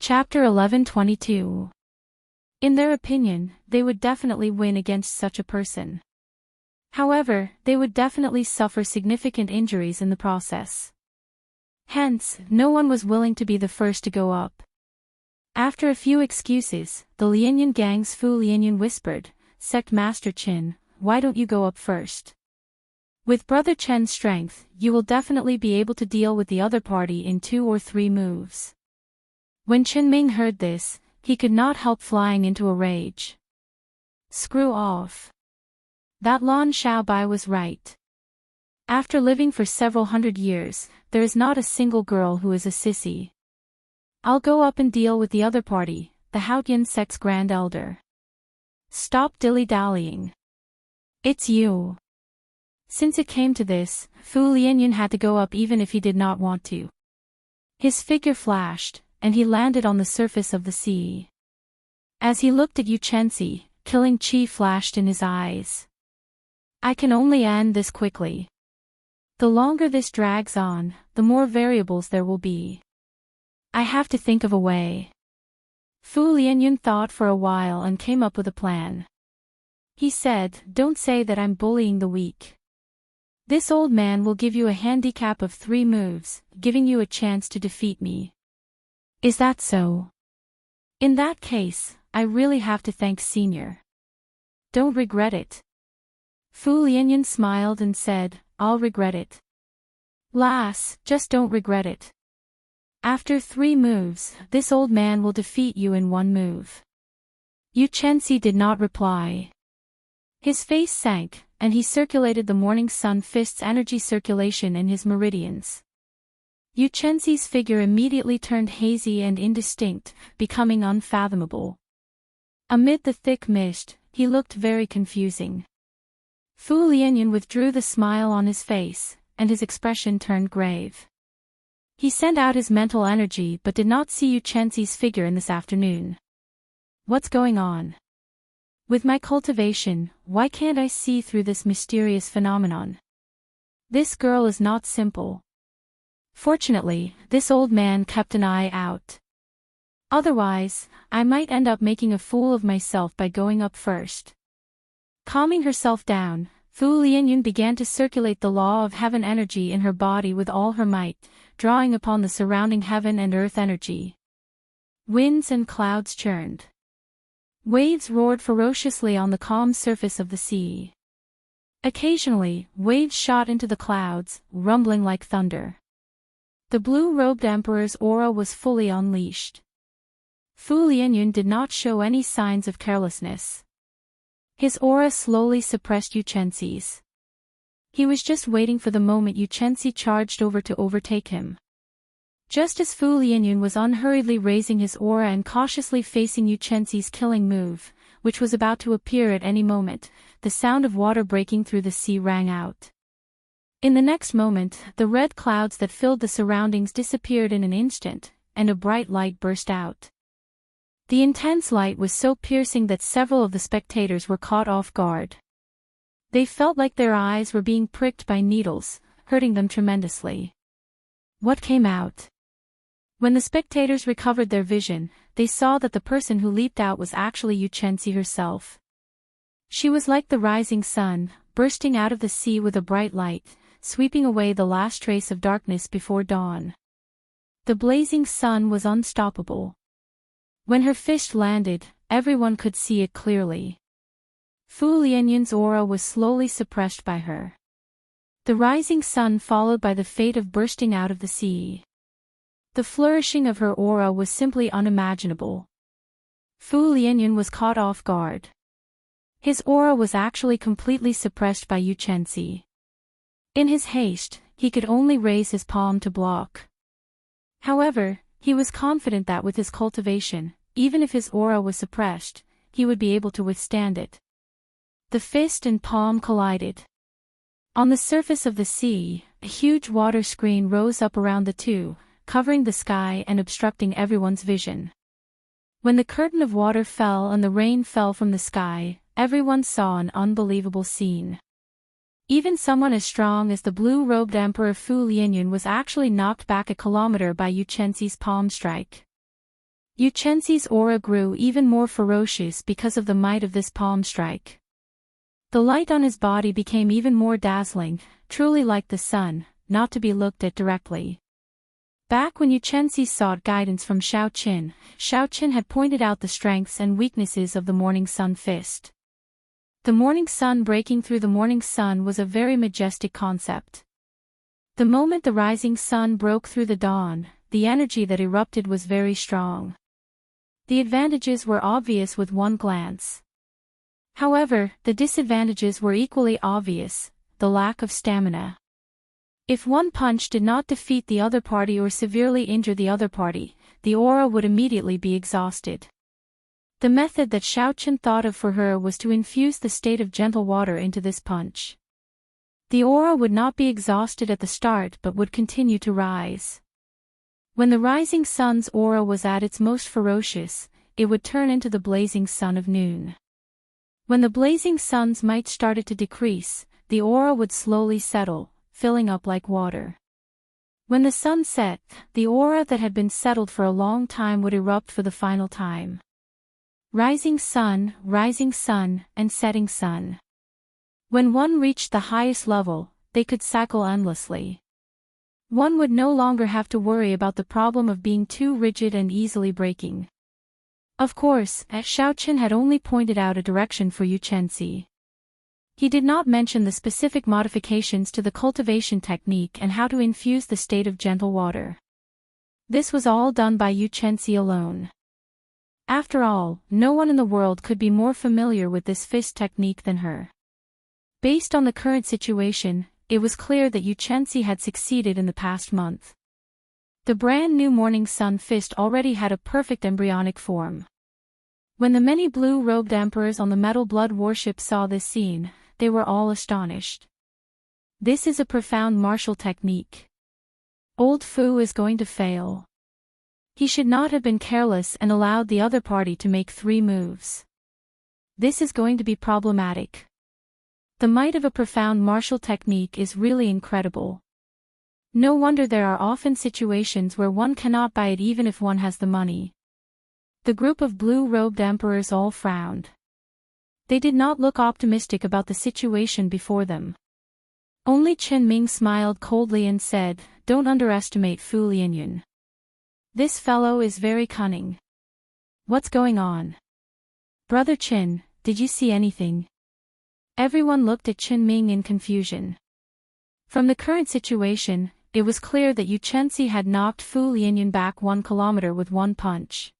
Chapter 11:22. In their opinion, they would definitely win against such a person. However, they would definitely suffer significant injuries in the process. Hence, no one was willing to be the first to go up. After a few excuses, the Lianyan gang's Fu Lianyan whispered, "Sect Master Qin, why don't you go up first? With Brother Chen's strength, you will definitely be able to deal with the other party in 2 or 3 moves." When Chen Ming heard this, he could not help flying into a rage. Screw off. That Lan Xiaobai was right. After living for several hundred years, there is not a single girl who is a sissy. I'll go up and deal with the other party, the Haotian sect's Grand Elder. Stop dilly-dallying. It's you. Since it came to this, Fu Lianyan had to go up even if he did not want to. His figure flashed, and he landed on the surface of the sea. As he looked at Yu Chenxi, killing chi flashed in his eyes. I can only end this quickly. The longer this drags on, the more variables there will be. I have to think of a way. Fu Lianyan thought for a while and came up with a plan. He said, "Don't say that I'm bullying the weak. This old man will give you a handicap of 3 moves, giving you a chance to defeat me. Is that so? In that case, I really have to thank Senior. Don't regret it." Fu Lianyan smiled and said, "I'll regret it. Lass, just don't regret it. After 3 moves, this old man will defeat you in 1 move." Yu Chenxi did not reply. His face sank, and he circulated the morning sun fist's energy circulation in his meridians. Yu Chenxi's figure immediately turned hazy and indistinct, becoming unfathomable. Amid the thick mist, he looked very confusing. Fu Lianyan withdrew the smile on his face, and his expression turned grave. He sent out his mental energy but did not see Yu Chenxi's figure in this afternoon. What's going on? With my cultivation, why can't I see through this mysterious phenomenon? This girl is not simple. Fortunately, this old man kept an eye out. Otherwise, I might end up making a fool of myself by going up first. Calming herself down, Fu Lianyan began to circulate the law of heaven energy in her body with all her might, drawing upon the surrounding heaven and earth energy. Winds and clouds churned. Waves roared ferociously on the calm surface of the sea. Occasionally, waves shot into the clouds, rumbling like thunder. The blue-robed emperor's aura was fully unleashed. Fu Lianyan did not show any signs of carelessness. His aura slowly suppressed Yu Chenxi's. He was just waiting for the moment Yu Chenxi charged over to overtake him. Just as Fu Lianyan was unhurriedly raising his aura and cautiously facing Yu Chenxi's killing move, which was about to appear at any moment, the sound of water breaking through the sea rang out. In the next moment, the red clouds that filled the surroundings disappeared in an instant, and a bright light burst out. The intense light was so piercing that several of the spectators were caught off guard. They felt like their eyes were being pricked by needles, hurting them tremendously. What came out? When the spectators recovered their vision, they saw that the person who leaped out was actually Yu Chenxi herself. She was like the rising sun, bursting out of the sea with a bright light, sweeping away the last trace of darkness before dawn. The blazing sun was unstoppable. When her fist landed, everyone could see it clearly. Fu Lianyan's aura was slowly suppressed by her. The rising sun followed by the fate of bursting out of the sea. The flourishing of her aura was simply unimaginable. Fu Lianyan was caught off guard. His aura was actually completely suppressed by Yu Chenxi. In his haste, he could only raise his palm to block. However, he was confident that with his cultivation, even if his aura was suppressed, he would be able to withstand it. The fist and palm collided. On the surface of the sea, a huge water screen rose up around the two, covering the sky and obstructing everyone's vision. When the curtain of water fell and the rain fell from the sky, everyone saw an unbelievable scene. Even someone as strong as the blue-robed Emperor Fu Lianyan was actually knocked back a kilometer by Yu Chenxi's palm strike. Yu Chenxi's aura grew even more ferocious because of the might of this palm strike. The light on his body became even more dazzling, truly like the sun, not to be looked at directly. Back when Yu Chenxi sought guidance from Xiao Qin had pointed out the strengths and weaknesses of the morning sun fist. The morning sun breaking through the morning sun was a very majestic concept. The moment the rising sun broke through the dawn, the energy that erupted was very strong. The advantages were obvious with one glance. However, the disadvantages were equally obvious, the lack of stamina. If one punch did not defeat the other party or severely injure the other party, the aura would immediately be exhausted. The method that Xiao Qin thought of for her was to infuse the state of gentle water into this punch. The aura would not be exhausted at the start but would continue to rise. When the rising sun's aura was at its most ferocious, it would turn into the blazing sun of noon. When the blazing sun's might started to decrease, the aura would slowly settle, filling up like water. When the sun set, the aura that had been settled for a long time would erupt for the final time. Rising sun, and setting sun. When one reached the highest level, they could cycle endlessly. One would no longer have to worry about the problem of being too rigid and easily breaking. Of course, Xiao Qin had only pointed out a direction for Yu Chenxi. He did not mention the specific modifications to the cultivation technique and how to infuse the state of gentle water. This was all done by Yu Chenxi alone. After all, no one in the world could be more familiar with this fist technique than her. Based on the current situation, it was clear that Yu Chenxi had succeeded in the past month. The brand new morning sun fist already had a perfect embryonic form. When the many blue-robed emperors on the metal blood warship saw this scene, they were all astonished. This is a profound martial technique. Old Fu is going to fail. He should not have been careless and allowed the other party to make 3 moves. This is going to be problematic. The might of a profound martial technique is really incredible. No wonder there are often situations where one cannot buy it even if one has the money. The group of blue-robed emperors all frowned. They did not look optimistic about the situation before them. Only Chen Ming smiled coldly and said, "Don't underestimate Fu Lianyun. This fellow is very cunning. What's going on? Brother Chen, did you see anything?" Everyone looked at Chen Ming in confusion. From the current situation, it was clear that Yu Chenxi had knocked Fu Lianyun back 1 kilometer with 1 punch.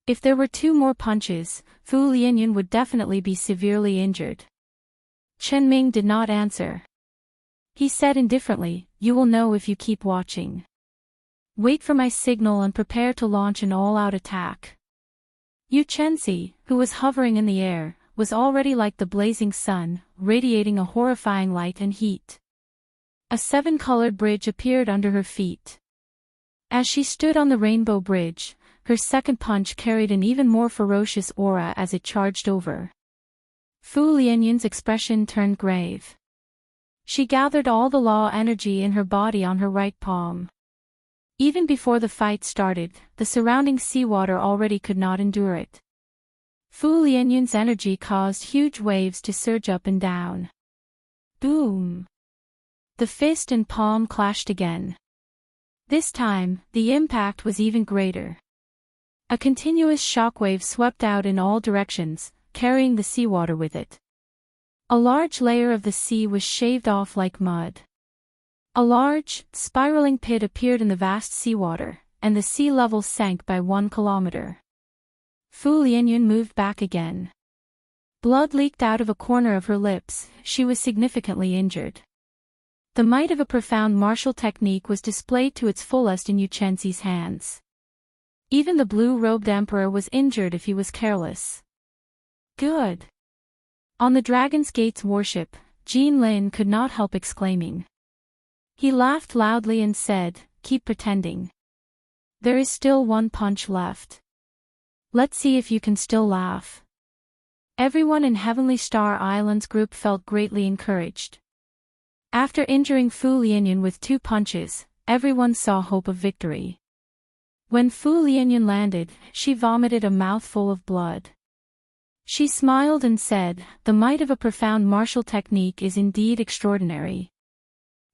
If there were 2 more punches, Fu Lianyun would definitely be severely injured. Chen Ming did not answer. He said indifferently, "You will know if you keep watching. Wait for my signal and prepare to launch an all-out attack." Yu Chenxi, who was hovering in the air, was already like the blazing sun, radiating a horrifying light and heat. A 7-colored bridge appeared under her feet. As she stood on the rainbow bridge, her second punch carried an even more ferocious aura as it charged over. Fu Lianyun's expression turned grave. She gathered all the law energy in her body on her right palm. Even before the fight started, the surrounding seawater already could not endure it. Fu Lianyun's energy caused huge waves to surge up and down. Boom! The fist and palm clashed again. This time, the impact was even greater. A continuous shockwave swept out in all directions, carrying the seawater with it. A large layer of the sea was shaved off like mud. A large, spiraling pit appeared in the vast seawater, and the sea level sank by 1 kilometer. Fu Lianyun moved back again. Blood leaked out of a corner of her lips, she was significantly injured. The might of a profound martial technique was displayed to its fullest in Yu Chenxi's hands. Even the blue-robed emperor was injured if he was careless. Good. On the Dragon's Gate's warship, Wang Lin could not help exclaiming. He laughed loudly and said, "Keep pretending. There is still 1 punch left. Let's see if you can still laugh." Everyone in Heavenly Star Island's group felt greatly encouraged. After injuring Fu Lianyun with 2 punches, everyone saw hope of victory. When Fu Lianyun landed, she vomited a mouthful of blood. She smiled and said, "The might of a profound martial technique is indeed extraordinary.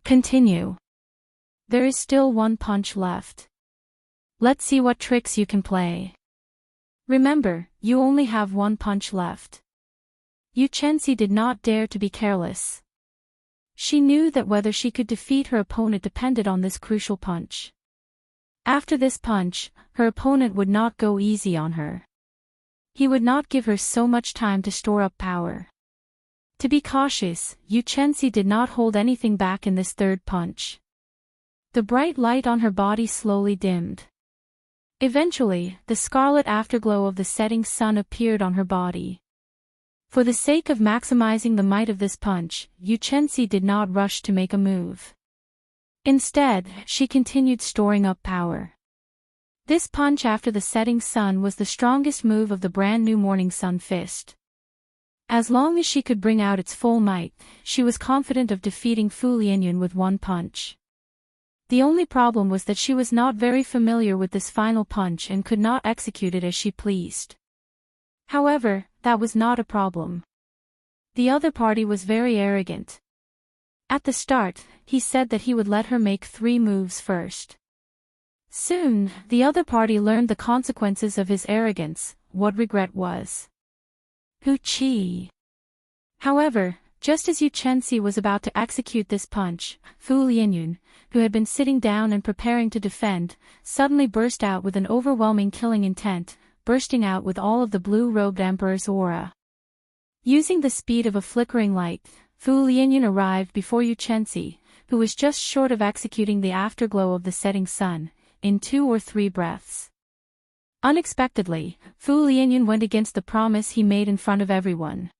Continue. There is still one punch left. Let's see what tricks you can play. Remember, you only have one punch left." Xianxia did not dare to be careless. She knew that whether she could defeat her opponent depended on this crucial punch. After this punch, her opponent would not go easy on her. He would not give her so much time to store up power. To be cautious, Xianxia did not hold anything back in this third punch. The bright light on her body slowly dimmed. Eventually, the scarlet afterglow of the setting sun appeared on her body. For the sake of maximizing the might of this punch, Xianxia did not rush to make a move. Instead, she continued storing up power. This punch after the setting sun was the strongest move of the brand new morning sun fist. As long as she could bring out its full might, she was confident of defeating Fu Lianyun with one punch. The only problem was that she was not very familiar with this final punch and could not execute it as she pleased. However, that was not a problem. The other party was very arrogant. At the start, he said that he would let her make 3 moves first. Soon, the other party learned the consequences of his arrogance, what regret was. Chi. However, just as Xianxia was about to execute this punch, Fu Lianyun, who had been sitting down and preparing to defend, suddenly burst out with an overwhelming killing intent, bursting out with all of the blue-robed emperor's aura. Using the speed of a flickering light, Fu Lianyun arrived before Xianxia, who was just short of executing the afterglow of the setting sun, in 2 or 3 breaths. Unexpectedly, Fu Lianyun went against the promise he made in front of everyone.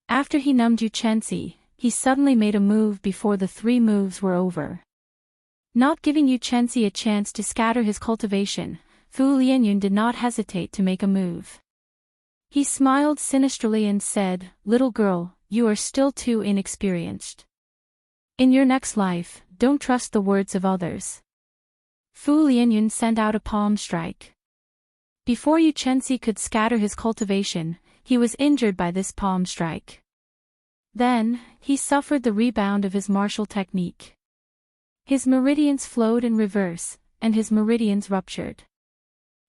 After he numbed Xianxia, he suddenly made a move before the 3 moves were over. Not giving Xianxia a chance to scatter his cultivation, Fu Lianyun did not hesitate to make a move. He smiled sinisterly and said, "Little girl, you are still too inexperienced. In your next life, don't trust the words of others." Fu Lianyun sent out a palm strike. Before Xianxia could scatter his cultivation, he was injured by this palm strike. Then, he suffered the rebound of his martial technique. His meridians flowed in reverse, and his meridians ruptured.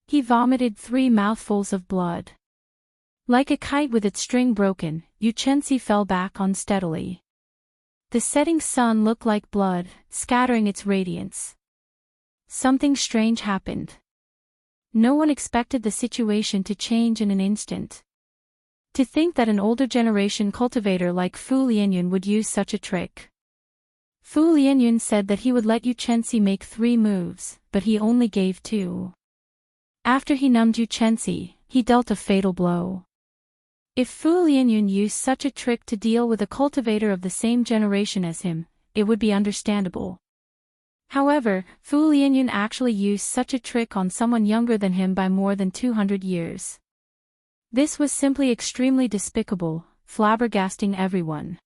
He vomited 3 mouthfuls of blood. Like a kite with its string broken, Xianxia fell back unsteadily. The setting sun looked like blood, scattering its radiance. Something strange happened. No one expected the situation to change in an instant. To think that an older generation cultivator like Fu Lianyun would use such a trick. Fu Lianyun said that he would let Xianxia make 3 moves, but he only gave 2. After he numbed Xianxia, he dealt a fatal blow. If Fu Lianyun used such a trick to deal with a cultivator of the same generation as him, it would be understandable. However, Fu Lianyun actually used such a trick on someone younger than him by more than 200 years. This was simply extremely despicable, flabbergasting everyone.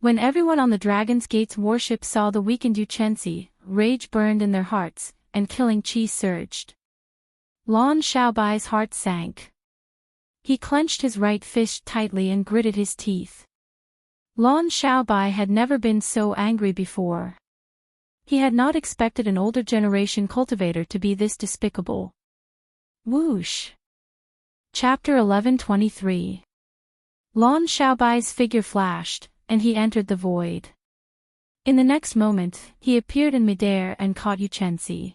When everyone on the Dragon's Gate's warship saw the weakened Xianxia, rage burned in their hearts, and killing chi surged. Lan Xiaobai's heart sank. He clenched his right fist tightly and gritted his teeth. Lan Xiaobai had never been so angry before. He had not expected an older generation cultivator to be this despicable. Whoosh! Chapter 1123. Lan Xiaobai's figure flashed, and he entered the void. In the next moment, he appeared in midair and caught Xianxia.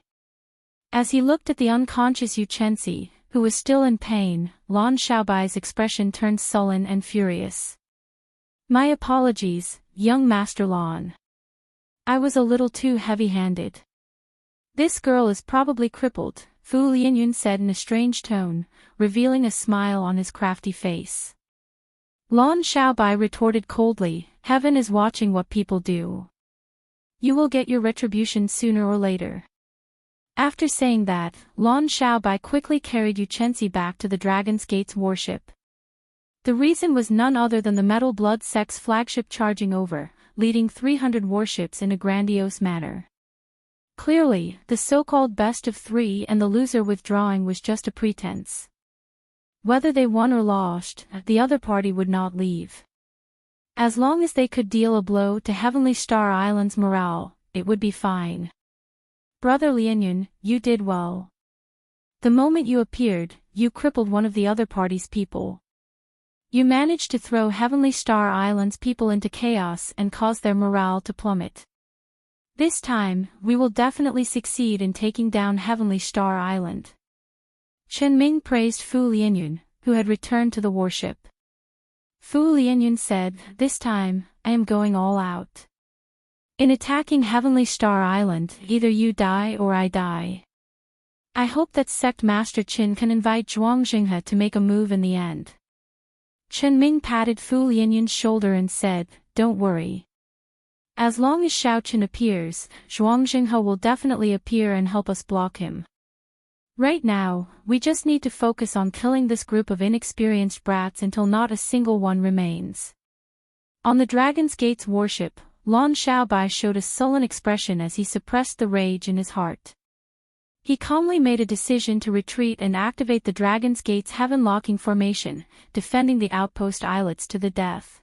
As he looked at the unconscious Xianxia, who was still in pain, Lan Xiaobai's expression turned sullen and furious. "My apologies, young Master Lan. I was a little too heavy-handed. This girl is probably crippled," Fu Lianyun said in a strange tone, revealing a smile on his crafty face. Lan Xiaobai retorted coldly, "Heaven is watching what people do. You will get your retribution sooner or later." After saying that, Lan Xiaobai quickly carried Xianxia back to the Dragon's Gate's warship. The reason was none other than the Metal Blood Sect's flagship charging over, leading 300 warships in a grandiose manner. Clearly, the so-called best of three and the loser withdrawing was just a pretense. Whether they won or lost, the other party would not leave. As long as they could deal a blow to Heavenly Star Island's morale, it would be fine. Brother Lianyun, you did well. The moment you appeared, you crippled one of the other party's people. You managed to throw Heavenly Star Island's people into chaos and cause their morale to plummet. This time, we will definitely succeed in taking down Heavenly Star Island. Chen Ming praised Fu Lianyun, who had returned to the warship. Fu Lianyun said, "This time, I am going all out. In attacking Heavenly Star Island, either you die or I die. I hope that Sect Master Qin can invite Zhuang Jinghe to make a move in the end." Chen Ming patted Fu Lianyun's shoulder and said, "Don't worry. As long as Xiao Qin appears, Zhuang Jinghe will definitely appear and help us block him. Right now, we just need to focus on killing this group of inexperienced brats until not a single one remains." On the Dragon's Gate's warship, Lan Xiaobai showed a sullen expression as he suppressed the rage in his heart. He calmly made a decision to retreat and activate the Dragon's Gate's heaven-locking formation, defending the outpost islets to the death.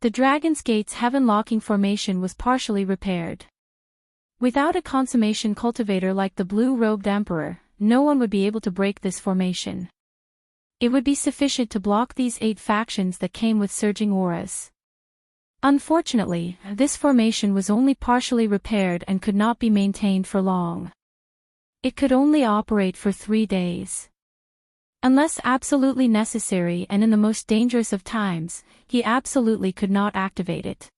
The Dragon's Gate's heaven-locking formation was partially repaired. Without a consummation cultivator like the blue-robed emperor, no one would be able to break this formation. It would be sufficient to block these 8 factions that came with surging auras. Unfortunately, this formation was only partially repaired and could not be maintained for long. It could only operate for 3 days. Unless absolutely necessary and in the most dangerous of times, he absolutely could not activate it.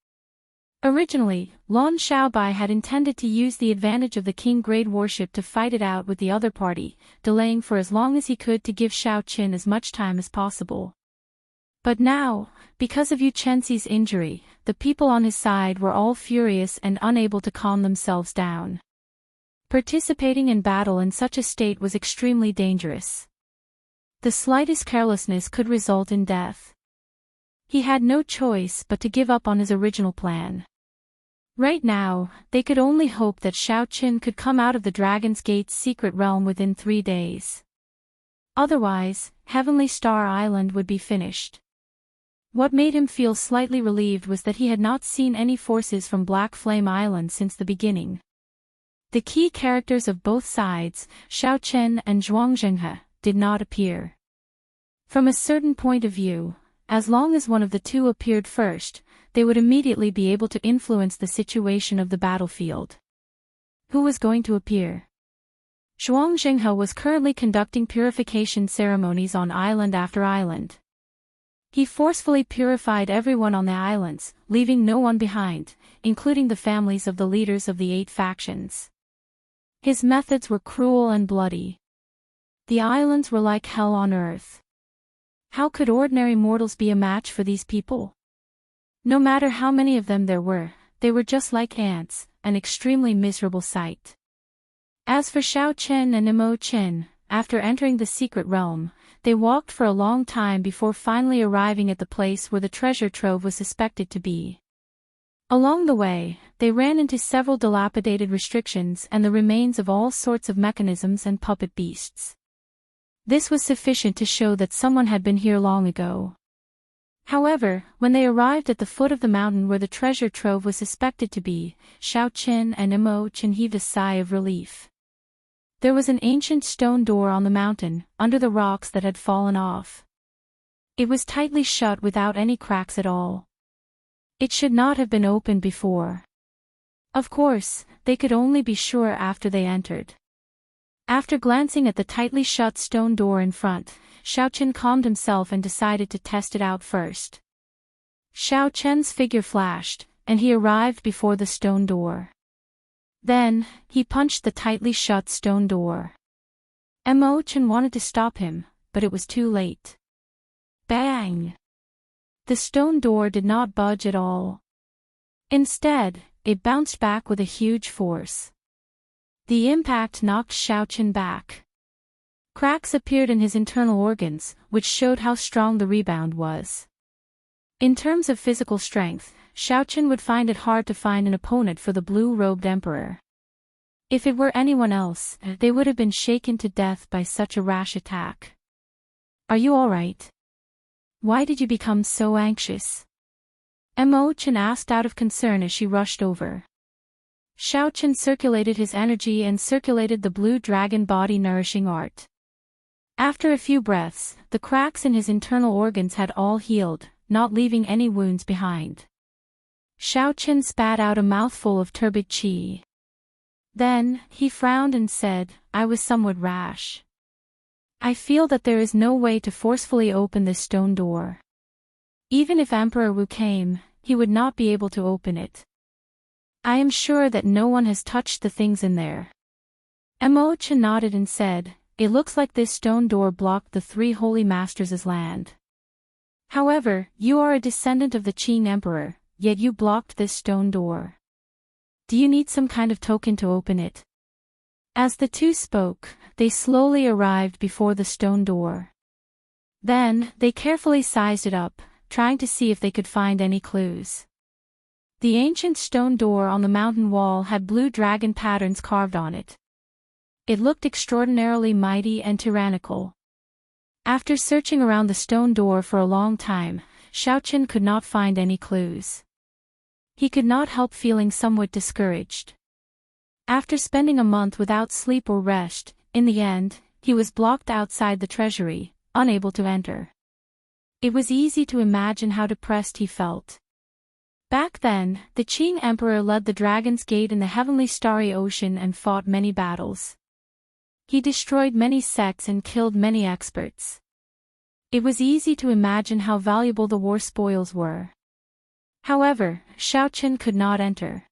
Originally, Lan Xiaobai had intended to use the advantage of the King-grade warship to fight it out with the other party, delaying for as long as he could to give Xiao Qin as much time as possible. But now, because of Yu Chenxi's injury, the people on his side were all furious and unable to calm themselves down. Participating in battle in such a state was extremely dangerous. The slightest carelessness could result in death. He had no choice but to give up on his original plan. Right now, they could only hope that Xiao Qin could come out of the Dragon's Gate's secret realm within 3 days. Otherwise, Heavenly Star Island would be finished. What made him feel slightly relieved was that he had not seen any forces from Black Flame Island since the beginning. The key characters of both sides, Xiao Qin and Zhuang Jinghe, did not appear. From a certain point of view, as long as one of the two appeared first, they would immediately be able to influence the situation of the battlefield. Who was going to appear? Zhuang Jinghe was currently conducting purification ceremonies on island after island. He forcefully purified everyone on the islands, leaving no one behind, including the families of the leaders of the 8 factions. His methods were cruel and bloody. The islands were like hell on earth. How could ordinary mortals be a match for these people? No matter how many of them there were, they were just like ants, an extremely miserable sight. As for Xiao Qin and Imo Qin, after entering the secret realm, they walked for a long time before finally arriving at the place where the treasure trove was suspected to be. Along the way, they ran into several dilapidated restrictions and the remains of all sorts of mechanisms and puppet beasts. This was sufficient to show that someone had been here long ago. However, when they arrived at the foot of the mountain where the treasure trove was suspected to be, Xiao Qin and Imo Qin heaved a sigh of relief. There was an ancient stone door on the mountain, under the rocks that had fallen off. It was tightly shut without any cracks at all. It should not have been opened before. Of course, they could only be sure after they entered. After glancing at the tightly shut stone door in front, Xiao Qin calmed himself and decided to test it out first. Xiao Qin's figure flashed, and he arrived before the stone door. Then, he punched the tightly shut stone door. Imo Qin wanted to stop him, but it was too late. Bang! The stone door did not budge at all. Instead, it bounced back with a huge force. The impact knocked Xiao Qin back. Cracks appeared in his internal organs, which showed how strong the rebound was. In terms of physical strength, Xiao Qin would find it hard to find an opponent for the blue-robed emperor. If it were anyone else, they would have been shaken to death by such a rash attack. Are you all right? Why did you become so anxious? Chen asked out of concern as she rushed over. Xiaochen circulated his energy and circulated the blue dragon body nourishing art. After a few breaths, the cracks in his internal organs had all healed, not leaving any wounds behind. Xiaochen spat out a mouthful of turbid qi. Then, he frowned and said, I was somewhat rash. I feel that there is no way to forcefully open this stone door. Even if Emperor Wu came, he would not be able to open it. I am sure that no one has touched the things in there. Chen nodded and said, it looks like this stone door blocked the 3 holy masters' land. However, you are a descendant of the Qing Emperor, yet you blocked this stone door. Do you need some kind of token to open it? As the two spoke, they slowly arrived before the stone door. Then, they carefully sized it up, trying to see if they could find any clues. The ancient stone door on the mountain wall had blue dragon patterns carved on it. It looked extraordinarily mighty and tyrannical. After searching around the stone door for a long time, Xiaochen could not find any clues. He could not help feeling somewhat discouraged. After spending a month without sleep or rest, in the end, he was blocked outside the treasury, unable to enter. It was easy to imagine how depressed he felt. Back then, the Qing Emperor led the Dragon's Gate in the heavenly starry ocean and fought many battles. He destroyed many sects and killed many experts. It was easy to imagine how valuable the war spoils were. However, Xiaochen could not enter.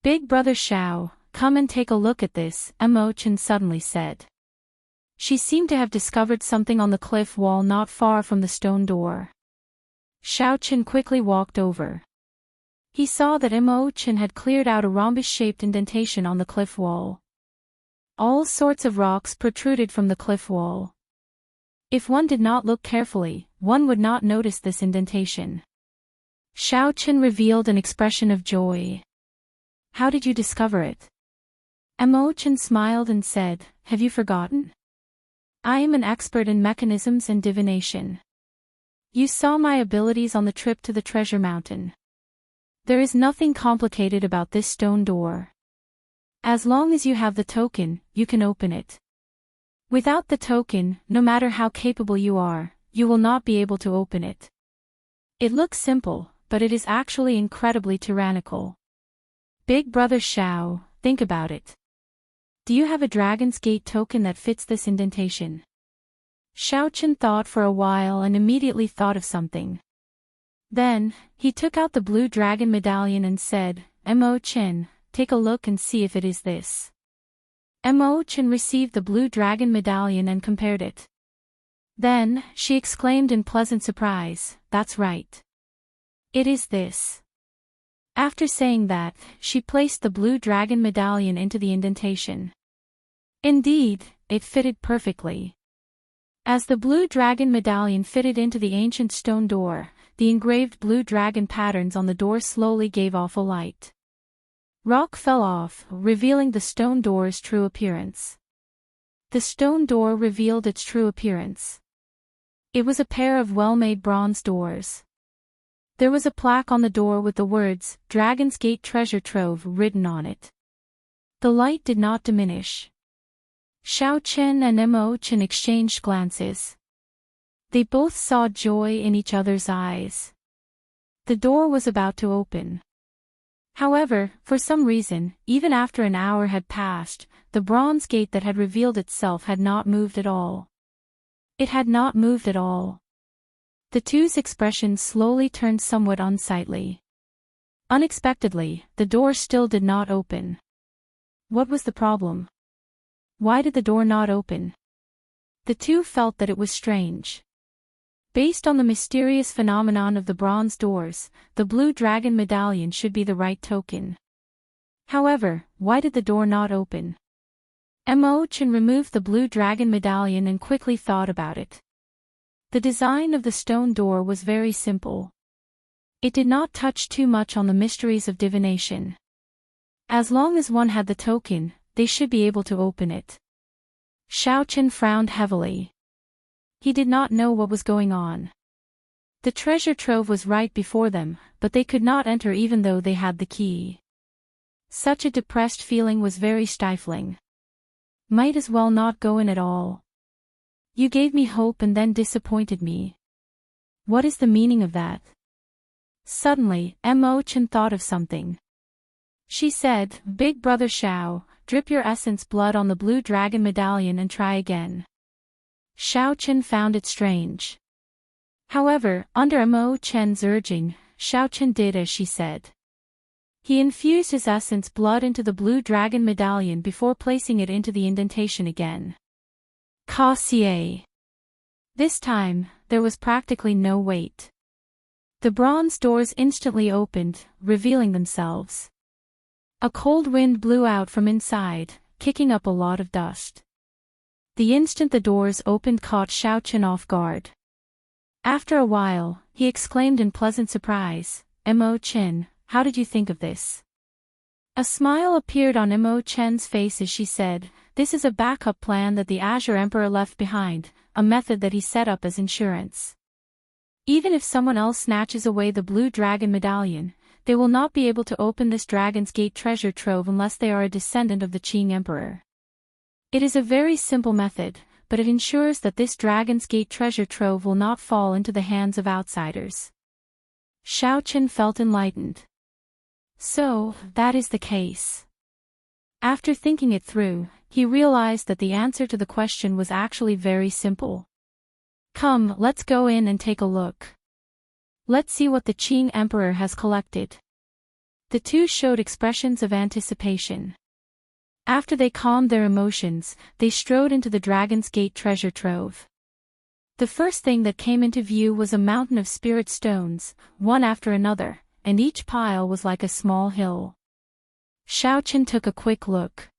Big brother Xiao, come and take a look at this, Chen suddenly said. She seemed to have discovered something on the cliff wall not far from the stone door. Xiaochen quickly walked over. He saw that Chen had cleared out a rhombus-shaped indentation on the cliff wall. All sorts of rocks protruded from the cliff wall. If one did not look carefully, one would not notice this indentation. Xiaochen revealed an expression of joy. How did you discover it? Chen smiled and said, have you forgotten? I am an expert in mechanisms and divination. You saw my abilities on the trip to the treasure mountain. There is nothing complicated about this stone door. As long as you have the token, you can open it. Without the token, no matter how capable you are, you will not be able to open it. It looks simple, but it is actually incredibly tyrannical. Big brother Xiao, think about it. Do you have a Dragon's Gate token that fits this indentation? Xiaochen thought for a while and immediately thought of something. Then, he took out the blue dragon medallion and said, Chen, take a look and see if it is this. Chen received the blue dragon medallion and compared it. Then, she exclaimed in pleasant surprise, that's right. It is this. After saying that, she placed the blue dragon medallion into the indentation. Indeed, it fitted perfectly. As the blue dragon medallion fitted into the ancient stone door, the engraved blue dragon patterns on the door slowly gave off a light. Rock fell off, revealing the stone door's true appearance. The stone door revealed its true appearance. It was a pair of well-made bronze doors. There was a plaque on the door with the words, Dragon's Gate Treasure Trove written on it. The light did not diminish. Xiaochen and Chen exchanged glances. They both saw joy in each other's eyes. The door was about to open. However, for some reason, even after an hour had passed, the bronze gate that had revealed itself had not moved at all. It had not moved at all. The two's expressions slowly turned somewhat unsightly. Unexpectedly, the door still did not open. What was the problem? Why did the door not open? The two felt that it was strange. Based on the mysterious phenomenon of the bronze doors, the blue dragon medallion should be the right token. However, why did the door not open? Chen removed the blue dragon medallion and quickly thought about it. The design of the stone door was very simple. It did not touch too much on the mysteries of divination. As long as one had the token, they should be able to open it. Xiaochen frowned heavily. He did not know what was going on. The treasure trove was right before them, but they could not enter even though they had the key. Such a depressed feeling was very stifling. Might as well not go in at all. You gave me hope and then disappointed me. What is the meaning of that? Suddenly, Chen thought of something. She said, Big brother Xiao, drip your essence blood on the blue dragon medallion and try again. Xiaochen found it strange. However, under Chen's urging, Xiaochen did as she said. He infused his essence blood into the blue dragon medallion before placing it into the indentation again. Cassier. This time, there was practically no wait. The bronze doors instantly opened, revealing themselves. A cold wind blew out from inside, kicking up a lot of dust. The instant the doors opened caught Xiaochen off guard. After a while, he exclaimed in pleasant surprise, Chen, how did you think of this? A smile appeared on Chen's face as she said, this is a backup plan that the Azure Emperor left behind, a method that he set up as insurance. Even if someone else snatches away the blue dragon medallion, they will not be able to open this Dragon's Gate treasure trove unless they are a descendant of the Qing Emperor. It is a very simple method, but it ensures that this Dragon's Gate treasure trove will not fall into the hands of outsiders. Xiaochen felt enlightened. So, that is the case. After thinking it through, he realized that the answer to the question was actually very simple. Come, let's go in and take a look. Let's see what the Qing Emperor has collected. The two showed expressions of anticipation. After they calmed their emotions, they strode into the Dragon's Gate treasure trove. The first thing that came into view was a mountain of spirit stones, one after another, and each pile was like a small hill. Xiaochen took a quick look.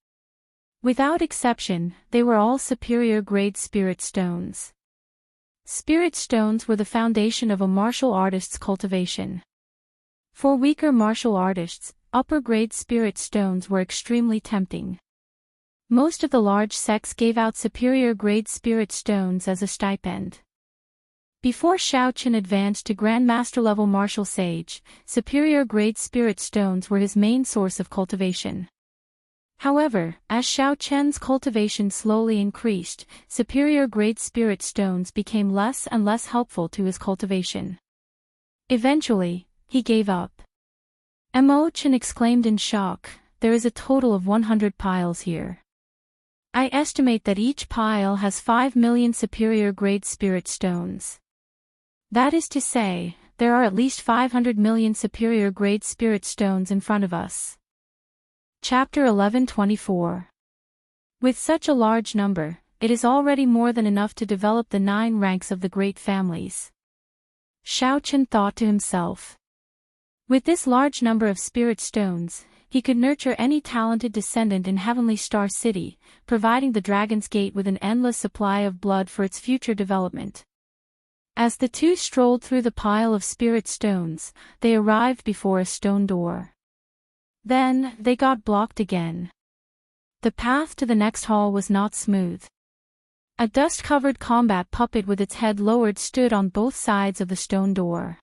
Without exception, they were all superior-grade spirit stones. Spirit stones were the foundation of a martial artist's cultivation. For weaker martial artists, upper-grade spirit stones were extremely tempting. Most of the large sects gave out superior-grade spirit stones as a stipend. Before Xiaochen advanced to Grandmaster-level martial sage, superior-grade spirit stones were his main source of cultivation. However, as Xiaochen's cultivation slowly increased, superior-grade spirit stones became less and less helpful to his cultivation. Eventually, he gave up. Chen exclaimed in shock, there is a total of 100 piles here. I estimate that each pile has 5 million superior-grade spirit stones. That is to say, there are at least 500 million superior-grade spirit stones in front of us. Chapter 1124. With such a large number, it is already more than enough to develop the 9 ranks of the great families. Xiaochen thought to himself. With this large number of spirit stones, he could nurture any talented descendant in Heavenly Star City, providing the Dragon's Gate with an endless supply of blood for its future development. As the two strolled through the pile of spirit stones, they arrived before a stone door. Then, they got blocked again. The path to the next hall was not smooth. A dust-covered combat puppet with its head lowered stood on both sides of the stone door.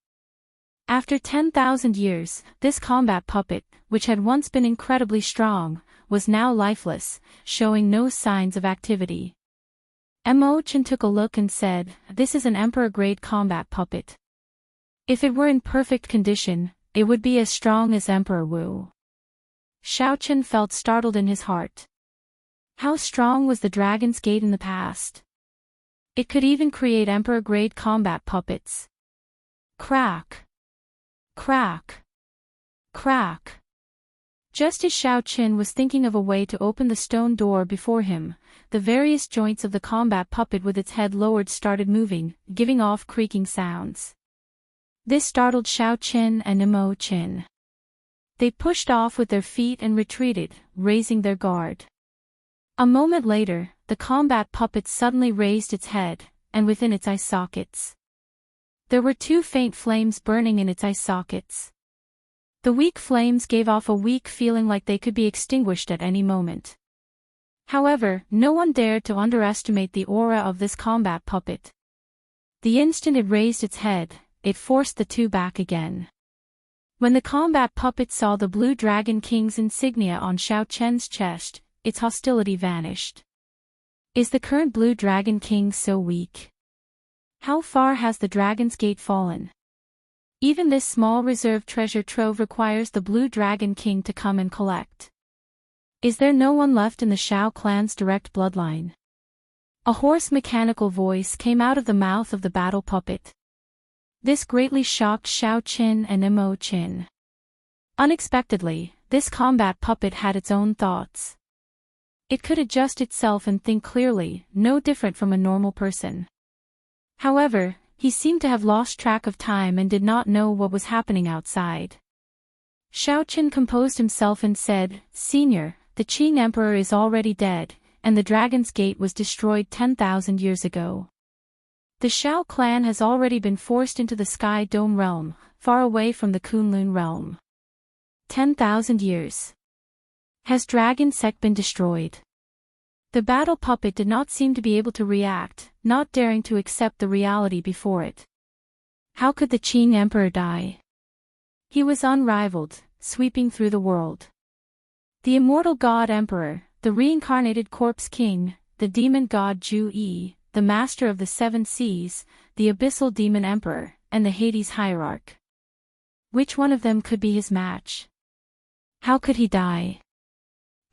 After 10,000 years, this combat puppet, which had once been incredibly strong, was now lifeless, showing no signs of activity. Chen took a look and said, this is an Emperor-grade combat puppet. If it were in perfect condition, it would be as strong as Emperor Wu. Xiaochen felt startled in his heart. How strong was the Dragon's Gate in the past? It could even create Emperor-grade combat puppets. Crack! Crack! Crack! Just as Xiaochen was thinking of a way to open the stone door before him, the various joints of the combat puppet with its head lowered started moving, giving off creaking sounds. This startled Xiaochen and Chen. They pushed off with their feet and retreated, raising their guard. A moment later, the combat puppet suddenly raised its head, and within its eye sockets. There were 2 faint flames burning in its eye sockets. The weak flames gave off a weak feeling like they could be extinguished at any moment. However, no one dared to underestimate the aura of this combat puppet. The instant it raised its head, it forced the two back again. When the combat puppet saw the Blue Dragon King's insignia on Xiaochen's chest, its hostility vanished. Is the current Blue Dragon King so weak? How far has the Dragon's Gate fallen? Even this small reserve treasure trove requires the Blue Dragon King to come and collect. Is there no one left in the Xiao clan's direct bloodline? A hoarse mechanical voice came out of the mouth of the battle puppet. This greatly shocked Xiaoqin and Imoqin. Unexpectedly, this combat puppet had its own thoughts. It could adjust itself and think clearly, no different from a normal person. However, he seemed to have lost track of time and did not know what was happening outside. Xiaoqin composed himself and said, "Senior, the Qing Emperor is already dead, and the Dragon's Gate was destroyed 10,000 years ago. The Xiao clan has already been forced into the Sky Dome realm, far away from the Kunlun realm. 10,000 years. Has Dragon Sect been destroyed?" The battle puppet did not seem to be able to react, not daring to accept the reality before it. How could the Qing Emperor die? He was unrivaled, sweeping through the world. The immortal God Emperor, the reincarnated Corpse King, the demon god Zhu Yi, the master of the seven seas, the abyssal demon emperor, and the Hades hierarch. Which one of them could be his match? How could he die?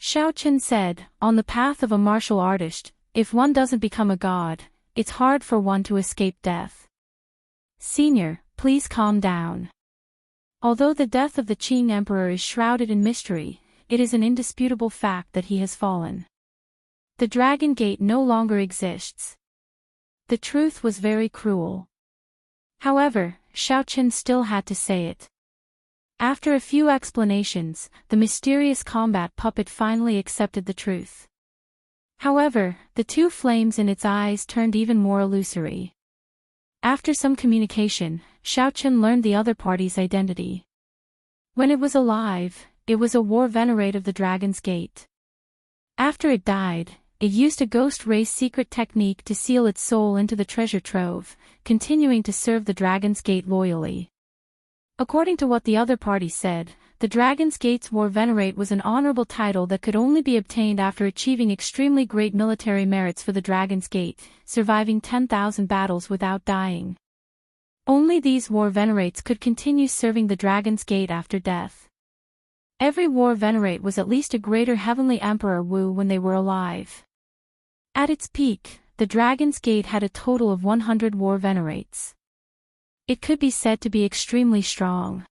Xiaoqin said, "On the path of a martial artist, if one doesn't become a god, it's hard for one to escape death. Senior, please calm down. Although the death of the Qing Emperor is shrouded in mystery, it is an indisputable fact that he has fallen. The Dragon Gate no longer exists." The truth was very cruel. However, Xiaoqin still had to say it. After a few explanations, the mysterious combat puppet finally accepted the truth. However, the two flames in its eyes turned even more illusory. After some communication, Xiaoqin learned the other party's identity. When it was alive, it was a war venerate of the Dragon's Gate. After it died, it used a ghost race secret technique to seal its soul into the treasure trove, continuing to serve the Dragon's Gate loyally. According to what the other party said, the Dragon's Gate's War Venerate was an honorable title that could only be obtained after achieving extremely great military merits for the Dragon's Gate, surviving 10,000 battles without dying. Only these War Venerates could continue serving the Dragon's Gate after death. Every War Venerate was at least a greater Heavenly Emperor Wu when they were alive. At its peak, the Dragon's Gate had a total of 100 War Venerates. It could be said to be extremely strong.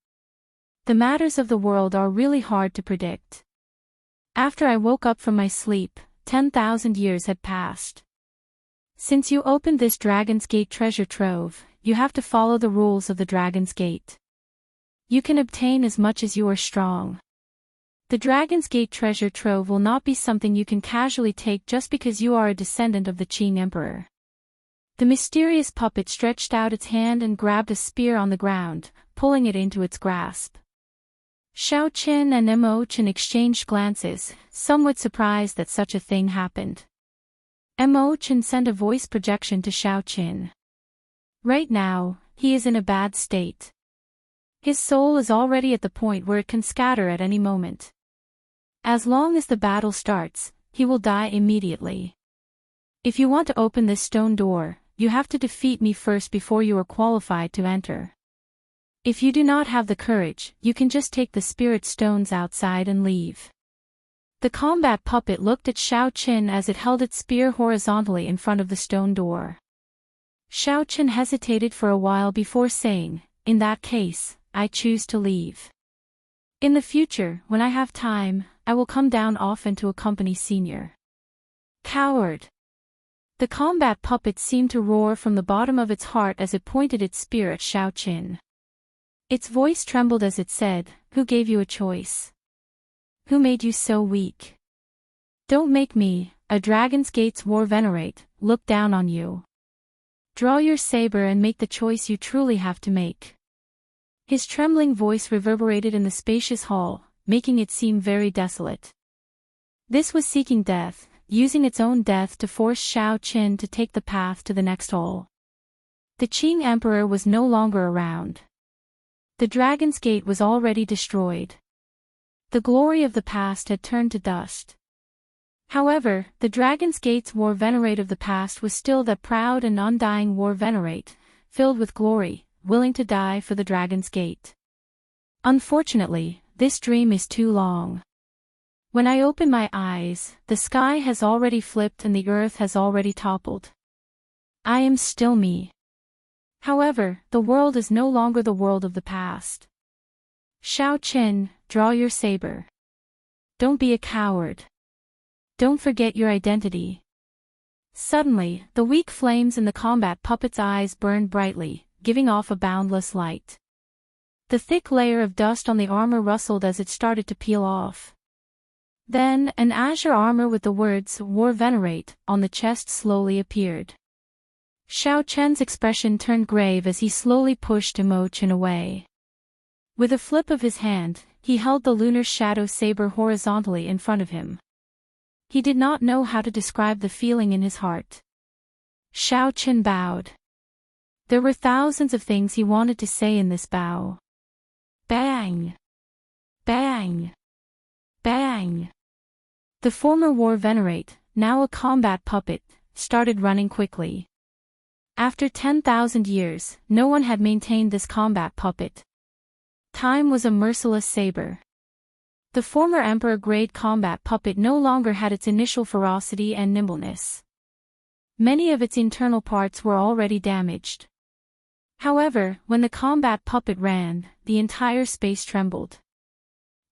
The matters of the world are really hard to predict. After I woke up from my sleep, 10,000 years had passed. Since you opened this Dragon's Gate treasure trove, you have to follow the rules of the Dragon's Gate. You can obtain as much as you are strong. The Dragon's Gate treasure trove will not be something you can casually take just because you are a descendant of the Qing Emperor. The mysterious puppet stretched out its hand and grabbed a spear on the ground, pulling it into its grasp. Xiaoqin and Imoqin exchanged glances, somewhat surprised that such a thing happened. Imoqin sent a voice projection to Xiaoqin. Right now, he is in a bad state. His soul is already at the point where it can scatter at any moment. As long as the battle starts, he will die immediately. If you want to open this stone door, you have to defeat me first before you are qualified to enter. If you do not have the courage, you can just take the spirit stones outside and leave. The combat puppet looked at Xiaoqin as it held its spear horizontally in front of the stone door. Xiaoqin hesitated for a while before saying, "In that case, I choose to leave. In the future, when I have time, I will come down often to accompany Senior." Coward! The combat puppet seemed to roar from the bottom of its heart as it pointed its spear at Xiaoqin. Its voice trembled as it said, "Who gave you a choice? Who made you so weak? Don't make me, a Dragon's Gate's War Venerate, look down on you. Draw your saber and make the choice you truly have to make." His trembling voice reverberated in the spacious hall, making it seem very desolate. This was seeking death, using its own death to force Xiao Qin to take the path to the next hole. The Qing Emperor was no longer around. The Dragon's Gate was already destroyed. The glory of the past had turned to dust. However, the Dragon's Gate's war venerate of the past was still that proud and undying war venerate, filled with glory, willing to die for the Dragon's Gate. Unfortunately, this dream is too long. When I open my eyes, the sky has already flipped and the earth has already toppled. I am still me. However, the world is no longer the world of the past. Xiao Qin, draw your saber. Don't be a coward. Don't forget your identity. Suddenly, the weak flames in the combat puppet's eyes burned brightly, giving off a boundless light. The thick layer of dust on the armor rustled as it started to peel off. Then, an azure armor with the words, War Venerate, on the chest slowly appeared. Xiao Chen's expression turned grave as he slowly pushed Imochen away. With a flip of his hand, he held the lunar shadow saber horizontally in front of him. He did not know how to describe the feeling in his heart. Xiao Chen bowed. There were thousands of things he wanted to say in this bow. Bang! Bang! Bang! The former war venerate, now a combat puppet, started running quickly. After 10,000 years, no one had maintained this combat puppet. Time was a merciless saber. The former emperor-grade combat puppet no longer had its initial ferocity and nimbleness. Many of its internal parts were already damaged. However, when the combat puppet ran, the entire space trembled.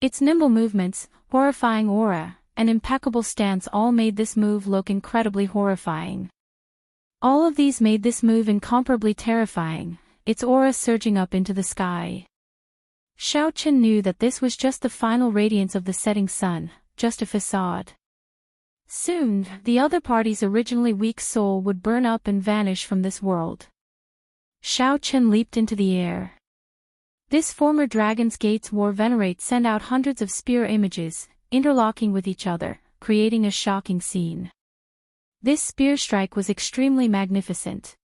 Its nimble movements, horrifying aura, and impeccable stance all made this move look incredibly horrifying. All of these made this move incomparably terrifying, its aura surging up into the sky. Xiao Chen knew that this was just the final radiance of the setting sun, just a facade. Soon, the other party's originally weak soul would burn up and vanish from this world. Xiao Chen leaped into the air. This former Dragon's Gate's war venerate sent out hundreds of spear images, interlocking with each other, creating a shocking scene. This spear strike was extremely magnificent.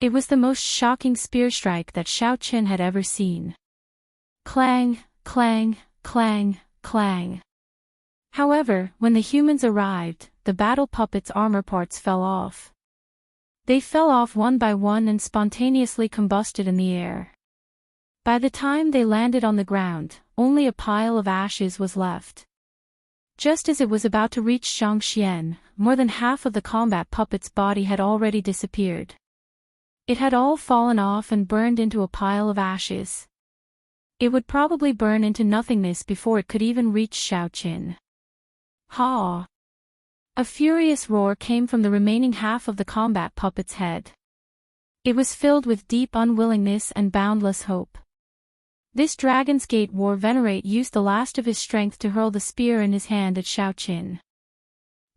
It was the most shocking spear strike that Xiao Chen had ever seen. Clang, clang, clang, clang. However, when the humans arrived, the battle puppet's armor parts fell off. They fell off one by one and spontaneously combusted in the air. By the time they landed on the ground, only a pile of ashes was left. Just as it was about to reach Xianxia, more than half of the combat puppet's body had already disappeared. It had all fallen off and burned into a pile of ashes. It would probably burn into nothingness before it could even reach Xiao Qin. Ha! A furious roar came from the remaining half of the combat puppet's head. It was filled with deep unwillingness and boundless hope. This Dragon's Gate war venerate used the last of his strength to hurl the spear in his hand at Xiao Qin.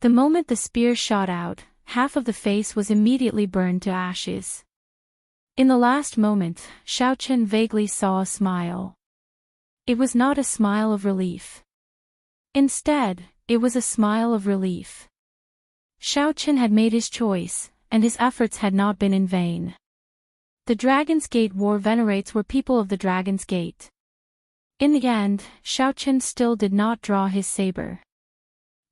The moment the spear shot out, half of the face was immediately burned to ashes. In the last moment, Xiao Qin vaguely saw a smile. It was not a smile of relief. Instead, it was a smile of relief. Xiao Qin had made his choice, and his efforts had not been in vain. The Dragon's Gate war venerates were people of the Dragon's Gate. In the end, Xiao Qin still did not draw his saber.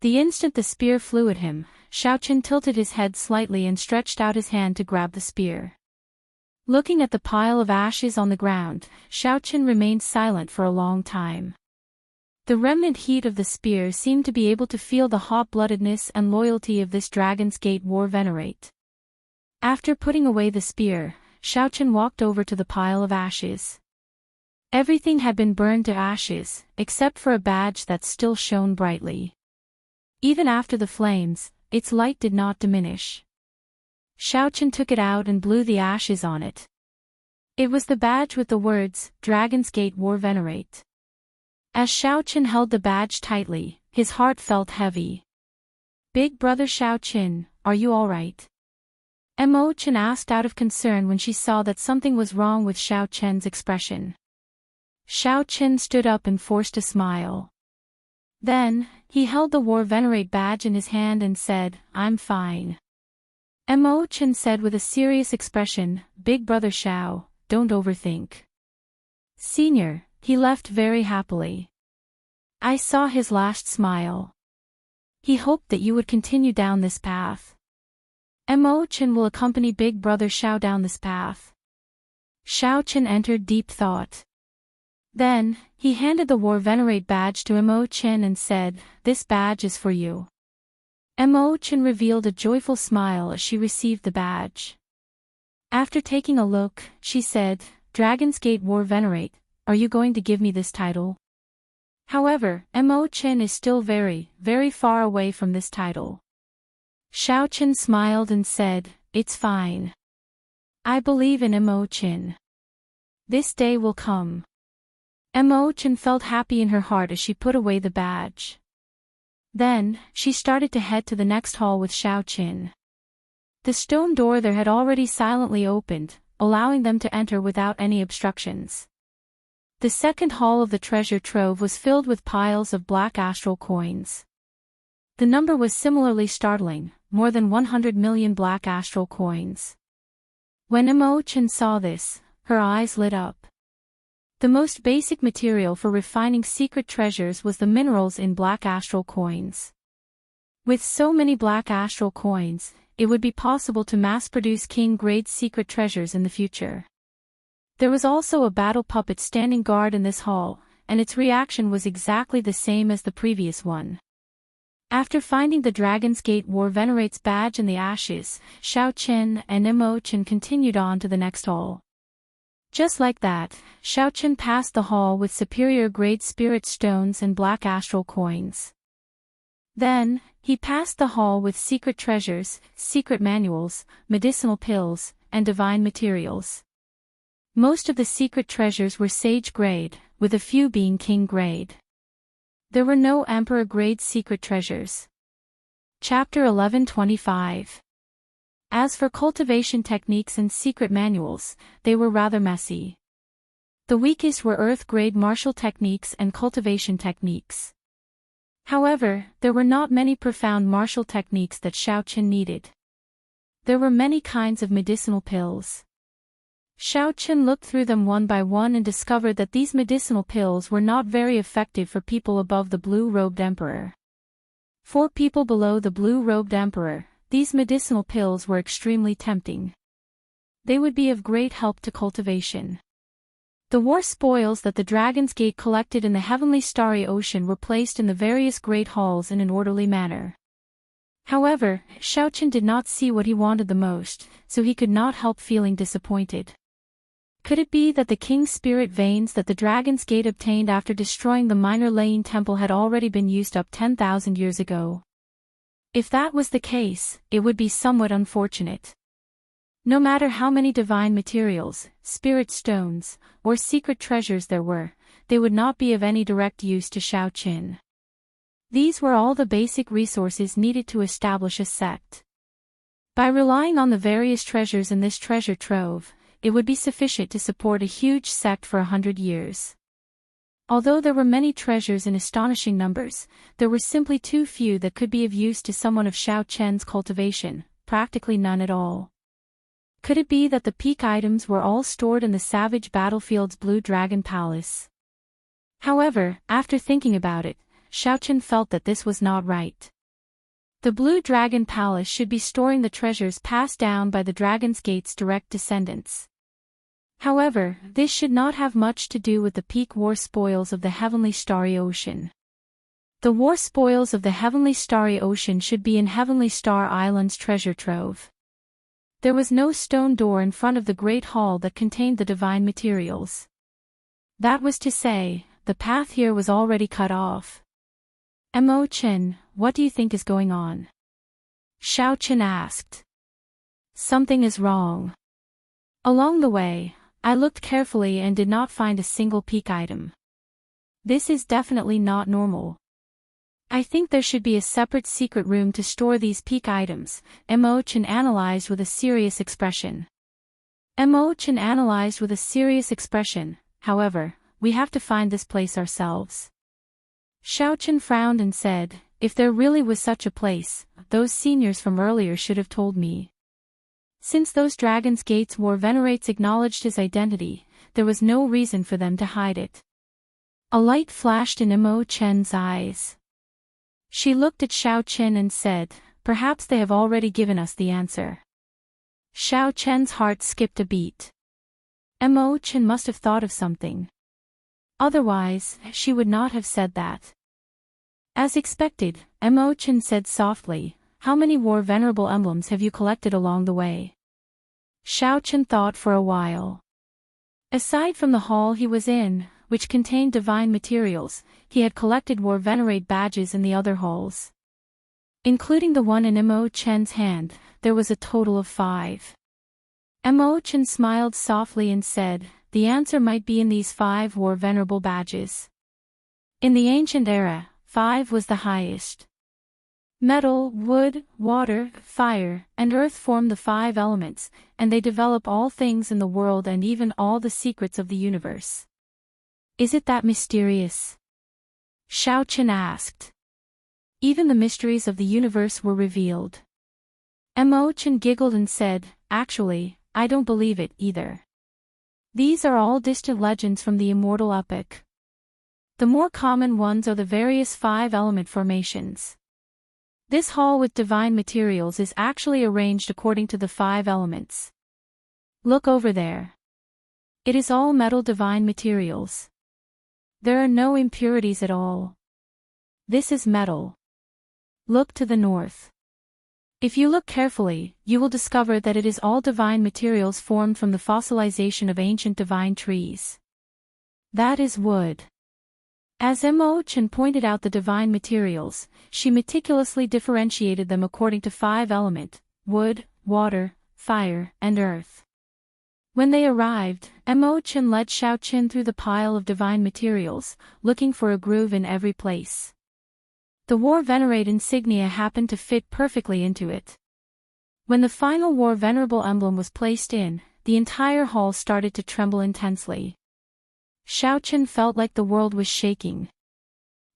The instant the spear flew at him, Xiao Qin tilted his head slightly and stretched out his hand to grab the spear. Looking at the pile of ashes on the ground, Xiao Qin remained silent for a long time. The remnant heat of the spear seemed to be able to feel the hot-bloodedness and loyalty of this Dragon's Gate war venerate. After putting away the spear, Xiao Qin walked over to the pile of ashes. Everything had been burned to ashes, except for a badge that still shone brightly. Even after the flames, its light did not diminish. Xiao Qin took it out and blew the ashes on it. It was the badge with the words, Dragon's Gate War Venerate. As Xiao Qin held the badge tightly, his heart felt heavy. Big brother Xiao Qin, are you alright? Imochen asked out of concern when she saw that something was wrong with Xiao Qin's expression. Xiao Qin stood up and forced a smile. Then, he held the War Venerate badge in his hand and said, "I'm fine." Mo Chen said with a serious expression, "Big brother Xiao, don't overthink." Senior, he left very happily. I saw his last smile. He hoped that you would continue down this path. Mo Chen will accompany Big brother Xiao down this path. Xiao Chen entered deep thought. Then, he handed the War Venerate badge to Mo Chen and said, "This badge is for you." Mo Chen revealed a joyful smile as she received the badge. After taking a look, she said, "Dragon's Gate War Venerate, are you going to give me this title?" However, Mo Chen is still very, very far away from this title. Xiao Chen smiled and said, "It's fine. I believe in Mo Chen. This day will come." Mo Chen felt happy in her heart as she put away the badge. Then, she started to head to the next hall with Xiao Chen. The stone door there had already silently opened, allowing them to enter without any obstructions. The second hall of the treasure trove was filled with piles of black astral coins. The number was similarly startling, more than 100 million black astral coins. When Mo Chen saw this, her eyes lit up. The most basic material for refining secret treasures was the minerals in black astral coins. With so many black astral coins, it would be possible to mass-produce king-grade secret treasures in the future. There was also a battle puppet standing guard in this hall, and its reaction was exactly the same as the previous one. After finding the Dragon's Gate War Venerate's badge in the ashes, Xiao Chen and Mo Chen continued on to the next hall. Just like that, Xiao Chen passed the hall with superior-grade spirit stones and black astral coins. Then, he passed the hall with secret treasures, secret manuals, medicinal pills, and divine materials. Most of the secret treasures were sage-grade, with a few being king-grade. There were no emperor-grade secret treasures. Chapter 11:25. As for cultivation techniques and secret manuals, they were rather messy. The weakest were earth-grade martial techniques and cultivation techniques. However, there were not many profound martial techniques that Xiao Chen needed. There were many kinds of medicinal pills. Xiao Chen looked through them one by one and discovered that these medicinal pills were not very effective for people above the blue-robed emperor. For people below the blue-robed emperor, these medicinal pills were extremely tempting. They would be of great help to cultivation. The war spoils that the Dragon's Gate collected in the heavenly starry ocean were placed in the various great halls in an orderly manner. However, Xiao Chen did not see what he wanted the most, so he could not help feeling disappointed. Could it be that the king's spirit veins that the Dragon's Gate obtained after destroying the minor Lane temple had already been used up 10,000 years ago? If that was the case, it would be somewhat unfortunate. No matter how many divine materials, spirit stones, or secret treasures there were, they would not be of any direct use to Xiao Chen. These were all the basic resources needed to establish a sect. By relying on the various treasures in this treasure trove, it would be sufficient to support a huge sect for 100 years. Although there were many treasures in astonishing numbers, there were simply too few that could be of use to someone of Xiao Chen's cultivation, practically none at all. Could it be that the peak items were all stored in the savage battlefield's Blue Dragon Palace? However, after thinking about it, Xiao Chen felt that this was not right. The Blue Dragon Palace should be storing the treasures passed down by the Dragon's Gate's direct descendants. However, this should not have much to do with the peak war spoils of the heavenly starry ocean. The war spoils of the heavenly starry ocean should be in Heavenly Star Island's treasure trove. There was no stone door in front of the great hall that contained the divine materials. That was to say, the path here was already cut off. Mo Chen, what do you think is going on? Xiao Chen asked. Something is wrong. Along the way, I looked carefully and did not find a single peak item. This is definitely not normal. I think there should be a separate secret room to store these peak items, Mo Chen analyzed with a serious expression. However, we have to find this place ourselves. Xiaochen frowned and said, if there really was such a place, those seniors from earlier should have told me. Since those Dragon's Gate's war venerates acknowledged his identity, there was no reason for them to hide it. A light flashed in Imo-chen's eyes. She looked at Xiaochen and said, perhaps they have already given us the answer. Xiaochen's heart skipped a beat. Imo-chen must have thought of something. Otherwise, she would not have said that. As expected, Imo-chen said softly, how many war venerable emblems have you collected along the way? Xiaochen thought for a while. Aside from the hall he was in, which contained divine materials, he had collected war venerate badges in the other halls. Including the one in Imo-chen's hand, there was a total of 5. Imo-chen smiled softly and said, the answer might be in these 5 war venerable badges. In the ancient era, 5 was the highest. Metal, wood, water, fire, and earth form the 5 elements, and they develop all things in the world and even all the secrets of the universe. Is it that mysterious? Xiaochen asked. Even the mysteries of the universe were revealed. Imo-chen giggled and said, actually, I don't believe it either. These are all distant legends from the immortal epoch. The more common ones are the various 5-element formations. This hall with divine materials is actually arranged according to the 5 elements. Look over there. It is all metal divine materials. There are no impurities at all. This is metal. Look to the north. If you look carefully, you will discover that it is all divine materials formed from the fossilization of ancient divine trees. That is wood. As Imo-chen pointed out the divine materials, she meticulously differentiated them according to 5 elements: wood, water, fire, and earth. When they arrived, Imo-chen led Xiaochen through the pile of divine materials, looking for a groove in every place. The war venerate insignia happened to fit perfectly into it. When the final war venerable emblem was placed in, the entire hall started to tremble intensely. Xiaochen felt like the world was shaking.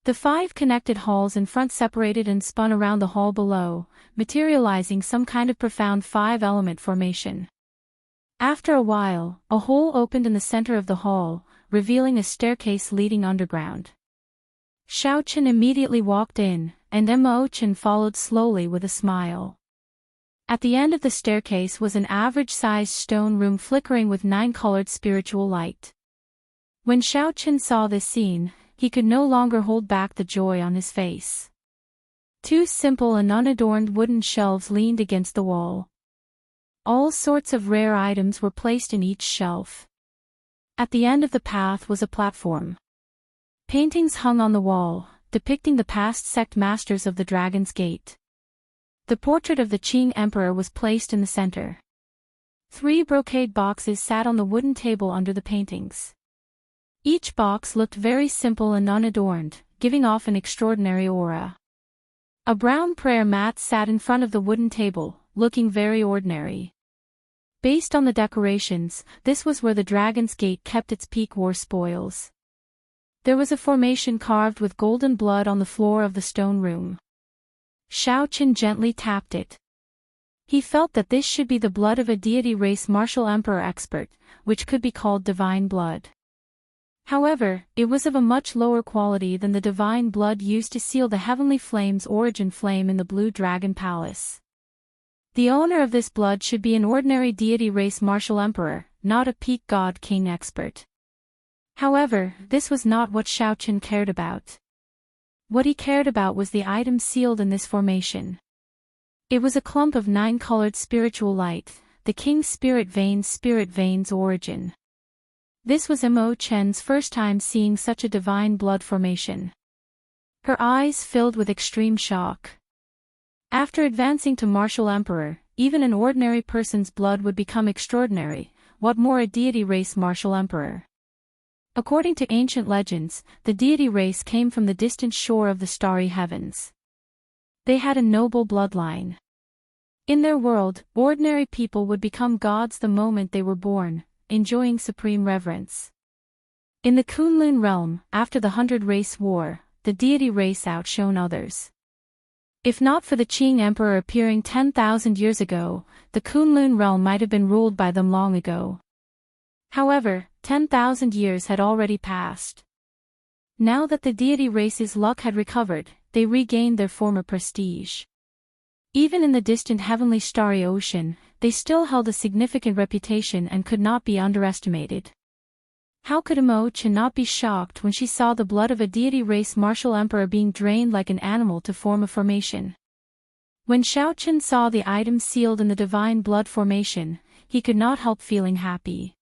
The 5 connected halls in front separated and spun around the hall below, materializing some kind of profound 5-element formation. After a while, a hole opened in the center of the hall, revealing a staircase leading underground. Xiaochen immediately walked in, and Imo-chen followed slowly with a smile. At the end of the staircase was an average-sized stone room flickering with 9-colored spiritual light. When Xiaochen saw this scene, he could no longer hold back the joy on his face. 2 simple and unadorned wooden shelves leaned against the wall. All sorts of rare items were placed in each shelf. At the end of the path was a platform. Paintings hung on the wall, depicting the past sect masters of the Dragon's Gate. The portrait of the Qing Emperor was placed in the center. 3 brocade boxes sat on the wooden table under the paintings. Each box looked very simple and unadorned, giving off an extraordinary aura. A brown prayer mat sat in front of the wooden table, looking very ordinary. Based on the decorations, this was where the Dragon's Gate kept its peak war spoils. There was a formation carved with golden blood on the floor of the stone room. Xiaochen gently tapped it. He felt that this should be the blood of a deity race martial emperor expert, which could be called divine blood. However, it was of a much lower quality than the divine blood used to seal the heavenly flame's origin flame in the Blue Dragon Palace. The owner of this blood should be an ordinary deity race martial emperor, not a peak god king expert. However, this was not what Xiaochen cared about. What he cared about was the item sealed in this formation. It was a clump of 9-colored spiritual light, the King's Spirit Veins' origin. This was Imo-chen's first time seeing such a divine blood formation. Her eyes filled with extreme shock. After advancing to martial emperor, even an ordinary person's blood would become extraordinary, what more a deity race martial emperor. According to ancient legends, the deity race came from the distant shore of the starry heavens. They had a noble bloodline. In their world, ordinary people would become gods the moment they were born, enjoying supreme reverence. In the Kunlun realm, after the 100 Race War, the deity race outshone others. If not for the Qing Emperor appearing 10,000 years ago, the Kunlun realm might have been ruled by them long ago. However, 10,000 years had already passed. Now that the deity race's luck had recovered, they regained their former prestige. Even in the distant heavenly starry ocean, they still held a significant reputation and could not be underestimated. How could Imochen not be shocked when she saw the blood of a deity race martial emperor being drained like an animal to form a formation? When Xiaochen saw the item sealed in the divine blood formation, he could not help feeling happy.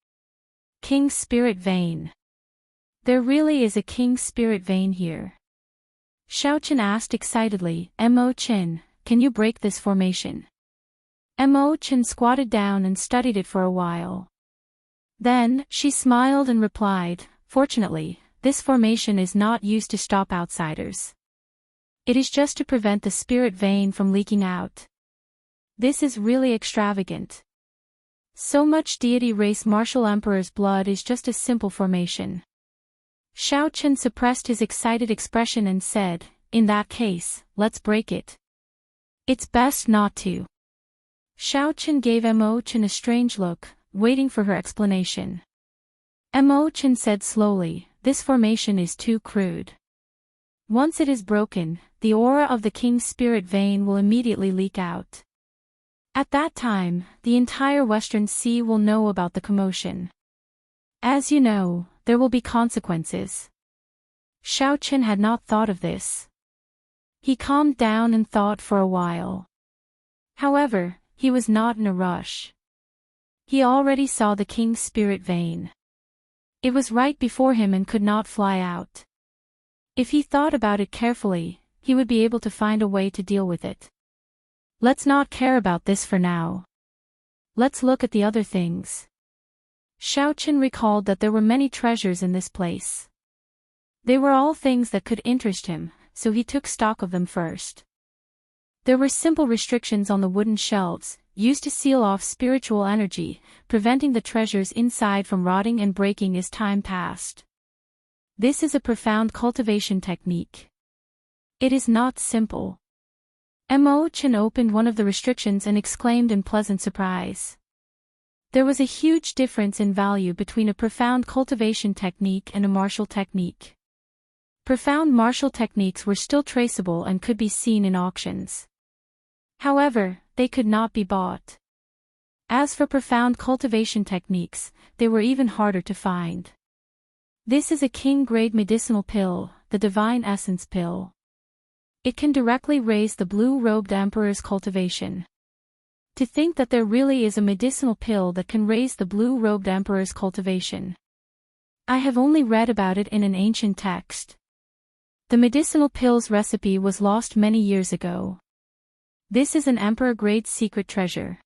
King Spirit Vein. There really is a King Spirit Vein here. Xiaochen asked excitedly, Imochen, can you break this formation? Imochen squatted down and studied it for a while. Then, she smiled and replied, fortunately, this formation is not used to stop outsiders. It is just to prevent the spirit vein from leaking out. This is really extravagant. So much deity race martial emperor's blood is just a simple formation. Xiaochen suppressed his excited expression and said, in that case, let's break it. It's best not to. Xiaochen gave Imochen a strange look, waiting for her explanation. Imochen said slowly, this formation is too crude. Once it is broken, the aura of the King's spirit vein will immediately leak out. At that time, the entire Western Sea will know about the commotion. As you know, there will be consequences. Xiaochen had not thought of this. He calmed down and thought for a while. However, he was not in a rush. He already saw the King's spirit vein. It was right before him and could not fly out. If he thought about it carefully, he would be able to find a way to deal with it. Let's not care about this for now. Let's look at the other things. Xiaochen recalled that there were many treasures in this place. They were all things that could interest him, so he took stock of them first. There were simple restrictions on the wooden shelves, used to seal off spiritual energy, preventing the treasures inside from rotting and breaking as time passed. This is a profound cultivation technique. It is not simple. Imochen opened one of the restrictions and exclaimed in pleasant surprise. There was a huge difference in value between a profound cultivation technique and a martial technique. Profound martial techniques were still traceable and could be seen in auctions. However, they could not be bought. As for profound cultivation techniques, they were even harder to find. This is a king-grade medicinal pill, the Divine Essence Pill. It can directly raise the blue-robed emperor's cultivation. To think that there really is a medicinal pill that can raise the blue-robed emperor's cultivation. I have only read about it in an ancient text. The medicinal pill's recipe was lost many years ago. This is an emperor-grade secret treasure.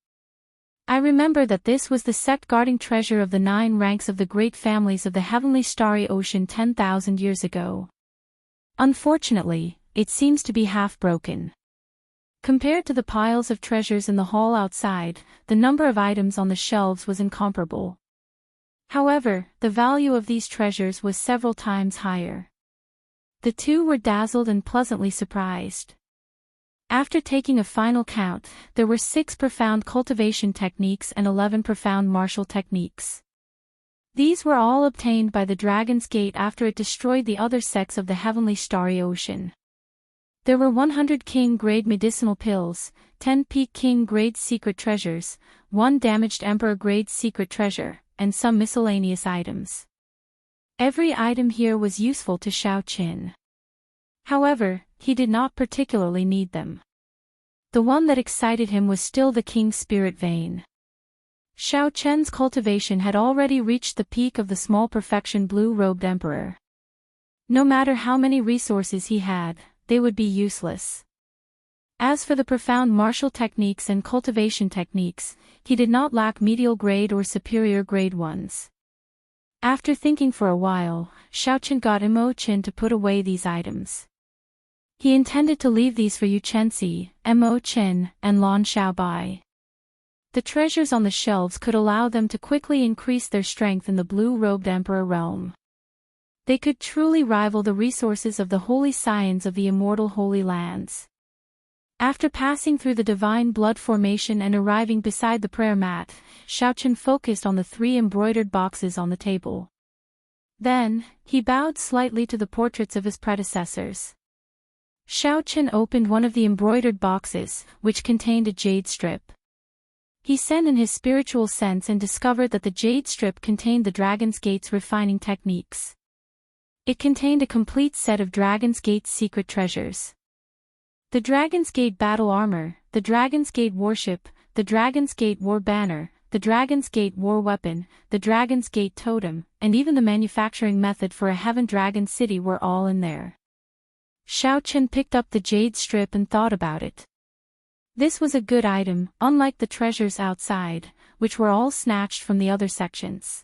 I remember that this was the sect-guarding treasure of the 9 ranks of the great families of the heavenly starry ocean 10,000 years ago. Unfortunately, it seems to be half broken. Compared to the piles of treasures in the hall outside, the number of items on the shelves was incomparable. However, the value of these treasures was several times higher. The two were dazzled and pleasantly surprised. After taking a final count, there were 6 profound cultivation techniques and 11 profound martial techniques. These were all obtained by the Dragon's Gate after it destroyed the other sects of the heavenly starry ocean. There were 100 king-grade medicinal pills, 10 peak king-grade secret treasures, 1 damaged emperor-grade secret treasure, and some miscellaneous items. Every item here was useful to Xiaochen. However, he did not particularly need them. The one that excited him was still the King's spirit vein. Xiaochen's cultivation had already reached the peak of the small perfection blue-robed emperor. No matter how many resources he had, they would be useless. As for the profound martial techniques and cultivation techniques, he did not lack medial grade or superior grade ones. After thinking for a while, Xiaochen got Imochen to put away these items. He intended to leave these for Yu Chenxi, Imochen, and Lan Xiaobai. The treasures on the shelves could allow them to quickly increase their strength in the blue-robed emperor realm. They could truly rival the resources of the holy scions of the immortal Holy Lands. After passing through the divine blood formation and arriving beside the prayer mat, Xiaochen focused on the 3 embroidered boxes on the table. Then, he bowed slightly to the portraits of his predecessors. Xiaochen opened one of the embroidered boxes, which contained a jade strip. He sent in his spiritual sense and discovered that the jade strip contained the Dragon's Gate's refining techniques. It contained a complete set of Dragon's Gate's secret treasures. The Dragon's Gate battle armor, the Dragon's Gate warship, the Dragon's Gate war banner, the Dragon's Gate war weapon, the Dragon's Gate totem, and even the manufacturing method for a Heaven Dragon city were all in there. Xiaochen picked up the jade strip and thought about it. This was a good item, unlike the treasures outside, which were all snatched from the other sections.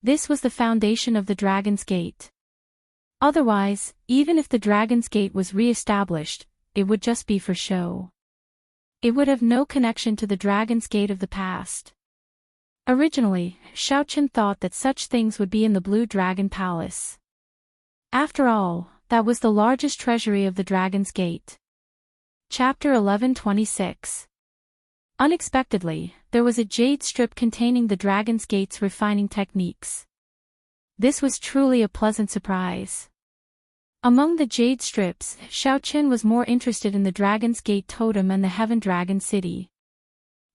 This was the foundation of the Dragon's Gate. Otherwise, even if the Dragon's Gate was re-established, it would just be for show. It would have no connection to the Dragon's Gate of the past. Originally, Xiaochen thought that such things would be in the Blue Dragon Palace. After all, that was the largest treasury of the Dragon's Gate. Chapter 11:26. Unexpectedly, there was a jade strip containing the Dragon's Gate's refining techniques. This was truly a pleasant surprise. Among the jade strips, Xiaochen was more interested in the Dragon's Gate totem and the Heaven Dragon city.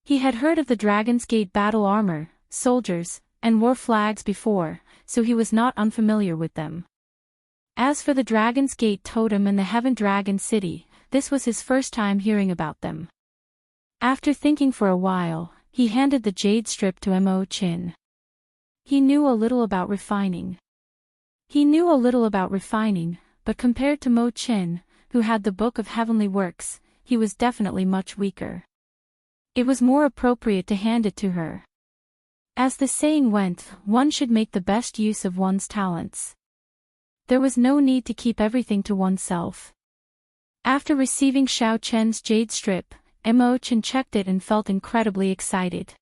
He had heard of the Dragon's Gate battle armor, soldiers, and war flags before, so he was not unfamiliar with them. As for the Dragon's Gate totem and the Heaven Dragon city, this was his first time hearing about them. After thinking for a while, he handed the jade strip to Mo Qin. He knew a little about refining. But compared to Mo Qin, who had the Book of Heavenly Works, he was definitely much weaker. It was more appropriate to hand it to her. As the saying went, one should make the best use of one's talents. There was no need to keep everything to oneself. After receiving Xiaochen's jade strip, Mo Qin checked it and felt incredibly excited.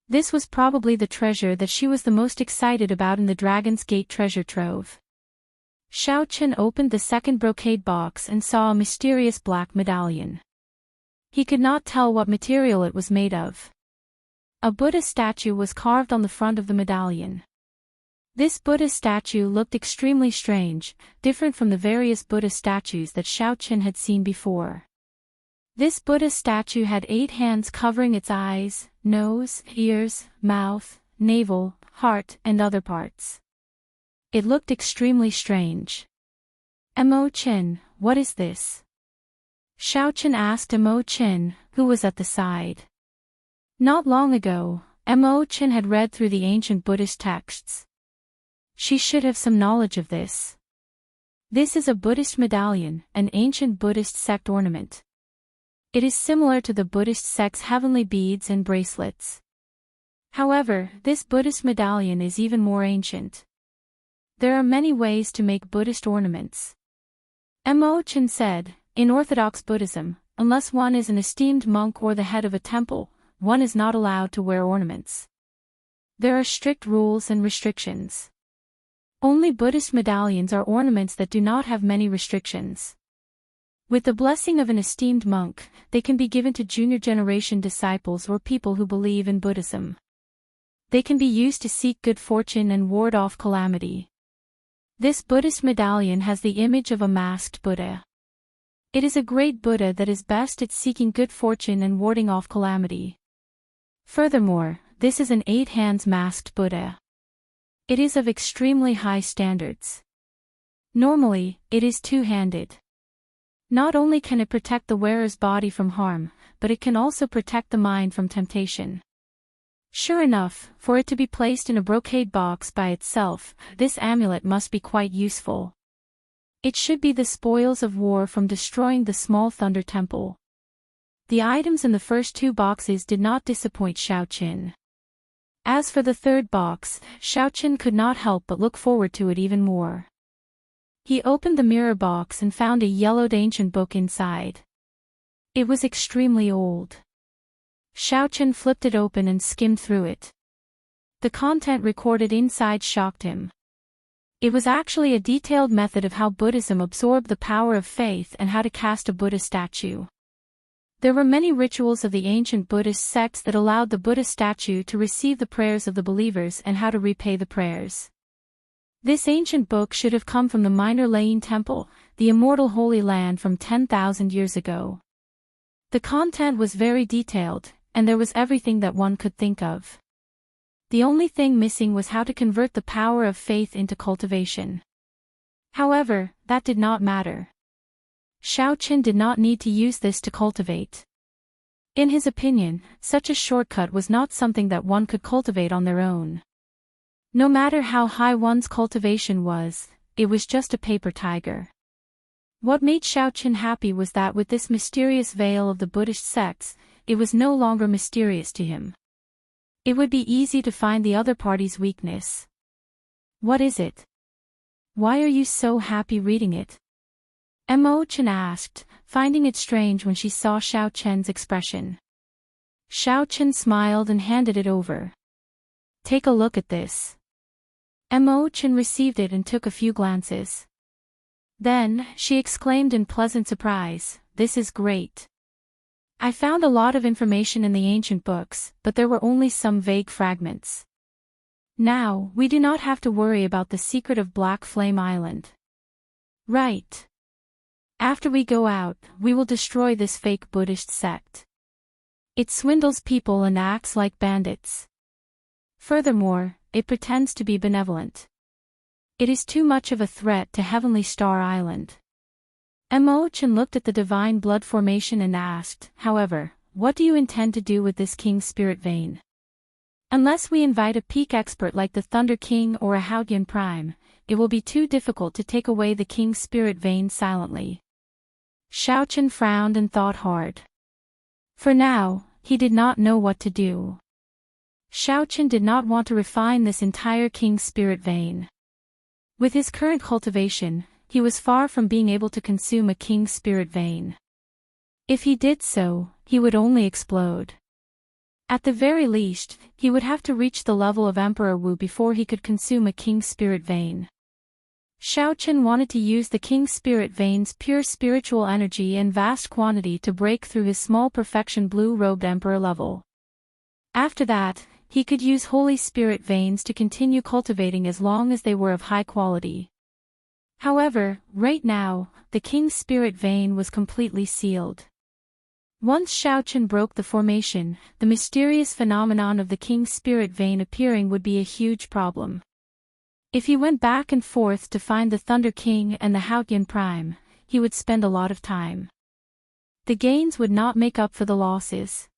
This was probably the treasure that she was the most excited about in the Dragon's Gate treasure trove. Xiaochen opened the second brocade box and saw a mysterious black medallion. He could not tell what material it was made of. A Buddha statue was carved on the front of the medallion. This Buddha statue looked extremely strange, different from the various Buddha statues that Xiaochen had seen before. This Buddha statue had 8 hands covering its eyes, nose, ears, mouth, navel, heart, and other parts. It looked extremely strange. Mo Qin, what is this? Xiaochen asked Mo Qin, who was at the side. Not long ago, Mo Qin had read through the ancient Buddhist texts. She should have some knowledge of this. This is a Buddhist medallion, an ancient Buddhist sect ornament. It is similar to the Buddhist sect's heavenly beads and bracelets. However, this Buddhist medallion is even more ancient. There are many ways to make Buddhist ornaments. Mo Qin said, in Orthodox Buddhism, unless one is an esteemed monk or the head of a temple, one is not allowed to wear ornaments. There are strict rules and restrictions. Only Buddhist medallions are ornaments that do not have many restrictions. With the blessing of an esteemed monk, they can be given to junior generation disciples or people who believe in Buddhism. They can be used to seek good fortune and ward off calamity. This Buddhist medallion has the image of a masked Buddha. It is a great Buddha that is best at seeking good fortune and warding off calamity. Furthermore, this is an 8 hands masked Buddha. It is of extremely high standards. Normally, it is 2-handed. Not only can it protect the wearer's body from harm, but it can also protect the mind from temptation. Sure enough, for it to be placed in a brocade box by itself, this amulet must be quite useful. It should be the spoils of war from destroying the small Thunder Temple. The items in the first 2 boxes did not disappoint Xiaochen. As for the third box, Xiaochen could not help but look forward to it even more. He opened the mirror box and found a yellowed ancient book inside. It was extremely old. Xiaochen flipped it open and skimmed through it. The content recorded inside shocked him. It was actually a detailed method of how Buddhism absorbed the power of faith and how to cast a Buddha statue. There were many rituals of the ancient Buddhist sects that allowed the Buddha statue to receive the prayers of the believers and how to repay the prayers. This ancient book should have come from the Minor Lain Temple, the Immortal Holy Land from 10,000 years ago. The content was very detailed, and there was everything that one could think of. The only thing missing was how to convert the power of faith into cultivation. However, that did not matter. Xiaoqin did not need to use this to cultivate. In his opinion, such a shortcut was not something that one could cultivate on their own. No matter how high one's cultivation was, it was just a paper tiger. What made Xiaoqin happy was that with this mysterious veil of the Buddhist sects, it was no longer mysterious to him. It would be easy to find the other party's weakness. What is it? Why are you so happy reading it? Imochen asked, finding it strange when she saw Xiaoqian's expression. Xiaoqian smiled and handed it over. Take a look at this. Imochen received it and took a few glances. Then, she exclaimed in pleasant surprise, "This is great. I found a lot of information in the ancient books, but there were only some vague fragments. Now, we do not have to worry about the secret of Black Flame Island. Right. After we go out, we will destroy this fake Buddhist sect. It swindles people and acts like bandits. Furthermore, it pretends to be benevolent. It is too much of a threat to Heavenly Star Island." Imochen looked at the divine blood formation and asked, "However, what do you intend to do with this King Spirit Vein? Unless we invite a peak expert like the Thunder King or a Haotian Prime, it will be too difficult to take away the King Spirit Vein silently." Xiaoqin frowned and thought hard. For now, he did not know what to do. Xiaoqin did not want to refine this entire King Spirit Vein. With his current cultivation, he was far from being able to consume a King Spirit Vein. If he did so, he would only explode. At the very least, he would have to reach the level of Emperor Wu before he could consume a King Spirit Vein. Xiaoqin wanted to use the King Spirit Vein's pure spiritual energy in vast quantity to break through his small perfection blue-robed Emperor level. After that, he could use Holy Spirit Veins to continue cultivating as long as they were of high quality. However, right now, the King Spirit Vein was completely sealed. Once Xiaoqin broke the formation, the mysterious phenomenon of the King Spirit Vein appearing would be a huge problem. If he went back and forth to find the Thunder King and the Haotian Prime, he would spend a lot of time. The gains would not make up for the losses.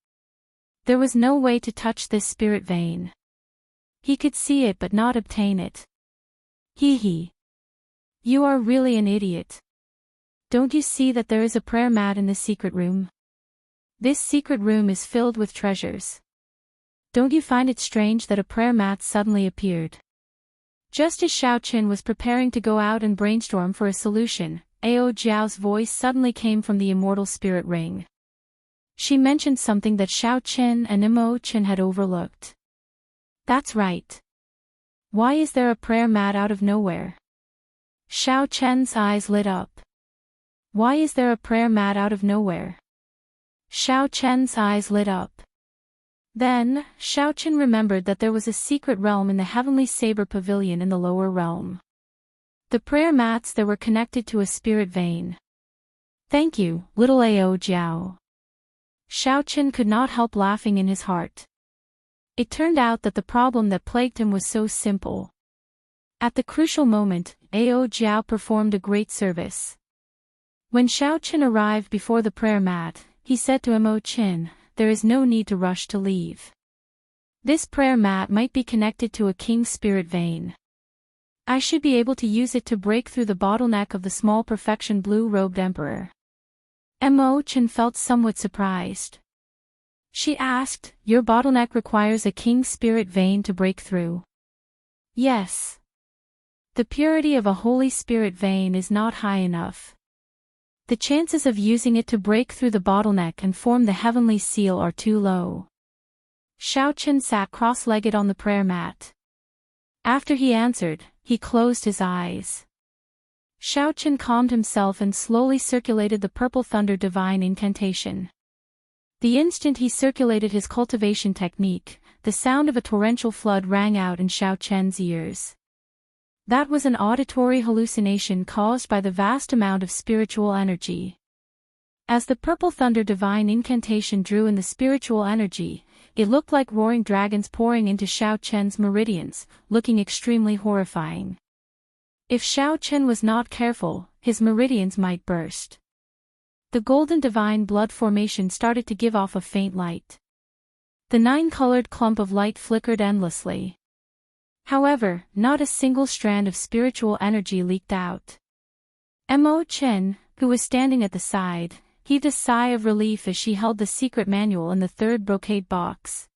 There was no way to touch this spirit vein. He could see it but not obtain it. Hee. You are really an idiot. Don't you see that there is a prayer mat in the secret room? This secret room is filled with treasures. Don't you find it strange that a prayer mat suddenly appeared? Just as Xiaoqin was preparing to go out and brainstorm for a solution, Ao Jiao's voice suddenly came from the immortal spirit ring. She mentioned something that Xiaoqin and Imochen had overlooked. That's right. Why is there a prayer mat out of nowhere? Xiaoqin's eyes lit up. Why is there a prayer mat out of nowhere? Xiaoqin's eyes lit up. Then, Xiaoqin remembered that there was a secret realm in the Heavenly Saber Pavilion in the lower realm. The prayer mats there were connected to a spirit vein. Thank you, little Ao Jiao. Xiaoqin could not help laughing in his heart. It turned out that the problem that plagued him was so simple. At the crucial moment, Ao Jiao performed a great service. When Xiaoqin arrived before the prayer mat, he said to Imochen, "There is no need to rush to leave. This prayer mat might be connected to a King Spirit Vein. I should be able to use it to break through the bottleneck of the small perfection blue-robed Emperor." Imochen felt somewhat surprised. She asked, "Your bottleneck requires a King Spirit Vein to break through?" "Yes. The purity of a Holy Spirit Vein is not high enough. The chances of using it to break through the bottleneck and form the heavenly seal are too low." Xiaoqin sat cross-legged on the prayer mat. After he answered, he closed his eyes. Xiaoqian calmed himself and slowly circulated the purple thunder divine incantation. The instant he circulated his cultivation technique, the sound of a torrential flood rang out in Xiaoqian's ears. That was an auditory hallucination caused by the vast amount of spiritual energy. As the purple thunder divine incantation drew in the spiritual energy, it looked like roaring dragons pouring into Xiaoqian's meridians, looking extremely horrifying. If Xiaoqian was not careful, his meridians might burst. The golden divine blood formation started to give off a faint light. The nine-colored clump of light flickered endlessly. However, not a single strand of spiritual energy leaked out. Mo Chen, who was standing at the side, heaved a sigh of relief as she held the secret manual in the third brocade box.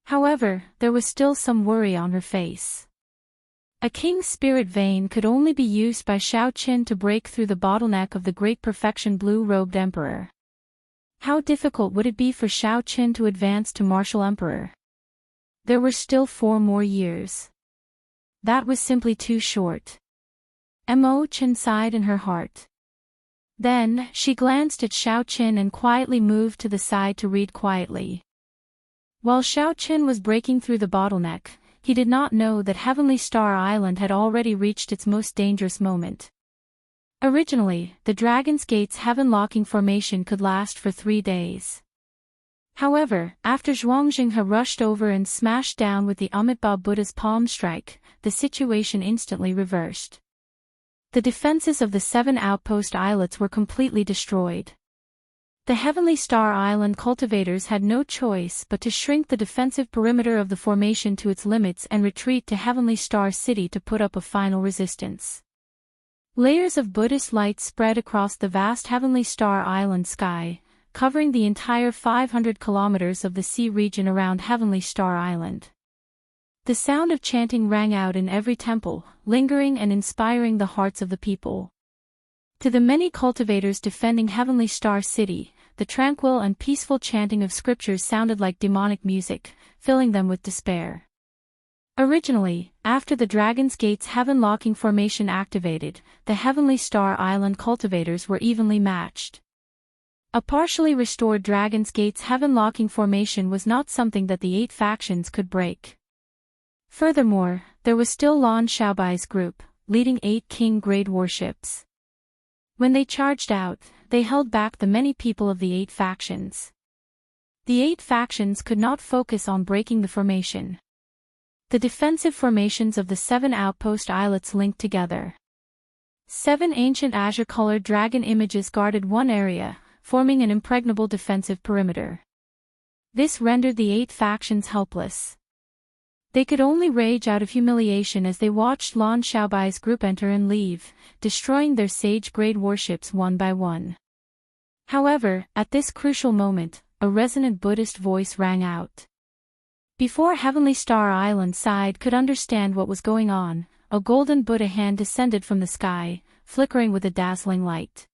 However, there was still some worry on her face. A king's spirit vein could only be used by Xiaoqian to break through the bottleneck of the great perfection blue-robed emperor. How difficult would it be for Xiaoqian to advance to martial emperor? There were still 4 more years. That was simply too short. Mo Chen sighed in her heart. Then, she glanced at Xiaoqian and quietly moved to the side to read quietly. While Xiaoqian was breaking through the bottleneck, he did not know that Heavenly Star Island had already reached its most dangerous moment. Originally, the Dragon's Gate's heaven-locking formation could last for 3 days. However, after Zhuangxing had rushed over and smashed down with the Amitabha Buddha's palm strike, the situation instantly reversed. The defenses of the 7 outpost islets were completely destroyed. The Heavenly Star Island cultivators had no choice but to shrink the defensive perimeter of the formation to its limits and retreat to Heavenly Star City to put up a final resistance. Layers of Buddhist light spread across the vast Heavenly Star Island sky, covering the entire 500 kilometers of the sea region around Heavenly Star Island. The sound of chanting rang out in every temple, lingering and inspiring the hearts of the people. To the many cultivators defending Heavenly Star City, the tranquil and peaceful chanting of scriptures sounded like demonic music, filling them with despair. Originally, after the Dragon's Gate's heaven-locking formation activated, the Heavenly Star Island cultivators were evenly matched. A partially restored Dragon's Gate's heaven-locking formation was not something that the 8 factions could break. Furthermore, there was still Lan Xiaobai's group, leading 8 king-grade warships. When they charged out, they held back the many people of the 8 factions. The 8 factions could not focus on breaking the formation. The defensive formations of the 7 outpost islets linked together. 7 ancient azure-colored dragon images guarded one area, forming an impregnable defensive perimeter. This rendered the 8 factions helpless. They could only rage out of humiliation as they watched Lan Xiaobai's group enter and leave, destroying their sage-grade warships one by one. However, at this crucial moment, a resonant Buddhist voice rang out. Before Heavenly Star Island side could understand what was going on, a golden Buddha hand descended from the sky, flickering with a dazzling light.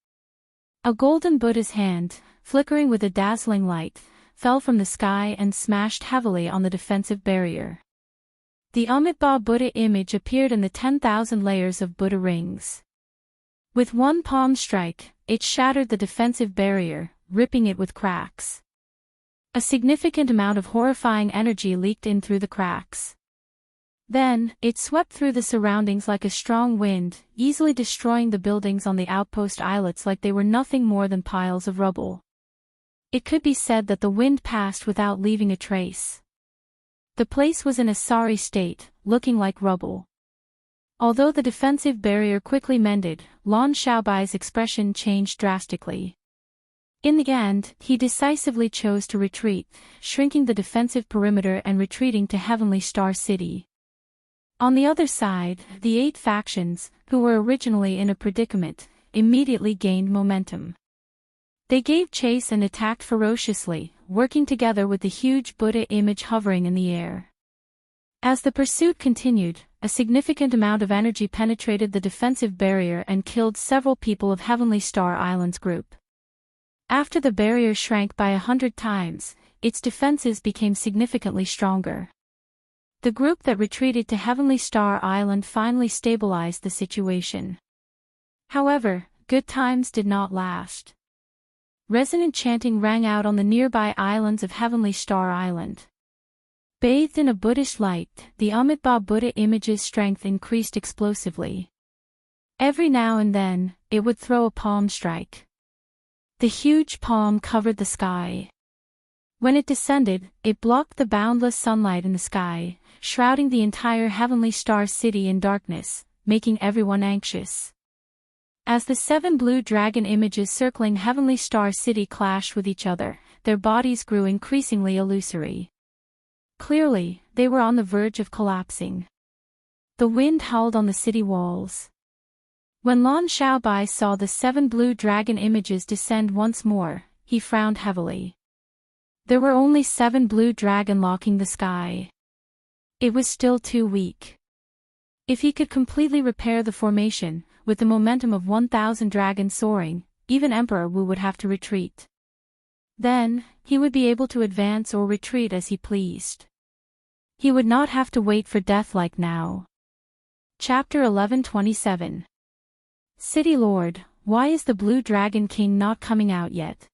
A golden Buddha's hand, flickering with a dazzling light, fell from the sky and smashed heavily on the defensive barrier. The Amitabha Buddha image appeared in the 10,000 layers of Buddha rings. With one palm strike, it shattered the defensive barrier, ripping it with cracks. A significant amount of horrifying energy leaked in through the cracks. Then, it swept through the surroundings like a strong wind, easily destroying the buildings on the outpost islets like they were nothing more than piles of rubble. It could be said that the wind passed without leaving a trace. The place was in a sorry state, looking like rubble. Although the defensive barrier quickly mended, Lan Xiaobai's expression changed drastically. In the end, he decisively chose to retreat, shrinking the defensive perimeter and retreating to Heavenly Star City. On the other side, the 8 factions, who were originally in a predicament, immediately gained momentum. They gave chase and attacked ferociously, working together with the huge Buddha image hovering in the air. As the pursuit continued, a significant amount of energy penetrated the defensive barrier and killed several people of Heavenly Star Island's group. After the barrier shrank by 100 times, its defenses became significantly stronger. The group that retreated to Heavenly Star Island finally stabilized the situation. However, good times did not last. Resonant chanting rang out on the nearby islands of Heavenly Star Island. Bathed in a Buddhist light, the Amitabha Buddha image's strength increased explosively. Every now and then, it would throw a palm strike. The huge palm covered the sky. When it descended, it blocked the boundless sunlight in the sky, shrouding the entire Heavenly Star City in darkness, making everyone anxious. As the 7 blue dragon images circling Heavenly Star City clashed with each other, their bodies grew increasingly illusory. Clearly, they were on the verge of collapsing. The wind howled on the city walls. When Lan Xiaobai saw the 7 blue dragon images descend once more, he frowned heavily. There were only 7 blue dragon locking the sky. It was still too weak. If he could completely repair the formation, with the momentum of 1,000 dragons soaring, even Emperor Wu would have to retreat. Then, he would be able to advance or retreat as he pleased. He would not have to wait for death like now. Chapter 11:27. City Lord, why is the Blue Dragon King not coming out yet?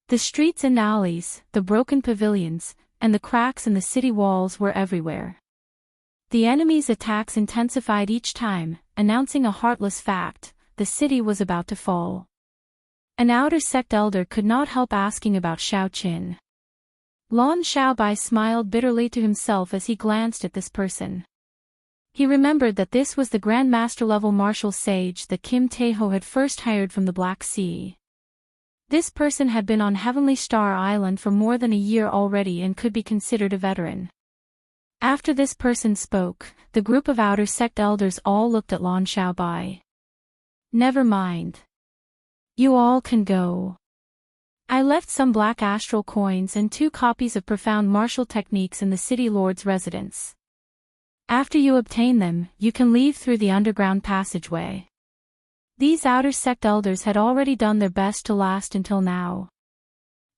The streets and alleys, the broken pavilions, and the cracks in the city walls were everywhere. The enemy's attacks intensified each time, announcing a heartless fact: the city was about to fall. An outer sect elder could not help asking about Xiao Qin. Lan Xiaobai smiled bitterly to himself as he glanced at this person. He remembered that this was the Grand Master-level martial sage that Kim Taeho had first hired from the Black Sea. This person had been on Heavenly Star Island for more than a year already and could be considered a veteran. After this person spoke, the group of outer sect elders all looked at Lan Xiaobai. Never mind. You all can go. I left some black astral coins and 2 copies of profound martial techniques in the city lord's residence. After you obtain them, you can leave through the underground passageway. These outer sect elders had already done their best to last until now.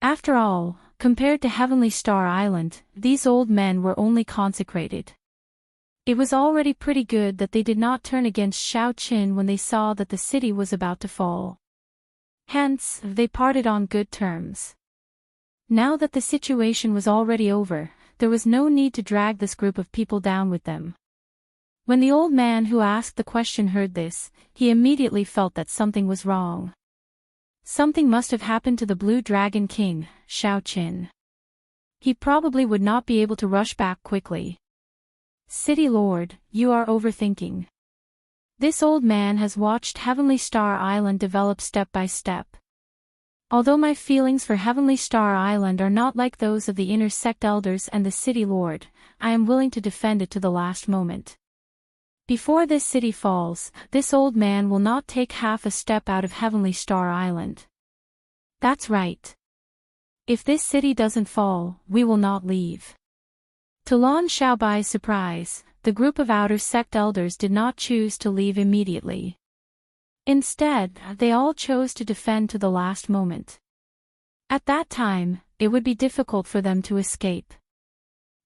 After all, compared to Heavenly Star Island, these old men were only consecrated. It was already pretty good that they did not turn against Xiao Qin when they saw that the city was about to fall. Hence, they parted on good terms. Now that the situation was already over, there was no need to drag this group of people down with them. When the old man who asked the question heard this, he immediately felt that something was wrong. Something must have happened to the Blue Dragon King, Xiao Qin. He probably would not be able to rush back quickly. City Lord, you are overthinking. This old man has watched Heavenly Star Island develop step by step. Although my feelings for Heavenly Star Island are not like those of the inner sect elders and the City Lord, I am willing to defend it to the last moment. Before this city falls, this old man will not take half a step out of Heavenly Star Island. That's right. If this city doesn't fall, we will not leave. To Lan Xiaobai's surprise, the group of outer sect elders did not choose to leave immediately. Instead, they all chose to defend to the last moment. At that time, it would be difficult for them to escape.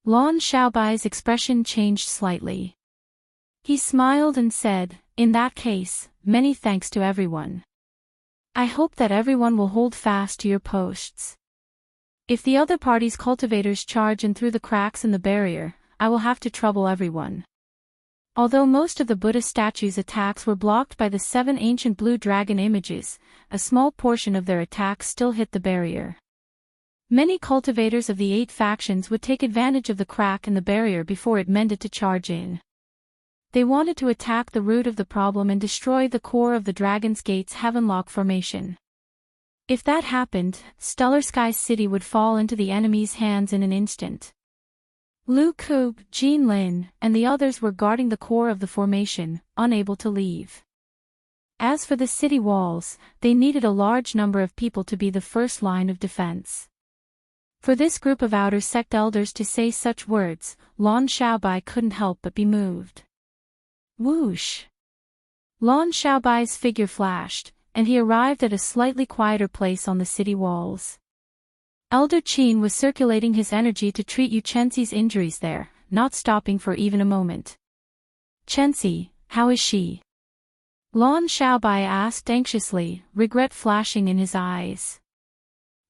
Lan Xiaobai's expression changed slightly. He smiled and said, "In that case, many thanks to everyone. I hope that everyone will hold fast to your posts. If the other party's cultivators charge in through the cracks in the barrier, I will have to trouble everyone." Although most of the Buddha statues' attacks were blocked by the 7 ancient blue dragon images, a small portion of their attacks still hit the barrier. Many cultivators of the 8 factions would take advantage of the crack in the barrier before it mended to charge in. They wanted to attack the root of the problem and destroy the core of the Dragon's Gate's Heavenlock formation. If that happened, Stellar Sky City would fall into the enemy's hands in an instant. Lu Ku, Wang Lin, and the others were guarding the core of the formation, unable to leave. As for the city walls, they needed a large number of people to be the first line of defense. For this group of outer sect elders to say such words, Lan Xiaobai couldn't help but be moved. Whoosh! Lan Xiaobai's figure flashed, and he arrived at a slightly quieter place on the city walls. Elder Qin was circulating his energy to treat Yu Chenxi's injuries there, not stopping for even a moment. "Xianxia, how is she?" Lan Xiaobai asked anxiously, regret flashing in his eyes.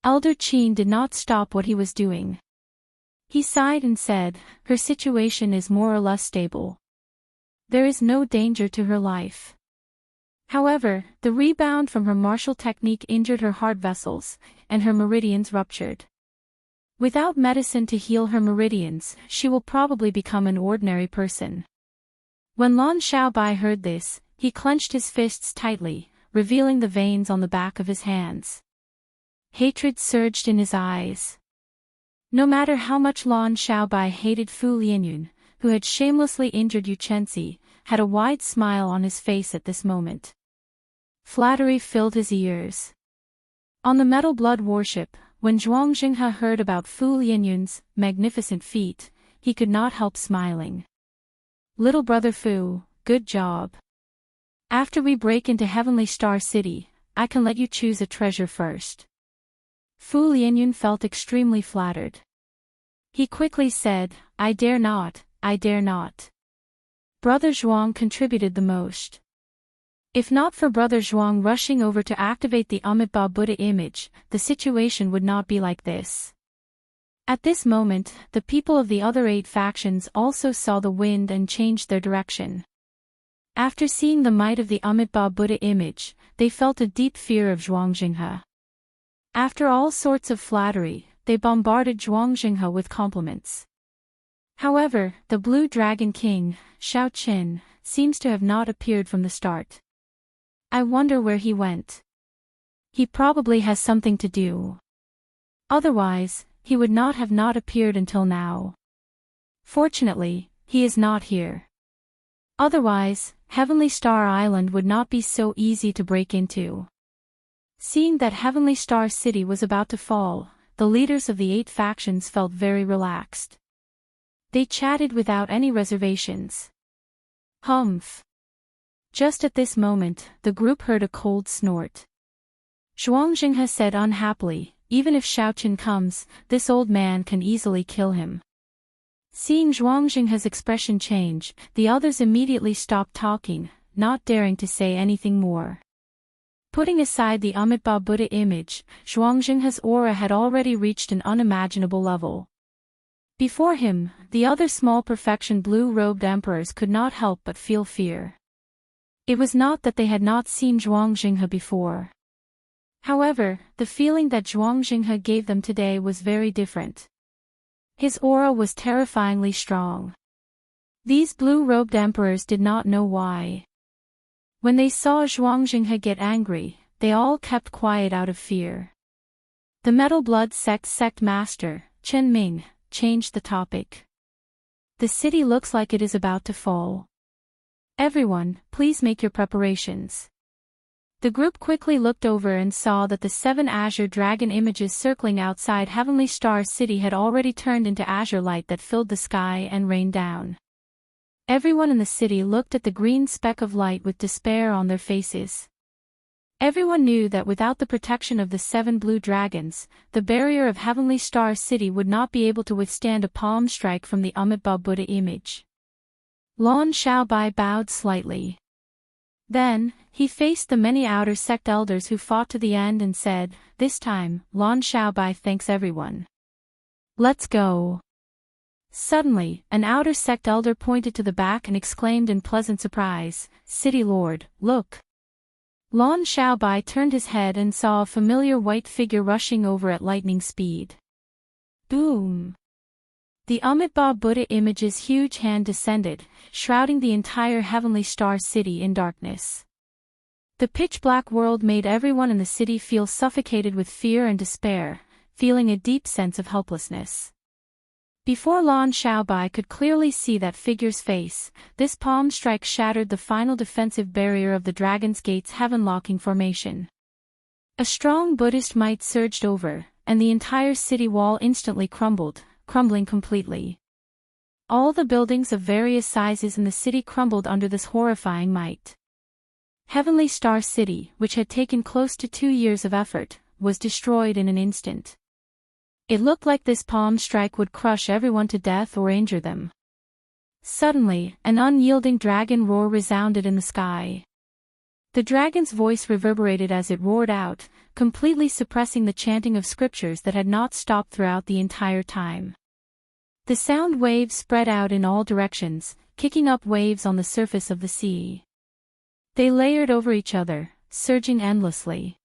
Elder Qin did not stop what he was doing. He sighed and said, "Her situation is more or less stable. There is no danger to her life. However, the rebound from her martial technique injured her heart vessels, and her meridians ruptured. Without medicine to heal her meridians, she will probably become an ordinary person." When Lan Xiaobai heard this, he clenched his fists tightly, revealing the veins on the back of his hands. Hatred surged in his eyes. No matter how much Lan Xiaobai hated Fu Lianyun, who had shamelessly injured Yu Chenxi, had a wide smile on his face at this moment. Flattery filled his ears. On the Metal Blood warship, when Zhuang Jinghe heard about Fu Lianyun's magnificent feat, he could not help smiling. "Little brother Fu, good job. After we break into Heavenly Star City, I can let you choose a treasure first." Fu Lianyun felt extremely flattered. He quickly said, I dare not, I dare not." Brother Zhuang contributed the most. If not for Brother Zhuang rushing over to activate the Amitabha Buddha image, the situation would not be like this. At this moment, the people of the other 8 factions also saw the wind and changed their direction. After seeing the might of the Amitabha Buddha image, they felt a deep fear of Zhuang Jinghe. After all sorts of flattery, they bombarded Zhuang Jinghe with compliments. However, the Blue Dragon King, Shao Qin, seems to have not appeared from the start. I wonder where he went. He probably has something to do. Otherwise, he would not have not appeared until now. Fortunately, he is not here. Otherwise, Heavenly Star Island would not be so easy to break into. Seeing that Heavenly Star City was about to fall, the leaders of the 8 factions felt very relaxed. They chatted without any reservations. Humph. Just at this moment, the group heard a cold snort. Zhuang Jinghe said unhappily, "Even if Shao Qin comes, this old man can easily kill him." Seeing Zhuang Jinghe's expression change, the others immediately stopped talking, not daring to say anything more. Putting aside the Amitabha Buddha image, Zhuang Jinghe's aura had already reached an unimaginable level. Before him, the other small perfection blue-robed emperors could not help but feel fear. It was not that they had not seen Zhuang Jinghe before. However, the feeling that Zhuang Jinghe gave them today was very different. His aura was terrifyingly strong. These blue-robed emperors did not know why. When they saw Zhuang Jinghe get angry, they all kept quiet out of fear. The Metal Blood sect master, Chen Ming, changed the topic. "The city looks like it is about to fall. Everyone, please make your preparations." The group quickly looked over and saw that the 7 azure dragon images circling outside Heavenly Star City had already turned into azure light that filled the sky and rained down. Everyone in the city looked at the green speck of light with despair on their faces. Everyone knew that without the protection of the 7 blue dragons, the barrier of Heavenly Star City would not be able to withstand a palm strike from the Amitabha Buddha image. Lan Xiaobai bowed slightly. Then, he faced the many outer sect elders who fought to the end and said, "This time, Lan Xiaobai thanks everyone. Let's go." Suddenly, an outer sect elder pointed to the back and exclaimed in pleasant surprise, "City Lord, look." Lan Xiaobai turned his head and saw a familiar white figure rushing over at lightning speed. Boom! The Amitabha Buddha image's huge hand descended, shrouding the entire Heavenly Star City in darkness. The pitch-black world made everyone in the city feel suffocated with fear and despair, feeling a deep sense of helplessness. Before Lan Xiaobai could clearly see that figure's face, this palm strike shattered the final defensive barrier of the Dragon's Gate's heaven-locking formation. A strong Buddhist might surged over, and the entire city wall instantly crumbled, crumbling completely. All the buildings of various sizes in the city crumbled under this horrifying might. Heavenly Star City, which had taken close to 2 years of effort, was destroyed in an instant. It looked like this palm strike would crush everyone to death or injure them. Suddenly, an unyielding dragon roar resounded in the sky. The dragon's voice reverberated as it roared out, completely suppressing the chanting of scriptures that had not stopped throughout the entire time. The sound waves spread out in all directions, kicking up waves on the surface of the sea. They layered over each other, surging endlessly.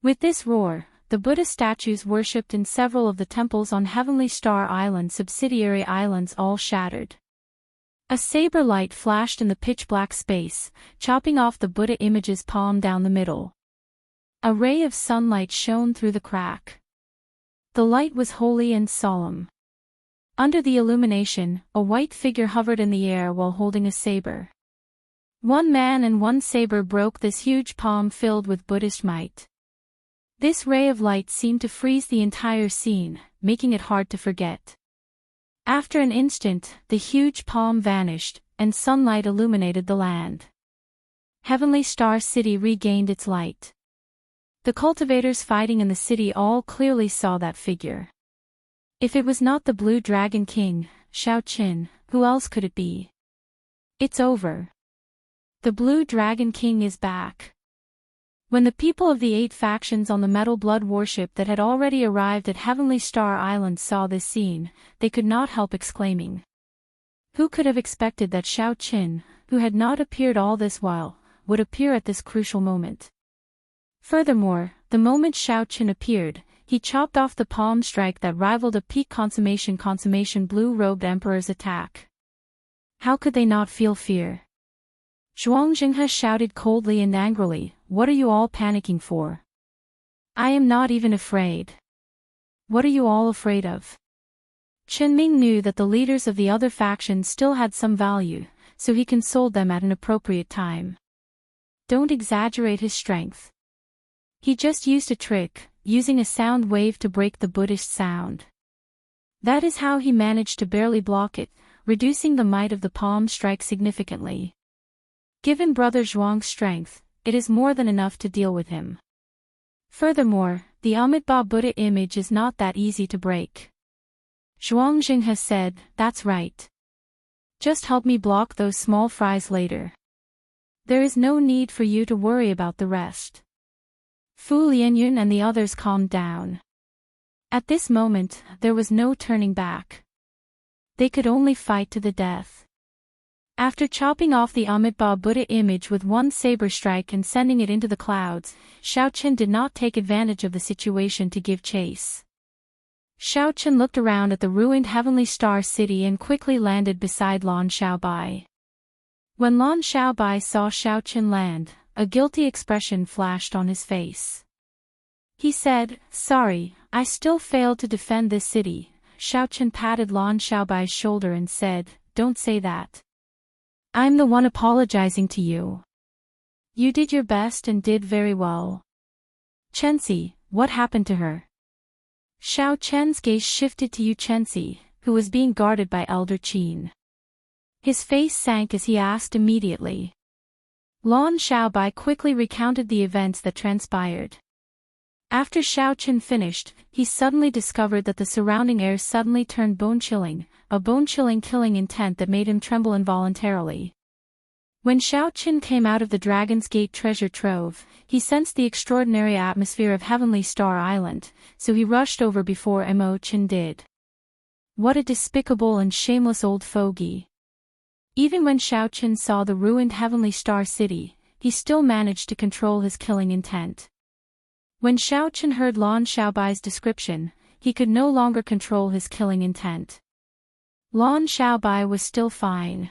With this roar, the Buddha statues worshipped in several of the temples on Heavenly Star Island subsidiary islands all shattered. A saber light flashed in the pitch-black space, chopping off the Buddha image's palm down the middle. A ray of sunlight shone through the crack. The light was holy and solemn. Under the illumination, a white figure hovered in the air while holding a saber. One man and one saber broke this huge palm filled with Buddhist might. This ray of light seemed to freeze the entire scene, making it hard to forget. After an instant, the huge palm vanished, and sunlight illuminated the land. Heavenly Star City regained its light. The cultivators fighting in the city all clearly saw that figure. If it was not the Blue Dragon King, Xiaoqin, who else could it be? It's over. The Blue Dragon King is back. When the people of the 8 factions on the Metal Blood warship that had already arrived at Heavenly Star Island saw this scene, they could not help exclaiming. Who could have expected that Xiaoqin, who had not appeared all this while, would appear at this crucial moment? Furthermore, the moment Xiaoqin appeared, he chopped off the palm strike that rivaled a peak consummation blue-robed emperor's attack. How could they not feel fear? Zhuang Jinghe shouted coldly and angrily, "What are you all panicking for? I am not even afraid. What are you all afraid of?" Qinming knew that the leaders of the other factions still had some value, so he consoled them at an appropriate time. Don't exaggerate his strength. He just used a trick, using a sound wave to break the Buddhist sound. That is how he managed to barely block it, reducing the might of the palm strike significantly. Given Brother Zhuang's strength, it is more than enough to deal with him. Furthermore, the Amitabha Buddha image is not that easy to break. Zhuang Jinghe said, "That's right. Just help me block those small fries later. There is no need for you to worry about the rest." Fu Lianyun and the others calmed down. At this moment, there was no turning back. They could only fight to the death. After chopping off the Amitabha Buddha image with one saber strike and sending it into the clouds, Xiaoqin did not take advantage of the situation to give chase. Xiaoqin looked around at the ruined Heavenly Star City and quickly landed beside Lan Xiaobai. When Lan Xiaobai saw Xiaoqin land, a guilty expression flashed on his face. He said, "Sorry, I still failed to defend this city." Xiaoqin patted Lan Xiaobai's shoulder and said, "Don't say that. I'm the one apologizing to you. You did your best and did very well." "Chenxi, what happened to her?" Xiaoqian's gaze shifted to Yu Chenxi, who was being guarded by Elder Qin. His face sank as he asked immediately. Lan Xiaobai quickly recounted the events that transpired. After Xiaoqin finished, he suddenly discovered that the surrounding air suddenly turned bone-chilling, a bone-chilling killing intent that made him tremble involuntarily. When Xiaoqin came out of the Dragon's Gate treasure trove, he sensed the extraordinary atmosphere of Heavenly Star Island, so he rushed over before Qin did. What a despicable and shameless old fogey. Even when Xiaoqin saw the ruined Heavenly Star City, he still managed to control his killing intent. When Xiaoqin heard Lan Xiaobai's description, he could no longer control his killing intent. Lan Xiaobai was still fine.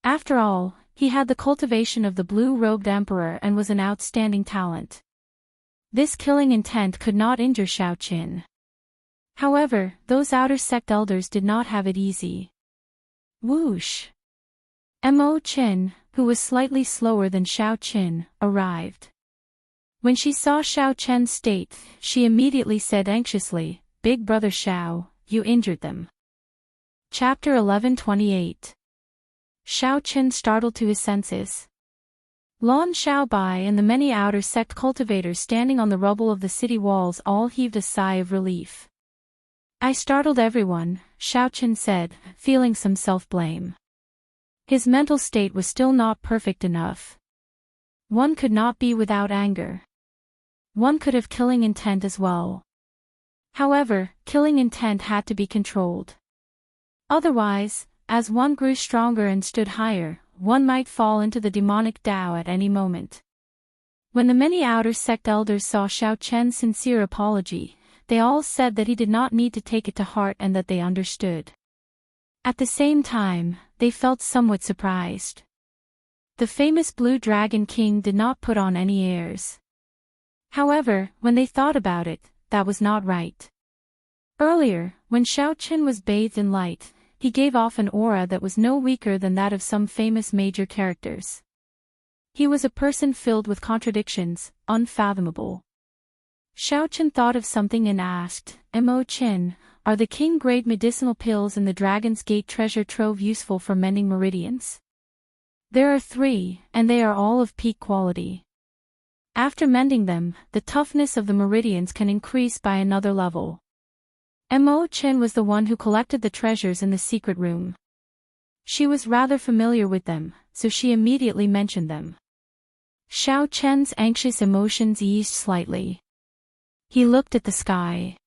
After all, he had the cultivation of the blue-robed emperor and was an outstanding talent. This killing intent could not injure Xiaoqin. However, those outer sect elders did not have it easy. Whoosh! Qin, who was slightly slower than Xiaoqin, arrived. When she saw Xiaoqian's state, she immediately said anxiously, "Big brother Xiao, you injured them." Chapter 11:28. Xiaoqin startled to his senses. Lan Xiaobai and the many outer sect cultivators standing on the rubble of the city walls all heaved a sigh of relief. I startled everyone, Xiaoqin said, feeling some self-blame. His mental state was still not perfect enough. One could not be without anger. One could have killing intent as well. However, killing intent had to be controlled. Otherwise, as one grew stronger and stood higher, one might fall into the demonic Tao at any moment. When the many outer sect elders saw Xiaoqian's sincere apology, they all said that he did not need to take it to heart and that they understood. At the same time, they felt somewhat surprised. The famous Blue Dragon King did not put on any airs. However, when they thought about it, that was not right. Earlier, when Xiaoqin was bathed in light, he gave off an aura that was no weaker than that of some famous major characters. He was a person filled with contradictions, unfathomable. Xiaoqin thought of something and asked, Mo Qin, are the king-grade medicinal pills in the Dragon's Gate treasure trove useful for mending meridians? There are 3, and they are all of peak quality. After mending them, the toughness of the meridians can increase by another level. Mo Qin was the one who collected the treasures in the secret room. She was rather familiar with them, so she immediately mentioned them. Xiaoqian's anxious emotions eased slightly. He looked at the sky.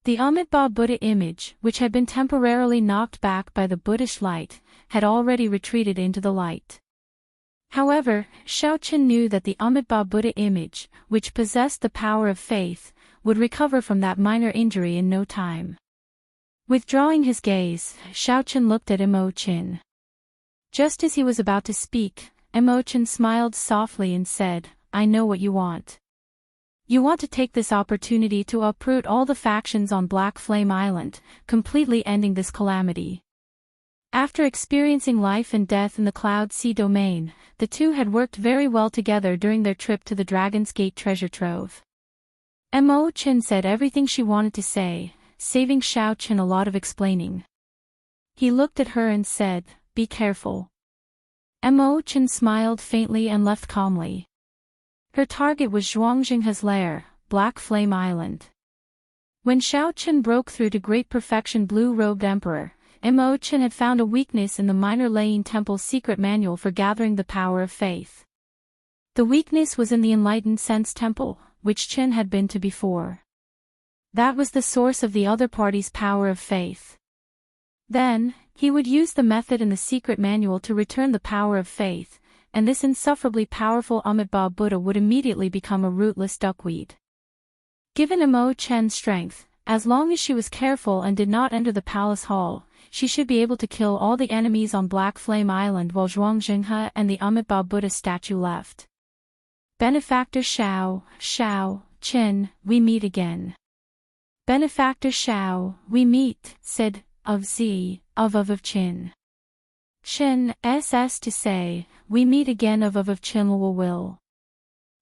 The Amitabha Buddha image, which had been temporarily knocked back by the Buddhist light, had already retreated into the light. However, Xiaoqin knew that the Amitabha Buddha image, which possessed the power of faith, would recover from that minor injury in no time. Withdrawing his gaze, Xiaoqin looked at Mo Qin. Just as he was about to speak, Mo Qin smiled softly and said, I know what you want. You want to take this opportunity to uproot all the factions on Black Flame Island, completely ending this calamity. After experiencing life and death in the Cloud Sea domain, the two had worked very well together during their trip to the Dragon's Gate treasure trove. Mo Qin said everything she wanted to say, saving Xiaoqin a lot of explaining. He looked at her and said, be careful. Mo Qin smiled faintly and left calmly. Her target was Zhuangxinghe's lair, Black Flame Island. When Xiaoqin broke through to Great Perfection Blue-Robed Emperor, Mo Qin had found a weakness in the Minor Laying Temple's secret manual for gathering the power of faith. The weakness was in the Enlightened Sense Temple, which Qin had been to before. That was the source of the other party's power of faith. Then, he would use the method in the secret manual to return the power of faith, and this insufferably powerful Amitabha Buddha would immediately become a rootless duckweed. Given Mo Qin's strength, as long as she was careful and did not enter the palace hall, she should be able to kill all the enemies on Black Flame Island while Zhuangxinghe and the Amitabha Buddha statue left. Benefactor Xiaoqin, we meet again. Benefactor Xiao, we meet, said, of Qin. Qin, SS to say, we meet again of Qin will.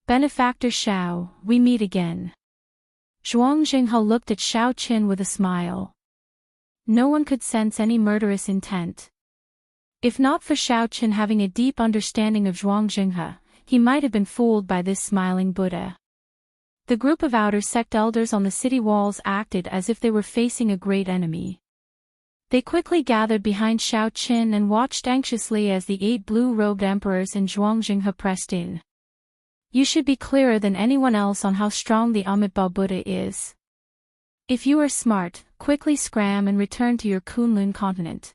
Benefactor Xiao, we meet again. Zhuangxinghe looked at Xiaoqin with a smile. No one could sense any murderous intent. If not for Xiaoqin having a deep understanding of Zhuangxinghe, he might have been fooled by this smiling Buddha. The group of outer sect elders on the city walls acted as if they were facing a great enemy. They quickly gathered behind Xiaoqin and watched anxiously as the 8 blue-robed emperors and Zhuangxinghe pressed in. You should be clearer than anyone else on how strong the Amitabha Buddha is. If you are smart, quickly scram and return to your Kunlun continent.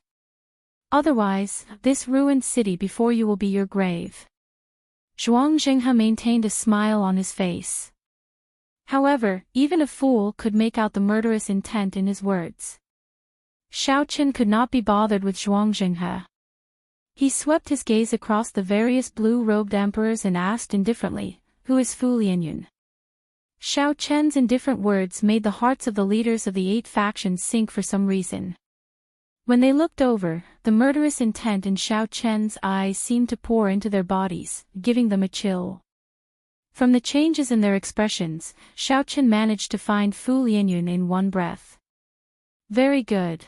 Otherwise, this ruined city before you will be your grave. Zhuangxinghe maintained a smile on his face. However, even a fool could make out the murderous intent in his words. Xiaoqin could not be bothered with Zhuangxinghe. He swept his gaze across the various blue-robed emperors and asked indifferently, who is Fu Lianyun? Xiaoqian's indifferent words made the hearts of the leaders of the 8 factions sink for some reason. When they looked over, the murderous intent in Xiaoqian's eyes seemed to pour into their bodies, giving them a chill. From the changes in their expressions, Xiaoqin managed to find Fu Lianyun in one breath. Very good.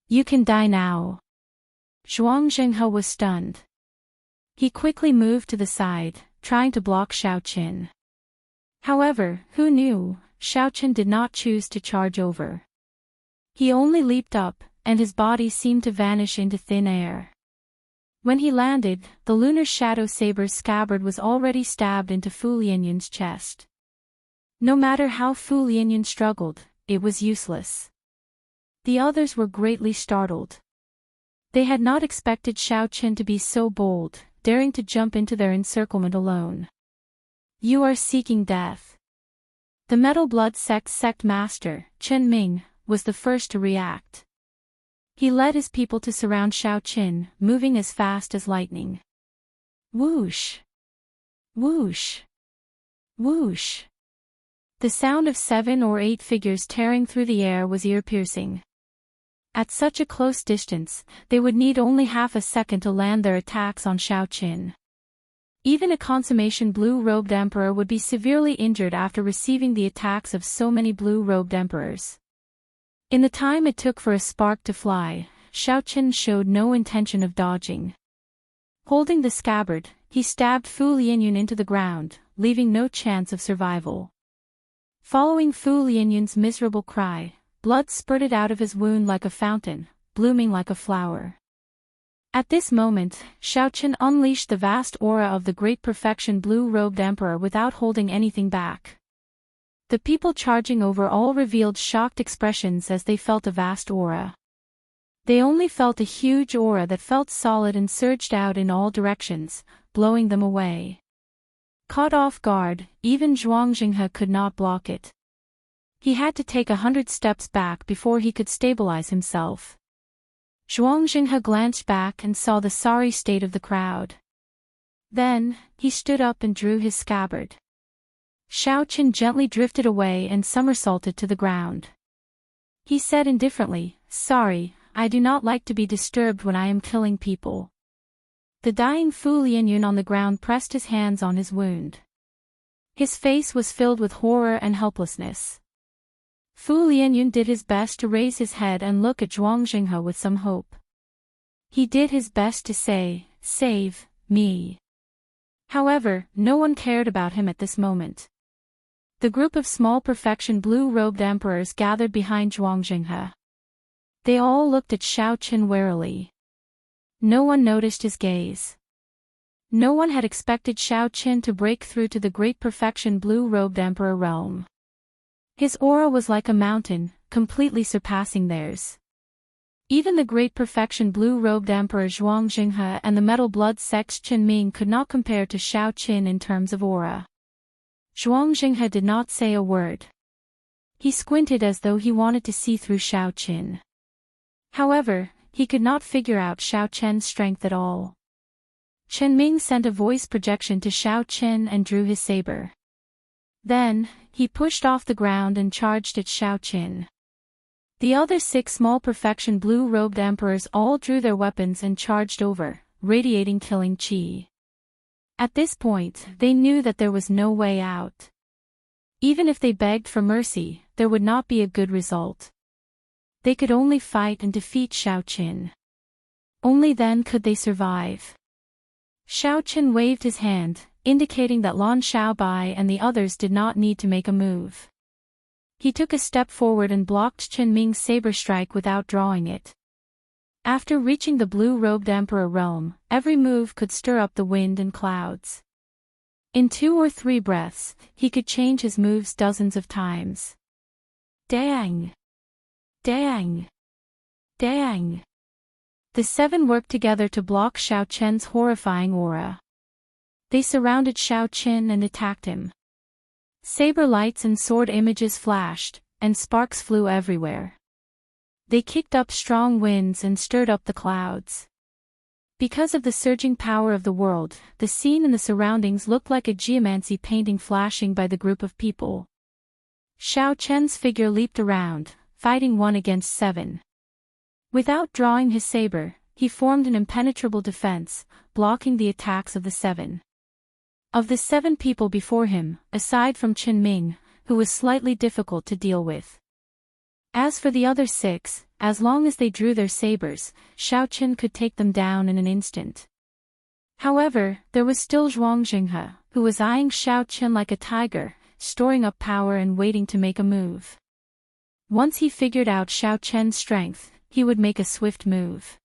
You can die now. Zhuangxinghe was stunned. He quickly moved to the side, trying to block Xiaoqin. However, who knew, Xiaoqin did not choose to charge over. He only leaped up, and his body seemed to vanish into thin air. When he landed, the lunar shadow saber's scabbard was already stabbed into Fu Lianyun's chest. No matter how Fu Lianyun struggled, it was useless. The others were greatly startled. They had not expected Xiaoqin to be so bold, daring to jump into their encirclement alone. You are seeking death. The Metal Blood sect master, Chen Ming, was the first to react. He led his people to surround Xiaoqin, moving as fast as lightning. Whoosh! Whoosh! Whoosh! The sound of 7 or 8 figures tearing through the air was ear-piercing. At such a close distance, they would need only half a second to land their attacks on Xiaoqin. Even a consummation blue-robed emperor would be severely injured after receiving the attacks of so many blue-robed emperors. In the time it took for a spark to fly, Xiaoqin showed no intention of dodging. Holding the scabbard, he stabbed Fu Lianyun into the ground, leaving no chance of survival. Following Fu Lianyun's miserable cry, blood spurted out of his wound like a fountain, blooming like a flower. At this moment, Xiaoqin unleashed the vast aura of the great perfection blue-robed emperor without holding anything back. The people charging over all revealed shocked expressions as they felt a vast aura. They only felt a huge aura that felt solid and surged out in all directions, blowing them away. Caught off guard, even Zhuang Jinghe could not block it. He had to take 100 steps back before he could stabilize himself. Zhuang Jinghe glanced back and saw the sorry state of the crowd. Then, he stood up and drew his scabbard. Xiaoqin gently drifted away and somersaulted to the ground. He said indifferently, "Sorry, I do not like to be disturbed when I am killing people." The dying Fu Lianyun on the ground pressed his hands on his wound. His face was filled with horror and helplessness. Fu Lianyun did his best to raise his head and look at Zhuang Jinghe with some hope. He did his best to say, "Save me." However, no one cared about him at this moment. The group of small perfection blue-robed emperors gathered behind Zhuang Jinghe. They all looked at Xiaoqin warily. No one noticed his gaze. No one had expected Xiaoqin to break through to the great perfection blue-robed emperor realm. His aura was like a mountain, completely surpassing theirs. Even the great perfection blue-robed emperor Zhuang Jinghe and the Metal Blood sect's Chen Ming could not compare to Xiaoqin in terms of aura. Zhuang Jinghe did not say a word. He squinted as though he wanted to see through Xiaoqin. However, he could not figure out Xiaoqin's strength at all. Chen Ming sent a voice projection to Xiaoqin and drew his saber. Then, he pushed off the ground and charged at Xiaoqin. The other 6 small perfection blue-robed emperors all drew their weapons and charged over, radiating killing chi. At this point, they knew that there was no way out. Even if they begged for mercy, there would not be a good result. They could only fight and defeat Xiaoqin. Only then could they survive. Xiaoqin waved his hand, indicating that Lan Xiaobai and the others did not need to make a move. He took a step forward and blocked Chen Ming's saber strike without drawing it. After reaching the blue-robed emperor realm, every move could stir up the wind and clouds. In 2 or 3 breaths, he could change his moves dozens of times. Dang! Dang! Dang! The 7 worked together to block Xiaoqin's horrifying aura. They surrounded Xiaoqin and attacked him. Saber lights and sword images flashed, and sparks flew everywhere. They kicked up strong winds and stirred up the clouds. Because of the surging power of the world, the scene and the surroundings looked like a geomancy painting flashing by the group of people. Xiaoqin's figure leaped around, fighting 1 against 7. Without drawing his saber, he formed an impenetrable defense, blocking the attacks of the 7. Of the 7 people before him, aside from Chen Ming, who was slightly difficult to deal with. As for the other 6, as long as they drew their sabers, Xiaoqin could take them down in an instant. However, there was still Zhuang Jinghe, who was eyeing Xiaoqin like a tiger, storing up power and waiting to make a move. Once he figured out Xiao Chen's strength, he would make a swift move.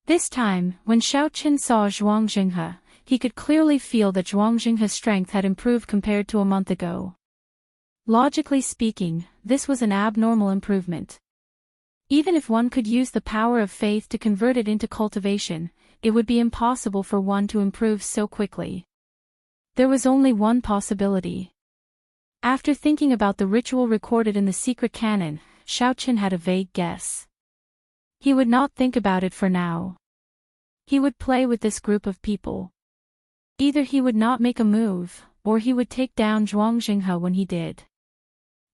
This time, when Xiao Chen saw Zhuang Jinghe, he could clearly feel that Zhuang Jinghe's strength had improved compared to a month ago. Logically speaking, this was an abnormal improvement. Even if one could use the power of faith to convert it into cultivation, it would be impossible for one to improve so quickly. There was only one possibility. After thinking about the ritual recorded in the secret canon, Xiao Chen had a vague guess. He would not think about it for now. He would play with this group of people. Either he would not make a move, or he would take down Zhuang Jinghe when he did.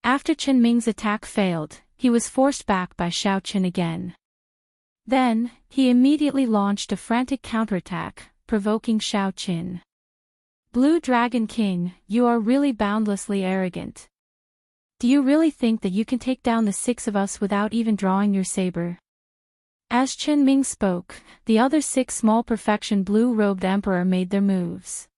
After Chen Ming's attack failed, he was forced back by Xiao Chen again. Then, he immediately launched a frantic counterattack, provoking Xiao Chen. Blue Dragon King, you are really boundlessly arrogant. Do you really think that you can take down the 6 of us without even drawing your saber? As Chen Ming spoke, the other 6 small perfection blue-robed emperor made their moves.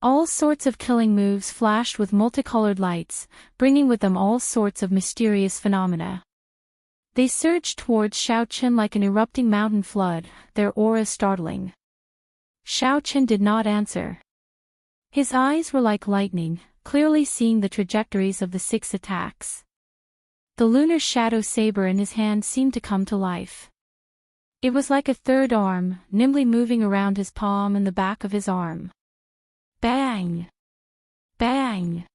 All sorts of killing moves flashed with multicolored lights, bringing with them all sorts of mysterious phenomena. They surged towards Xiao Chen like an erupting mountain flood, their aura startling. Xiao Chen did not answer. His eyes were like lightning, clearly seeing the trajectories of the 6 attacks. The lunar shadow saber in his hand seemed to come to life. It was like a third arm, nimbly moving around his palm and the back of his arm. Bang! Bang!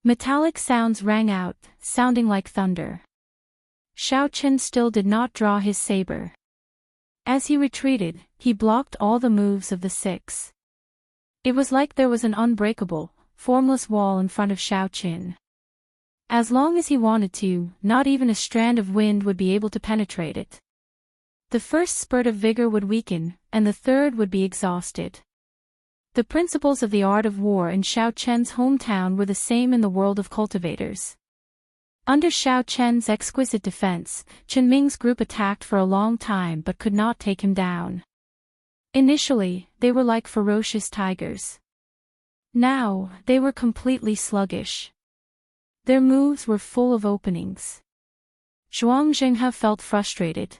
Metallic sounds rang out, sounding like thunder. Xiao Chen still did not draw his saber. As he retreated, he blocked all the moves of the 6. It was like there was an unbreakable, formless wall in front of Xiao Chen. As long as he wanted to, not even a strand of wind would be able to penetrate it. The first spurt of vigor would weaken, and the third would be exhausted. The principles of the art of war in Xiao Chen's hometown were the same in the world of cultivators. Under Xiao Chen's exquisite defense, Chen Ming's group attacked for a long time but could not take him down. Initially, they were like ferocious tigers. Now, they were completely sluggish. Their moves were full of openings. Zhuang Jinghe felt frustrated.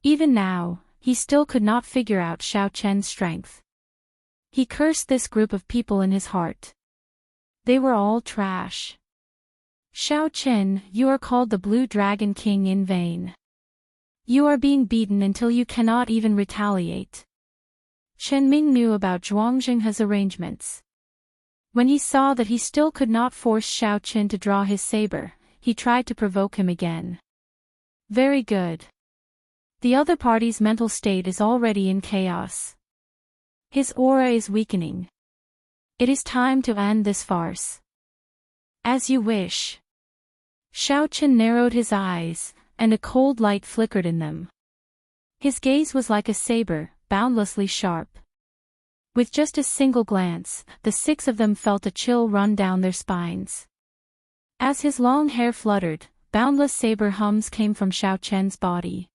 Even now, he still could not figure out Xiao Chen's strength. He cursed this group of people in his heart. They were all trash. Xiao Chen, you are called the Blue Dragon King in vain. You are being beaten until you cannot even retaliate. Chen Ming knew about Zhuang Jinghe's arrangements. When he saw that he still could not force Xiao Chen to draw his saber, he tried to provoke him again. Very good. The other party's mental state is already in chaos. His aura is weakening. It is time to end this farce. As you wish. Xiao Chen narrowed his eyes, and a cold light flickered in them. His gaze was like a saber, boundlessly sharp. With just a single glance, the 6 of them felt a chill run down their spines. As his long hair fluttered, boundless saber hums came from Xiao Chen's body.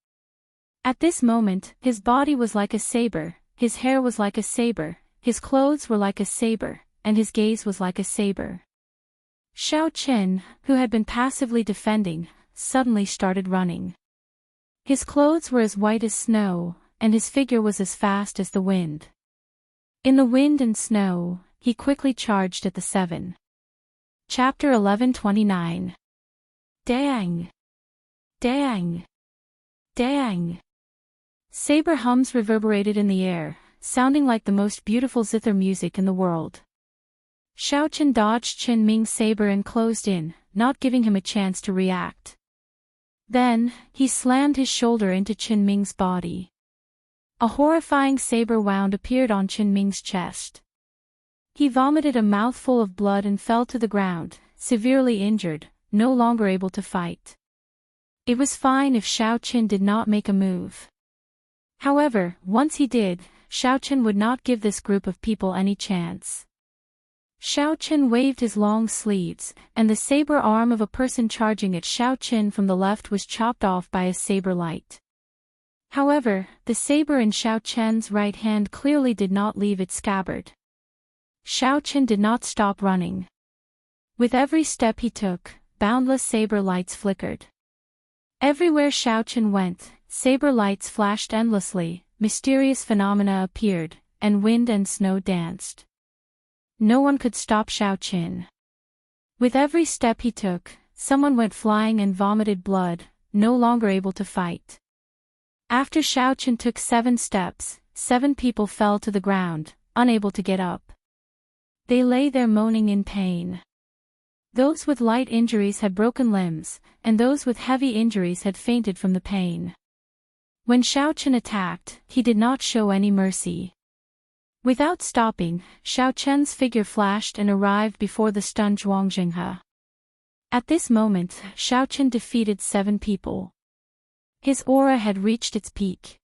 At this moment, his body was like a saber, his hair was like a saber, his clothes were like a saber, and his gaze was like a saber. Xiao Chen, who had been passively defending, suddenly started running. His clothes were as white as snow, and his figure was as fast as the wind. In the wind and snow, he quickly charged at the 7. Chapter 11:29. Dang! Dang! Dang! Saber hums reverberated in the air, sounding like the most beautiful zither music in the world. Xiao Chen dodged Chen Ming's saber and closed in, not giving him a chance to react. Then, he slammed his shoulder into Chen Ming's body. A horrifying saber wound appeared on Chen Ming's chest. He vomited a mouthful of blood and fell to the ground, severely injured, no longer able to fight. It was fine if Xiao Chen did not make a move. However, once he did, Xiao Chen would not give this group of people any chance. Xiao Chen waved his long sleeves, and the saber arm of a person charging at Xiao Chen from the left was chopped off by a saber light. However, the saber in Xiao Chen's right hand clearly did not leave its scabbard. Xiao Chen did not stop running. With every step he took, boundless saber lights flickered. Everywhere Xiaochen went, saber lights flashed endlessly, mysterious phenomena appeared, and wind and snow danced. No one could stop Xiaochen. With every step he took, someone went flying and vomited blood, no longer able to fight. After Xiaochen took 7 steps, 7 people fell to the ground, unable to get up. They lay there moaning in pain. Those with light injuries had broken limbs, and those with heavy injuries had fainted from the pain. When Xiaochen attacked, he did not show any mercy. Without stopping, Xiaochen's figure flashed and arrived before the stunned Zhuang Jinghe. At this moment, Xiaochen defeated 7 people. His aura had reached its peak.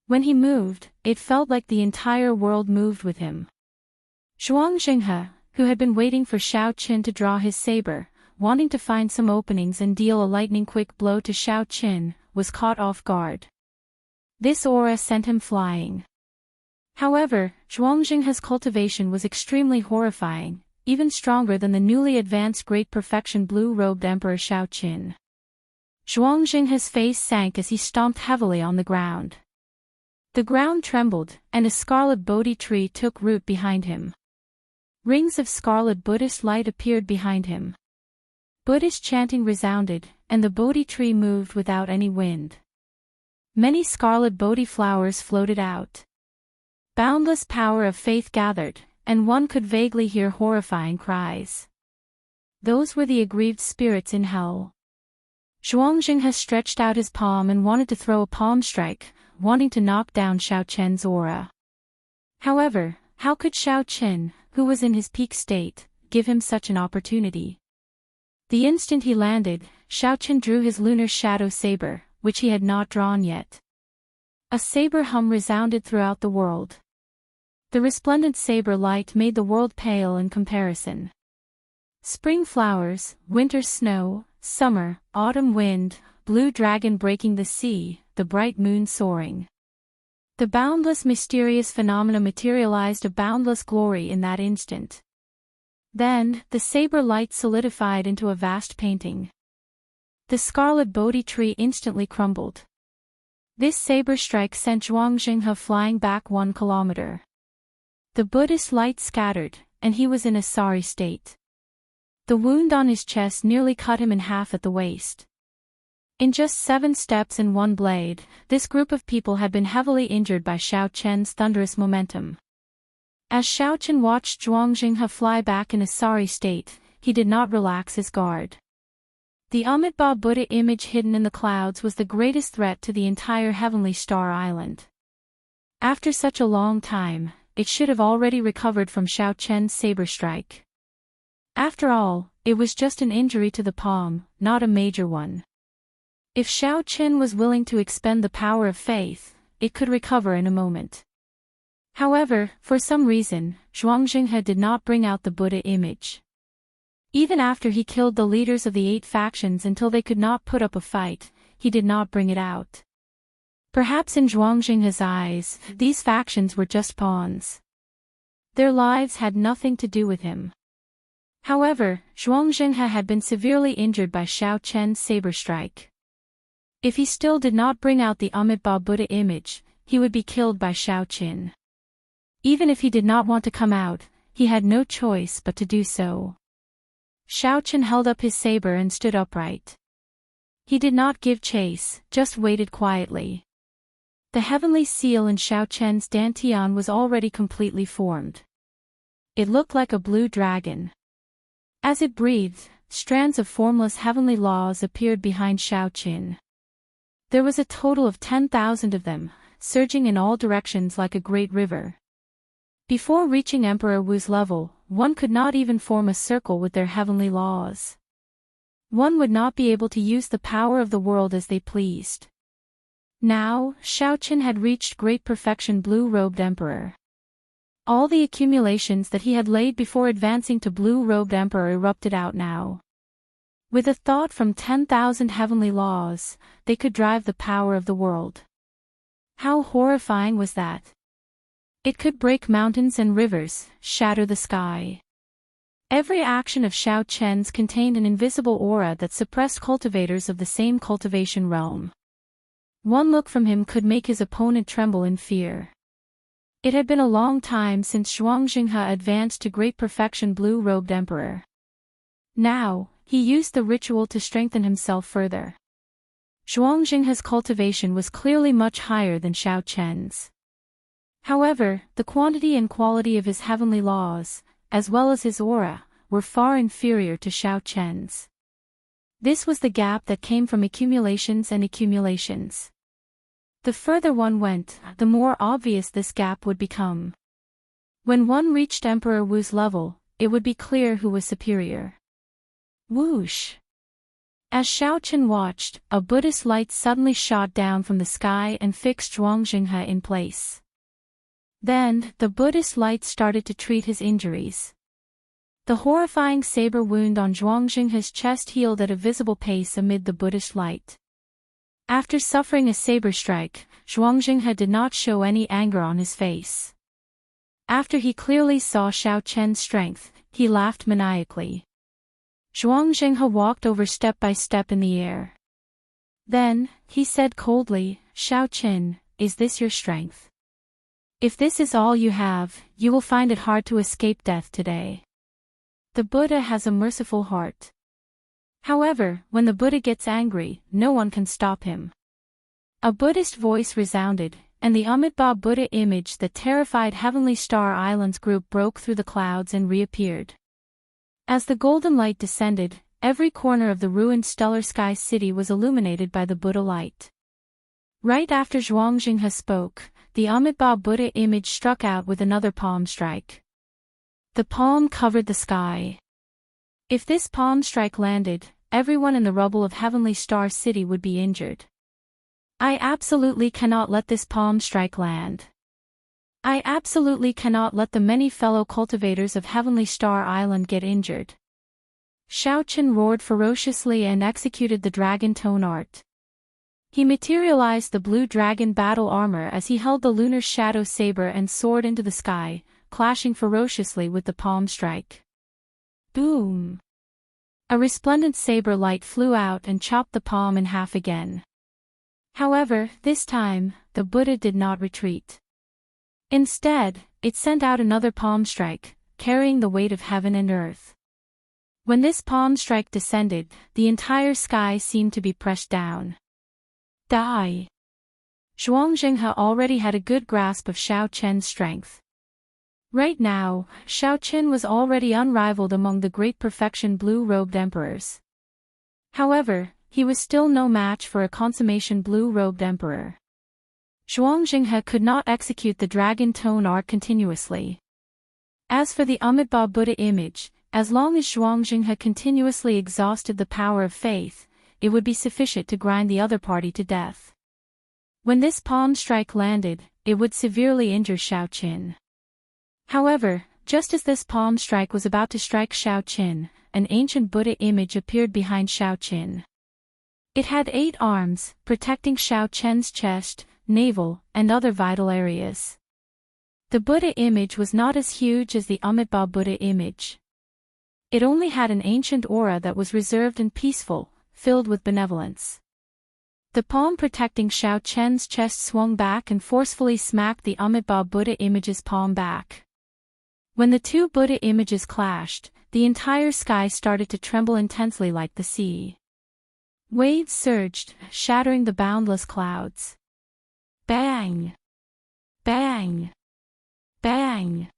When he moved, it felt like the entire world moved with him. Zhuang Jinghe, who had been waiting for Xiaochen to draw his saber, wanting to find some openings and deal a lightning-quick blow to Xiaochen, was caught off guard. This aura sent him flying. However, Zhuang Jinghe's cultivation was extremely horrifying, even stronger than the newly advanced Great Perfection blue-robed Emperor Xiaochen. Zhuang Jinghe's face sank as he stomped heavily on the ground. The ground trembled, and a scarlet Bodhi tree took root behind him. Rings of scarlet Buddhist light appeared behind him. Buddhist chanting resounded, and the Bodhi tree moved without any wind. Many scarlet Bodhi flowers floated out. Boundless power of faith gathered, and one could vaguely hear horrifying cries. Those were the aggrieved spirits in hell. Zhuang Jinghe stretched out his palm and wanted to throw a palm strike, wanting to knock down Xiaochen's aura. However, how could Xiaochen, who was in his peak state, give him such an opportunity? The instant he landed, Xiaochen drew his lunar shadow saber, which he had not drawn yet. A saber hum resounded throughout the world. The resplendent saber light made the world pale in comparison. Spring flowers, winter snow, summer, autumn wind, blue dragon breaking the sea, the bright moon soaring. The boundless mysterious phenomena materialized a boundless glory in that instant. Then, the saber light solidified into a vast painting. The scarlet Bodhi tree instantly crumbled. This saber strike sent Zhuang Jinghe flying back 1 kilometer. The Buddhist light scattered, and he was in a sorry state. The wound on his chest nearly cut him in half at the waist. In just 7 steps and 1 blade, this group of people had been heavily injured by Xiaochen's thunderous momentum. As Xiaochen watched Zhuang Jinghe fly back in a sorry state, he did not relax his guard. The Amitabha Buddha image hidden in the clouds was the greatest threat to the entire heavenly star island. After such a long time, it should have already recovered from Xiaochen's saber strike. After all, it was just an injury to the palm, not a major one. If Xiaochen was willing to expend the power of faith, it could recover in a moment. However, for some reason, Zhuang Jinghe did not bring out the Buddha image. Even after he killed the leaders of the 8 factions until they could not put up a fight, he did not bring it out. Perhaps in Zhuang Jinghe's eyes, these factions were just pawns. Their lives had nothing to do with him. However, Zhuang Jinghe had been severely injured by Xiaochen's saber strike. If he still did not bring out the Amitabha Buddha image, he would be killed by Xiaochen. Even if he did not want to come out, he had no choice but to do so. Xiaochen held up his saber and stood upright. He did not give chase, just waited quietly. The heavenly seal in Xiaochen's dantian was already completely formed. It looked like a blue dragon. As it breathed, strands of formless heavenly laws appeared behind Xiaochen. There was a total of 10,000 of them, surging in all directions like a great river. Before reaching Emperor Wu's level, one could not even form a circle with their heavenly laws. One would not be able to use the power of the world as they pleased. Now, Xiaochen had reached great perfection blue-robed Emperor. All the accumulations that he had laid before advancing to blue-robed Emperor erupted out now. With a thought from 10,000 heavenly laws, they could drive the power of the world. How horrifying was that? It could break mountains and rivers, shatter the sky. Every action of Xiao Chen's contained an invisible aura that suppressed cultivators of the same cultivation realm. One look from him could make his opponent tremble in fear. It had been a long time since Zhuang Jinghe advanced to great perfection blue-robed emperor. Now, he used the ritual to strengthen himself further. Zhuang Jinghe's cultivation was clearly much higher than Xiao Chen's. However, the quantity and quality of his heavenly laws, as well as his aura, were far inferior to Xiao Chen's. This was the gap that came from accumulations and accumulations. The further one went, the more obvious this gap would become. When one reached Emperor Wu's level, it would be clear who was superior. Whoosh! As Xiao Chen watched, a Buddhist light suddenly shot down from the sky and fixed Zhuang Jinghe in place. Then, the Buddhist light started to treat his injuries. The horrifying saber wound on Zhuang Jinghe's chest healed at a visible pace amid the Buddhist light. After suffering a saber strike, Zhuang Jinghe did not show any anger on his face. After he clearly saw Xiao Chen's strength, he laughed maniacally. Zhuang Jinghe walked over step by step in the air. Then, he said coldly, "Xiao Chen, is this your strength? If this is all you have, you will find it hard to escape death today." The Buddha has a merciful heart. However, when the Buddha gets angry, no one can stop him. A Buddhist voice resounded, and the Amitabha Buddha image that terrified Heavenly Star Island's group broke through the clouds and reappeared. As the golden light descended, every corner of the ruined stellar sky city was illuminated by the Buddha light. Right after Zhuang Jinghe spoke, the Amitabha Buddha image struck out with another palm strike. The palm covered the sky. If this palm strike landed, everyone in the rubble of Heavenly Star City would be injured. I absolutely cannot let this palm strike land. I absolutely cannot let the many fellow cultivators of Heavenly Star Island get injured. Xiao Chen roared ferociously and executed the dragon tone art. He materialized the blue dragon battle armor as he held the lunar shadow saber and soared into the sky, clashing ferociously with the palm strike. Boom! A resplendent saber light flew out and chopped the palm in half again. However, this time, the Buddha did not retreat. Instead, it sent out another palm strike, carrying the weight of heaven and earth. When this palm strike descended, the entire sky seemed to be pressed down. Die! Zhuang Jinghe already had a good grasp of Xiao Chen's strength. Right now, Xiao Chen was already unrivaled among the great perfection blue-robed emperors. However, he was still no match for a consummation blue-robed emperor. Zhuang Jinghe could not execute the dragon tone art continuously. As for the Amitabha Buddha image, as long as Zhuang Jinghe continuously exhausted the power of faith, it would be sufficient to grind the other party to death. When this palm strike landed, it would severely injure Xiao Chen. However, just as this palm strike was about to strike Xiao Chen, an ancient Buddha image appeared behind Xiao Chen. It had 8 arms, protecting Xiao Chen's chest, navel, and other vital areas. The Buddha image was not as huge as the Amitabha Buddha image. It only had an ancient aura that was reserved and peaceful, filled with benevolence. The palm protecting Xiao Chen's chest swung back and forcefully smacked the Amitabha Buddha image's palm back. When the two Buddha images clashed, the entire sky started to tremble intensely like the sea. Waves surged, shattering the boundless clouds. Bang! Bang! Bang!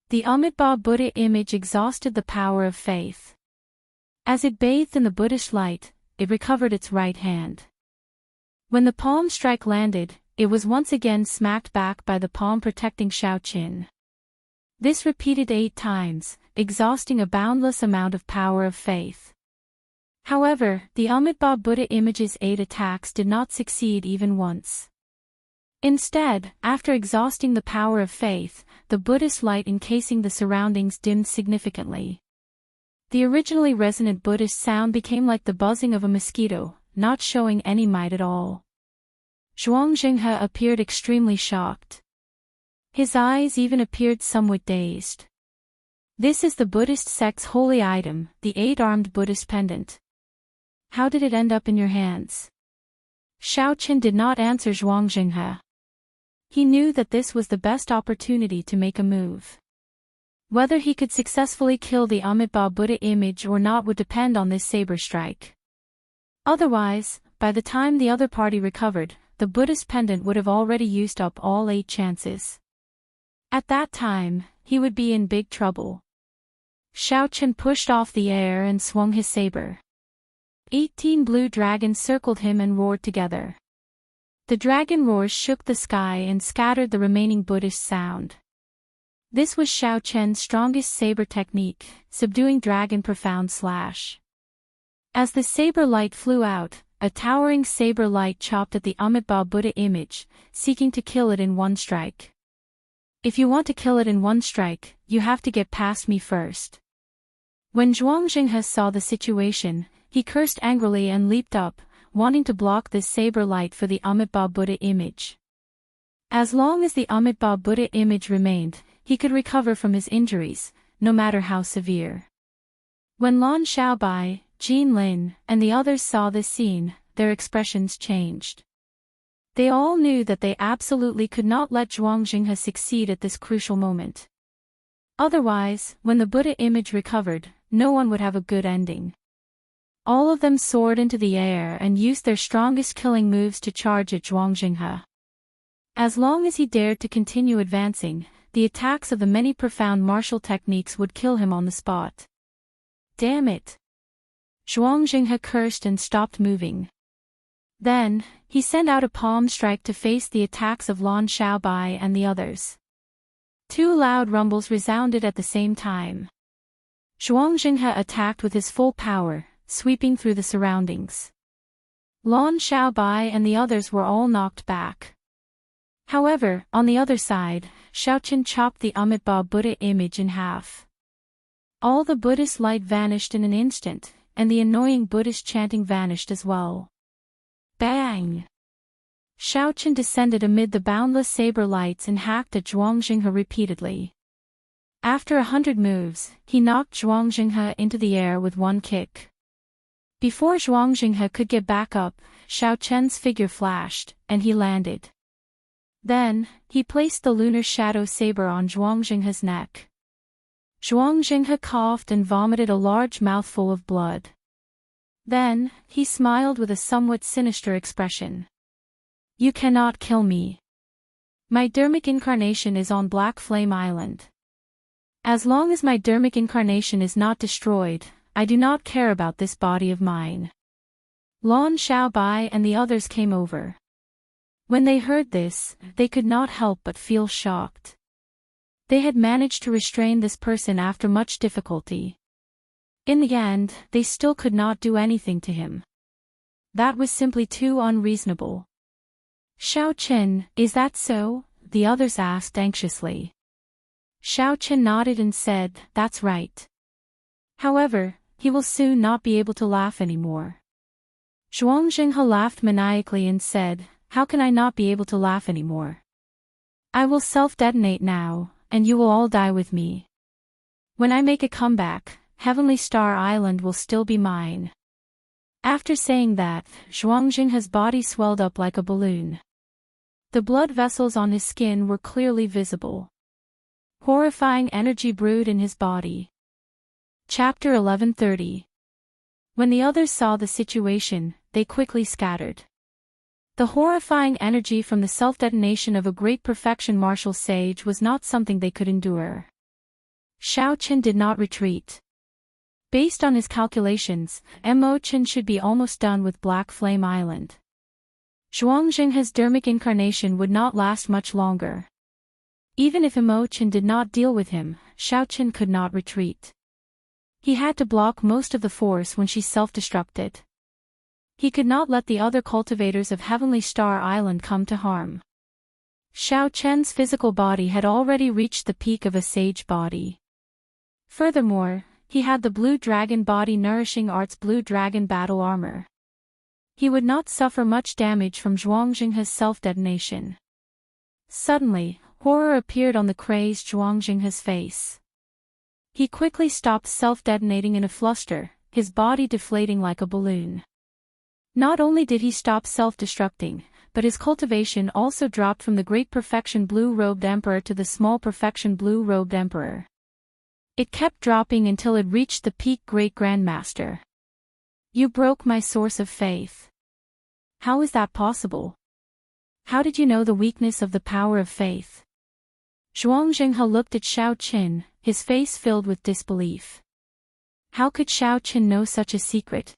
The Amitabha Buddha image exhausted the power of faith. As it bathed in the Buddhist light, it recovered its right hand. When the palm strike landed, it was once again smacked back by the palm protecting Xiao Chen. This repeated 8 times, exhausting a boundless amount of power of faith. However, the Amitabha Buddha image's 8 attacks did not succeed even once. Instead, after exhausting the power of faith, the Buddhist light encasing the surroundings dimmed significantly. The originally resonant Buddhist sound became like the buzzing of a mosquito, not showing any might at all. Zhuang Jinghe appeared extremely shocked. His eyes even appeared somewhat dazed. This is the Buddhist sect's holy item, the 8-armed Buddhist pendant. How did it end up in your hands? Xiaoqian did not answer Zhuang Jinghe. He knew that this was the best opportunity to make a move. Whether he could successfully kill the Amitabha Buddha image or not would depend on this saber strike. Otherwise, by the time the other party recovered, the Buddhist pendant would have already used up all 8 chances. At that time, he would be in big trouble. Xiaoqian pushed off the air and swung his saber. 18 blue dragons circled him and roared together. The dragon roars shook the sky and scattered the remaining Buddhist sound. This was Xiaoqian's strongest saber technique, subduing dragon profound slash. As the saber light flew out, a towering saber light chopped at the Amitabha Buddha image, seeking to kill it in one strike. If you want to kill it in one strike, you have to get past me first. When Zhuang Jinghe saw the situation, he cursed angrily and leaped up, wanting to block this saber light for the Amitabha Buddha image. As long as the Amitabha Buddha image remained, he could recover from his injuries, no matter how severe. When Lan Xiaobai, Wang Lin, and the others saw this scene, their expressions changed. They all knew that they absolutely could not let Zhuang Jinghe succeed at this crucial moment. Otherwise, when the Buddha image recovered, no one would have a good ending. All of them soared into the air and used their strongest killing moves to charge at Zhuang Jinghe. As long as he dared to continue advancing, the attacks of the many profound martial techniques would kill him on the spot. Damn it! Zhuang Jinghe cursed and stopped moving. Then, he sent out a palm strike to face the attacks of Lan Xiaobai and the others. 2 loud rumbles resounded at the same time. Zhuang Jinghe attacked with his full power, sweeping through the surroundings. Lan Xiaobai and the others were all knocked back. However, on the other side, Xiaoqian chopped the Amitabha Buddha image in half. All the Buddhist light vanished in an instant, and the annoying Buddhist chanting vanished as well. Bang! Xiaoqian descended amid the boundless saber lights and hacked at Zhuang Jinghe repeatedly. After 100 moves, he knocked Zhuang Jinghe into the air with one kick. Before Zhuang Jinghe could get back up, Xiaoqian's figure flashed, and he landed. Then, he placed the lunar shadow saber on Zhuang Jinghe's neck. Zhuang Jinghe coughed and vomited a large mouthful of blood. Then, he smiled with a somewhat sinister expression. You cannot kill me. My dermic incarnation is on Black Flame Island. As long as my dermic incarnation is not destroyed, I do not care about this body of mine. Lan Xiaobai and the others came over. When they heard this, they could not help but feel shocked. They had managed to restrain this person after much difficulty. In the end, they still could not do anything to him. That was simply too unreasonable. Xiaoqian, is that so? The others asked anxiously. Xiaoqian nodded and said, that's right. However, he will soon not be able to laugh anymore. Zhuang Jinghe laughed maniacally and said, how can I not be able to laugh anymore? I will self-detonate now, and you will all die with me. When I make a comeback, Heavenly Star Island will still be mine. After saying that, Zhuang Jinghe's body swelled up like a balloon. The blood vessels on his skin were clearly visible. Horrifying energy brewed in his body. Chapter 1130. When the others saw the situation, they quickly scattered. The horrifying energy from the self-detonation of a great perfection martial sage was not something they could endure. Xiaoqian did not retreat. Based on his calculations, Immortal should be almost done with Black Flame Island. Zhuang Jinghe's dermic incarnation would not last much longer. Even if Immortal did not deal with him, Xiaoqian could not retreat. He had to block most of the force when she self-destructed. He could not let the other cultivators of Heavenly Star Island come to harm. Xiaoqian's physical body had already reached the peak of a sage body. Furthermore, he had the Blue Dragon body nourishing Art's Blue Dragon battle armor. He would not suffer much damage from Zhuang Jinghe's self-detonation. Suddenly, horror appeared on the crazed Zhuang Jinghe's face. He quickly stopped self-detonating in a fluster, his body deflating like a balloon. Not only did he stop self-destructing, but his cultivation also dropped from the great perfection blue-robed emperor to the small perfection blue-robed emperor. It kept dropping until it reached the peak great grandmaster. You broke my source of faith. How is that possible? How did you know the weakness of the power of faith? Zhuang Jinghe looked at Xiao Qin, his face filled with disbelief. How could Xiao Qin know such a secret?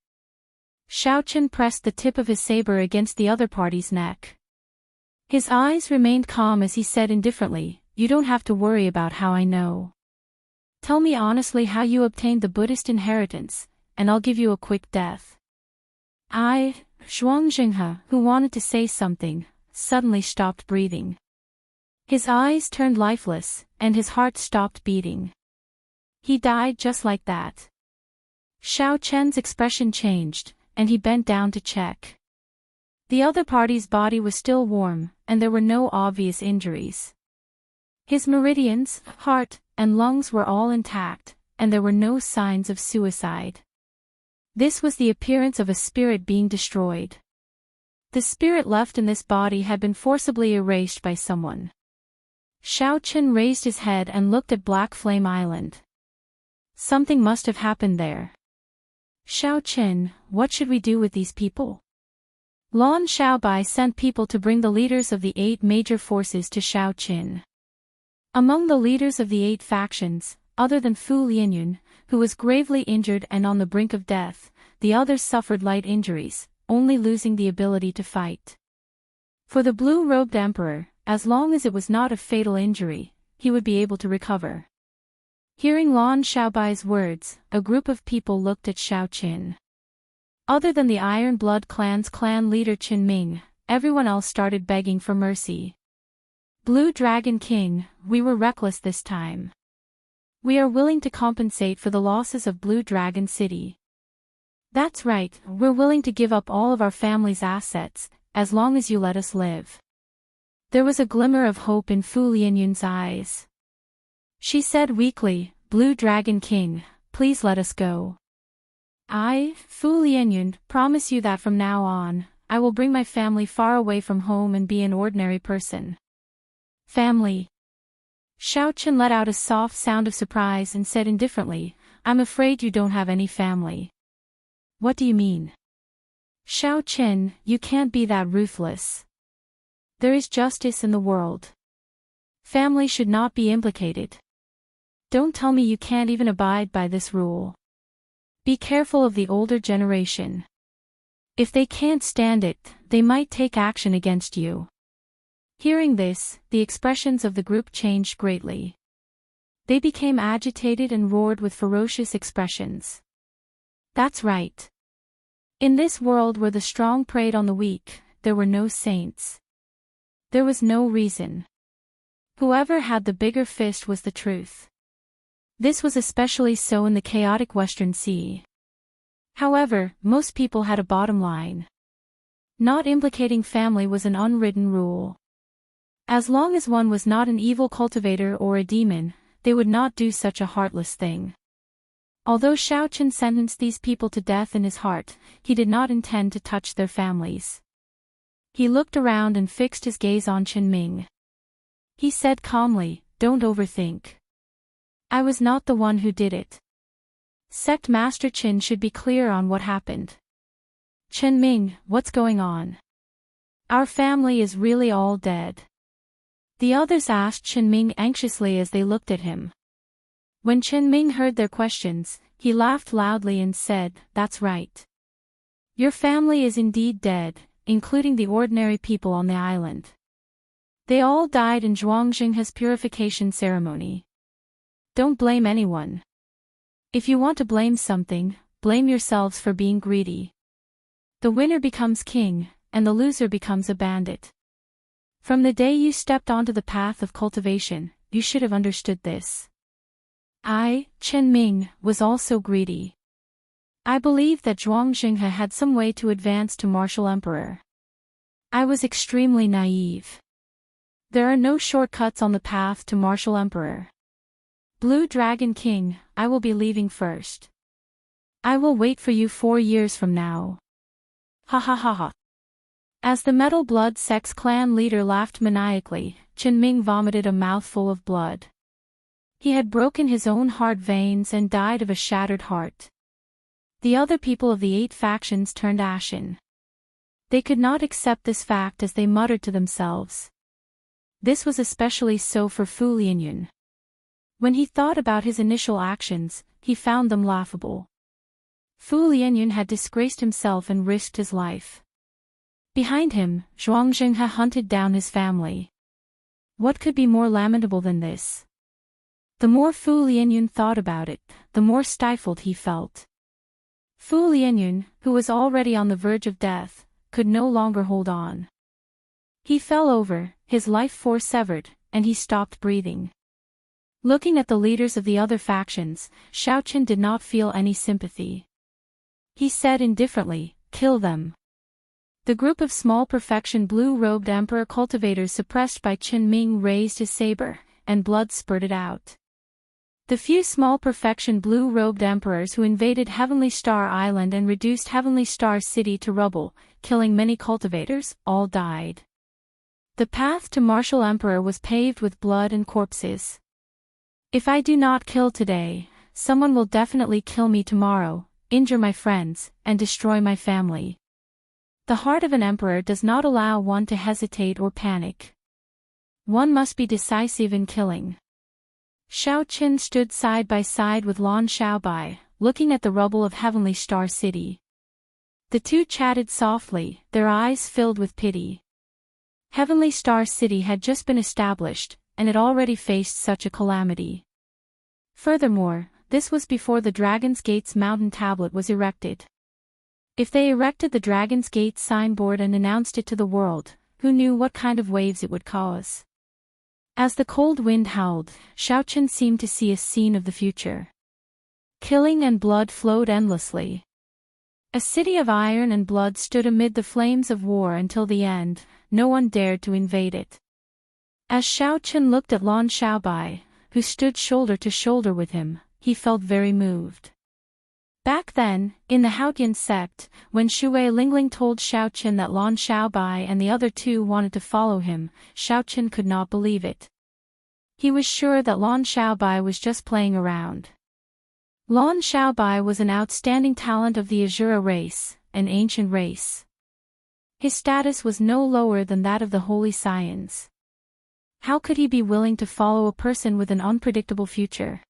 Xiao Qin pressed the tip of his saber against the other party's neck. His eyes remained calm as he said indifferently, "You don't have to worry about how I know. Tell me honestly how you obtained the Buddhist inheritance, and I'll give you a quick death." Zhuang Jinghe, who wanted to say something, suddenly stopped breathing. His eyes turned lifeless, and his heart stopped beating. He died just like that. Xiao Chen's expression changed, and he bent down to check. The other party's body was still warm, and there were no obvious injuries. His meridians, heart, and lungs were all intact, and there were no signs of suicide. This was the appearance of a spirit being destroyed. The spirit left in this body had been forcibly erased by someone. Xiao Qin raised his head and looked at Black Flame Island. Something must have happened there. Xiao Qin, what should we do with these people? Lan Xiaobai sent people to bring the leaders of the 8 major forces to Xiao Qin. Among the leaders of the 8 factions, other than Fu Lianyun, who was gravely injured and on the brink of death, the others suffered light injuries, only losing the ability to fight. For the blue-robed emperor, as long as it was not a fatal injury, he would be able to recover. Hearing Lan Xiaobai's words, a group of people looked at Xiao Qin. Other than the Iron Blood clan's clan leader Qin Ming, everyone else started begging for mercy. Blue Dragon King, we were reckless this time. We are willing to compensate for the losses of Blue Dragon City. That's right, we're willing to give up all of our family's assets, as long as you let us live. There was a glimmer of hope in Fu Lianyun's eyes. She said weakly, "Blue Dragon King, please let us go. I, Fu Lianyun, promise you that from now on, I will bring my family far away from home and be an ordinary person." Family. Xiao Qin let out a soft sound of surprise and said indifferently, "I'm afraid you don't have any family." What do you mean? Xiao Qin, you can't be that ruthless. There is justice in the world. Family should not be implicated. Don't tell me you can't even abide by this rule. Be careful of the older generation. If they can't stand it, they might take action against you. Hearing this, the expressions of the group changed greatly. They became agitated and roared with ferocious expressions. That's right. In this world where the strong preyed on the weak, there were no saints. There was no reason. Whoever had the bigger fist was the truth. This was especially so in the chaotic Western Sea. However, most people had a bottom line. Not implicating family was an unwritten rule. As long as one was not an evil cultivator or a demon, they would not do such a heartless thing. Although Xiao Qin sentenced these people to death in his heart, he did not intend to touch their families. He looked around and fixed his gaze on Qin Ming. He said calmly, "Don't overthink. I was not the one who did it. Sect Master Qin should be clear on what happened." "Qin Ming, what's going on? Our family is really all dead?" The others asked Qin Ming anxiously as they looked at him. When Qin Ming heard their questions, he laughed loudly and said, "That's right. Your family is indeed dead, including the ordinary people on the island. They all died in Zhuang Jinghe's purification ceremony. Don't blame anyone. If you want to blame something, blame yourselves for being greedy. The winner becomes king, and the loser becomes a bandit. From the day you stepped onto the path of cultivation, you should have understood this. I, Qin Ming, was also greedy. I believed that Zhuang Jinghe had some way to advance to martial emperor. I was extremely naive. There are no shortcuts on the path to martial emperor. Blue Dragon King, I will be leaving first. I will wait for you 4 years from now. Ha ha ha ha. As the Metal Blood Sex clan leader laughed maniacally, Qinming vomited a mouthful of blood. He had broken his own heart veins and died of a shattered heart. The other people of the 8 factions turned ashen. They could not accept this fact as they muttered to themselves. This was especially so for Fu Lianyun. When he thought about his initial actions, he found them laughable. Fu Lianyun had disgraced himself and risked his life. Behind him, Xianxia had hunted down his family. What could be more lamentable than this? The more Fu Lianyun thought about it, the more stifled he felt. Fu Lianyun, who was already on the verge of death, could no longer hold on. He fell over, his life force severed, and he stopped breathing. Looking at the leaders of the other factions, Xiaoqin did not feel any sympathy. He said indifferently, "Kill them." The group of small perfection blue-robed emperor cultivators suppressed by Qinming raised his saber, and blood spurted out. The few small perfection blue-robed emperors who invaded Heavenly Star Island and reduced Heavenly Star City to rubble, killing many cultivators, all died. The path to Martial Emperor was paved with blood and corpses. If I do not kill today, someone will definitely kill me tomorrow, injure my friends, and destroy my family. The heart of an emperor does not allow one to hesitate or panic. One must be decisive in killing. Xiaoqin stood side by side with Lan Xiaobai, looking at the rubble of Heavenly Star City. The two chatted softly, their eyes filled with pity. Heavenly Star City had just been established, and it already faced such a calamity. Furthermore, this was before the Dragon's Gate's mountain tablet was erected. If they erected the Dragon's Gate signboard and announced it to the world, who knew what kind of waves it would cause? As the cold wind howled, Xiaoqin seemed to see a scene of the future. Killing and blood flowed endlessly. A city of iron and blood stood amid the flames of war until the end, no one dared to invade it. As Xiaoqin looked at Lan Xiaobai, who stood shoulder to shoulder with him, he felt very moved. Back then, in the Haotian sect, when Shui Lingling told Xiaoqin that Lan Xiaobai and the other two wanted to follow him, Xiaoqin could not believe it. He was sure that Lan Xiaobai was just playing around. Lan Xiaobai was an outstanding talent of the Azura race, an ancient race. His status was no lower than that of the Holy Scions. How could he be willing to follow a person with an unpredictable future?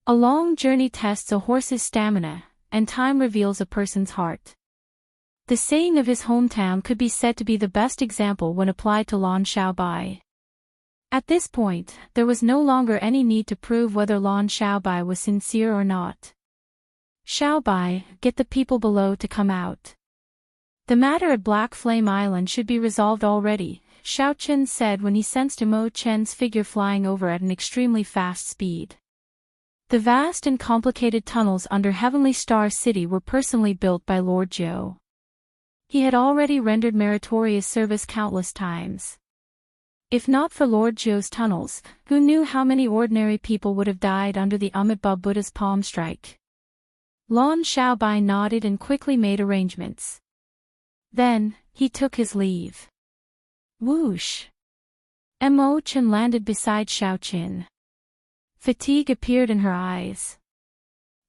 A long journey tests a horse's stamina, and time reveals a person's heart. The saying of his hometown could be said to be the best example when applied to Lan Xiaobai. At this point, there was no longer any need to prove whether Lan Xiaobai was sincere or not. Xiaobai, get the people below to come out. The matter at Black Flame Island should be resolved already, Xiaoqin said when he sensed Imo Chen's figure flying over at an extremely fast speed. The vast and complicated tunnels under Heavenly Star City were personally built by Lord Zhou. He had already rendered meritorious service countless times. If not for Lord Zhou's tunnels, who knew how many ordinary people would have died under the Amitabha Buddha's palm strike? Lan Xiaobai nodded and quickly made arrangements. Then, he took his leave. Whoosh! Mo Chen landed beside Xiaoqin. Fatigue appeared in her eyes.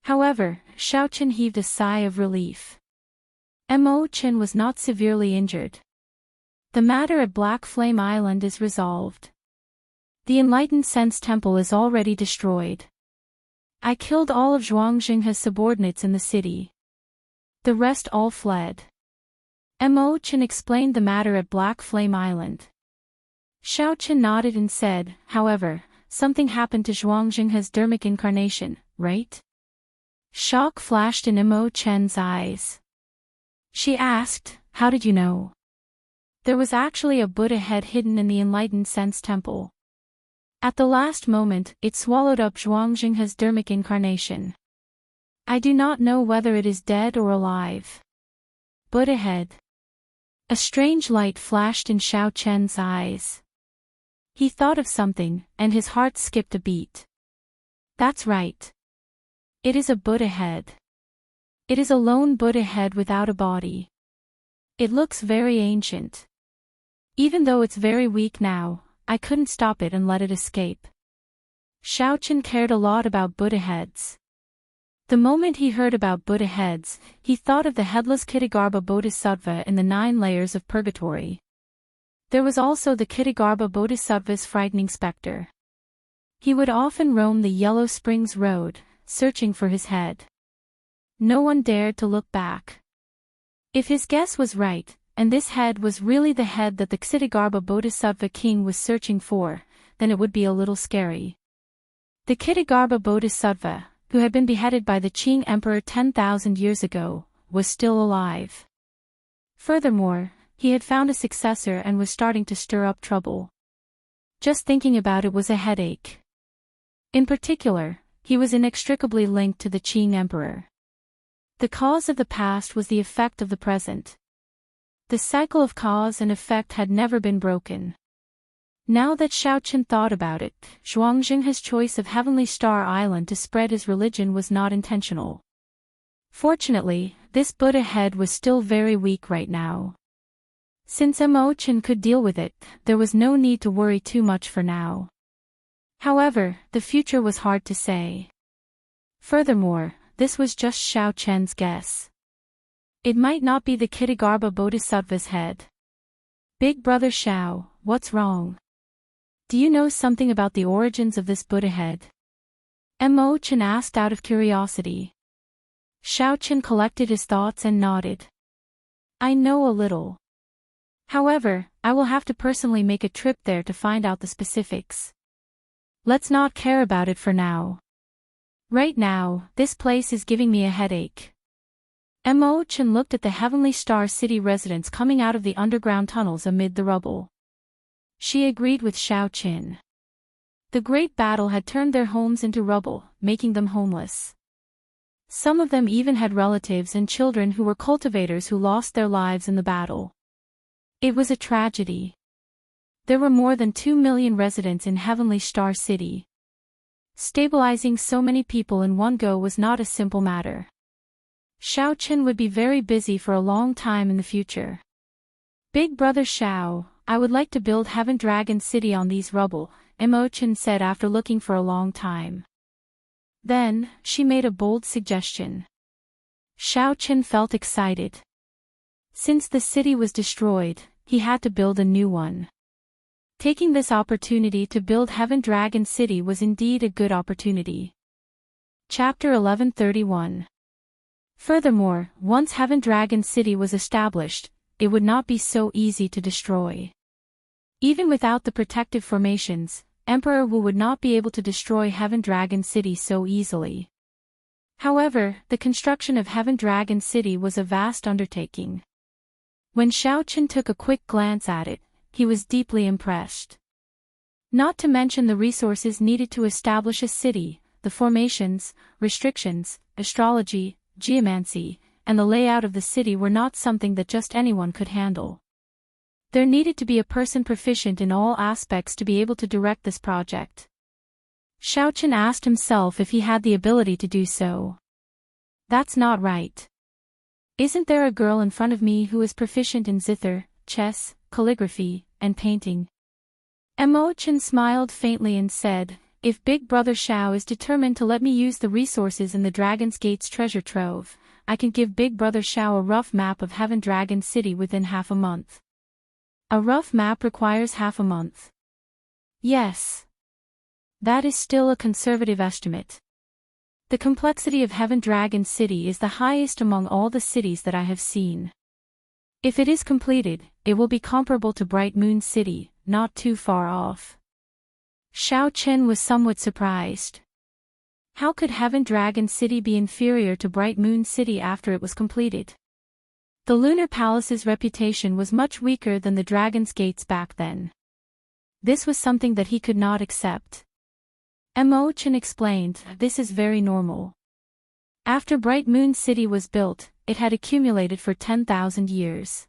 However, Xiaoqin heaved a sigh of relief. Mo Chen was not severely injured. The matter at Black Flame Island is resolved. The Enlightened Sense Temple is already destroyed. I killed all of Zhuangxinghe's subordinates in the city. The rest all fled. Mo Chen explained the matter at Black Flame Island. Xiaoqin nodded and said, however, something happened to Zhuangxinghe's dermic incarnation, right? Shock flashed in Mo Chen's eyes. She asked, how did you know? There was actually a Buddha head hidden in the Enlightened Sense Temple. At the last moment, it swallowed up Zhuangxinghe's dermic incarnation. I do not know whether it is dead or alive. Buddha head. A strange light flashed in Xiaoqian's eyes. He thought of something, and his heart skipped a beat. That's right. It is a Buddha head. It is a lone Buddha head without a body. It looks very ancient. Even though it's very weak now, I couldn't stop it and let it escape. Xiaoqian cared a lot about Buddha heads. The moment he heard about Buddha heads, he thought of the headless Kittagarbha Bodhisattva in the 9 layers of purgatory. There was also the Kittagarbha Bodhisattva's frightening specter. He would often roam the Yellow Springs Road, searching for his head. No one dared to look back. If his guess was right, and this head was really the head that the Ksitigarbha Bodhisattva king was searching for, then it would be a little scary. The Ksitigarbha Bodhisattva, who had been beheaded by the Qing emperor 10,000 years ago, was still alive. Furthermore, he had found a successor and was starting to stir up trouble. Just thinking about it was a headache. In particular, he was inextricably linked to the Qing emperor. The cause of the past was the effect of the present. The cycle of cause and effect had never been broken. Now that Xiaoqian thought about it, Zhuangxing's choice of Heavenly Star Island to spread his religion was not intentional. Fortunately, this Buddha head was still very weak right now. Since Imochen could deal with it, there was no need to worry too much for now. However, the future was hard to say. Furthermore, this was just Xiaoqian's guess. It might not be the Kittagarbha Bodhisattva's head. Big Brother Xiao, what's wrong? Do you know something about the origins of this Buddha head? Imochen asked out of curiosity. Xiaoqian collected his thoughts and nodded. I know a little. However, I will have to personally make a trip there to find out the specifics. Let's not care about it for now. Right now, this place is giving me a headache. Imochen looked at the Heavenly Star City residents coming out of the underground tunnels amid the rubble. She agreed with Xiaoqian. The great battle had turned their homes into rubble, making them homeless. Some of them even had relatives and children who were cultivators who lost their lives in the battle. It was a tragedy. There were more than 2 million residents in Heavenly Star City. Stabilizing so many people in one go was not a simple matter. Xiaoqian would be very busy for a long time in the future. Big Brother Xiao, I would like to build Heaven Dragon City on these rubble, Imochen said after looking for a long time. Then, she made a bold suggestion. Xiaoqian felt excited. Since the city was destroyed, he had to build a new one. Taking this opportunity to build Heaven Dragon City was indeed a good opportunity. Chapter 1131. Furthermore, once Heaven Dragon City was established, it would not be so easy to destroy. Even without the protective formations, Emperor Wu would not be able to destroy Heaven Dragon City so easily. However, the construction of Heaven Dragon City was a vast undertaking. When Xiaoqian took a quick glance at it, he was deeply impressed. Not to mention the resources needed to establish a city, the formations, restrictions, astrology, geomancy, and the layout of the city were not something that just anyone could handle. There needed to be a person proficient in all aspects to be able to direct this project. Xiaoqian asked himself if he had the ability to do so. That's not right. Isn't there a girl in front of me who is proficient in zither, chess, calligraphy, and painting? Imochen smiled faintly and said, if Big Brother Xiao is determined to let me use the resources in the Dragon's Gate's treasure trove, I can give Big Brother Xiao a rough map of Heaven Dragon City within half a month. A rough map requires half a month. Yes. That is still a conservative estimate. The complexity of Heaven Dragon City is the highest among all the cities that I have seen. If it is completed, it will be comparable to Bright Moon City, not too far off. Xiaoqian was somewhat surprised. How could Heaven Dragon City be inferior to Bright Moon City after it was completed? The Lunar Palace's reputation was much weaker than the Dragon's Gates back then. This was something that he could not accept. Imochen explained, this is very normal. After Bright Moon City was built, it had accumulated for 10,000 years.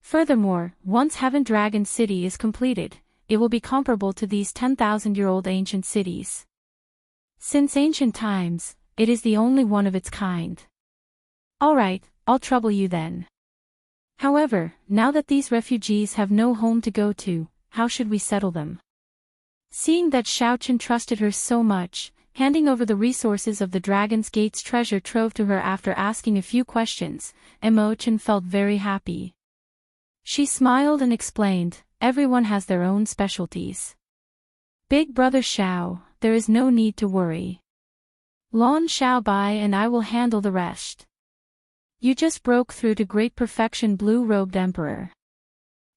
Furthermore, once Heaven Dragon City is completed, it will be comparable to these 10,000-year-old ancient cities. Since ancient times, it is the only one of its kind. All right, I'll trouble you then. However, now that these refugees have no home to go to, how should we settle them? Seeing that Xiaoqin trusted her so much, handing over the resources of the Dragon's Gate's treasure trove to her after asking a few questions, Imochen felt very happy. She smiled and explained, everyone has their own specialties. Big brother Xiao, there is no need to worry. Lon Xiaobai and I will handle the rest. You just broke through to great perfection, blue-robed emperor.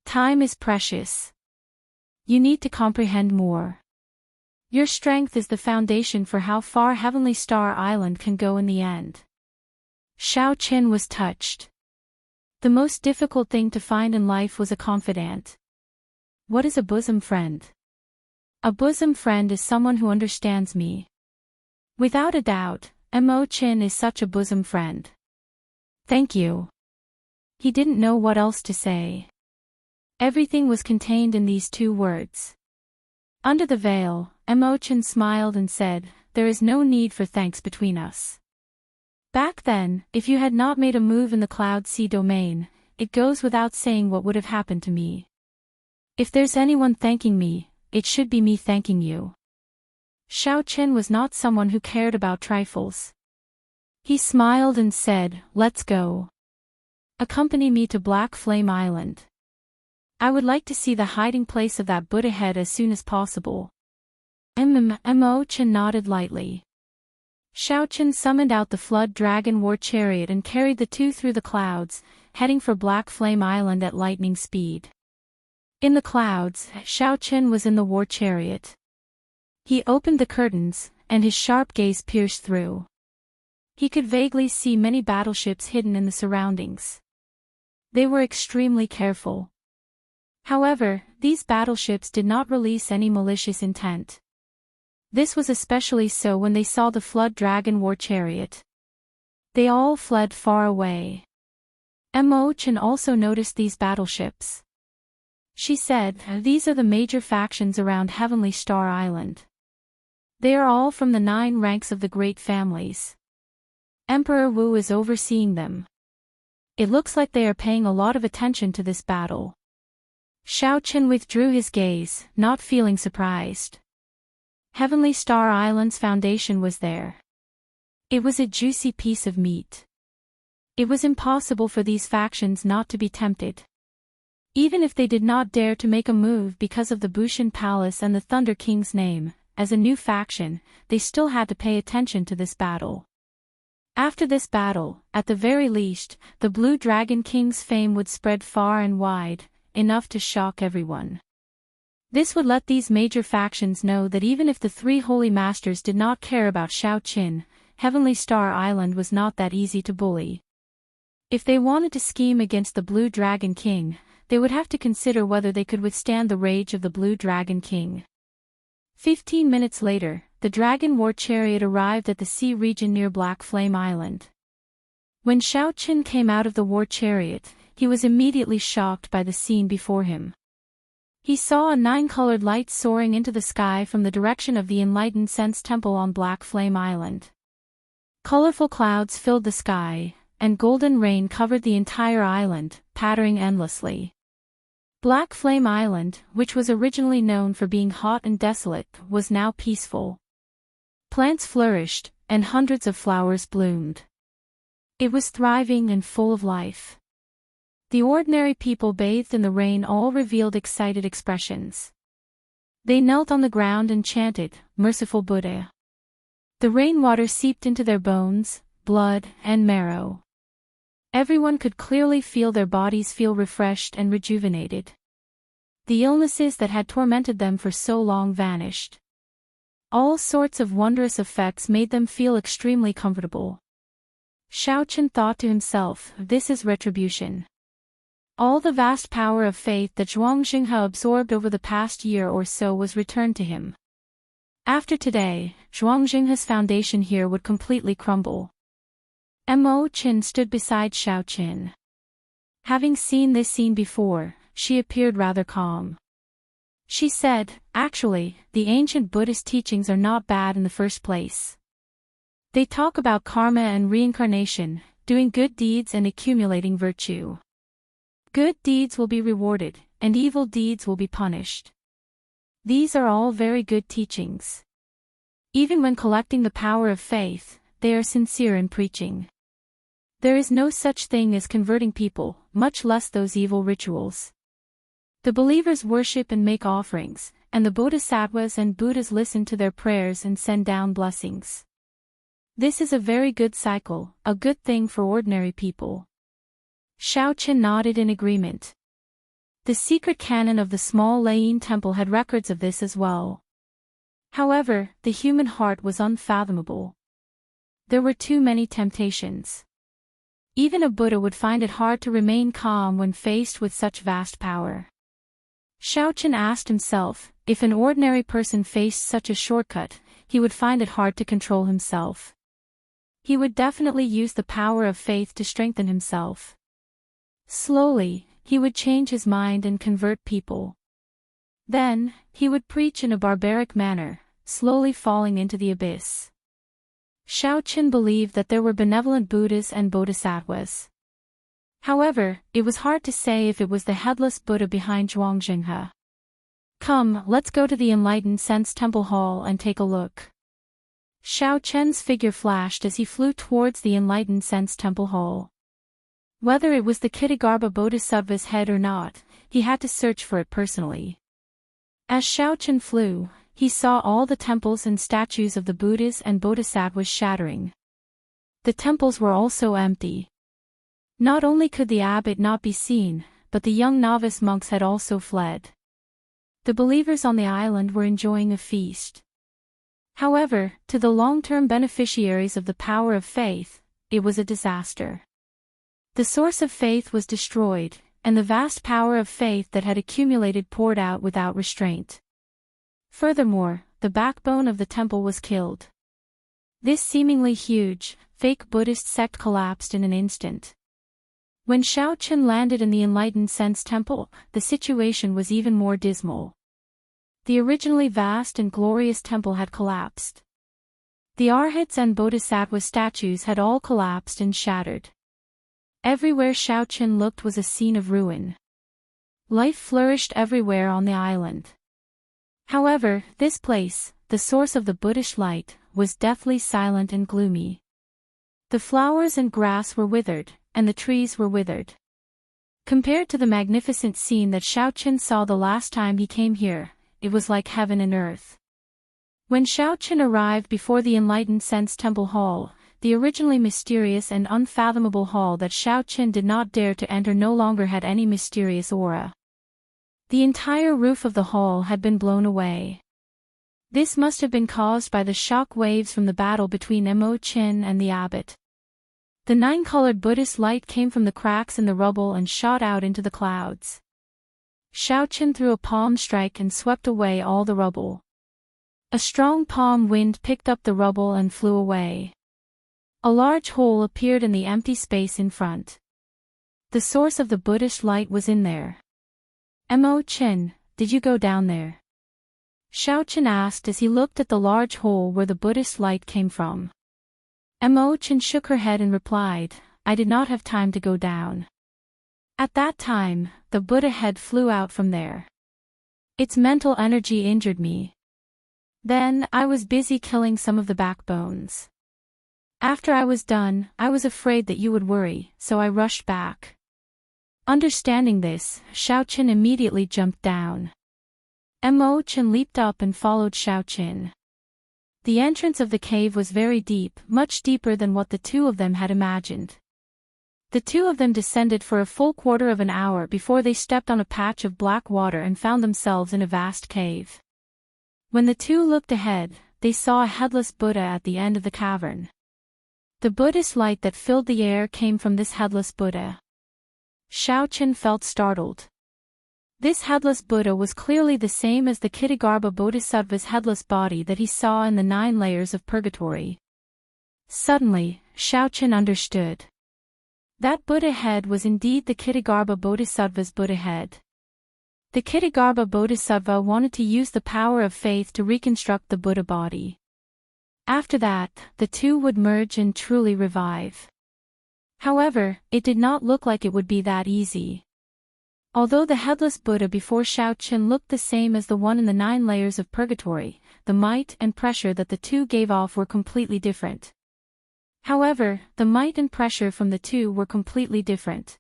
Time is precious. You need to comprehend more. Your strength is the foundation for how far Heavenly Star Island can go in the end. Xiaoqin was touched. The most difficult thing to find in life was a confidant. What is a bosom friend? A bosom friend is someone who understands me. Without a doubt, Imochen is such a bosom friend. Thank you. He didn't know what else to say. Everything was contained in these two words. Under the veil, Imochen smiled and said, there is no need for thanks between us. Back then, if you had not made a move in the Cloud Sea domain, it goes without saying what would have happened to me. If there's anyone thanking me, it should be me thanking you. Xiaoqin was not someone who cared about trifles. He smiled and said, let's go. Accompany me to Black Flame Island. I would like to see the hiding place of that Buddha head as soon as possible. Imochen nodded lightly. Xiaoqin summoned out the Flood Dragon War Chariot and carried the two through the clouds, heading for Black Flame Island at lightning speed. In the clouds, Xiaoqin was in the war chariot. He opened the curtains, and his sharp gaze pierced through. He could vaguely see many battleships hidden in the surroundings. They were extremely careful. However, these battleships did not release any malicious intent. This was especially so when they saw the Flood Dragon War Chariot. They all fled far away. Imochen also noticed these battleships. She said, these are the major factions around Heavenly Star Island. They are all from the 9 ranks of the great families. Emperor Wu is overseeing them. It looks like they are paying a lot of attention to this battle. Xiaoqin withdrew his gaze, not feeling surprised. Heavenly Star Island's foundation was there. It was a juicy piece of meat. It was impossible for these factions not to be tempted. Even if they did not dare to make a move because of the Bushan Palace and the Thunder King's name, as a new faction, they still had to pay attention to this battle. After this battle, at the very least, the Blue Dragon King's fame would spread far and wide, enough to shock everyone. This would let these major factions know that even if the 3 holy masters did not care about Xiaoqin, Heavenly Star Island was not that easy to bully. If they wanted to scheme against the Blue Dragon King, they would have to consider whether they could withstand the rage of the Blue Dragon King. 15 minutes later, the Dragon War Chariot arrived at the sea region near Black Flame Island. When Xiaoqin came out of the war chariot, he was immediately shocked by the scene before him. He saw a 9-colored light soaring into the sky from the direction of the Enlightened Sense Temple on Black Flame Island. Colorful clouds filled the sky, and golden rain covered the entire island, pattering endlessly. Black Flame Island, which was originally known for being hot and desolate, was now peaceful. Plants flourished, and hundreds of flowers bloomed. It was thriving and full of life. The ordinary people bathed in the rain all revealed excited expressions. They knelt on the ground and chanted, "Merciful Buddha." The rainwater seeped into their bones, blood, and marrow. Everyone could clearly feel their bodies feel refreshed and rejuvenated. The illnesses that had tormented them for so long vanished. All sorts of wondrous effects made them feel extremely comfortable. Xiaoqin thought to himself, this is retribution. All the vast power of faith that Zhuang Xinghe absorbed over the past year or so was returned to him. After today, Zhuang Xinghe's foundation here would completely crumble. Imochen stood beside Xiaoqin. Having seen this scene before, she appeared rather calm. She said, actually, the ancient Buddhist teachings are not bad in the first place. They talk about karma and reincarnation, doing good deeds and accumulating virtue. Good deeds will be rewarded, and evil deeds will be punished. These are all very good teachings. Even when collecting the power of faith, they are sincere in preaching. There is no such thing as converting people, much less those evil rituals. The believers worship and make offerings, and the bodhisattvas and Buddhas listen to their prayers and send down blessings. This is a very good cycle, a good thing for ordinary people. Xiaoqin nodded in agreement. The secret canon of the small Layin temple had records of this as well. However, the human heart was unfathomable. There were too many temptations. Even a Buddha would find it hard to remain calm when faced with such vast power. Xiaoqin asked himself, if an ordinary person faced such a shortcut, he would find it hard to control himself. He would definitely use the power of faith to strengthen himself. Slowly, he would change his mind and convert people. Then, he would preach in a barbaric manner, slowly falling into the abyss. Xiaoqin believed that there were benevolent Buddhas and bodhisattvas. However, it was hard to say if it was the headless Buddha behind Zhuangzhenghe. Come, let's go to the Enlightened Sense Temple Hall and take a look. Xiaoqian's figure flashed as he flew towards the Enlightened Sense Temple Hall. Whether it was the Ksitigarbha Bodhisattva's head or not, he had to search for it personally. As Xiaoqin flew, he saw all the temples and statues of the Buddhas and Bodhisattvas shattering. The temples were also empty. Not only could the abbot not be seen, but the young novice monks had also fled. The believers on the island were enjoying a feast. However, to the long-term beneficiaries of the power of faith, it was a disaster. The source of faith was destroyed, and the vast power of faith that had accumulated poured out without restraint. Furthermore, the backbone of the temple was killed. This seemingly huge, fake Buddhist sect collapsed in an instant. When Xiaoqin landed in the Enlightened Sense Temple, the situation was even more dismal. The originally vast and glorious temple had collapsed. The arhats and bodhisattva statues had all collapsed and shattered. Everywhere Xiaoqin looked was a scene of ruin. Life flourished everywhere on the island. However, this place, the source of the Buddhist light, was deathly silent and gloomy. The flowers and grass were withered, and the trees were withered. Compared to the magnificent scene that Xiaoqin saw the last time he came here, it was like heaven and earth. When Xiaoqin arrived before the Enlightened Sense Temple Hall, the originally mysterious and unfathomable hall that Xiaoqin did not dare to enter no longer had any mysterious aura. The entire roof of the hall had been blown away. This must have been caused by the shock waves from the battle between Imoqin and the abbot. The nine-colored Buddhist light came from the cracks in the rubble and shot out into the clouds. Xiaoqin threw a palm strike and swept away all the rubble. A strong palm wind picked up the rubble and flew away. A large hole appeared in the empty space in front. The source of the Buddhist light was in there. Imoqin, did you go down there? Xiaoqin asked as he looked at the large hole where the Buddhist light came from. Imoqin shook her head and replied, I did not have time to go down. At that time, the Buddha head flew out from there. Its mental energy injured me. Then, I was busy killing some of the backbones. After I was done, I was afraid that you would worry, so I rushed back. Understanding this, Xiaoqin immediately jumped down. Imoqin leaped up and followed Xiaoqin. The entrance of the cave was very deep, much deeper than what the two of them had imagined. The two of them descended for a full quarter of an hour before they stepped on a patch of black water and found themselves in a vast cave. When the two looked ahead, they saw a headless Buddha at the end of the cavern. The Buddhist light that filled the air came from this headless Buddha. Xiaoqin felt startled. This headless Buddha was clearly the same as the Ksitigarbha Bodhisattva's headless body that he saw in the 9 layers of purgatory. Suddenly, Xiaoqin understood. That Buddha head was indeed the Ksitigarbha Bodhisattva's Buddha head. The Kshitigarbha Bodhisattva wanted to use the power of faith to reconstruct the Buddha body. After that, the two would merge and truly revive. However, it did not look like it would be that easy. Although the headless Buddha before Xiaoqin looked the same as the one in the 9 layers of purgatory, the might and pressure that the two gave off were completely different. However, the might and pressure from the two were completely different.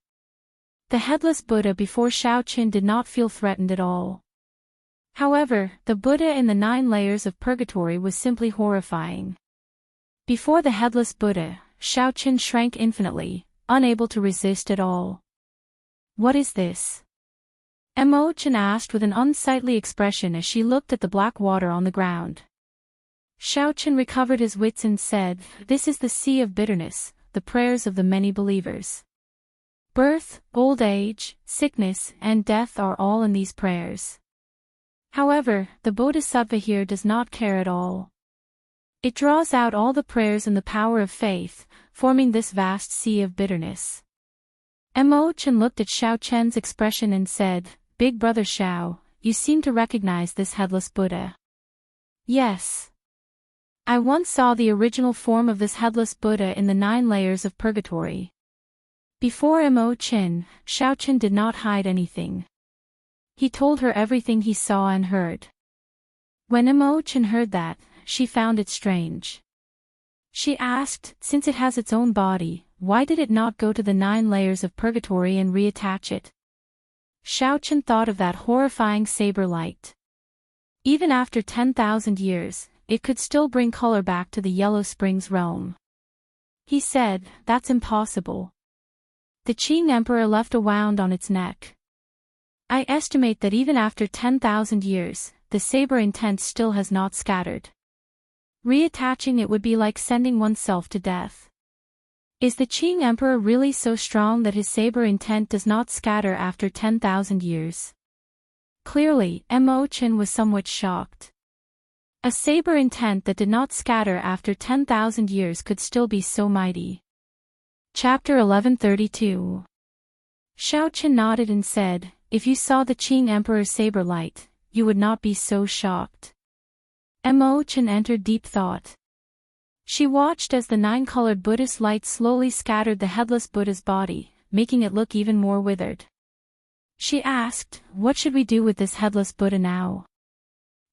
The headless Buddha before Xiaoqin did not feel threatened at all. However, the Buddha in the 9 layers of purgatory was simply horrifying. Before the headless Buddha, Xiaoqin shrank infinitely, unable to resist at all. What is this? Imochen asked with an unsightly expression as she looked at the black water on the ground. Xiaoqin recovered his wits and said, "This is the sea of bitterness, the prayers of the many believers. Birth, old age, sickness, and death are all in these prayers. However, the Bodhisattva here does not care at all. It draws out all the prayers and the power of faith, forming this vast sea of bitterness." Imochen looked at Xiaoqian's expression and said, "Big brother Xiao, you seem to recognize this headless Buddha." "Yes. I once saw the original form of this headless Buddha in the 9 layers of purgatory." Before Imochen, Xiaoqin did not hide anything. He told her everything he saw and heard. When Imochen heard that, she found it strange. She asked, since it has its own body, why did it not go to the 9 layers of purgatory and reattach it? Xiaoqin thought of that horrifying saber light. Even after 10,000 years, it could still bring color back to the Yellow Springs realm. He said, "That's impossible. The Qing Emperor left a wound on its neck. I estimate that even after 10,000 years, the saber intent still has not scattered. Reattaching it would be like sending oneself to death. Is the Qing Emperor really so strong that his saber intent does not scatter after 10,000 years?" Clearly, Imochen was somewhat shocked. A saber intent that did not scatter after 10,000 years could still be so mighty. Chapter 1132. Xiaoqin nodded and said, "If you saw the Qing Emperor's saber light, you would not be so shocked." Imochen entered deep thought. She watched as the 9-colored Buddhist light slowly scattered the headless Buddha's body, making it look even more withered. She asked, "What should we do with this headless Buddha now?"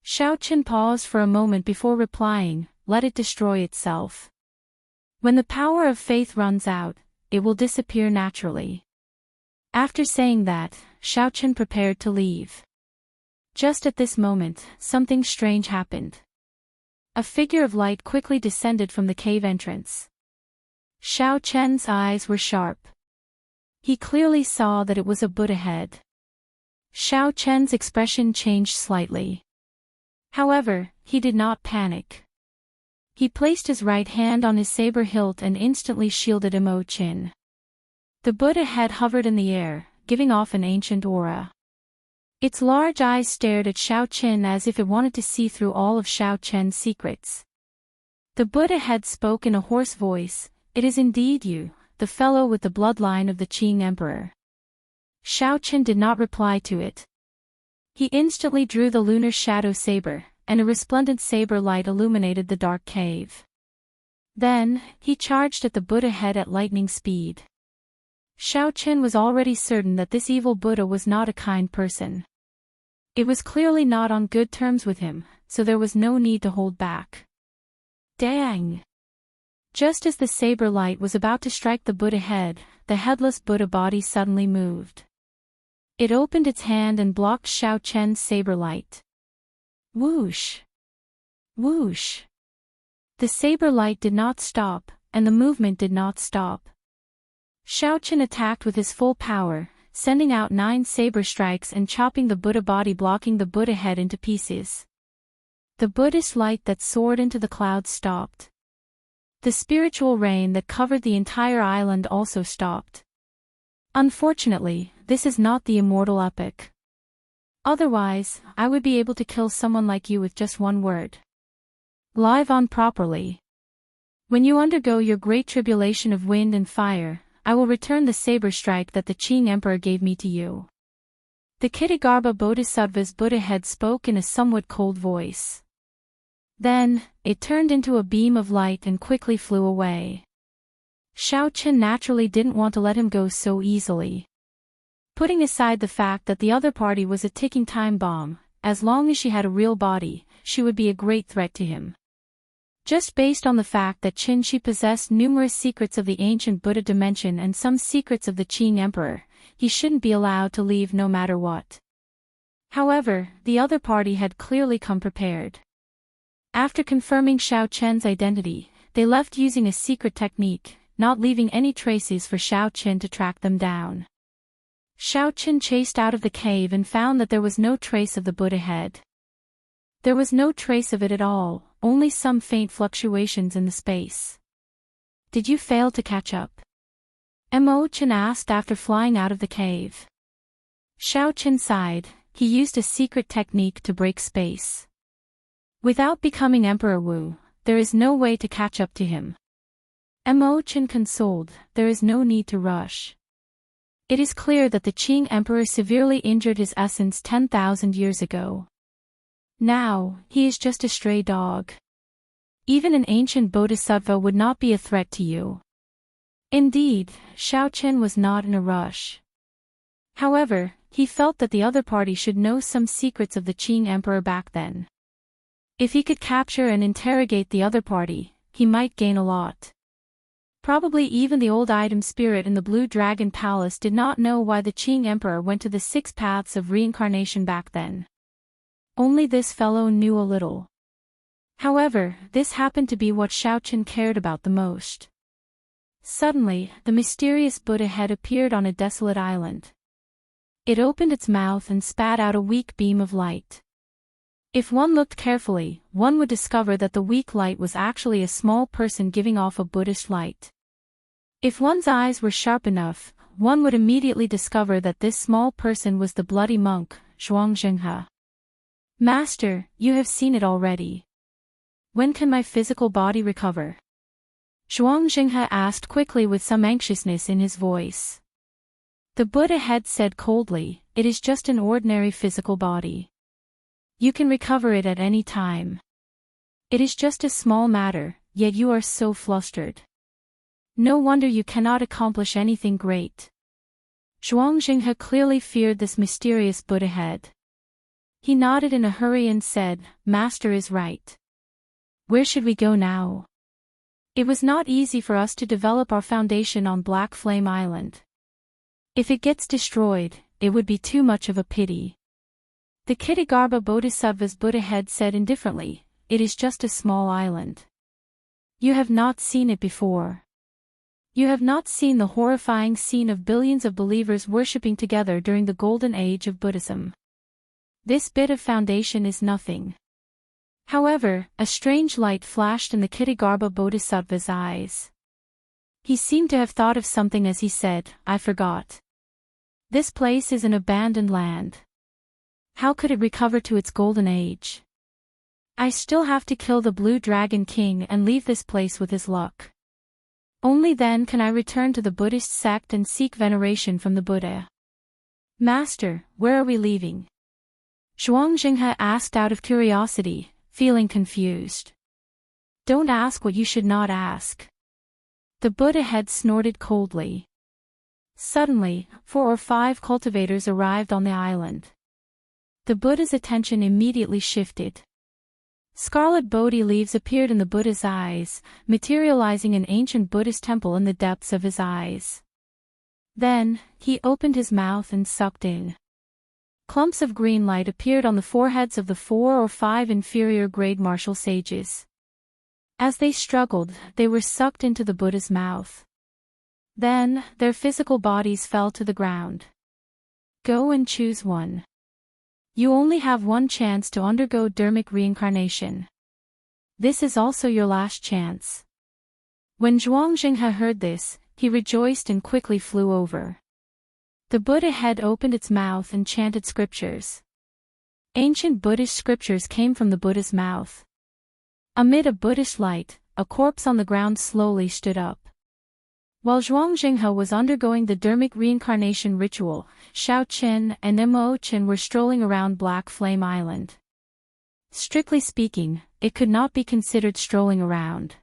Xiaoqin paused for a moment before replying, "Let it destroy itself. When the power of faith runs out, it will disappear naturally." After saying that, Xiaoqin prepared to leave. Just at this moment, something strange happened. A figure of light quickly descended from the cave entrance. Xiaoqian's eyes were sharp. He clearly saw that it was a Buddha head. Xiaoqian's expression changed slightly. However, he did not panic. He placed his right hand on his saber hilt and instantly shielded Imochen. The Buddha head hovered in the air, giving off an ancient aura. Its large eyes stared at Xiaoqin as if it wanted to see through all of Xiaoqian's secrets. The Buddha head spoke in a hoarse voice, "It is indeed you, the fellow with the bloodline of the Qing Emperor." Xiaoqin did not reply to it. He instantly drew the lunar shadow saber, and a resplendent saber light illuminated the dark cave. Then, he charged at the Buddha head at lightning speed. Xiaoqin was already certain that this evil Buddha was not a kind person. It was clearly not on good terms with him, so there was no need to hold back. Dang! Just as the saber light was about to strike the Buddha head, the headless Buddha body suddenly moved. It opened its hand and blocked Xiaoqian's saber light. Whoosh! Whoosh! The saber light did not stop, and the movement did not stop. Xiaoqin attacked with his full power, sending out 9 saber strikes and chopping the Buddha body, blocking the Buddha head into pieces. The Buddhist light that soared into the clouds stopped. The spiritual rain that covered the entire island also stopped. Unfortunately, this is not the immortal epic. Otherwise, I would be able to kill someone like you with just one word. Live on properly. When you undergo your great tribulation of wind and fire, I will return the saber strike that the Qing Emperor gave me to you. The Kitagarbha Bodhisattva's Buddha head spoke in a somewhat cold voice. Then, it turned into a beam of light and quickly flew away. Xiaoqin naturally didn't want to let him go so easily. Putting aside the fact that the other party was a ticking time bomb, as long as she had a real body, she would be a great threat to him. Just based on the fact that she possessed numerous secrets of the ancient Buddha dimension and some secrets of the Qing Emperor, he shouldn't be allowed to leave no matter what. However, the other party had clearly come prepared. After confirming Xiaoqin's identity, they left using a secret technique, not leaving any traces for Xiaoqin to track them down. Xiaoqin chased out of the cave and found that there was no trace of the Buddha head. There was no trace of it at all, only some faint fluctuations in the space. Did you fail to catch up? Imochen asked after flying out of the cave. Xiaoqin sighed. He used a secret technique to break space. Without becoming Emperor Wu, there is no way to catch up to him. Imochen consoled, there is no need to rush. It is clear that the Qing Emperor severely injured his essence 10,000 years ago. Now, he is just a stray dog. Even an ancient bodhisattva would not be a threat to you. Indeed, Xiaoqin was not in a rush. However, he felt that the other party should know some secrets of the Qing Emperor back then. If he could capture and interrogate the other party, he might gain a lot. Probably even the old item spirit in the Blue Dragon Palace did not know why the Qing Emperor went to the 6 paths of reincarnation back then. Only this fellow knew a little. However, this happened to be what Xiaoqin cared about the most. Suddenly, the mysterious Buddha head appeared on a desolate island. It opened its mouth and spat out a weak beam of light. If one looked carefully, one would discover that the weak light was actually a small person giving off a Buddhist light. If one's eyes were sharp enough, one would immediately discover that this small person was the bloody monk, Xianxia. Master, you have seen it already. When can my physical body recover? Xianxia asked quickly with some anxiousness in his voice. The Buddha head said coldly, it is just an ordinary physical body. You can recover it at any time. It is just a small matter, yet you are so flustered. No wonder you cannot accomplish anything great. Xianxia clearly feared this mysterious Buddha head. He nodded in a hurry and said, Master is right. Where should we go now? It was not easy for us to develop our foundation on Black Flame Island. If it gets destroyed, it would be too much of a pity. The Kitagarbha Bodhisattva's Buddha head said indifferently, it is just a small island. You have not seen it before. You have not seen the horrifying scene of billions of believers worshipping together during the golden age of Buddhism. This bit of foundation is nothing. However, a strange light flashed in the Kitagarbha Bodhisattva's eyes. He seemed to have thought of something as he said, I forgot. This place is an abandoned land. How could it recover to its golden age? I still have to kill the Blue Dragon King and leave this place with his luck. Only then can I return to the Buddhist sect and seek veneration from the Buddha. Master, where are we leaving? Xianxia asked out of curiosity, feeling confused. Don't ask what you should not ask. The Buddha head snorted coldly. Suddenly, 4 or 5 cultivators arrived on the island. The Buddha's attention immediately shifted. Scarlet Bodhi leaves appeared in the Buddha's eyes, materializing an ancient Buddhist temple in the depths of his eyes. Then, he opened his mouth and sucked in. Clumps of green light appeared on the foreheads of the 4 or 5 inferior-grade martial sages. As they struggled, they were sucked into the Buddha's mouth. Then, their physical bodies fell to the ground. Go and choose one. You only have one chance to undergo dermic reincarnation. This is also your last chance. When Xianxia heard this, he rejoiced and quickly flew over. The Buddha head opened its mouth and chanted scriptures. Ancient Buddhist scriptures came from the Buddha's mouth. Amid a Buddhist light, a corpse on the ground slowly stood up. While Zhuang Jinghe was undergoing the dermic reincarnation ritual, Xiao Qin and Mo Qin were strolling around Black Flame Island. Strictly speaking, it could not be considered strolling around.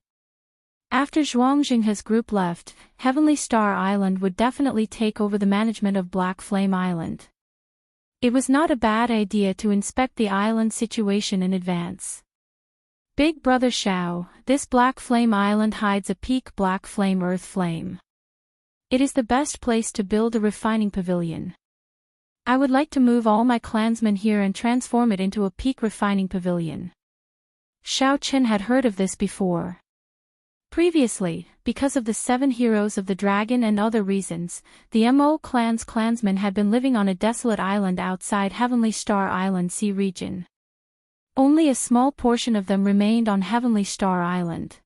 After Zhuang Jinghe's group left, Heavenly Star Island would definitely take over the management of Black Flame Island. It was not a bad idea to inspect the island situation in advance. Big Brother Xiao, this Black Flame Island hides a peak Black Flame Earth Flame. It is the best place to build a refining pavilion. I would like to move all my clansmen here and transform it into a peak refining pavilion. Xiao Qin had heard of this before. Previously, because of the 7 heroes of the dragon and other reasons, the Mo clan's clansmen had been living on a desolate island outside Heavenly Star Island Sea region. Only a small portion of them remained on Heavenly Star Island.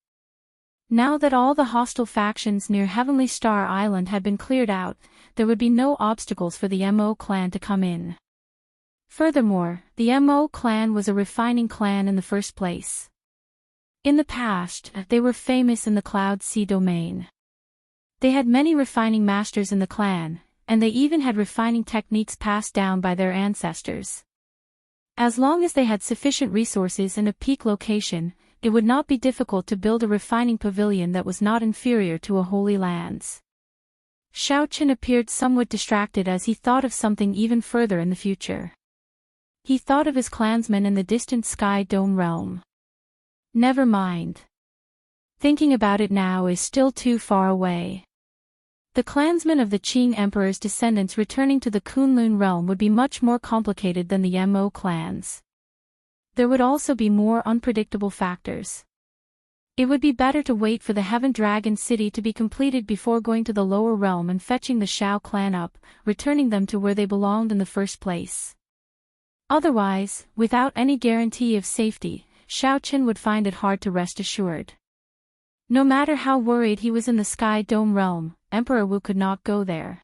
Now that all the hostile factions near Heavenly Star Island had been cleared out, there would be no obstacles for the Mo clan to come in. Furthermore, the Mo clan was a refining clan in the first place. In the past, they were famous in the Cloud Sea domain. They had many refining masters in the clan, and they even had refining techniques passed down by their ancestors. As long as they had sufficient resources and a peak location, it would not be difficult to build a refining pavilion that was not inferior to a Holy Land's. Xiao Qin appeared somewhat distracted as he thought of something even further in the future. He thought of his clansmen in the distant Sky Dome realm. Never mind. Thinking about it now is still too far away. The clansmen of the Qing Emperor's descendants returning to the Kunlun realm would be much more complicated than the Mo clans. There would also be more unpredictable factors. It would be better to wait for the Heaven Dragon City to be completed before going to the lower realm and fetching the Xiao clan up, returning them to where they belonged in the first place. Otherwise, without any guarantee of safety, Xiao Qin would find it hard to rest assured. No matter how worried he was in the Sky Dome realm, Emperor Wu could not go there.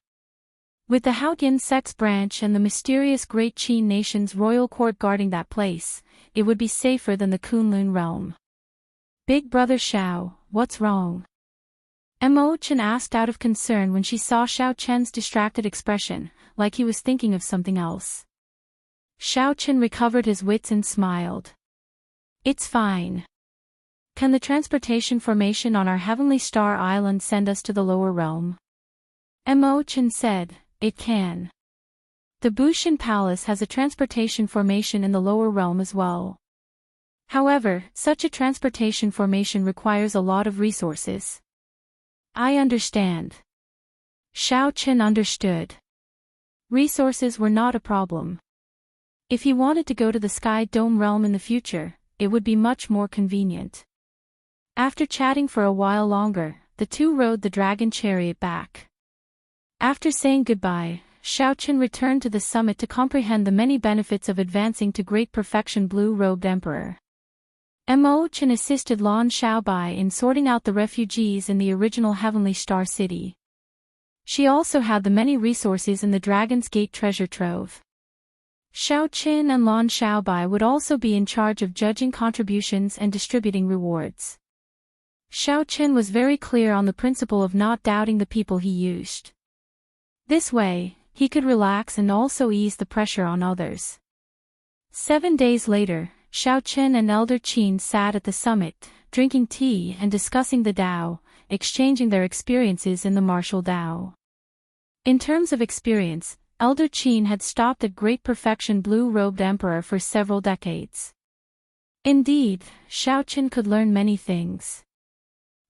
With the Haoyan Sex branch and the mysterious Great Qin nation's royal court guarding that place, it would be safer than the Kunlun realm. Big Brother Xiao, what's wrong? Mo Qin asked out of concern when she saw Xiao Chen's distracted expression, like he was thinking of something else. Xiao Qin recovered his wits and smiled. It's fine. Can the transportation formation on our Heavenly Star Island send us to the lower realm? Mo Qin said, it can. The Bushin Palace has a transportation formation in the lower realm as well. However, such a transportation formation requires a lot of resources. I understand. Xiao Qin understood. Resources were not a problem. If he wanted to go to the Sky Dome realm in the future, it would be much more convenient. After chatting for a while longer, the two rode the dragon chariot back. After saying goodbye, Xiao Qin returned to the summit to comprehend the many benefits of advancing to great perfection blue-robed emperor. Mo Qin assisted Lan Xiaobai in sorting out the refugees in the original Heavenly Star City. She also had the many resources in the Dragon's Gate treasure trove. Xiao Qin and Lan Xiaobai would also be in charge of judging contributions and distributing rewards. Xiao Qin was very clear on the principle of not doubting the people he used. This way, he could relax and also ease the pressure on others. 7 days later, Xiao Qin and Elder Qin sat at the summit, drinking tea and discussing the Dao, exchanging their experiences in the martial Dao. In terms of experience, Elder Qin had stopped at Great Perfection Blue-Robed Emperor for several decades. Indeed, Xiao Qin could learn many things.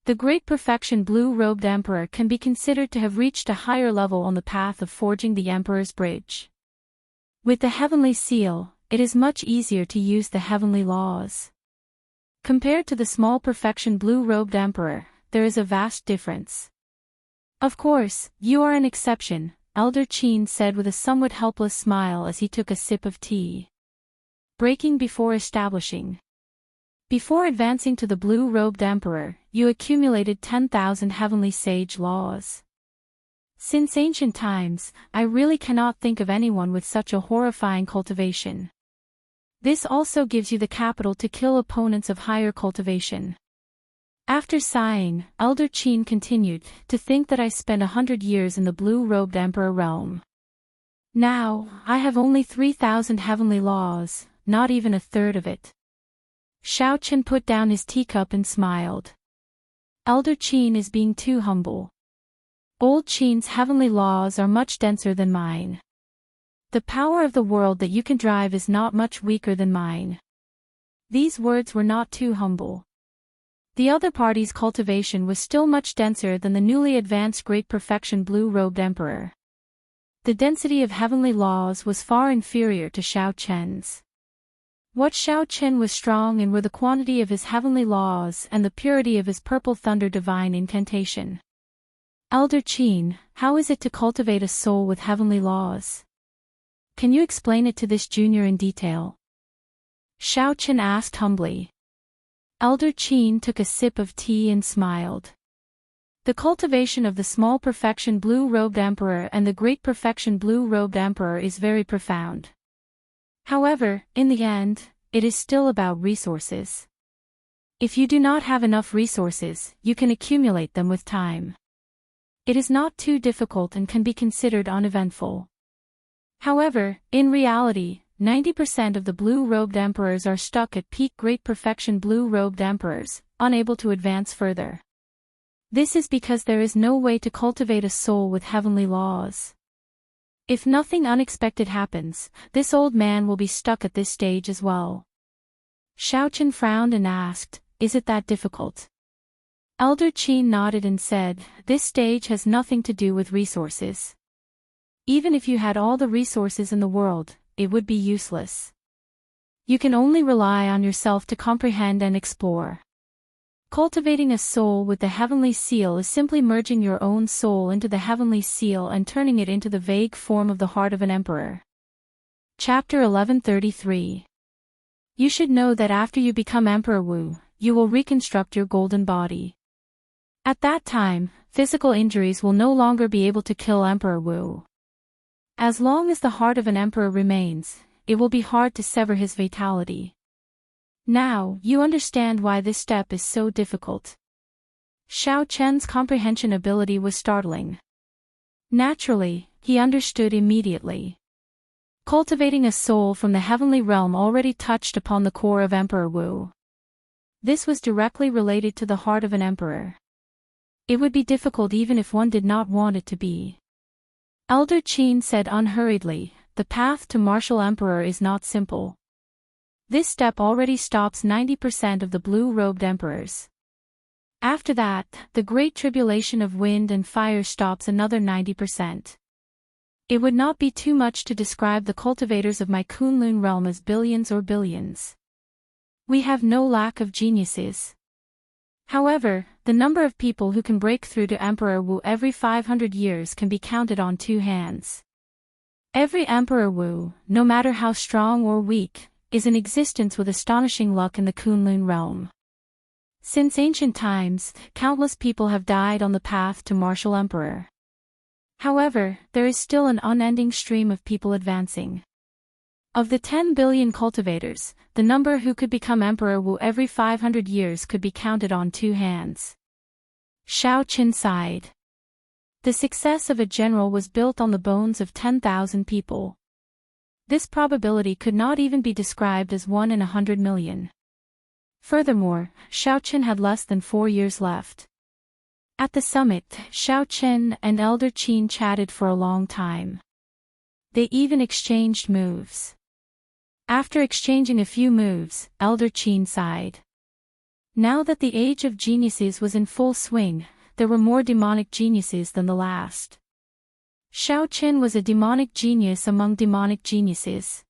The Great Perfection Blue-Robed Emperor can be considered to have reached a higher level on the path of forging the Emperor's Bridge. With the Heavenly Seal, it is much easier to use the heavenly laws. Compared to the small Perfection Blue-Robed Emperor, there is a vast difference. Of course, you are an exception, Elder Qin said with a somewhat helpless smile as he took a sip of tea. Breaking before establishing. Before advancing to the Blue-Robed Emperor, you accumulated 10,000 heavenly sage laws. Since ancient times, I really cannot think of anyone with such a horrifying cultivation. This also gives you the capital to kill opponents of higher cultivation. After sighing, Elder Qin continued, to think that I spent 100 years in the blue-robed emperor realm. Now, I have only 3,000 heavenly laws, not even a third of it. Xiaochen put down his teacup and smiled. Elder Qin is being too humble. Old Qin's heavenly laws are much denser than mine. The power of the world that you can drive is not much weaker than mine. These words were not too humble. The other party's cultivation was still much denser than the newly advanced Great Perfection blue-robed emperor. The density of heavenly laws was far inferior to Xiaochen's. What Xiaochen was strong in were the quantity of his heavenly laws and the purity of his purple thunder divine incantation. Elder Qin, how is it to cultivate a soul with heavenly laws? Can you explain it to this junior in detail? Xiaochen asked humbly. Elder Qin took a sip of tea and smiled. The cultivation of the small perfection blue-robed emperor and the great perfection blue-robed emperor is very profound. However, in the end, it is still about resources. If you do not have enough resources, you can accumulate them with time. It is not too difficult and can be considered uneventful. However, in reality, 90% of the blue-robed emperors are stuck at peak great perfection blue-robed emperors, unable to advance further. This is because there is no way to cultivate a soul with heavenly laws. If nothing unexpected happens, this old man will be stuck at this stage as well. Xiaochen frowned and asked, is it that difficult? Elder Qin nodded and said, this stage has nothing to do with resources. Even if you had all the resources in the world, it would be useless. You can only rely on yourself to comprehend and explore. Cultivating a soul with the heavenly seal is simply merging your own soul into the heavenly seal and turning it into the vague form of the heart of an emperor. Chapter 1133. You should know that after you become Emperor Wu, you will reconstruct your golden body. At that time, physical injuries will no longer be able to kill Emperor Wu. As long as the heart of an emperor remains, it will be hard to sever his vitality. Now, you understand why this step is so difficult. Xiaochen's comprehension ability was startling. Naturally, he understood immediately. Cultivating a soul from the heavenly realm already touched upon the core of Emperor Wu. This was directly related to the heart of an emperor. It would be difficult even if one did not want it to be. Elder Qin said unhurriedly, the path to martial emperor is not simple. This step already stops 90% of the blue-robed emperors. After that, the great tribulation of wind and fire stops another 90%. It would not be too much to describe the cultivators of my Kunlun realm as billions or billions. We have no lack of geniuses. However, the number of people who can break through to Emperor Wu every 500 years can be counted on two hands. Every Emperor Wu, no matter how strong or weak, is in existence with astonishing luck in the Kunlun realm. Since ancient times, countless people have died on the path to martial emperor. However, there is still an unending stream of people advancing. Of the 10 billion cultivators, the number who could become Emperor Wu every 500 years could be counted on two hands. Xiaochen sighed. The success of a general was built on the bones of 10,000 people. This probability could not even be described as 1 in 100 million. Furthermore, Xiaochen had less than 4 years left. At the summit, Xiaochen and Elder Qin chatted for a long time. They even exchanged moves. After exchanging a few moves, Elder Qin sighed. Now that the age of geniuses was in full swing, there were more demonic geniuses than the last. Xiaochen was a demonic genius among demonic geniuses.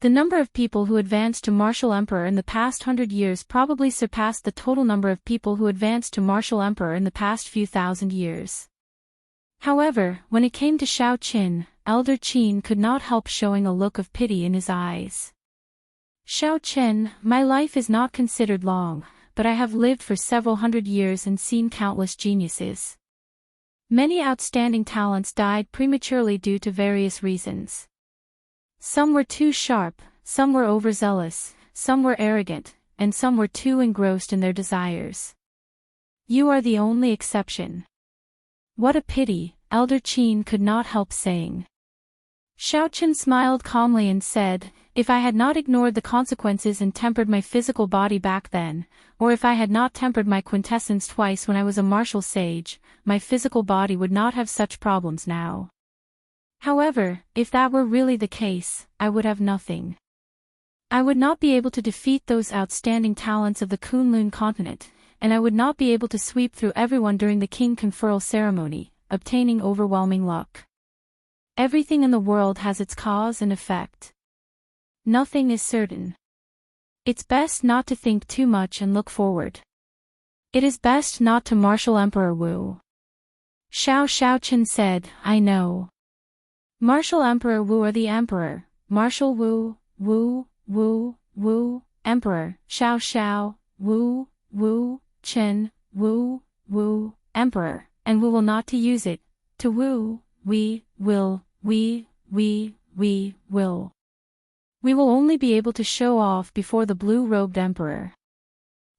The number of people who advanced to martial emperor in the past 100 years probably surpassed the total number of people who advanced to martial emperor in the past few thousand years. However, when it came to Xiaochen, Elder Qin could not help showing a look of pity in his eyes. Xiaochen, my life is not considered long, but I have lived for several hundred years and seen countless geniuses. Many outstanding talents died prematurely due to various reasons. Some were too sharp, some were overzealous, some were arrogant, and some were too engrossed in their desires. You are the only exception. What a pity, Elder Qin could not help saying. Xiaochen smiled calmly and said, if I had not ignored the consequences and tempered my physical body back then, or if I had not tempered my quintessence twice when I was a martial sage, my physical body would not have such problems now. However, if that were really the case, I would have nothing. I would not be able to defeat those outstanding talents of the Kunlun continent, and I would not be able to sweep through everyone during the king conferral ceremony, obtaining overwhelming luck. Everything in the world has its cause and effect. Nothing is certain. It's best not to think too much and look forward. It is best not to martial Emperor Wu. Xiaochen said, I know. Martial Emperor Wu or the Emperor, Martial Wu, Emperor, Xiao, Wu, Chen, Wu, Emperor, and we will not to use it, to Wu, we will. We will only be able to show off before the blue-robed emperor.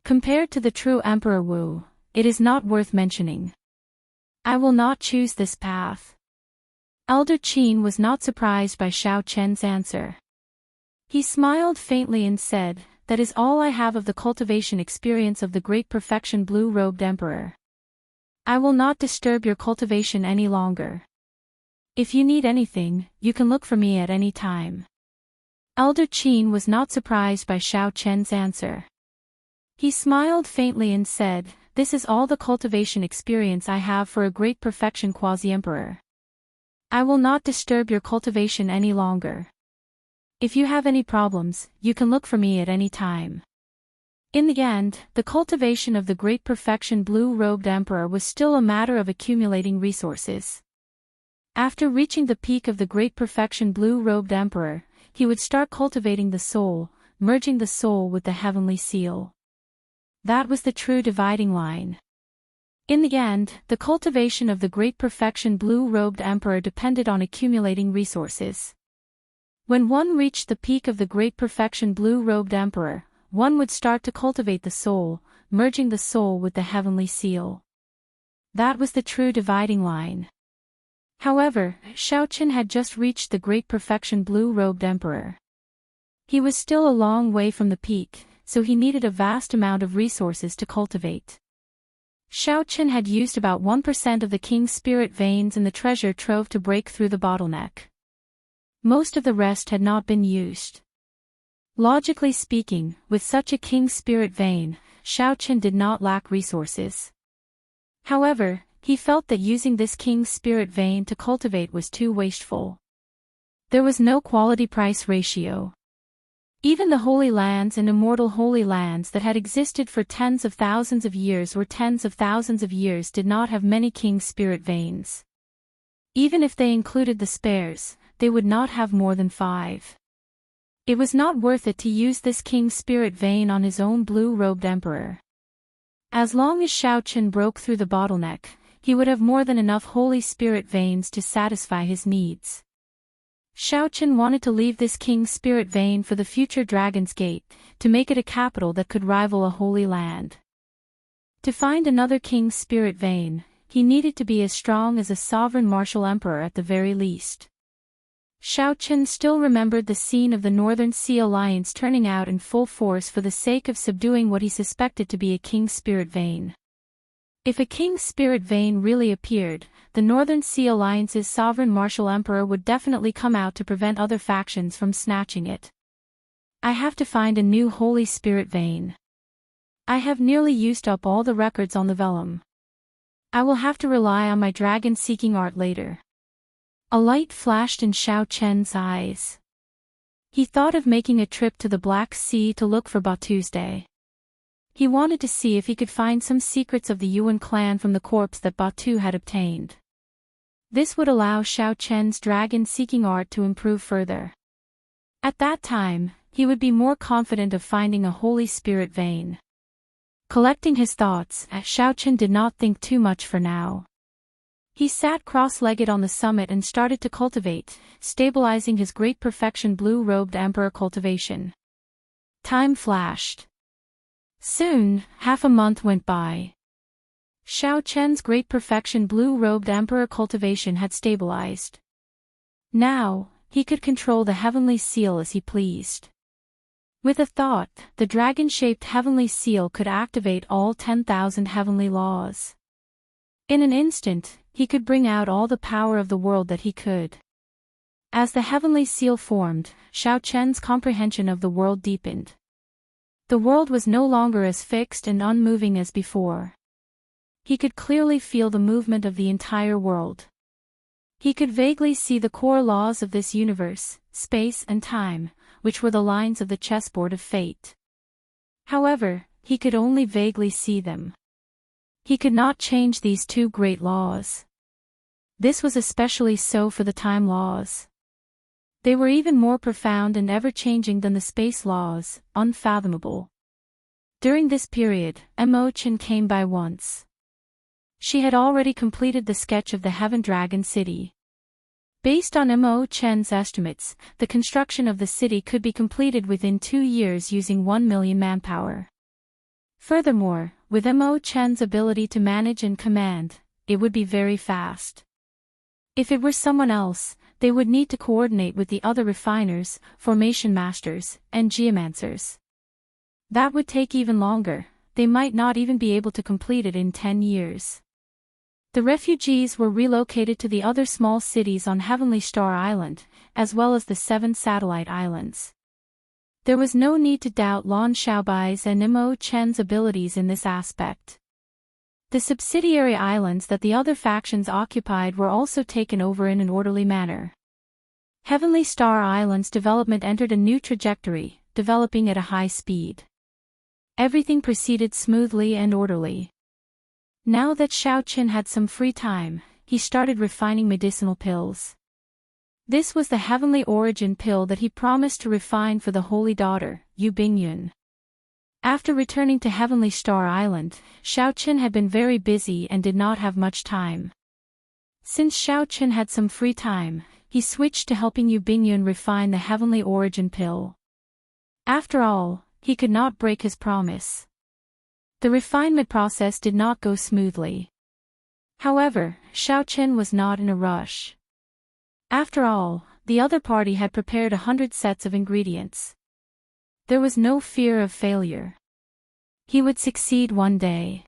Compared to the true Emperor Wu, it is not worth mentioning. I will not choose this path. Elder Qin was not surprised by Xiaochen's answer. He smiled faintly and said, that is all I have of the cultivation experience of the great perfection blue-robed emperor. I will not disturb your cultivation any longer. If you need anything, you can look for me at any time. Elder Qin was not surprised by Xiaochen's answer. He smiled faintly and said, this is all the cultivation experience I have for a great perfection quasi-emperor. I will not disturb your cultivation any longer. If you have any problems, you can look for me at any time. In the end, the cultivation of the great perfection blue-robed emperor was still a matter of accumulating resources. After reaching the peak of the great perfection blue-robed emperor, he would start cultivating the soul, merging the soul with the heavenly seal. That was the true dividing line. In the end, the cultivation of the great perfection blue-robed emperor depended on accumulating resources. When one reached the peak of the great perfection blue-robed emperor, one would start to cultivate the soul, merging the soul with the heavenly seal. That was the true dividing line. However, Xiaochen had just reached the great perfection blue-robed emperor. He was still a long way from the peak, so he needed a vast amount of resources to cultivate. Xiaochen had used about 1% of the king's spirit veins in the treasure trove to break through the bottleneck. Most of the rest had not been used. Logically speaking, with such a king's spirit vein, Xiaochen did not lack resources. However, he felt that using this king's spirit vein to cultivate was too wasteful. There was no quality-price ratio. Even the holy lands and immortal holy lands that had existed for tens of thousands of years did not have many king's spirit veins. Even if they included the spares, they would not have more than 5. It was not worth it to use this king's spirit vein on his own blue-robed emperor. As long as Xiaochen broke through the bottleneck, he would have more than enough holy spirit veins to satisfy his needs. Xiaochen wanted to leave this king's spirit vein for the future Dragon's Gate, to make it a capital that could rival a holy land. To find another king's spirit vein, he needed to be as strong as a sovereign martial emperor at the very least. Xiaochen still remembered the scene of the Northern Sea Alliance turning out in full force for the sake of subduing what he suspected to be a king's spirit vein. If a king's spirit vein really appeared, the Northern Sea Alliance's sovereign martial emperor would definitely come out to prevent other factions from snatching it. I have to find a new holy spirit vein. I have nearly used up all the records on the vellum. I will have to rely on my dragon-seeking art later. A light flashed in Xiaochen's eyes. He thought of making a trip to the Black Sea to look for Batu's day. He wanted to see if he could find some secrets of the Yuan clan from the corpse that Batu had obtained. This would allow Xiaochen's dragon-seeking art to improve further. At that time, he would be more confident of finding a holy spirit vein. Collecting his thoughts, Xiaochen did not think too much for now. He sat cross-legged on the summit and started to cultivate, stabilizing his great perfection blue-robed emperor cultivation. Time flashed. Soon, half a month went by. Xiao Chen's great perfection blue-robed emperor cultivation had stabilized. Now, he could control the heavenly seal as he pleased. With a thought, the dragon-shaped heavenly seal could activate all 10,000 heavenly laws. In an instant, he could bring out all the power of the world that he could. As the heavenly seal formed, Xiao Chen's comprehension of the world deepened. The world was no longer as fixed and unmoving as before. He could clearly feel the movement of the entire world. He could vaguely see the core laws of this universe, space and time, which were the lines of the chessboard of fate. However, he could only vaguely see them. He could not change these two great laws. This was especially so for the time laws. They were even more profound and ever-changing than the space laws, unfathomable. During this period, Mo Chen came by once. She had already completed the sketch of the Heaven Dragon City. Based on Mo Chen's estimates, the construction of the city could be completed within 2 years using 1 million manpower. Furthermore, with Mo Chen's ability to manage and command, it would be very fast. If it were someone else, they would need to coordinate with the other refiners, formation masters, and geomancers. That would take even longer. They might not even be able to complete it in 10 years. The refugees were relocated to the other small cities on Heavenly Star Island, as well as the 7 satellite islands. There was no need to doubt Lan Xiaobai's and Mo Chen's abilities in this aspect. The subsidiary islands that the other factions occupied were also taken over in an orderly manner. Heavenly Star Island's development entered a new trajectory, developing at a high speed. Everything proceeded smoothly and orderly. Now that Xiao Chen had some free time, he started refining medicinal pills. This was the heavenly origin pill that he promised to refine for the holy daughter, Yu Bingyun. After returning to Heavenly Star Island, Xiao Chen had been very busy and did not have much time. Since Xiao Chen had some free time, he switched to helping Yu Bingyun refine the heavenly origin pill. After all, he could not break his promise. The refinement process did not go smoothly. However, Xiao Chen was not in a rush. After all, the other party had prepared 100 sets of ingredients. There was no fear of failure. He would succeed one day.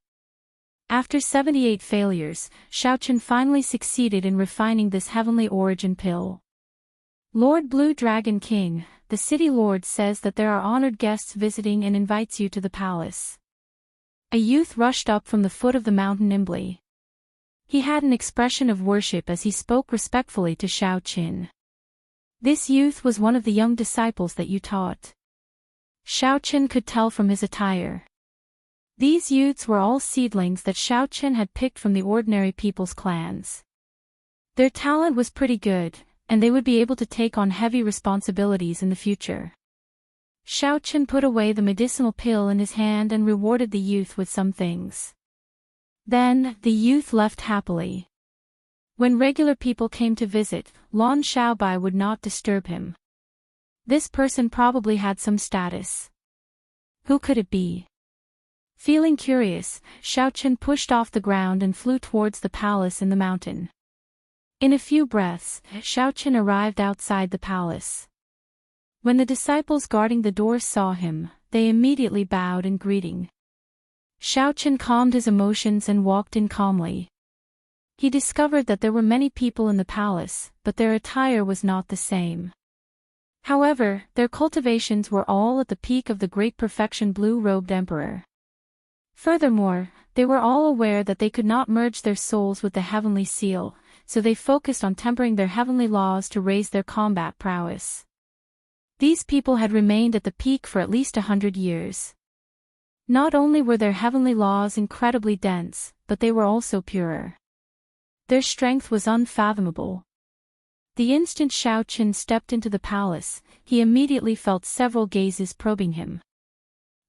After 78 failures, Xiao Chen finally succeeded in refining this heavenly origin pill. Lord Blue Dragon King, the city lord says that there are honored guests visiting and invites you to the palace. A youth rushed up from the foot of the mountain nimbly. He had an expression of worship as he spoke respectfully to Xiao Chen. This youth was one of the young disciples that you taught. Xiao Chen could tell from his attire. These youths were all seedlings that Xiao Chen had picked from the ordinary people's clans. Their talent was pretty good, and they would be able to take on heavy responsibilities in the future. Xiao Chen put away the medicinal pill in his hand and rewarded the youth with some things. Then, the youth left happily. When regular people came to visit, Lan Xiaobai would not disturb him. This person probably had some status. Who could it be? Feeling curious, Xiao Chen pushed off the ground and flew towards the palace in the mountain. In a few breaths, Xiao Chen arrived outside the palace. When the disciples guarding the doors saw him, they immediately bowed in greeting. Xiao Chen calmed his emotions and walked in calmly. He discovered that there were many people in the palace, but their attire was not the same. However, their cultivations were all at the peak of the great perfection blue-robed emperor. Furthermore, they were all aware that they could not merge their souls with the heavenly seal, so they focused on tempering their heavenly laws to raise their combat prowess. These people had remained at the peak for at least 100 years. Not only were their heavenly laws incredibly dense, but they were also purer. Their strength was unfathomable. The instant Xiao Chen stepped into the palace, he immediately felt several gazes probing him.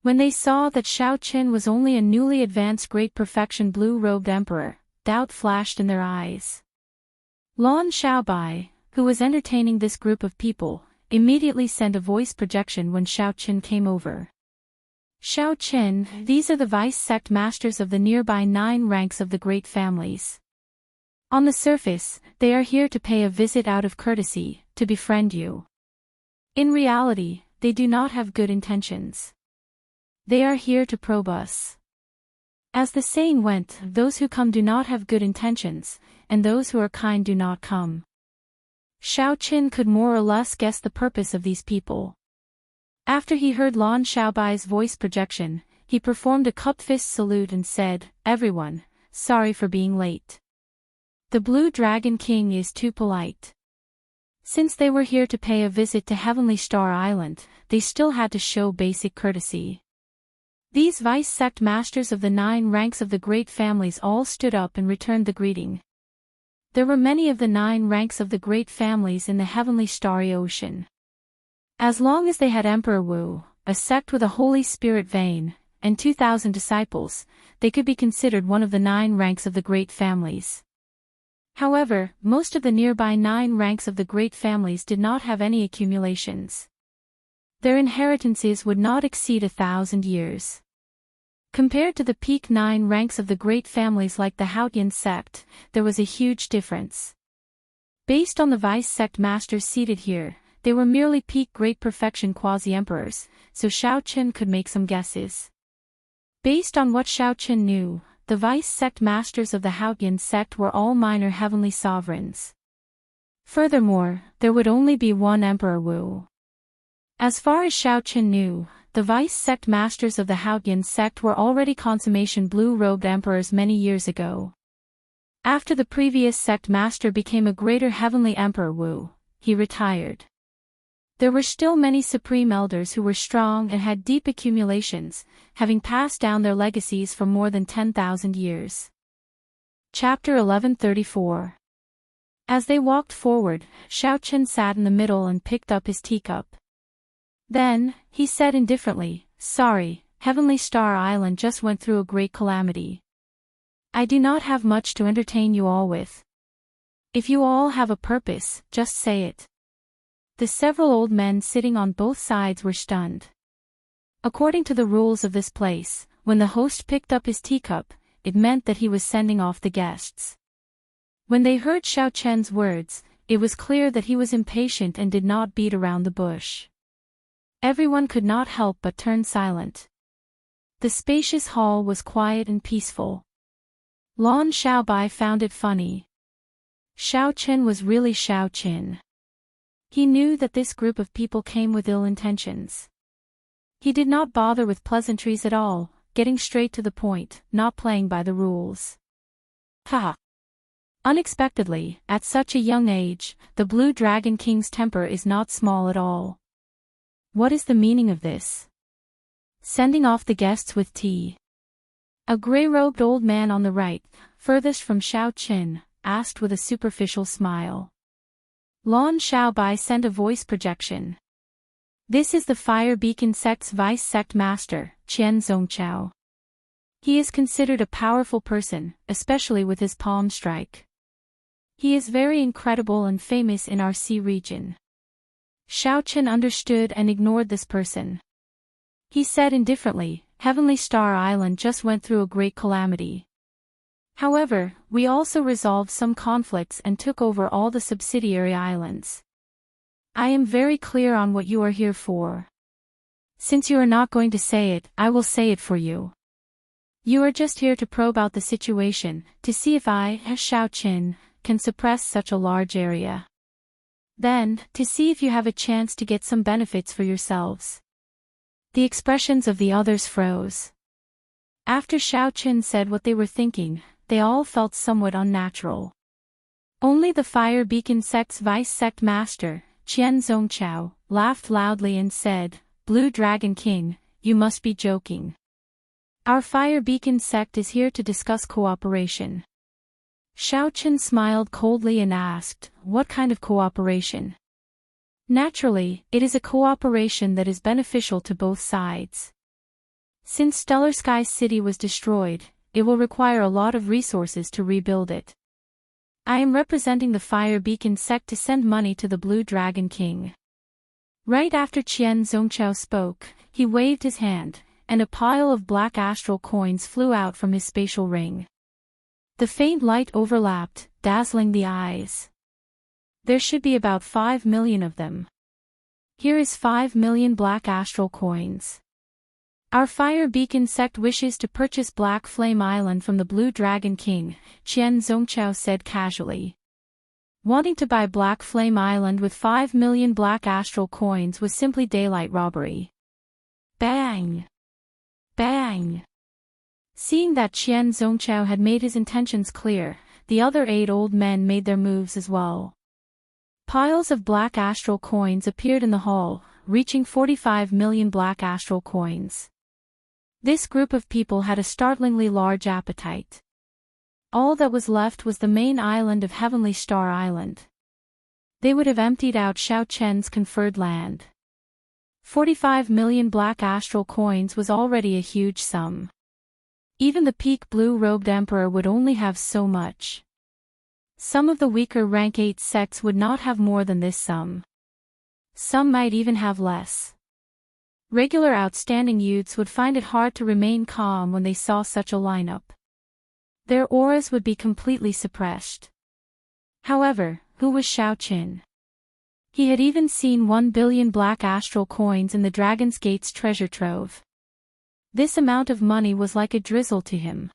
When they saw that Xiao Chen was only a newly advanced great perfection blue-robed emperor, doubt flashed in their eyes. Lan Xiaobai, who was entertaining this group of people, immediately sent a voice projection when Xiao Chen came over. Xiao Qin, these are the vice sect masters of the nearby 9 ranks of the great families. On the surface, they are here to pay a visit out of courtesy, to befriend you. In reality, they do not have good intentions. They are here to probe us. As the saying went, those who come do not have good intentions, and those who are kind do not come. Xiao Qin could more or less guess the purpose of these people. After he heard Lan Xiaobai's voice projection, he performed a cupped fist salute and said, "Everyone, sorry for being late. The Blue Dragon King is too polite." Since they were here to pay a visit to Heavenly Star Island, they still had to show basic courtesy. These vice sect masters of the 9 ranks of the great families all stood up and returned the greeting. There were many of the 9 ranks of the great families in the Heavenly Starry Ocean. As long as they had Emperor Wu, a sect with a Holy Spirit vein, and 2,000 disciples, they could be considered one of the 9 ranks of the great families. However, most of the nearby 9 ranks of the great families did not have any accumulations. Their inheritances would not exceed 1,000 years. Compared to the peak 9 ranks of the great families like the Haotian sect, there was a huge difference. Based on the vice sect masters seated here, they were merely peak great perfection quasi-emperors, so Xiao Qin could make some guesses. Based on what Xiao Qin knew, the vice sect masters of the Haotian sect were all minor heavenly sovereigns. Furthermore, there would only be one Emperor Wu. As far as Xiao Qin knew, the vice sect masters of the Haotian sect were already consummation blue-robed emperors many years ago. After the previous sect master became a greater heavenly Emperor Wu, he retired. There were still many supreme elders who were strong and had deep accumulations, having passed down their legacies for more than 10,000 years. Chapter 1134. As they walked forward, Xiao Qin sat in the middle and picked up his teacup. Then, he said indifferently, "Sorry, Heavenly Star Island just went through a great calamity. I do not have much to entertain you all with. If you all have a purpose, just say it." The several old men sitting on both sides were stunned. According to the rules of this place, when the host picked up his teacup, it meant that he was sending off the guests. When they heard Xiao Qin's words, it was clear that he was impatient and did not beat around the bush. Everyone could not help but turn silent. The spacious hall was quiet and peaceful. Lan Xiaobai found it funny. Xiao Qin was really Xiao Qin. He knew that this group of people came with ill intentions. He did not bother with pleasantries at all, getting straight to the point, not playing by the rules. Ha! Unexpectedly, at such a young age, the Blue Dragon King's temper is not small at all. What is the meaning of this? Sending off the guests with tea. A gray-robed old man on the right, furthest from Xiao Qin, asked with a superficial smile. Lan Xiaobai sent a voice projection. This is the Fire Beacon sect's vice sect master, Xianxia. He is considered a powerful person, especially with his palm strike. He is very incredible and famous in our sea region. Xiao Qin understood and ignored this person. He said indifferently, Heavenly Star Island just went through a great calamity. However, we also resolved some conflicts and took over all the subsidiary islands. I am very clear on what you are here for. Since you are not going to say it, I will say it for you. You are just here to probe out the situation, to see if I, as Xiao Qin, can suppress such a large area. Then, to see if you have a chance to get some benefits for yourselves. The expressions of the others froze. After Xiao Qin said what they were thinking, they all felt somewhat unnatural. Only the Fire Beacon sect's vice sect master, Xianxia, laughed loudly and said, Blue Dragon King, you must be joking. Our Fire Beacon sect is here to discuss cooperation. Xiao Qin smiled coldly and asked, what kind of cooperation? Naturally, it is a cooperation that is beneficial to both sides. Since Stellar Sky City was destroyed, it will require a lot of resources to rebuild it. I am representing the Fire Beacon sect to send money to the Blue Dragon King. Right after Xianxia spoke, he waved his hand, and a pile of black astral coins flew out from his spatial ring. The faint light overlapped, dazzling the eyes. There should be about 5 million of them. Here is 5 million black astral coins. Our fire beacon sect wishes to purchase Black Flame Island from the Blue Dragon King, Xianxia said casually. Wanting to buy Black Flame Island with 5 million black astral coins was simply daylight robbery. Bang! Bang! Seeing that Xianxia had made his intentions clear, the other 8 old men made their moves as well. Piles of black astral coins appeared in the hall, reaching 45 million black astral coins. This group of people had a startlingly large appetite. All that was left was the main island of Heavenly Star Island. They would have emptied out Xiao Chen's conferred land. 45 million black astral coins was already a huge sum. Even the peak blue-robed emperor would only have so much. Some of the weaker rank 8 sects would not have more than this sum. Some might even have less. Regular outstanding youths would find it hard to remain calm when they saw such a lineup. Their auras would be completely suppressed. However, who was Xiao Qin? He had even seen 1 billion black astral coins in the Dragon's Gate's treasure trove. This amount of money was like a drizzle to him.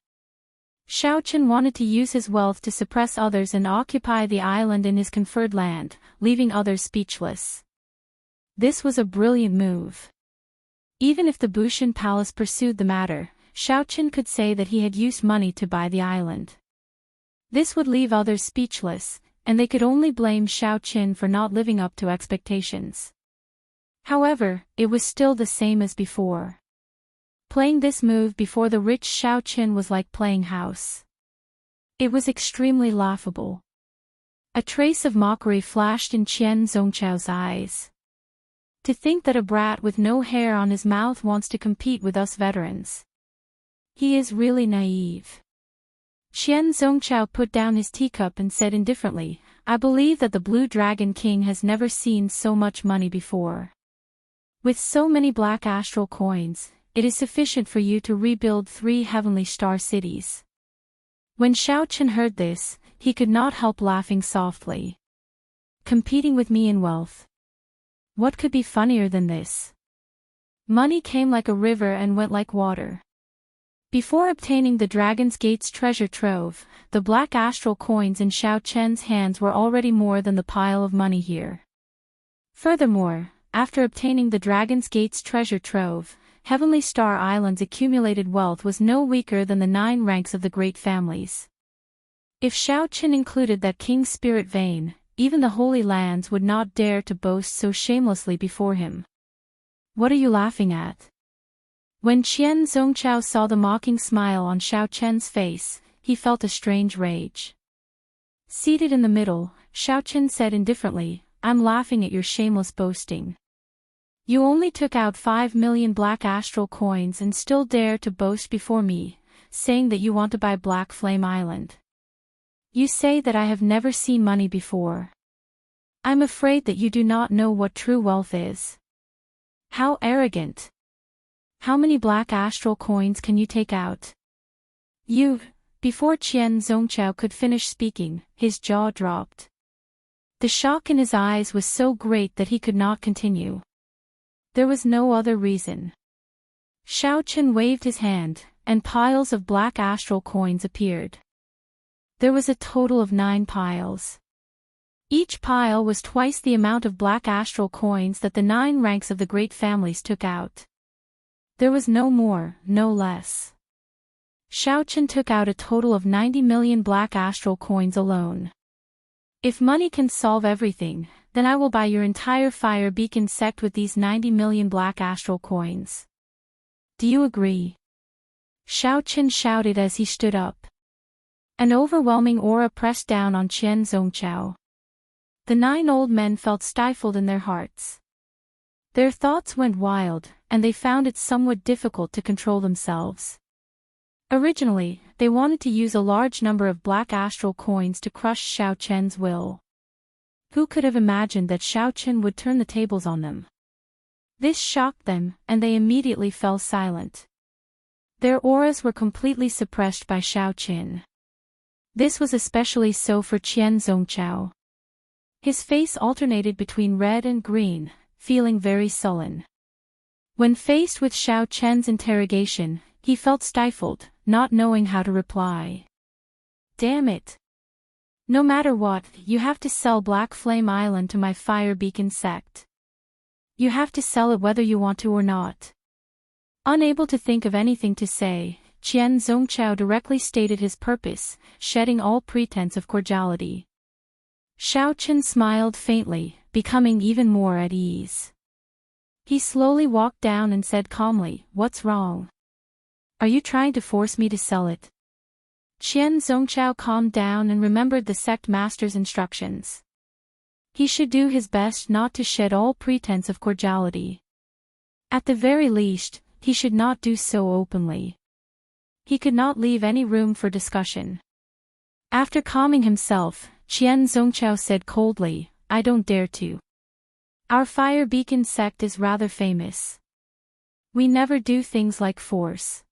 Xiao Qin wanted to use his wealth to suppress others and occupy the island in his conferred land, leaving others speechless. This was a brilliant move. Even if the Bushan Palace pursued the matter, Xiao Qin could say that he had used money to buy the island. This would leave others speechless, and they could only blame Xiao Qin for not living up to expectations. However, it was still the same as before. Playing this move before the rich Xiao Qin was like playing house. It was extremely laughable. A trace of mockery flashed in Qian Zongchao's eyes. To think that a brat with no hair on his mouth wants to compete with us veterans. He is really naive. Qian Zongchao put down his teacup and said indifferently, I believe that the Blue Dragon King has never seen so much money before. With so many black astral coins, it is sufficient for you to rebuild 3 heavenly star cities. When Xiao Qin heard this, he could not help laughing softly. Competing with me in wealth. What could be funnier than this? Money came like a river and went like water. Before obtaining the Dragon's Gate's treasure trove, the black astral coins in Xiao Chen's hands were already more than the pile of money here. Furthermore, after obtaining the Dragon's Gate's treasure trove, Heavenly Star Island's accumulated wealth was no weaker than the 9 ranks of the great families. If Xiao Qin included that king's spirit vein, even the Holy Lands would not dare to boast so shamelessly before him. What are you laughing at? When Qian Zongchao saw the mocking smile on Xiao Chen's face, he felt a strange rage. Seated in the middle, Xiao Qin said indifferently, I'm laughing at your shameless boasting. You only took out 5 million black astral coins and still dare to boast before me, saying that you want to buy Black Flame Island. You say that I have never seen money before. I'm afraid that you do not know what true wealth is. How arrogant! How many black astral coins can you take out? Before Qian Zongchao could finish speaking, his jaw dropped. The shock in his eyes was so great that he could not continue. There was no other reason. Xiao Qin waved his hand, and piles of black astral coins appeared. There was a total of 9 piles. Each pile was twice the amount of black astral coins that the 9 ranks of the great families took out. There was no more, no less. Xiao Qin took out a total of 90 million black astral coins alone. If money can solve everything, then I will buy your entire fire beacon sect with these 90 million black astral coins. Do you agree? Xiao Qin shouted as he stood up. An overwhelming aura pressed down on Qian Zongchao. The 9 old men felt stifled in their hearts. Their thoughts went wild, and they found it somewhat difficult to control themselves. Originally, they wanted to use a large number of black astral coins to crush Xiao Chen's will. Who could have imagined that Xiao Chen would turn the tables on them? This shocked them, and they immediately fell silent. Their auras were completely suppressed by Xiaoqin. This was especially so for Qian Zongqiao. His face alternated between red and green, feeling very sullen. When faced with Xiao Chen's interrogation, he felt stifled, not knowing how to reply. Damn it! No matter what, you have to sell Black Flame Island to my Fire Beacon sect. You have to sell it whether you want to or not. Unable to think of anything to say, Qian Zongqiao directly stated his purpose, shedding all pretense of cordiality. Xiaoqin smiled faintly, becoming even more at ease. He slowly walked down and said calmly, "What's wrong? Are you trying to force me to sell it?" Qian Zongqiao calmed down and remembered the sect master's instructions. He should do his best not to shed all pretense of cordiality. At the very least, he should not do so openly. He could not leave any room for discussion. After calming himself, Qian Zongqiao said coldly, "I don't dare to. Our Fire Beacon sect is rather famous. We never do things like force.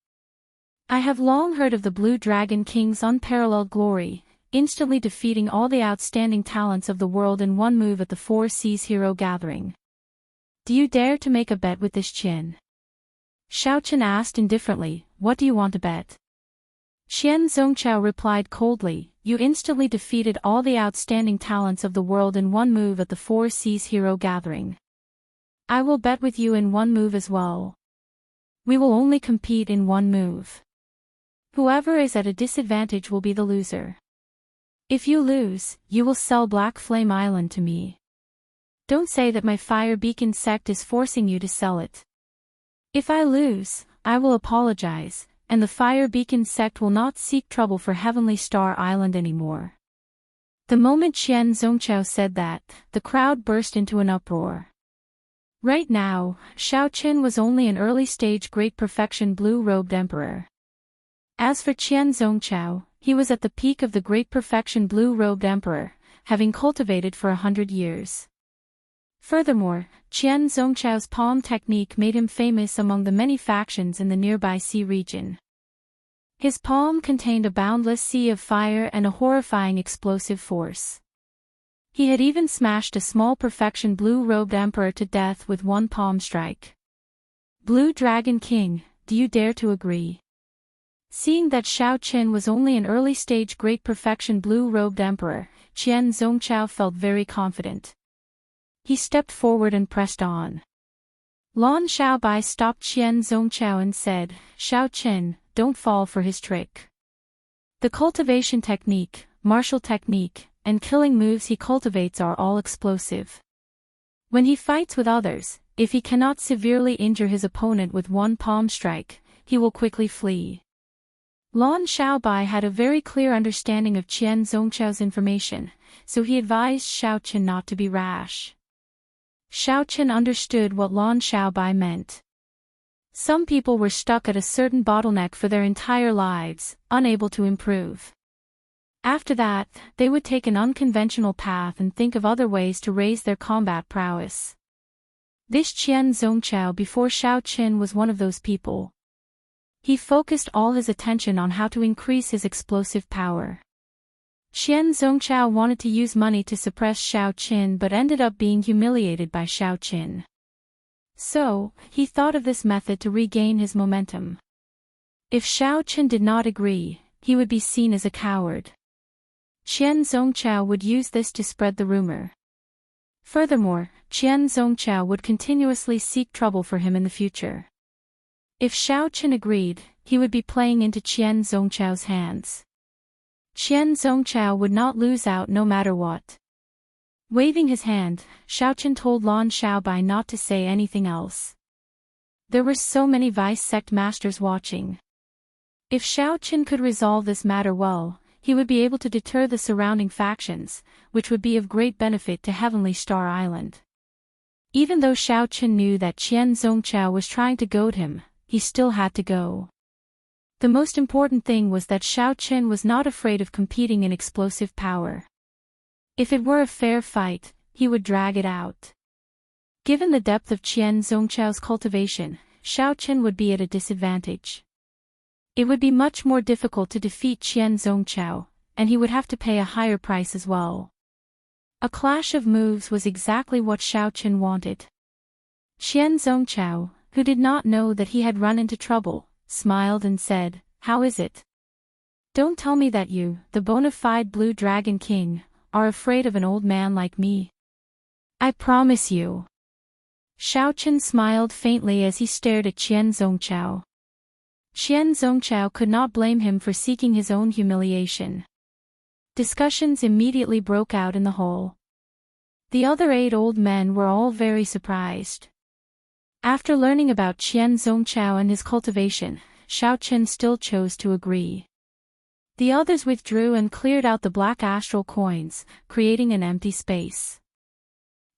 I have long heard of the Blue Dragon King's unparalleled glory, instantly defeating all the outstanding talents of the world in one move at the Four Seas Hero Gathering. Do you dare to make a bet with this Qian?" Xiaoqin asked indifferently, "What do you want to bet?" Qian Zongqiao replied coldly, "You instantly defeated all the outstanding talents of the world in one move at the Four Seas Hero Gathering. I will bet with you in one move as well. We will only compete in one move. Whoever is at a disadvantage will be the loser. If you lose, you will sell Black Flame Island to me. Don't say that my Fire Beacon sect is forcing you to sell it. If I lose, I will apologize, and the Fire Beacon sect will not seek trouble for Heavenly Star Island anymore." The moment Qian Zongqiao said that, the crowd burst into an uproar. Right now, Xiaoqin was only an early-stage Great Perfection Blue-Robed Emperor. As for Qian Zongqiao, he was at the peak of the Great Perfection Blue-Robed Emperor, having cultivated for 100 years. Furthermore, Qian Zongqiao's palm technique made him famous among the many factions in the nearby sea region. His palm contained a boundless sea of fire and a horrifying explosive force. He had even smashed a small Perfection Blue-Robed Emperor to death with one palm strike. "Blue Dragon King, do you dare to agree?" Seeing that Xiaoqin was only an early-stage Great Perfection Blue-Robed Emperor, Qian Zongqiao felt very confident. He stepped forward and pressed on. Lan Xiaobai stopped Qian Zongqiao and said, "Xiaoqin, don't fall for his trick. The cultivation technique, martial technique, and killing moves he cultivates are all explosive. When he fights with others, if he cannot severely injure his opponent with one palm strike, he will quickly flee." Lan Xiaobai had a very clear understanding of Qian Zongqiao's information, so he advised Xiaoqin not to be rash. Xiaoqin understood what Lan Xiaobai meant. Some people were stuck at a certain bottleneck for their entire lives, unable to improve. After that, they would take an unconventional path and think of other ways to raise their combat prowess. This Qian Zongqiao before Xiaoqin was one of those people. He focused all his attention on how to increase his explosive power. Qian Zongqiao wanted to use money to suppress Xiaoqin but ended up being humiliated by Xiaoqin. So, he thought of this method to regain his momentum. If Xiaoqin did not agree, he would be seen as a coward. Qian Zongqiao would use this to spread the rumor. Furthermore, Qian Zongqiao would continuously seek trouble for him in the future. If Xiaoqin agreed, he would be playing into Qian Zongqiao's hands. Qian Zongqiao would not lose out no matter what. Waving his hand, Xiaoqin told Lan Xiaobai not to say anything else. There were so many vice sect masters watching. If Xiaoqin could resolve this matter well, he would be able to deter the surrounding factions, which would be of great benefit to Heavenly Star Island. Even though Xiaoqin knew that Qian Zongqiao was trying to goad him, he still had to go. The most important thing was that Xiaoqin was not afraid of competing in explosive power. If it were a fair fight, he would drag it out. Given the depth of Qian Zongchao's cultivation, Xiaochen would be at a disadvantage. It would be much more difficult to defeat Qian Zongchao, and he would have to pay a higher price as well. A clash of moves was exactly what Xiaochen wanted. Qian Zongchao, who did not know that he had run into trouble, smiled and said, "How is it? Don't tell me that you, the bona fide Blue Dragon King, are afraid of an old man like me. I promise you." Xiaochen smiled faintly as he stared at Qian Zongchao. Qian Zongchao could not blame him for seeking his own humiliation. Discussions immediately broke out in the hall. The other 8 old men were all very surprised. After learning about Qian Zongchao and his cultivation, Xiaochen still chose to agree. The others withdrew and cleared out the black astral coins, creating an empty space.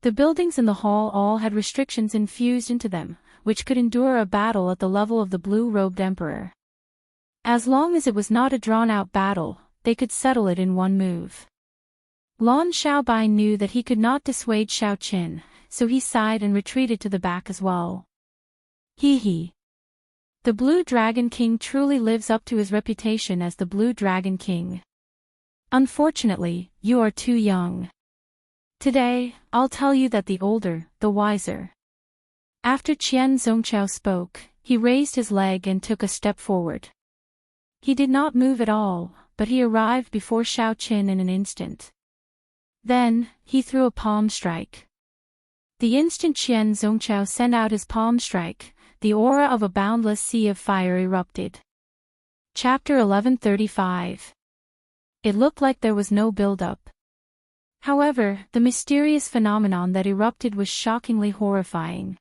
The buildings in the hall all had restrictions infused into them, which could endure a battle at the level of the blue-robed emperor. As long as it was not a drawn-out battle, they could settle it in one move. Lon Xiaobai knew that he could not dissuade Xiaochen, so he sighed and retreated to the back as well. Hee. The Blue Dragon King truly lives up to his reputation as the Blue Dragon King. Unfortunately, you are too young. Today, I'll tell you that the older, the wiser. After Qian Zongchao spoke, he raised his leg and took a step forward. He did not move at all, but he arrived before Xiaochen in an instant. Then, he threw a palm strike. The instant Qian Zongchao sent out his palm strike, the aura of a boundless sea of fire erupted. Chapter 1135. It looked like there was no build-up. However, the mysterious phenomenon that erupted was shockingly horrifying.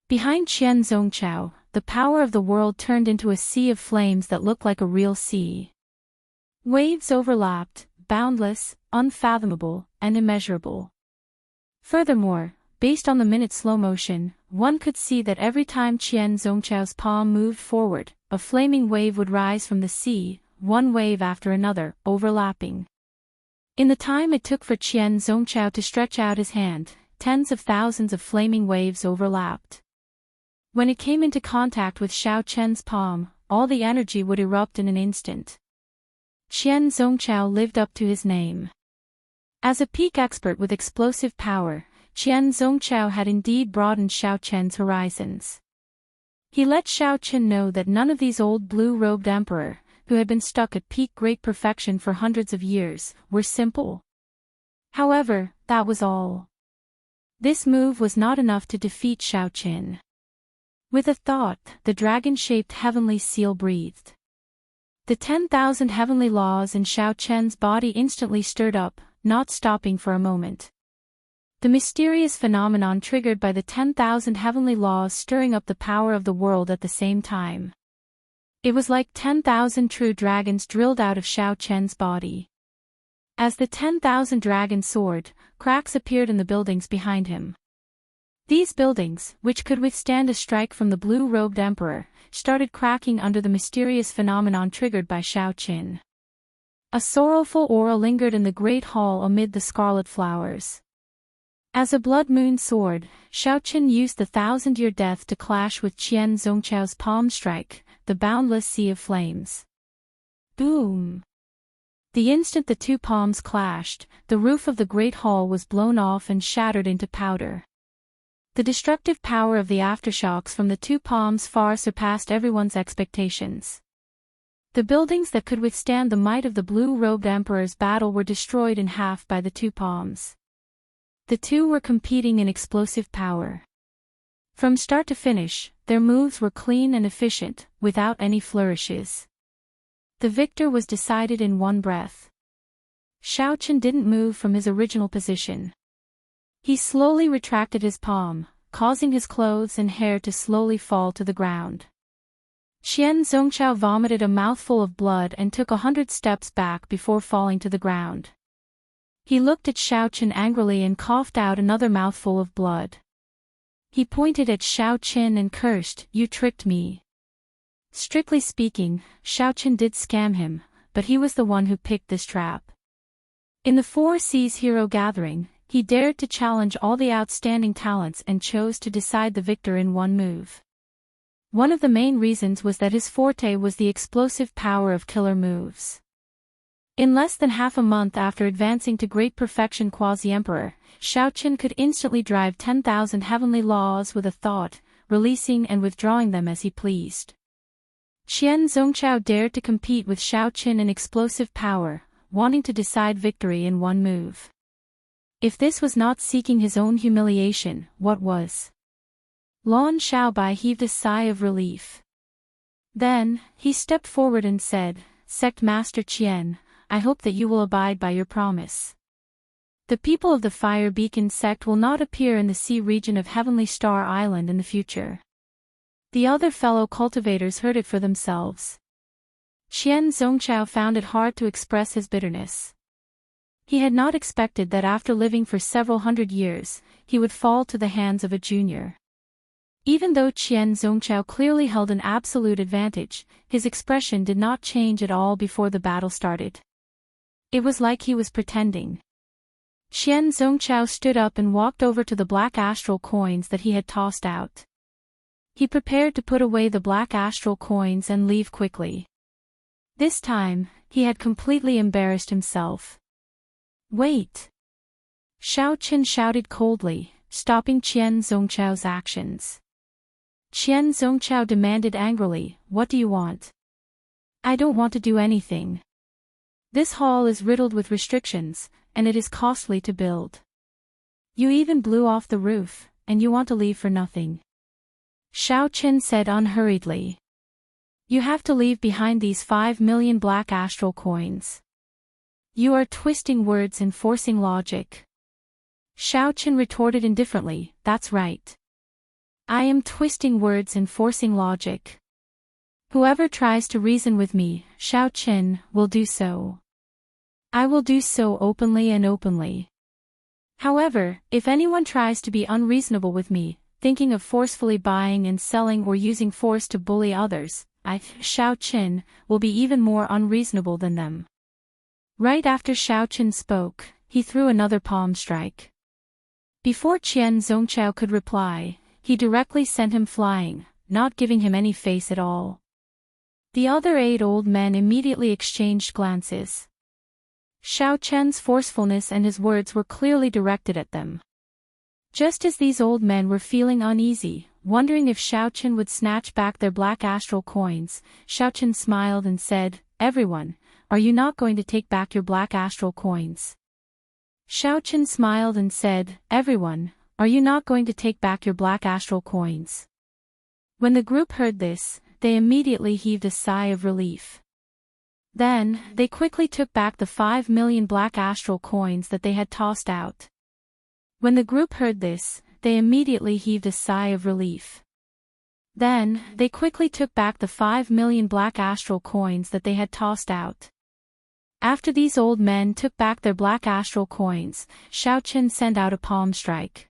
Behind Qian Zongchao, the power of the world turned into a sea of flames that looked like a real sea. Waves overlapped, boundless, unfathomable, and immeasurable. Furthermore, based on the minute slow motion, one could see that every time Qian Zongchao's palm moved forward, a flaming wave would rise from the sea, one wave after another, overlapping. In the time it took for Qian Zongchao to stretch out his hand, tens of thousands of flaming waves overlapped. When it came into contact with Xiaochen's palm, all the energy would erupt in an instant. Qian Zongchao lived up to his name. As a peak expert with explosive power, Qian Zongchao had indeed broadened Xiaochen's horizons. He let Xiaochen know that none of these old blue-robed emperor, who had been stuck at peak great perfection for hundreds of years, were simple. However, that was all. This move was not enough to defeat Xiaochen. With a thought, the dragon-shaped heavenly seal breathed. The 10,000 heavenly laws in Xiaochen's body instantly stirred up, not stopping for a moment. The mysterious phenomenon triggered by the 10,000 heavenly laws stirring up the power of the world at the same time. It was like 10,000 true dragons drilled out of Xiaochen's body. As the 10,000 dragons soared, cracks appeared in the buildings behind him. These buildings, which could withstand a strike from the blue-robed emperor, started cracking under the mysterious phenomenon triggered by Xiaochen. A sorrowful aura lingered in the great hall amid the scarlet flowers. As a blood moon soared, Xiaochen used the 1,000-year death to clash with Qian Zongchao's palm strike, the boundless sea of flames. Boom! The instant the two palms clashed, the roof of the great hall was blown off and shattered into powder. The destructive power of the aftershocks from the two palms far surpassed everyone's expectations. The buildings that could withstand the might of the blue-robed emperor's battle were destroyed in half by the two palms. The two were competing in explosive power. From start to finish, their moves were clean and efficient, without any flourishes. The victor was decided in one breath. Xiaochen didn't move from his original position. He slowly retracted his palm, causing his clothes and hair to slowly fall to the ground. Qian Zongchao vomited a mouthful of blood and took 100 steps back before falling to the ground. He looked at Xiaochen angrily and coughed out another mouthful of blood. He pointed at Xiaochen and cursed, "You tricked me." Strictly speaking, Xiaochen did scam him, but he was the one who picked this trap. In the Four Seas Hero Gathering, he dared to challenge all the outstanding talents and chose to decide the victor in one move. One of the main reasons was that his forte was the explosive power of killer moves. In less than half a month after advancing to great perfection quasi-emperor, Xiaoqin could instantly drive 10,000 heavenly laws with a thought, releasing and withdrawing them as he pleased. Qian Zongqiao dared to compete with Xiaoqin in explosive power, wanting to decide victory in one move. If this was not seeking his own humiliation, what was? Lan Xiaobai heaved a sigh of relief. Then, he stepped forward and said, "Sect Master Qian, I hope that you will abide by your promise. The people of the Fire Beacon sect will not appear in the sea region of Heavenly Star Island in the future." The other fellow cultivators heard it for themselves. Qian Zongqiao found it hard to express his bitterness. He had not expected that after living for several hundred years, he would fall to the hands of a junior. Even though Qian Zongqiao clearly held an absolute advantage, his expression did not change at all before the battle started. It was like he was pretending. Qian Zongqiao stood up and walked over to the black astral coins that he had tossed out. He prepared to put away the black astral coins and leave quickly. This time, he had completely embarrassed himself. "Wait!" Xiaoqin shouted coldly, stopping Qian Zongqiao's actions. Qian Zongqiao demanded angrily, "What do you want?" "I don't want to do anything. This hall is riddled with restrictions, and it is costly to build. You even blew off the roof, and you want to leave for nothing." Xiaoqin said unhurriedly. "You have to leave behind these 5 million black astral coins. You are twisting words and forcing logic." Xiaoqin retorted indifferently, "That's right. I am twisting words and forcing logic. Whoever tries to reason with me, Xiaoqin, will do so. I will do so openly and openly. However, if anyone tries to be unreasonable with me, thinking of forcefully buying and selling or using force to bully others, I, Xiaoqin, will be even more unreasonable than them." Right after Xiaoqin spoke, he threw another palm strike. Before Qian Zongqiao could reply, he directly sent him flying, not giving him any face at all. The other 8 old men immediately exchanged glances. Xiaoqian's forcefulness and his words were clearly directed at them. Just as these old men were feeling uneasy, wondering if Xiaoqin would snatch back their black astral coins, Xiaoqin smiled and said, "Everyone, are you not going to take back your black astral coins?" Xiaoqin smiled and said, "Everyone, are you not going to take back your black astral coins?" When the group heard this, they immediately heaved a sigh of relief. Then, they quickly took back the 5 million black astral coins that they had tossed out. When the group heard this, they immediately heaved a sigh of relief. Then, they quickly took back the 5 million black astral coins that they had tossed out. After these old men took back their black astral coins, Xiaoqin sent out a palm strike.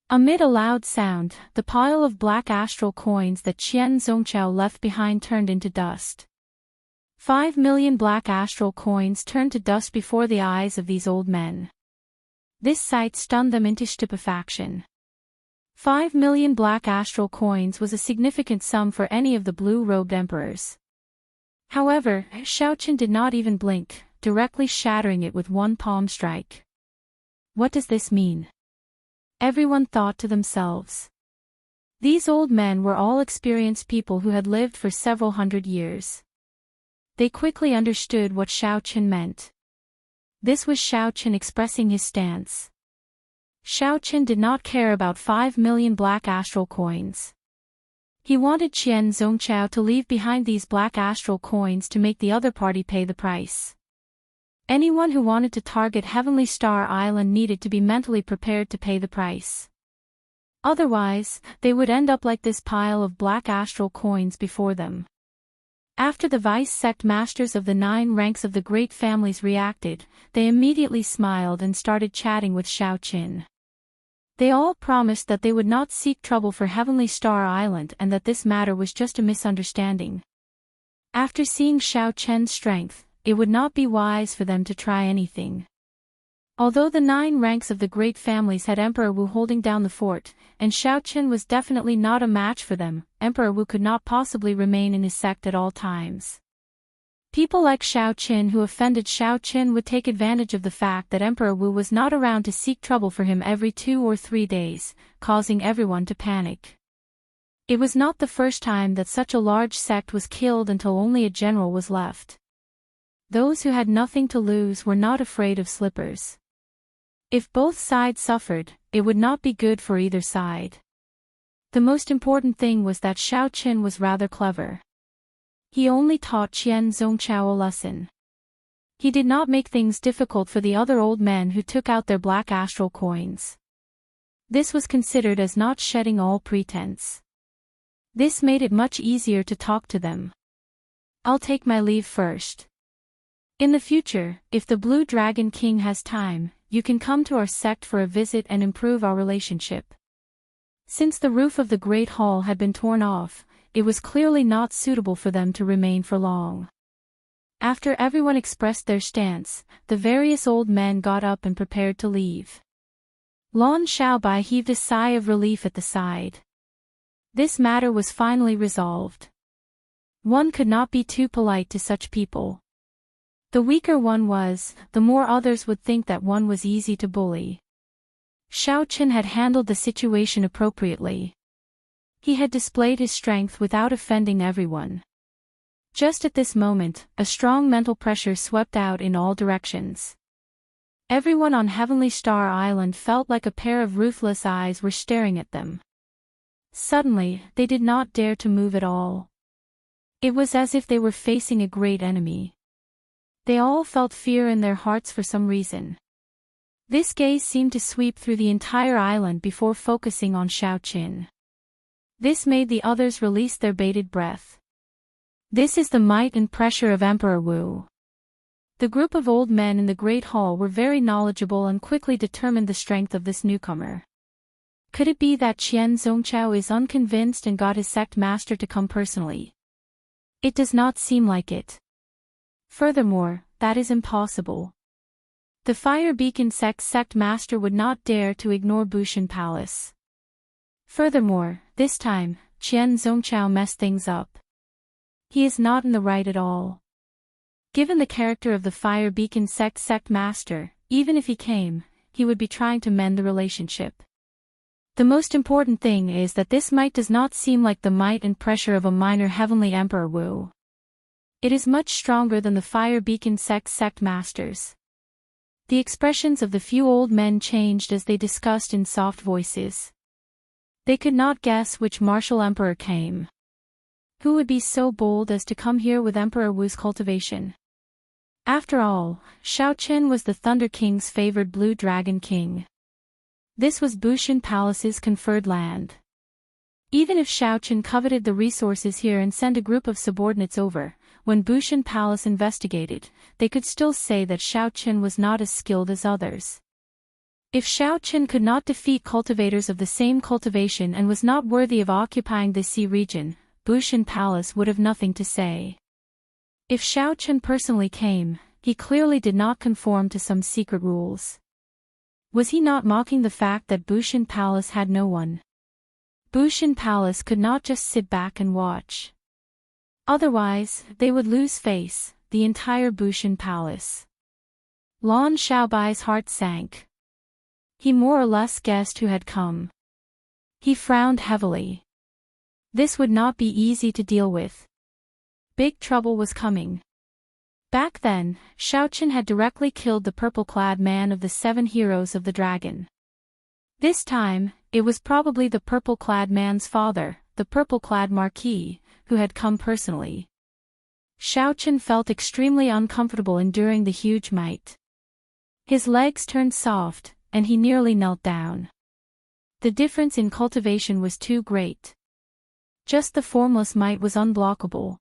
Amid a loud sound, the pile of black astral coins that Qian Zongqiao left behind turned into dust. 5 million black astral coins turned to dust before the eyes of these old men. This sight stunned them into stupefaction. 5 million black astral coins was a significant sum for any of the blue-robed emperors. However, Xiaoqin did not even blink, directly shattering it with one palm strike. What does this mean? Everyone thought to themselves. These old men were all experienced people who had lived for several hundred years. They quickly understood what Xiaoqin meant. This was Xiaoqin expressing his stance. Xiaoqin did not care about 5 million black astral coins. He wanted Qian Zongqiao to leave behind these black astral coins to make the other party pay the price. Anyone who wanted to target Heavenly Star Island needed to be mentally prepared to pay the price. Otherwise, they would end up like this pile of black astral coins before them. After the vice sect masters of the 9 ranks of the great families reacted, they immediately smiled and started chatting with Xiaoqin. They all promised that they would not seek trouble for Heavenly Star Island and that this matter was just a misunderstanding. After seeing Xiaoqin's strength, it would not be wise for them to try anything. Although the 9 ranks of the great families had Emperor Wu holding down the fort, and Xiao Qin was definitely not a match for them, Emperor Wu could not possibly remain in his sect at all times. People like Xiao Qin who offended Xiao Qin would take advantage of the fact that Emperor Wu was not around to seek trouble for him every 2 or 3 days, causing everyone to panic. It was not the first time that such a large sect was killed until only a general was left. Those who had nothing to lose were not afraid of slippers. If both sides suffered, it would not be good for either side. The most important thing was that Xiao Qin was rather clever. He only taught Qian Zongchao a lesson. He did not make things difficult for the other old men who took out their black astral coins. This was considered as not shedding all pretense. This made it much easier to talk to them. I'll take my leave first. In the future, if the Blue Dragon King has time, you can come to our sect for a visit and improve our relationship. Since the roof of the Great Hall had been torn off, it was clearly not suitable for them to remain for long. After everyone expressed their stance, the various old men got up and prepared to leave. Lan Xiaobai heaved a sigh of relief at the side. This matter was finally resolved. One could not be too polite to such people. The weaker one was, the more others would think that one was easy to bully. Xiao Qin had handled the situation appropriately. He had displayed his strength without offending everyone. Just at this moment, a strong mental pressure swept out in all directions. Everyone on Heavenly Star Island felt like a pair of ruthless eyes were staring at them. Suddenly, they did not dare to move at all. It was as if they were facing a great enemy. They all felt fear in their hearts for some reason. This gaze seemed to sweep through the entire island before focusing on Xiao Qin. This made the others release their bated breath. This is the might and pressure of Emperor Wu. The group of old men in the Great Hall were very knowledgeable and quickly determined the strength of this newcomer. Could it be that Qian Zongchao is unconvinced and got his sect master to come personally? It does not seem like it. Furthermore, that is impossible. The Fire Beacon sect master would not dare to ignore Bushan Palace. Furthermore, this time, Qian Zongchao messed things up. He is not in the right at all. Given the character of the Fire Beacon sect master, even if he came, he would be trying to mend the relationship. The most important thing is that this might does not seem like the might and pressure of a minor heavenly Emperor Wu. It is much stronger than the Fire Beacon sect masters. The expressions of the few old men changed as they discussed in soft voices. They could not guess which martial emperor came. Who would be so bold as to come here with Emperor Wu's cultivation? After all, Xiao Qin was the Thunder King's favored Blue Dragon King. This was Bushan Palace's conferred land. Even if Xiao Qin coveted the resources here and sent a group of subordinates over, when Bushan Palace investigated, they could still say that Xiao Qin was not as skilled as others. If Xiao Qin could not defeat cultivators of the same cultivation and was not worthy of occupying the sea region, Bushan Palace would have nothing to say. If Xiao Qin personally came, he clearly did not conform to some secret rules. Was he not mocking the fact that Bushan Palace had no one? Bushan Palace could not just sit back and watch. Otherwise, they would lose face, the entire Bushan Palace. Lan Xiaobai's heart sank. He more or less guessed who had come. He frowned heavily. This would not be easy to deal with. Big trouble was coming. Back then, Xiao Qin had directly killed the purple-clad man of the 7 heroes of the dragon. This time, it was probably the purple-clad man's father, the purple-clad marquis, who had come personally. Xiao Qin felt extremely uncomfortable enduring the huge might. His legs turned soft, and he nearly knelt down. The difference in cultivation was too great. Just the formless might was unblockable.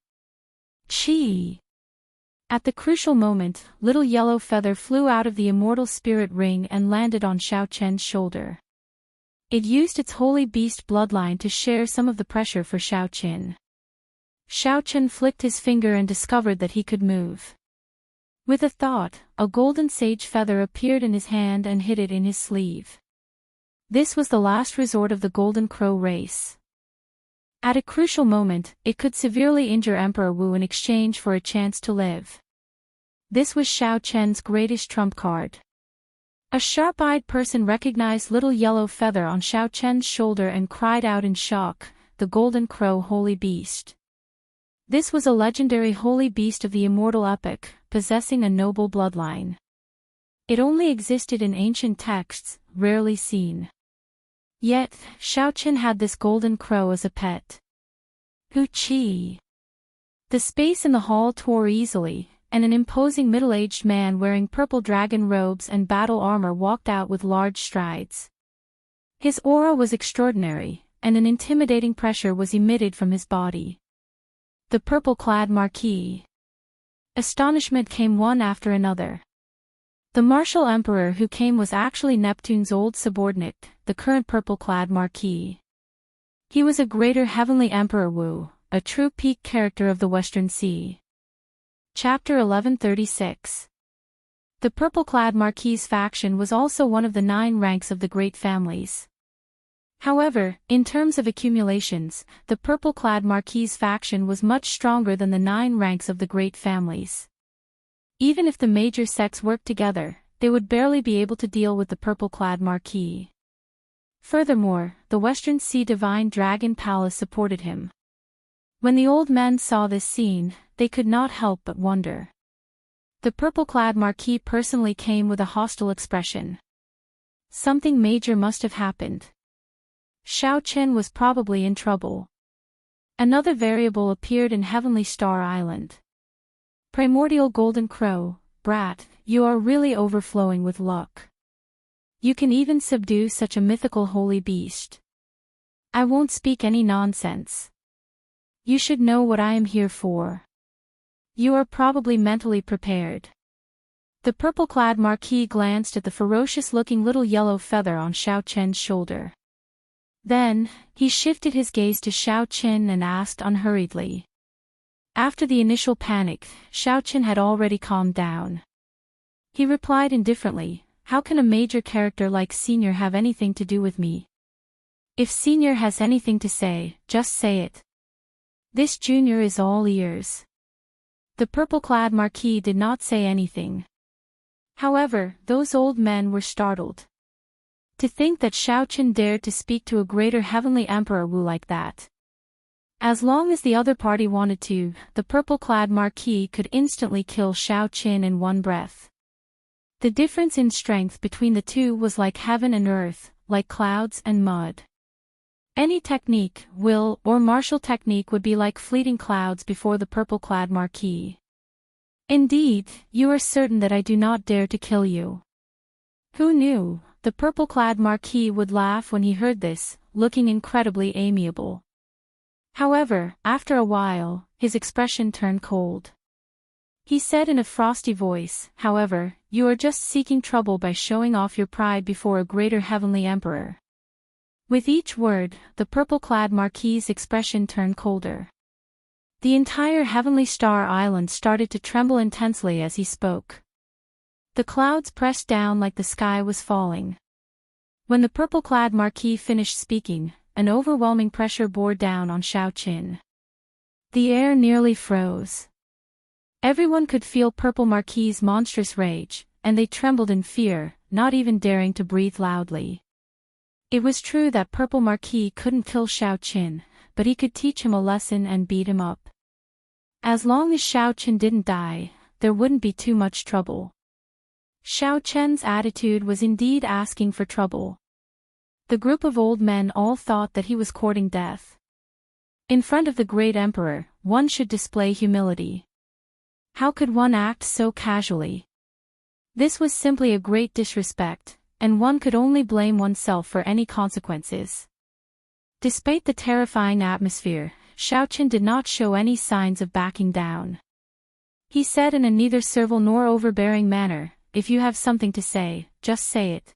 Chi! At the crucial moment, little yellow feather flew out of the immortal spirit ring and landed on Xiao Qin's shoulder. It used its holy beast bloodline to share some of the pressure for Xiao Qin. Xiao Qin flicked his finger and discovered that he could move. With a thought, a golden sage feather appeared in his hand and hid it in his sleeve. This was the last resort of the Golden Crow race. At a crucial moment, it could severely injure Emperor Wu in exchange for a chance to live. This was Xiao Chen's greatest trump card. A sharp-eyed person recognized little yellow feather on Xiao Chen's shoulder and cried out in shock, "The Golden Crow Holy Beast." This was a legendary holy beast of the immortal epic, possessing a noble bloodline. It only existed in ancient texts, rarely seen. Yet, Xiao Chen had this golden crow as a pet. Chi. The space in the hall tore easily, and an imposing middle-aged man wearing purple dragon robes and battle armor walked out with large strides. His aura was extraordinary, and an intimidating pressure was emitted from his body. The purple-clad Marquis. Astonishment came one after another. The martial emperor who came was actually Neptune's old subordinate, the current purple-clad Marquis. He was a greater heavenly Emperor Wu, a true peak character of the Western Sea. Chapter 1136. The purple-clad Marquis' faction was also one of the 9 ranks of the great families. However, in terms of accumulations, the purple-clad Marquis' faction was much stronger than the 9 ranks of the great families. Even if the major sects worked together, they would barely be able to deal with the purple-clad Marquis. Furthermore, the Western Sea Divine Dragon Palace supported him. When the old men saw this scene, they could not help but wonder. The purple-clad Marquis personally came with a hostile expression. Something major must have happened. Xiao Chen was probably in trouble. Another variable appeared in Heavenly Star Island. Primordial Golden Crow, brat, you are really overflowing with luck. You can even subdue such a mythical holy beast. I won't speak any nonsense. You should know what I am here for. You are probably mentally prepared. The purple-clad Marquis glanced at the ferocious-looking little yellow feather on Xiao Chen's shoulder. Then, he shifted his gaze to Xiao Chen and asked unhurriedly. After the initial panic, Xiao Chen had already calmed down. He replied indifferently, "How can a major character like Senior have anything to do with me? If Senior has anything to say, just say it. This Junior is all ears." The purple-clad Marquis did not say anything. However, those old men were startled. To think that Xiao Chen dared to speak to a greater heavenly Emperor Wu like that. As long as the other party wanted to, the purple-clad Marquis could instantly kill Xiao Chen in one breath. The difference in strength between the two was like heaven and earth, like clouds and mud. Any technique, will, or martial technique would be like fleeting clouds before the purple-clad Marquis. Indeed, you are certain that I do not dare to kill you. Who knew? The purple-clad Marquis would laugh when he heard this, looking incredibly amiable. However, after a while, his expression turned cold. He said in a frosty voice, "However, you are just seeking trouble by showing off your pride before a greater heavenly emperor." With each word, the purple-clad Marquis' expression turned colder. The entire Heavenly Star Island started to tremble intensely as he spoke. The clouds pressed down like the sky was falling. When the purple-clad Marquis finished speaking, an overwhelming pressure bore down on Xiao Chen. The air nearly froze. Everyone could feel Purple Marquis' monstrous rage, and they trembled in fear, not even daring to breathe loudly. It was true that Purple Marquis couldn't kill Xiao Chen, but he could teach him a lesson and beat him up. As long as Xiao Chen didn't die, there wouldn't be too much trouble. Xiao Chen's attitude was indeed asking for trouble. The group of old men all thought that he was courting death. In front of the great emperor, one should display humility. How could one act so casually? This was simply a great disrespect, and one could only blame oneself for any consequences. Despite the terrifying atmosphere, Xiao Chen did not show any signs of backing down. He said in a neither servile nor overbearing manner, "If you have something to say, just say it.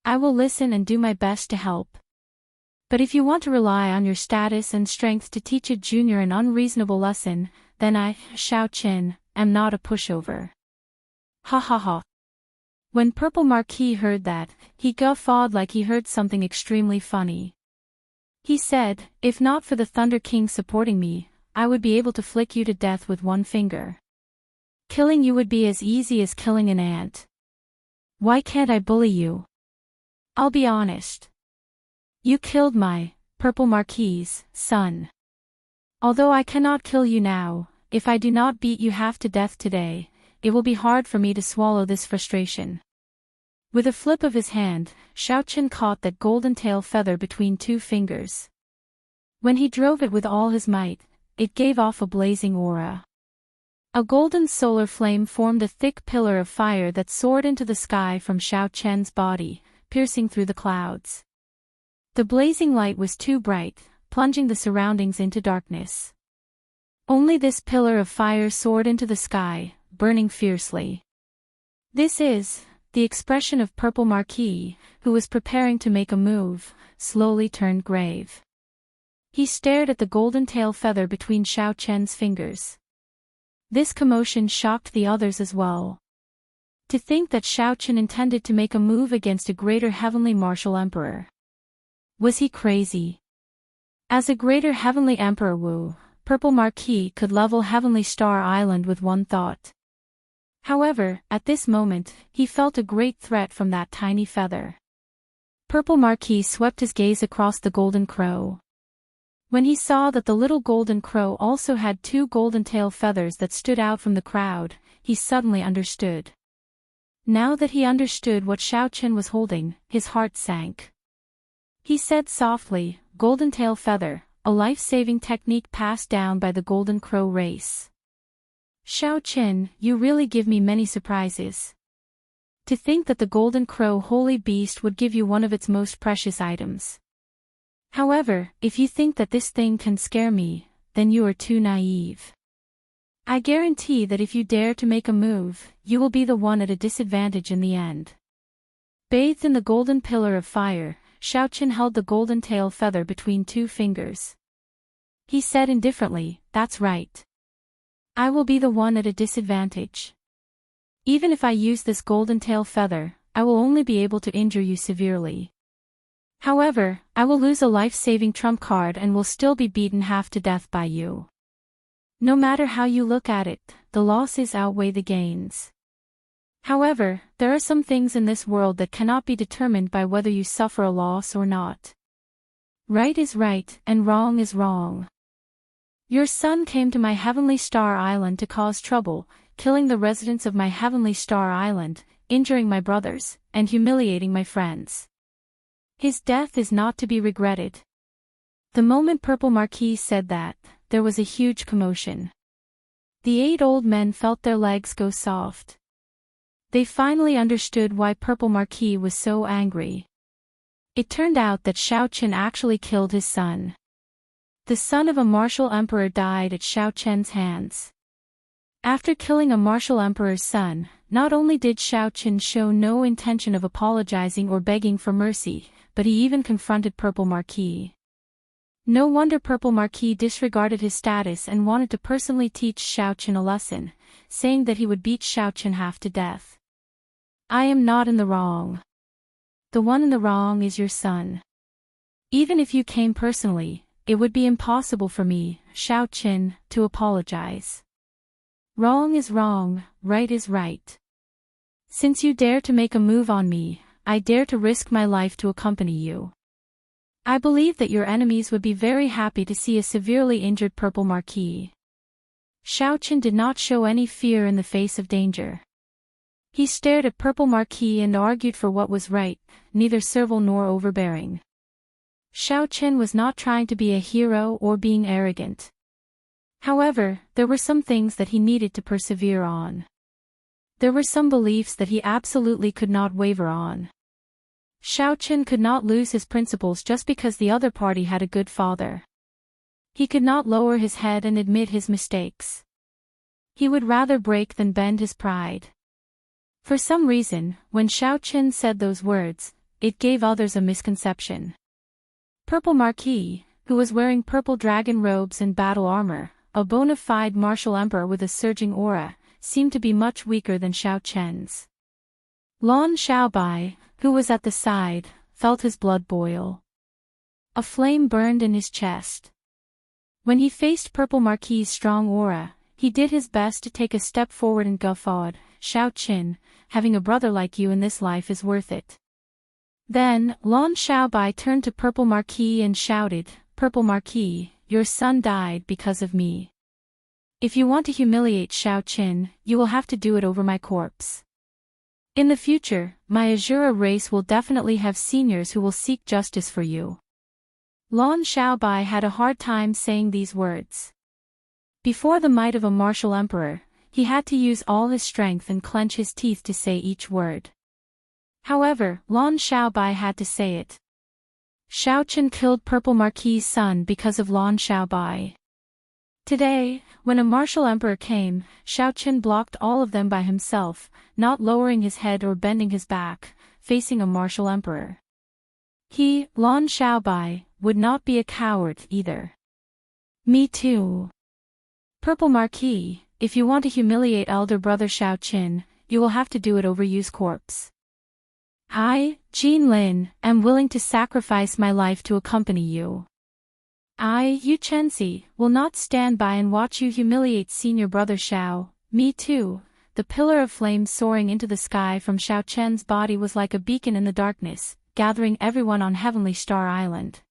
I will listen and do my best to help. But if you want to rely on your status and strength to teach a junior an unreasonable lesson, then I, Xiao Chen, am not a pushover." Ha ha ha. When Purple Marquis heard that, he guffawed like he heard something extremely funny. He said, "If not for the Thunder King supporting me, I would be able to flick you to death with one finger. Killing you would be as easy as killing an ant. Why can't I bully you? I'll be honest. You killed my Purple Marquis' son. Although I cannot kill you now, if I do not beat you half to death today, it will be hard for me to swallow this frustration." With a flip of his hand, Xiaoqian caught that golden tail feather between two fingers. When he drove it with all his might, it gave off a blazing aura. A golden solar flame formed a thick pillar of fire that soared into the sky from Xiaoqian's body, piercing through the clouds. The blazing light was too bright, plunging the surroundings into darkness. Only this pillar of fire soared into the sky, burning fiercely. This is the expression of Purple Marquis, who was preparing to make a move, slowly turned grave. He stared at the golden tail feather between Xiaoqian's fingers. This commotion shocked the others as well. To think that Xiaoqian intended to make a move against a greater heavenly martial emperor. Was he crazy? As a greater heavenly emperor Wu, Purple Marquis could level Heavenly Star Island with one thought. However, at this moment, he felt a great threat from that tiny feather. Purple Marquis swept his gaze across the golden crow. When he saw that the little golden crow also had two golden tail feathers that stood out from the crowd, he suddenly understood. Now that he understood what Xiaoqian was holding, his heart sank. He said softly, "Golden tail feather, a life-saving technique passed down by the golden crow race." Xiaoqian, you really give me many surprises. To think that the golden crow holy beast would give you one of its most precious items. However, if you think that this thing can scare me, then you are too naive. I guarantee that if you dare to make a move, you will be the one at a disadvantage in the end. Bathed in the golden pillar of fire, Xiaoqian held the golden tail feather between two fingers. He said indifferently, "That's right. I will be the one at a disadvantage. Even if I use this golden tail feather, I will only be able to injure you severely. However, I will lose a life-saving trump card and will still be beaten half to death by you. No matter how you look at it, the losses outweigh the gains. However, there are some things in this world that cannot be determined by whether you suffer a loss or not. Right is right, and wrong is wrong. Your son came to my Heavenly Star Island to cause trouble, killing the residents of my Heavenly Star Island, injuring my brothers, and humiliating my friends. His death is not to be regretted." The moment Purple Marquis said that, there was a huge commotion. The 8 old men felt their legs go soft. They finally understood why Purple Marquis was so angry. It turned out that Xiaoqian actually killed his son. The son of a martial emperor died at Xiaoqian's hands. After killing a martial emperor's son, not only did Xiaoqian show no intention of apologizing or begging for mercy, but he even confronted Purple Marquis. No wonder Purple Marquis disregarded his status and wanted to personally teach Xiaoqian a lesson, saying that he would beat Xiaoqian half to death. "I am not in the wrong. The one in the wrong is your son. Even if you came personally, it would be impossible for me, Xiaoqian, to apologize. Wrong is wrong, right is right. Since you dare to make a move on me, I dare to risk my life to accompany you. I believe that your enemies would be very happy to see a severely injured Purple Marquis." Xiaoqian did not show any fear in the face of danger. He stared at Purple Marquis and argued for what was right, neither servile nor overbearing. Xiaoqian was not trying to be a hero or being arrogant. However, there were some things that he needed to persevere on. There were some beliefs that he absolutely could not waver on. Xiaoqian could not lose his principles just because the other party had a good father. He could not lower his head and admit his mistakes. He would rather break than bend his pride. For some reason, when Xiaoqian said those words, it gave others a misconception. Purple Marquis, who was wearing purple dragon robes and battle armor, a bona fide martial emperor with a surging aura, seemed to be much weaker than Xiao Chen's. Lan Xiaobai, who was at the side, felt his blood boil. A flame burned in his chest. When he faced Purple Marquis's strong aura, he did his best to take a step forward and guffawed, "Xiao Qin, having a brother like you in this life is worth it." Then, Lan Xiaobai turned to Purple Marquis and shouted, "Purple Marquis, your son died because of me. If you want to humiliate Xiao Qin, you will have to do it over my corpse. In the future, my Azura race will definitely have seniors who will seek justice for you." Lan Xiaobai had a hard time saying these words. Before the might of a martial emperor, he had to use all his strength and clench his teeth to say each word. However, Lan Xiaobai had to say it. Xiao Qin killed Purple Marquis's son because of Lan Xiaobai. Today, when a martial emperor came, Xiao Qin blocked all of them by himself, not lowering his head or bending his back, facing a martial emperor. He, Lan Xiaobai, would not be a coward either. "Me too. Purple Marquis, if you want to humiliate elder brother Xiao Qin, you will have to do it over Yu's corpse. I, Wang Lin, am willing to sacrifice my life to accompany you. I, Yu Chenxi, will not stand by and watch you humiliate senior brother Xiao." "Me too." The pillar of flame soaring into the sky from Xiao Chen's body was like a beacon in the darkness, gathering everyone on Heavenly Star Island.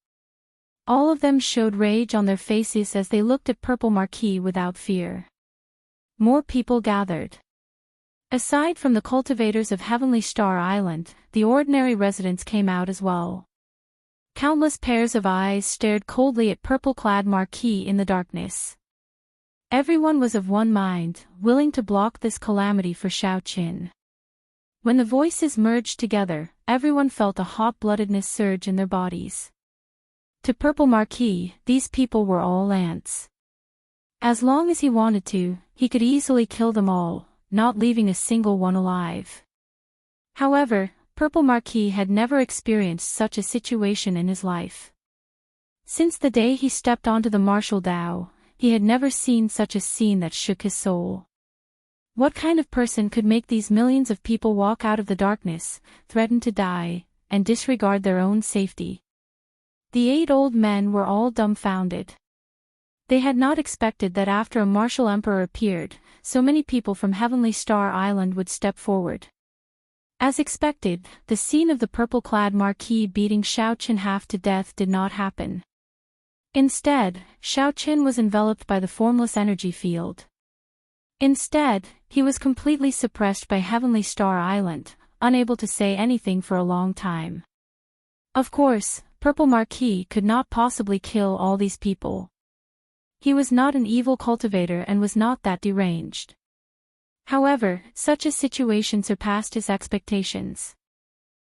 All of them showed rage on their faces as they looked at Purple Marquis without fear. More people gathered. Aside from the cultivators of Heavenly Star Island, the ordinary residents came out as well. Countless pairs of eyes stared coldly at purple-clad Marquis in the darkness. Everyone was of one mind, willing to block this calamity for Xiao Qin. When the voices merged together, everyone felt a hot-bloodedness surge in their bodies. To Purple Marquis, these people were all ants. As long as he wanted to, he could easily kill them all, not leaving a single one alive. However, Purple Marquis had never experienced such a situation in his life. Since the day he stepped onto the martial Dao, he had never seen such a scene that shook his soul. What kind of person could make these millions of people walk out of the darkness, threaten to die, and disregard their own safety? The 8 old men were all dumbfounded. They had not expected that after a martial emperor appeared, so many people from Heavenly Star Island would step forward. As expected, the scene of the purple-clad Marquis beating Xiao Qin half to death did not happen. Instead, Xiao Qin was enveloped by the formless energy field. Instead, he was completely suppressed by Heavenly Star Island, unable to say anything for a long time. Of course, Purple Marquis could not possibly kill all these people. He was not an evil cultivator and was not that deranged. However, such a situation surpassed his expectations.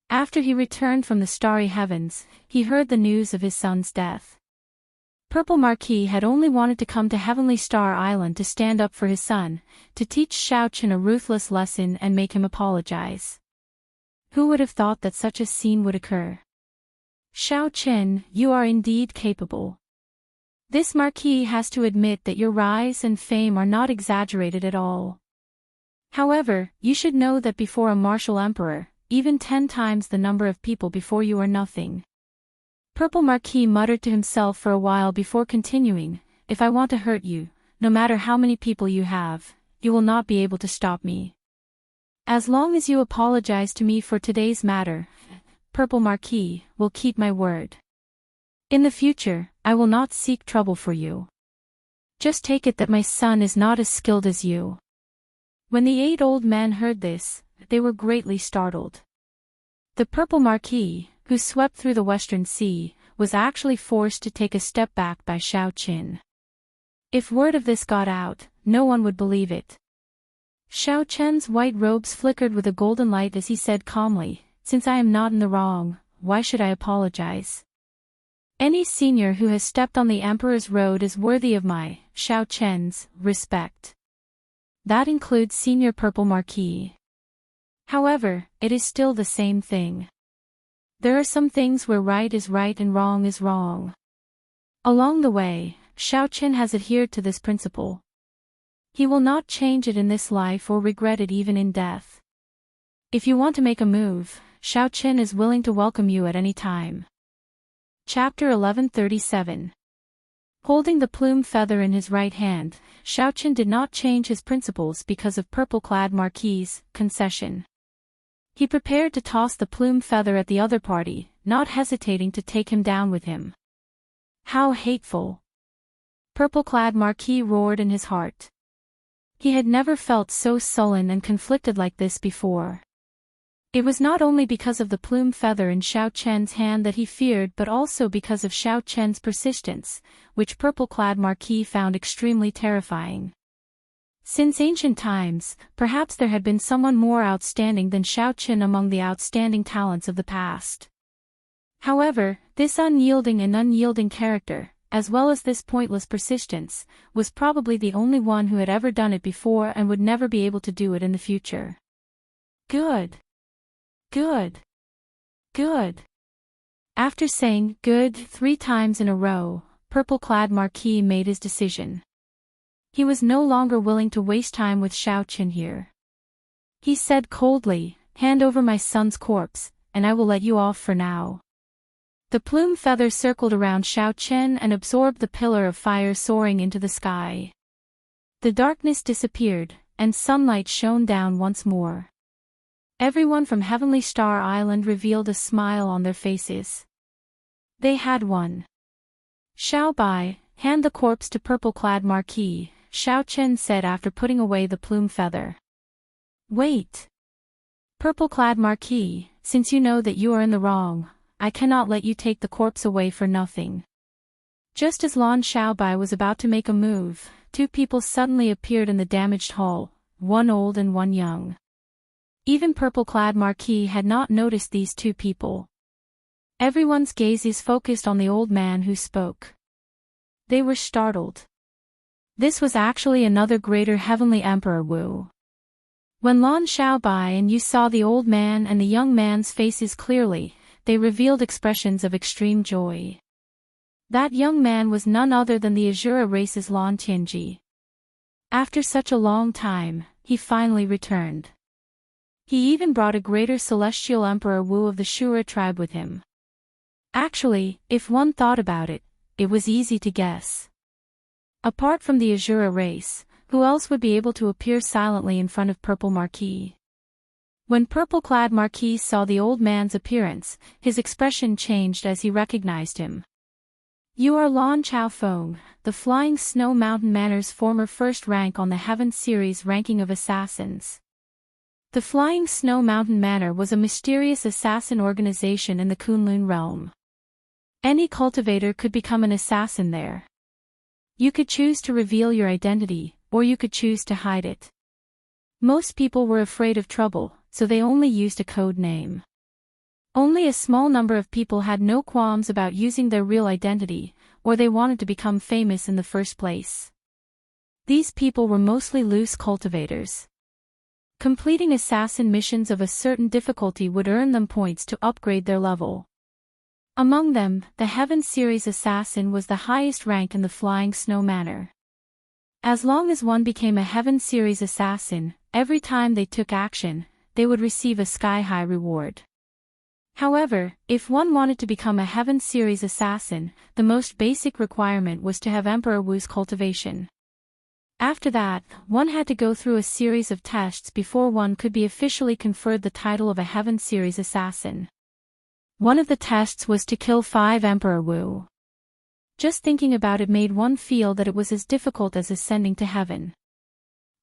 After he returned from the starry heavens, he heard the news of his son's death. Purple Marquis had only wanted to come to Heavenly Star Island to stand up for his son, to teach Xiao Qin a ruthless lesson and make him apologize. Who would have thought that such a scene would occur? "Xiao Qin, you are indeed capable. This Marquis has to admit that your rise and fame are not exaggerated at all. However, you should know that before a martial emperor, even 10 times the number of people before you are nothing." Purple Marquis muttered to himself for a while before continuing, "If I want to hurt you, no matter how many people you have, you will not be able to stop me. As long as you apologize to me for today's matter, Purple Marquis will keep my word. In the future, I will not seek trouble for you. Just take it that my son is not as skilled as you." When the 8 old men heard this, they were greatly startled. The Purple Marquis, who swept through the Western Sea, was actually forced to take a step back by Xiao Qin. If word of this got out, no one would believe it. Xiao Chen's white robes flickered with a golden light as he said calmly, "Since I am not in the wrong, why should I apologize? Any senior who has stepped on the Emperor's road is worthy of my, Xiao Chen's, respect. That includes Senior Purple Marquis. However, it is still the same thing. There are some things where right is right and wrong is wrong. Along the way, Xiao Qin has adhered to this principle. He will not change it in this life or regret it even in death. If you want to make a move, Xiaoqin is willing to welcome you at any time. Chapter 1137. Holding the plume feather in his right hand, Xiaoqin did not change his principles because of purple-clad Marquis's concession. He prepared to toss the plume feather at the other party, not hesitating to take him down with him. How hateful! Purple-clad Marquis roared in his heart. He had never felt so sullen and conflicted like this before. It was not only because of the plume feather in Xiaoqian's hand that he feared but also because of Xiaoqian's persistence, which purple-clad Marquis found extremely terrifying. Since ancient times, perhaps there had been someone more outstanding than Xiaoqin among the outstanding talents of the past. However, this unyielding character, as well as this pointless persistence, was probably the only one who had ever done it before and would never be able to do it in the future. Good. Good. Good. After saying good 3 times in a row, purple-clad Marquis made his decision. He was no longer willing to waste time with Xiaoqin here. He said coldly, "Hand over my son's corpse, and I will let you off for now." The plume feather circled around Xiaoqin and absorbed the pillar of fire soaring into the sky. The darkness disappeared, and sunlight shone down once more. Everyone from Heavenly Star Island revealed a smile on their faces. They had won. "Xiao Bai, hand the corpse to purple-clad Marquis," Xiaoqin said after putting away the plume feather. "Wait. Purple-clad Marquis, since you know that you are in the wrong, I cannot let you take the corpse away for nothing." Just as Lan Xiaobai was about to make a move, 2 people suddenly appeared in the damaged hall, one old and one young. Even purple-clad Marquis had not noticed these 2 people. Everyone's gazes focused on the old man who spoke. They were startled. This was actually another greater heavenly Emperor Wu. When Lan Xiaobai and Yu saw the old man and the young man's faces clearly, they revealed expressions of extreme joy. That young man was none other than the Azura race's Lan Tianji. After such a long time, he finally returned. He even brought a greater celestial Emperor Wu of the Shura tribe with him. Actually, if one thought about it, it was easy to guess. Apart from the Azura race, who else would be able to appear silently in front of Purple Marquis? When purple-clad Marquis saw the old man's appearance, his expression changed as he recognized him. "You are Lan Chaofeng, the Flying Snow Mountain Manor's former first rank on the Heaven Series ranking of assassins." The Flying Snow Mountain Manor was a mysterious assassin organization in the Kunlun realm. Any cultivator could become an assassin there. You could choose to reveal your identity, or you could choose to hide it. Most people were afraid of trouble, so they only used a code name. Only a small number of people had no qualms about using their real identity, or they wanted to become famous in the first place. These people were mostly loose cultivators. Completing assassin missions of a certain difficulty would earn them points to upgrade their level. Among them, the Heaven Series assassin was the highest rank in the Flying Snow Manor. As long as one became a Heaven Series assassin, every time they took action, they would receive a sky-high reward. However, if one wanted to become a Heaven Series assassin, the most basic requirement was to have Emperor Wu's cultivation. After that, one had to go through a series of tests before one could be officially conferred the title of a Heaven Series assassin. One of the tests was to kill 5 Emperor Wu. Just thinking about it made one feel that it was as difficult as ascending to heaven.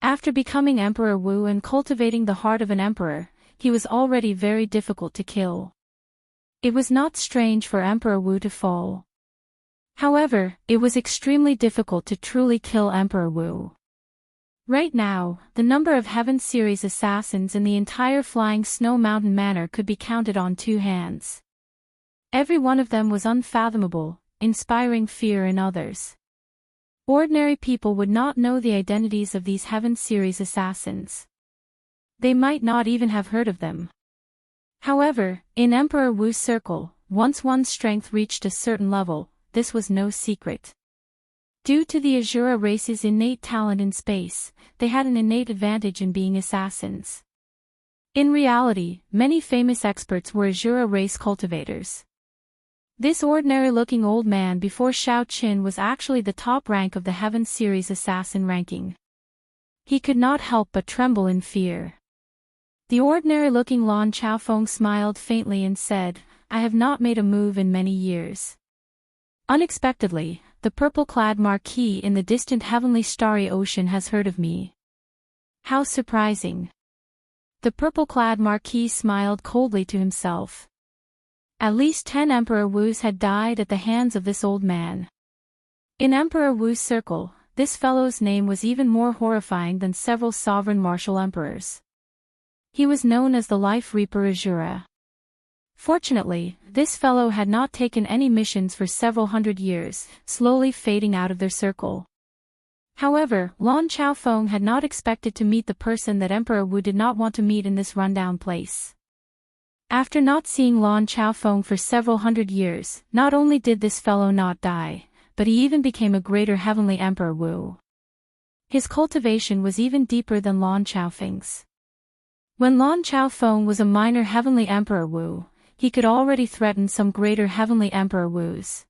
After becoming Emperor Wu and cultivating the heart of an emperor, he was already very difficult to kill. It was not strange for Emperor Wu to fall. However, it was extremely difficult to truly kill Emperor Wu. Right now, the number of Heaven Series assassins in the entire Flying Snow Mountain Manor could be counted on 2 hands. Every one of them was unfathomable, inspiring fear in others. Ordinary people would not know the identities of these Heaven Series assassins. They might not even have heard of them. However, in Emperor Wu's circle, once one's strength reached a certain level, this was no secret. Due to the Azura race's innate talent in space, they had an innate advantage in being assassins. In reality, many famous experts were Azura race cultivators. This ordinary-looking old man before Xiao Qin was actually the top rank of the Heaven series assassin ranking. He could not help but tremble in fear. The ordinary-looking Lan Chaofeng smiled faintly and said, "I have not made a move in many years." Unexpectedly, the purple-clad marquis in the distant heavenly starry ocean has heard of me. How surprising. The purple-clad marquis smiled coldly to himself. At least 10 Emperor Wus had died at the hands of this old man. In Emperor Wu's circle, this fellow's name was even more horrifying than several sovereign martial emperors. He was known as the Life Reaper Azura. Fortunately, this fellow had not taken any missions for several hundred years, slowly fading out of their circle. However, Lan Chaofeng had not expected to meet the person that Emperor Wu did not want to meet in this rundown place. After not seeing Lan Chaofeng for several hundred years, not only did this fellow not die, but he even became a greater heavenly Emperor Wu. His cultivation was even deeper than Lan Chaofeng's. When Lan Chaofeng was a minor heavenly Emperor Wu, he could already threaten some greater heavenly Emperor Wus.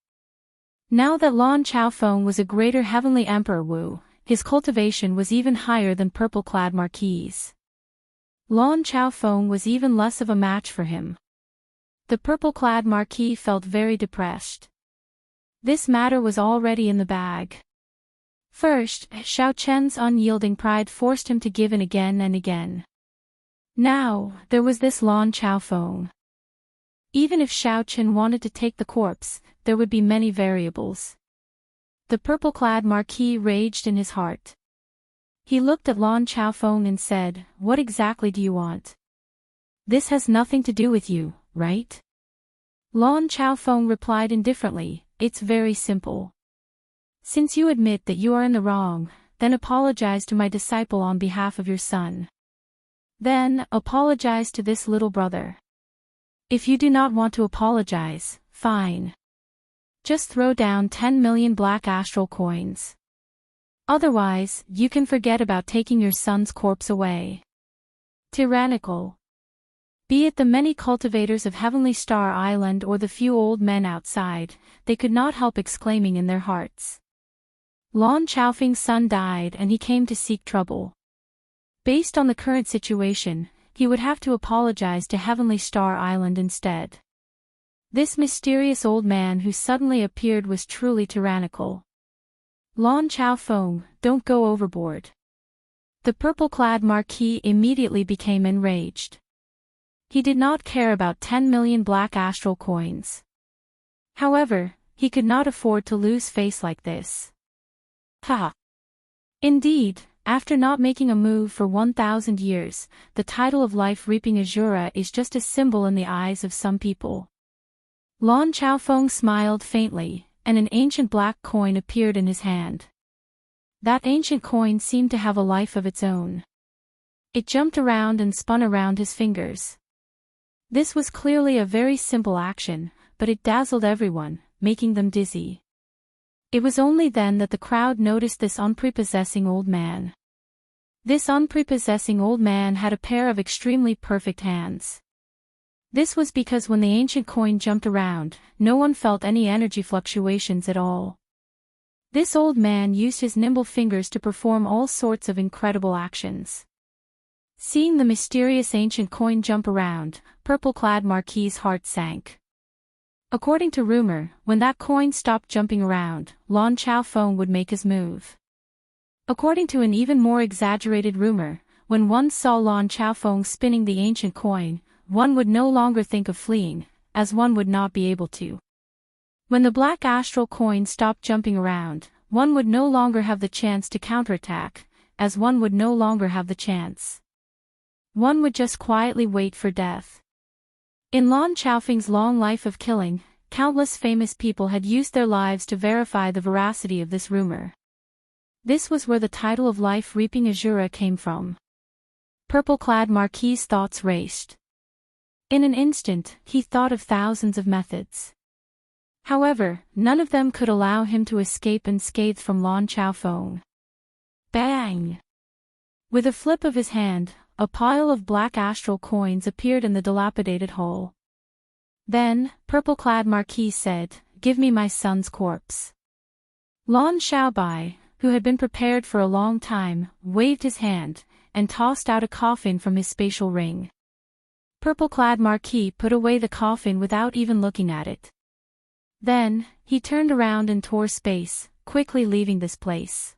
Now that Lan Chaofeng was a greater heavenly Emperor Wu, his cultivation was even higher than purple-clad marquis. Lan Chaofeng was even less of a match for him. The purple-clad marquis felt very depressed. This matter was already in the bag. First, Xiao Chen's unyielding pride forced him to give in again and again. Now, there was this Lan Chaofeng. Even if Xiao Chen wanted to take the corpse, there would be many variables. The purple-clad marquis raged in his heart. He looked at Lan Chaofeng and said, "What exactly do you want? This has nothing to do with you, right?" Lan Chaofeng replied indifferently, "It's very simple. Since you admit that you are in the wrong, then apologize to my disciple on behalf of your son. Then, apologize to this little brother. If you do not want to apologize, fine. Just throw down 10 million black astral coins. Otherwise, you can forget about taking your son's corpse away." Tyrannical. Be it the many cultivators of Heavenly Star Island or the few old men outside, they could not help exclaiming in their hearts. Lan Chaofeng's son died and he came to seek trouble. Based on the current situation, he would have to apologize to Heavenly Star Island instead. This mysterious old man who suddenly appeared was truly tyrannical. Lan Chaofeng, don't go overboard. The purple-clad marquis immediately became enraged. He did not care about 10 million black astral coins. However, he could not afford to lose face like this. Ha! Indeed, after not making a move for 1,000 years, the title of Life Reaping Azura is just a symbol in the eyes of some people. Lan Chaofeng smiled faintly, and an ancient black coin appeared in his hand. That ancient coin seemed to have a life of its own. It jumped around and spun around his fingers. This was clearly a very simple action, but it dazzled everyone, making them dizzy. It was only then that the crowd noticed this unprepossessing old man. This unprepossessing old man had a pair of extremely perfect hands. This was because when the ancient coin jumped around, no one felt any energy fluctuations at all. This old man used his nimble fingers to perform all sorts of incredible actions. Seeing the mysterious ancient coin jump around, purple-clad marquis's heart sank. According to rumor, when that coin stopped jumping around, Lan Chaofeng would make his move. According to an even more exaggerated rumor, when one saw Lan Chaofeng spinning the ancient coin, one would no longer think of fleeing, as one would not be able to. When the black astral coin stopped jumping around, one would no longer have the chance to counterattack, as one would no longer have the chance. One would just quietly wait for death. In Lan Chaofeng's long life of killing, countless famous people had used their lives to verify the veracity of this rumor. This was where the title of Life Reaping Azura came from. Purple-clad marquis's thoughts raced. In an instant, he thought of thousands of methods. However, none of them could allow him to escape unscathed from Lan Chaofeng. Bang! With a flip of his hand, a pile of black astral coins appeared in the dilapidated hall. Then, purple-clad Marquis said, "Give me my son's corpse." Lan Xiaobai, who had been prepared for a long time, waved his hand, and tossed out a coffin from his spatial ring. Purple-clad Marquis put away the coffin without even looking at it. Then, he turned around and tore space, quickly leaving this place.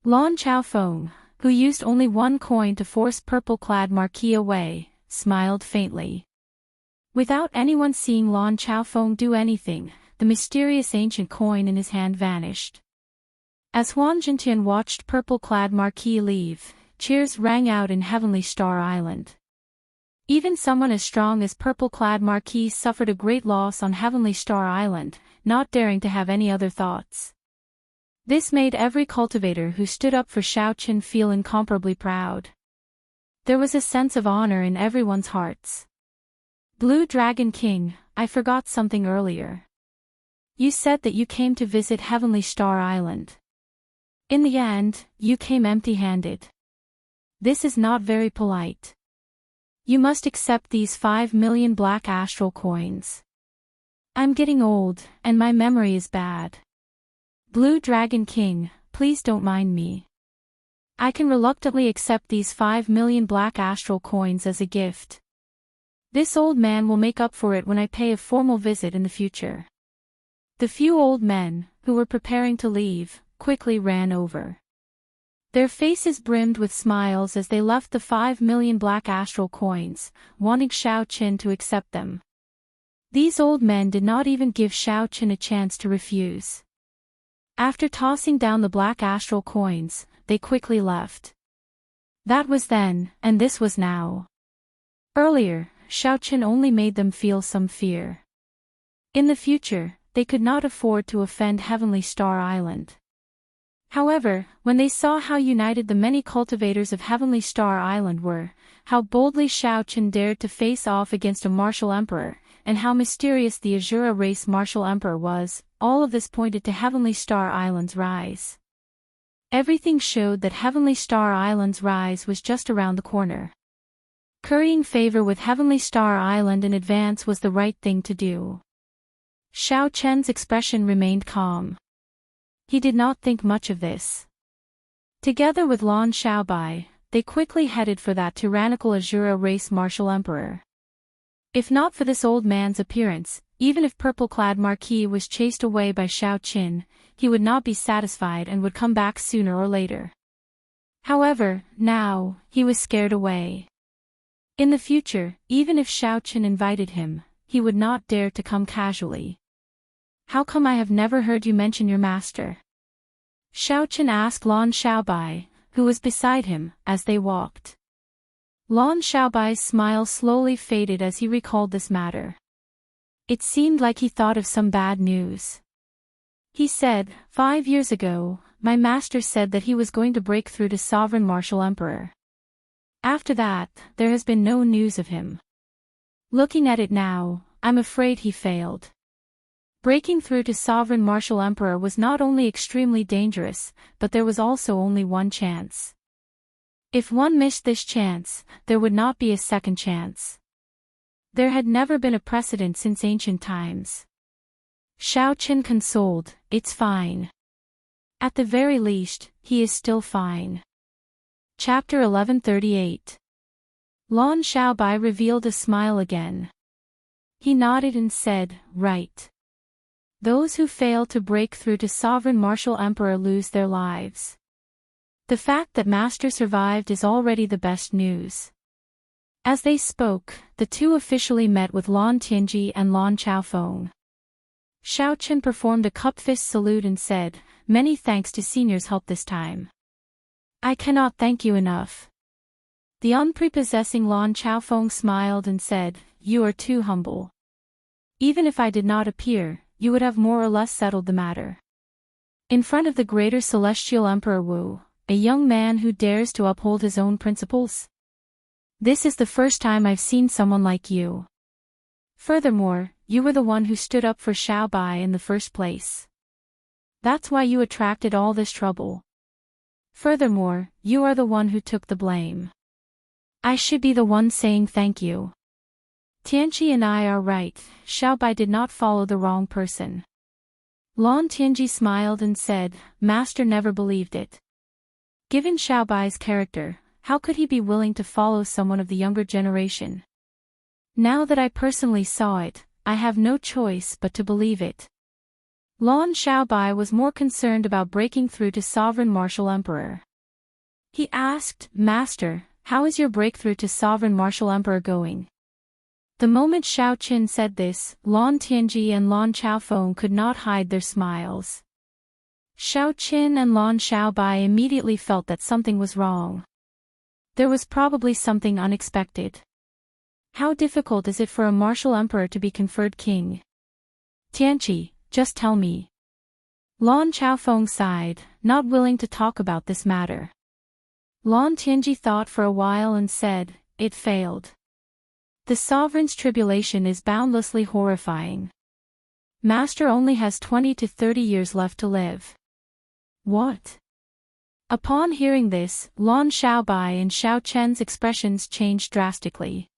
Lan Chaofeng, who used only one coin to force purple-clad Marquis away, smiled faintly. Without anyone seeing Lan Chaofeng do anything, the mysterious ancient coin in his hand vanished. As Huan Jintian watched purple-clad Marquis leave, cheers rang out in Heavenly Star Island. Even someone as strong as purple-clad Marquis suffered a great loss on Heavenly Star Island, not daring to have any other thoughts. This made every cultivator who stood up for Xiaoqin feel incomparably proud. There was a sense of honor in everyone's hearts. Blue Dragon King, I forgot something earlier. You said that you came to visit Heavenly Star Island. In the end, you came empty-handed. This is not very polite. You must accept these 5 million black astral coins. I'm getting old, and my memory is bad. Blue Dragon King, please don't mind me. I can reluctantly accept these 5 million black astral coins as a gift. This old man will make up for it when I pay a formal visit in the future. The few old men, who were preparing to leave, quickly ran over. Their faces brimmed with smiles as they left the 5 million black astral coins, wanting Xiaoqin to accept them. These old men did not even give Xiaoqin a chance to refuse. After tossing down the black astral coins, they quickly left. That was then, and this was now. Earlier, Xiaoqin only made them feel some fear. In the future, they could not afford to offend Heavenly Star Island. However, when they saw how united the many cultivators of Heavenly Star Island were, how boldly Xiaoqin dared to face off against a martial emperor, and how mysterious the Azura race martial emperor was, all of this pointed to Heavenly Star Island's rise. Everything showed that Heavenly Star Island's rise was just around the corner. Currying favor with Heavenly Star Island in advance was the right thing to do. Xiaoqian's expression remained calm. He did not think much of this. Together with Lan Xiaobai, they quickly headed for that tyrannical Azura race martial emperor. If not for this old man's appearance, even if purple-clad Marquis was chased away by Xiaoqin, he would not be satisfied and would come back sooner or later. However, now, he was scared away. In the future, even if Xiaoqin invited him, he would not dare to come casually. How come I have never heard you mention your master? Xiaoqin asked Lan Xiaobai, who was beside him, as they walked. Lan Xiaobai's smile slowly faded as he recalled this matter. It seemed like he thought of some bad news. He said, 5 years ago, my master said that he was going to break through to Sovereign Martial Emperor. After that, there has been no news of him. Looking at it now, I'm afraid he failed. Breaking through to Sovereign Martial Emperor was not only extremely dangerous, but there was also only one chance. If one missed this chance, there would not be a second chance. There had never been a precedent since ancient times. Xiaoqin consoled, it's fine. At the very least, he is still fine. Chapter 1138. Lan Xiaobai revealed a smile again. He nodded and said, right. Those who fail to break through to Sovereign Martial Emperor lose their lives. The fact that Master survived is already the best news. As they spoke, the two officially met with Lan Tianji and Lan Chaofeng. Xiaoqin performed a cup-fist salute and said, many thanks to senior's help this time. I cannot thank you enough. The unprepossessing Lan Chaofeng smiled and said, you are too humble. Even if I did not appear, you would have more or less settled the matter. In front of the greater celestial Emperor Wu, a young man who dares to uphold his own principles? This is the first time I've seen someone like you. Furthermore, you were the one who stood up for Xiaobai in the first place. That's why you attracted all this trouble. Furthermore, you are the one who took the blame. I should be the one saying thank you. Tianqi and I are right, Xiaobai did not follow the wrong person. Lan Tianji smiled and said, Master never believed it. Given Xiaobai's character, how could he be willing to follow someone of the younger generation? Now that I personally saw it, I have no choice but to believe it. Lan Xiaobai was more concerned about breaking through to Sovereign Martial Emperor. He asked, Master, how is your breakthrough to Sovereign Martial Emperor going? The moment Xiao Qin said this, Lan Tianji and Lan Chaofeng could not hide their smiles. Xiao Qin and Lan Xiaobai immediately felt that something was wrong. There was probably something unexpected. How difficult is it for a martial emperor to be conferred king? Tianqi, just tell me. Lan Chaofeng sighed, not willing to talk about this matter. Lan Tianji thought for a while and said, it failed. The sovereign's tribulation is boundlessly horrifying. Master only has 20 to 30 years left to live. What? Upon hearing this, Lan Xiaobai and Xiao Chen's expressions changed drastically.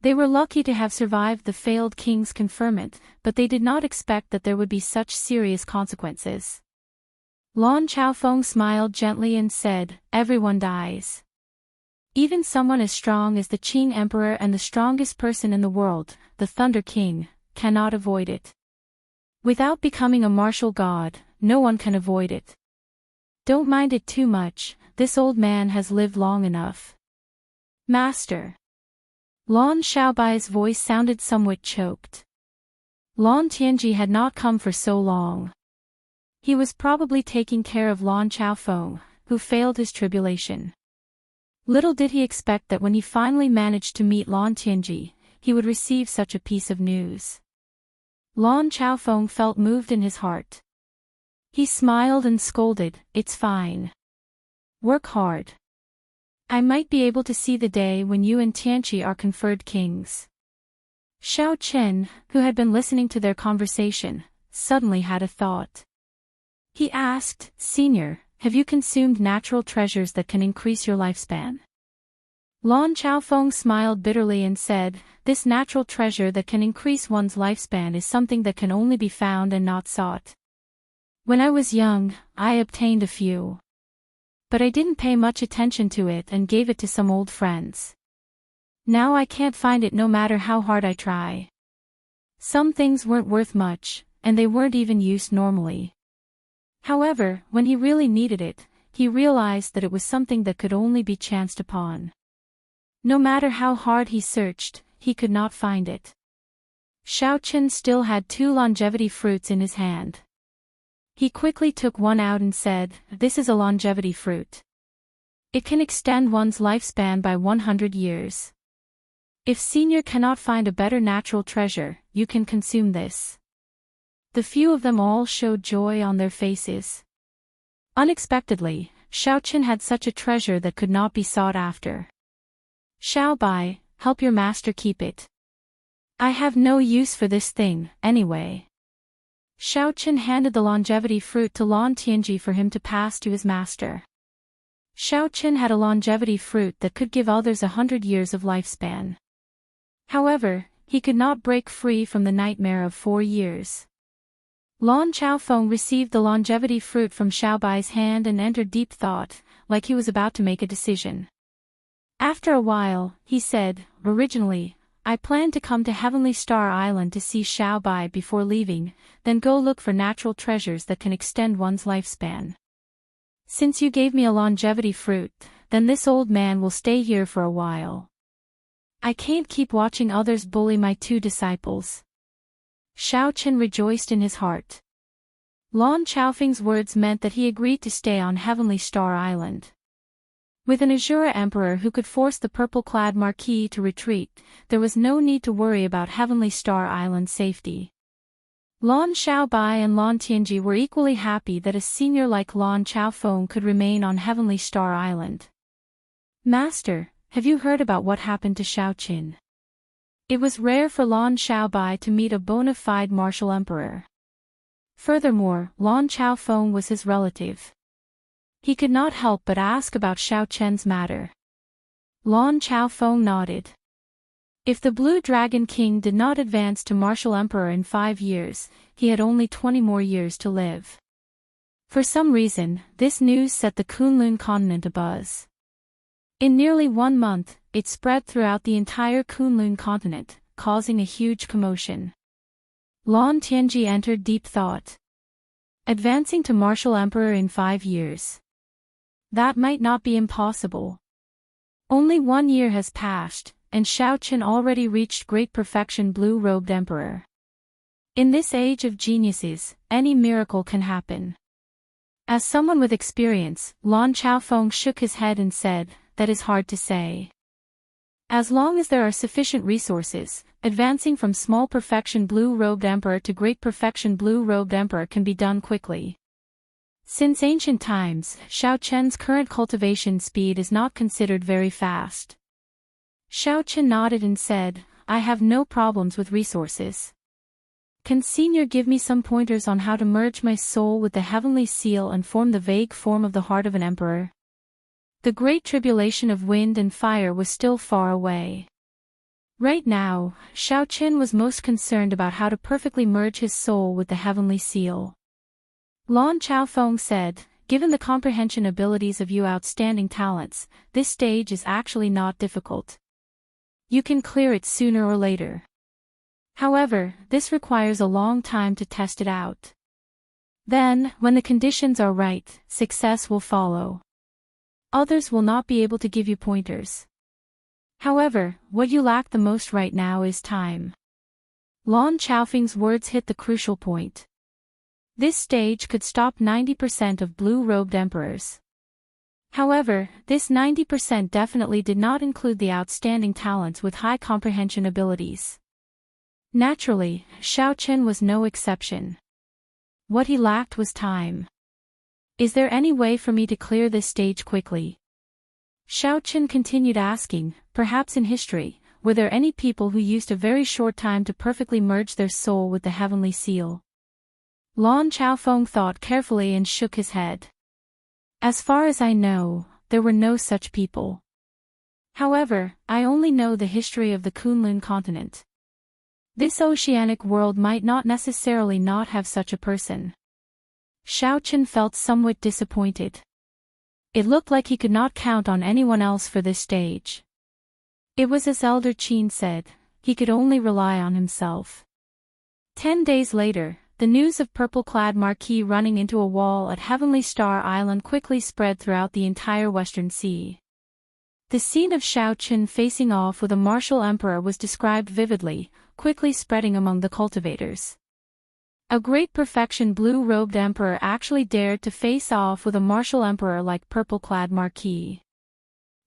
They were lucky to have survived the failed king's conferment, but they did not expect that there would be such serious consequences. Lan Chaofeng smiled gently and said, everyone dies. Even someone as strong as the Qing Emperor and the strongest person in the world, the Thunder King, cannot avoid it. Without becoming a martial god, no one can avoid it. Don't mind it too much, this old man has lived long enough. Master. Lan Xiaobai's voice sounded somewhat choked. Lan Tianji had not come for so long. He was probably taking care of Lan Chaofeng, who failed his tribulation. Little did he expect that when he finally managed to meet Lan Tianji, he would receive such a piece of news. Lan Chaofeng felt moved in his heart. He smiled and scolded, it's fine. Work hard. I might be able to see the day when you and Tianqi are conferred kings. Xiao Chen, who had been listening to their conversation, suddenly had a thought. He asked, Senior, have you consumed natural treasures that can increase your lifespan? Lan Chaofeng smiled bitterly and said, this natural treasure that can increase one's lifespan is something that can only be found and not sought. When I was young, I obtained a few. But I didn't pay much attention to it and gave it to some old friends. Now I can't find it no matter how hard I try. Some things weren't worth much, and they weren't even used normally. However, when he really needed it, he realized that it was something that could only be chanced upon. No matter how hard he searched, he could not find it. Xiao Chen still had 2 longevity fruits in his hand. He quickly took one out and said, this is a longevity fruit. It can extend one's lifespan by 100 years. If Senior cannot find a better natural treasure, you can consume this. The few of them all showed joy on their faces. Unexpectedly, Xiao Chen had such a treasure that could not be sought after. Xiaobai, help your master keep it. I have no use for this thing, anyway. Xiao Chen handed the longevity fruit to Lan Tianji for him to pass to his master. Xiao Chen had a longevity fruit that could give others 100 years of lifespan. However, he could not break free from the nightmare of 4 years. Lan Chaofeng received the longevity fruit from Xiaobai's hand and entered deep thought, like he was about to make a decision. After a while, he said, originally, I planned to come to Heavenly Star Island to see Xiaobai before leaving, then go look for natural treasures that can extend one's lifespan. Since you gave me a longevity fruit, then this old man will stay here for a while. I can't keep watching others bully my 2 disciples. Xiao Chen rejoiced in his heart. Lan Chaofeng's words meant that he agreed to stay on Heavenly Star Island. With an Azura emperor who could force the purple-clad marquis to retreat, there was no need to worry about Heavenly Star Island's safety. Lan Xiaobai and Lan Tianji were equally happy that a senior like Lan Chaofeng could remain on Heavenly Star Island. Master, have you heard about what happened to Xiao Qin? It was rare for Lon Xiaobai to meet a bona fide martial emperor. Furthermore, Lon Xiaofeng was his relative. He could not help but ask about Xiao Chen's matter. Lon Xiaofeng nodded. If the Blue Dragon King did not advance to martial emperor in 5 years, he had only 20 more years to live. For some reason, this news set the Kunlun continent abuzz. In nearly 1 month, it spread throughout the entire Kunlun continent, causing a huge commotion. Lon Tianji entered deep thought. Advancing to martial emperor in 5 years. That might not be impossible. Only 1 year has passed, and Xiao Chen already reached great perfection blue-robed emperor. In this age of geniuses, any miracle can happen. As someone with experience, Lon Xiaofeng shook his head and said, "That is hard to say. As long as there are sufficient resources, advancing from small perfection blue-robed emperor to great perfection blue-robed emperor can be done quickly. Since ancient times, Xiao Chen's current cultivation speed is not considered very fast." Xiao Chen nodded and said, "I have no problems with resources. Can Senior give me some pointers on how to merge my soul with the heavenly seal and form the vague form of the heart of an emperor?" The great tribulation of wind and fire was still far away. Right now, Xiao Chen was most concerned about how to perfectly merge his soul with the heavenly seal. Lon Xiaofeng said, "Given the comprehension abilities of you outstanding talents, this stage is actually not difficult. You can clear it sooner or later. However, this requires a long time to test it out. Then, when the conditions are right, success will follow. Others will not be able to give you pointers. However, what you lack the most right now is time." Lon Xiaofeng's words hit the crucial point. This stage could stop 90% of blue-robed emperors. However, this 90% definitely did not include the outstanding talents with high comprehension abilities. Naturally, Xiao Chen was no exception. What he lacked was time. "Is there any way for me to clear this stage quickly?" Xiao Chen continued asking. Perhaps in history, were there any people who used a very short time to perfectly merge their soul with the heavenly seal? Lon Xiaofeng thought carefully and shook his head. "As far as I know, there were no such people. However, I only know the history of the Kunlun continent. This oceanic world might not necessarily not have such a person." Xiao Chen felt somewhat disappointed. It looked like he could not count on anyone else for this stage. It was as Elder Qin said, he could only rely on himself. 10 days later, the news of purple-clad Marquis running into a wall at Heavenly Star Island quickly spread throughout the entire Western Sea. The scene of Xiao Chen facing off with a martial emperor was described vividly, quickly spreading among the cultivators. A great perfection blue-robed emperor actually dared to face off with a martial emperor like purple-clad Marquis.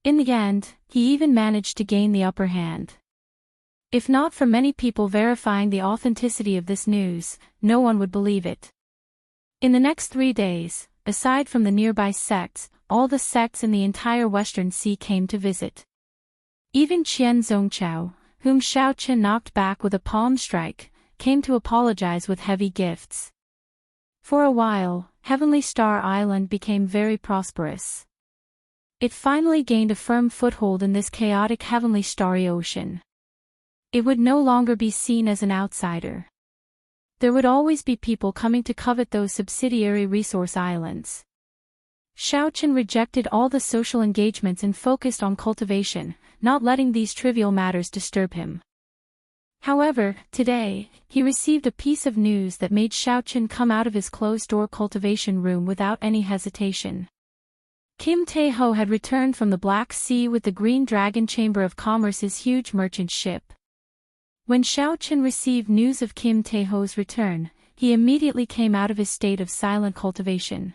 In the end, he even managed to gain the upper hand. If not for many people verifying the authenticity of this news, no one would believe it. In the next 3 days, aside from the nearby sects, all the sects in the entire Western Sea came to visit. Even Qian Zongqiao, whom Xiao Chen knocked back with a palm strike, came to apologize with heavy gifts. For a while, Heavenly Star Island became very prosperous. It finally gained a firm foothold in this chaotic heavenly starry ocean. It would no longer be seen as an outsider. There would always be people coming to covet those subsidiary resource islands. Xiao Chen rejected all the social engagements and focused on cultivation, not letting these trivial matters disturb him. However, today, he received a piece of news that made Xiao Chen come out of his closed-door cultivation room without any hesitation. Kim Tae-ho had returned from the Black Sea with the Green Dragon Chamber of Commerce's huge merchant ship. When Xiao Chen received news of Kim Tae-ho's return, he immediately came out of his state of silent cultivation.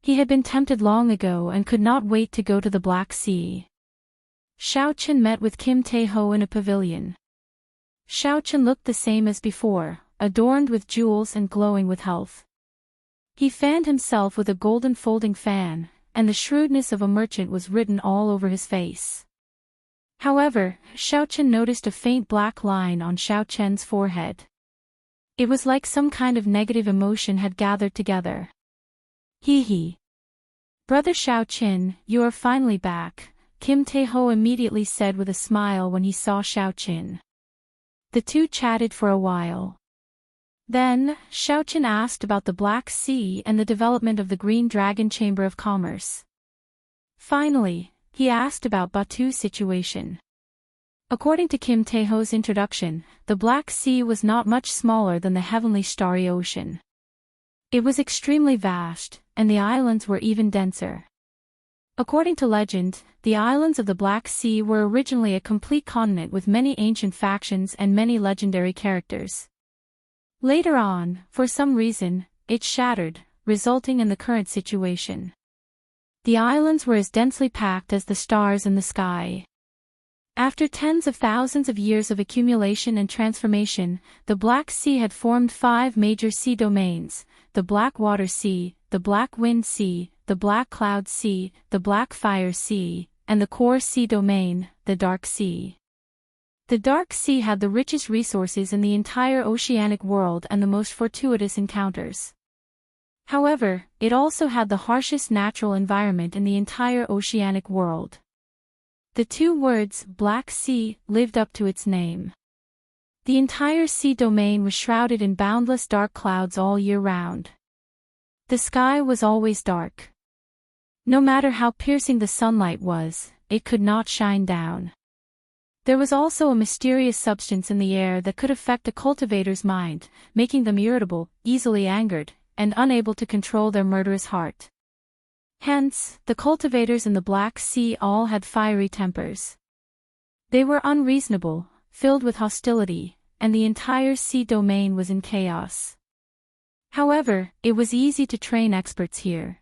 He had been tempted long ago and could not wait to go to the Black Sea. Xiao Chen met with Kim Tae-ho in a pavilion. Xiao Chen looked the same as before, adorned with jewels and glowing with health. He fanned himself with a golden folding fan, and the shrewdness of a merchant was written all over his face. However, Xiaochen noticed a faint black line on Xiaochen's forehead. It was like some kind of negative emotion had gathered together. Hee hee. Brother Xiaochen, you are finally back, Kim Tae-ho immediately said with a smile when he saw Xiaochen. The two chatted for a while. Then, Xiaochen asked about the Black Sea and the development of the Green Dragon Chamber of Commerce. Finally, he asked about Batu's situation. According to Kim Tae-ho's introduction, the Black Sea was not much smaller than the heavenly starry ocean. It was extremely vast, and the islands were even denser. According to legend, the islands of the Black Sea were originally a complete continent with many ancient factions and many legendary characters. Later on, for some reason, it shattered, resulting in the current situation. The islands were as densely packed as the stars in the sky. After tens of thousands of years of accumulation and transformation, the Black Sea had formed 5 major sea domains: the Black Water Sea, the Black Wind Sea, the Black Cloud Sea, the Black Fire Sea, and the core sea domain, the Dark Sea. The Dark Sea had the richest resources in the entire oceanic world and the most fortuitous encounters. However, it also had the harshest natural environment in the entire oceanic world. The two words, Black Sea, lived up to its name. The entire sea domain was shrouded in boundless dark clouds all year round. The sky was always dark. No matter how piercing the sunlight was, it could not shine down. There was also a mysterious substance in the air that could affect a cultivator's mind, making them irritable, easily angered, and unable to control their murderous heart. Hence, the cultivators in the Black Sea all had fiery tempers. They were unreasonable, filled with hostility, and the entire sea domain was in chaos. However, it was easy to train experts here.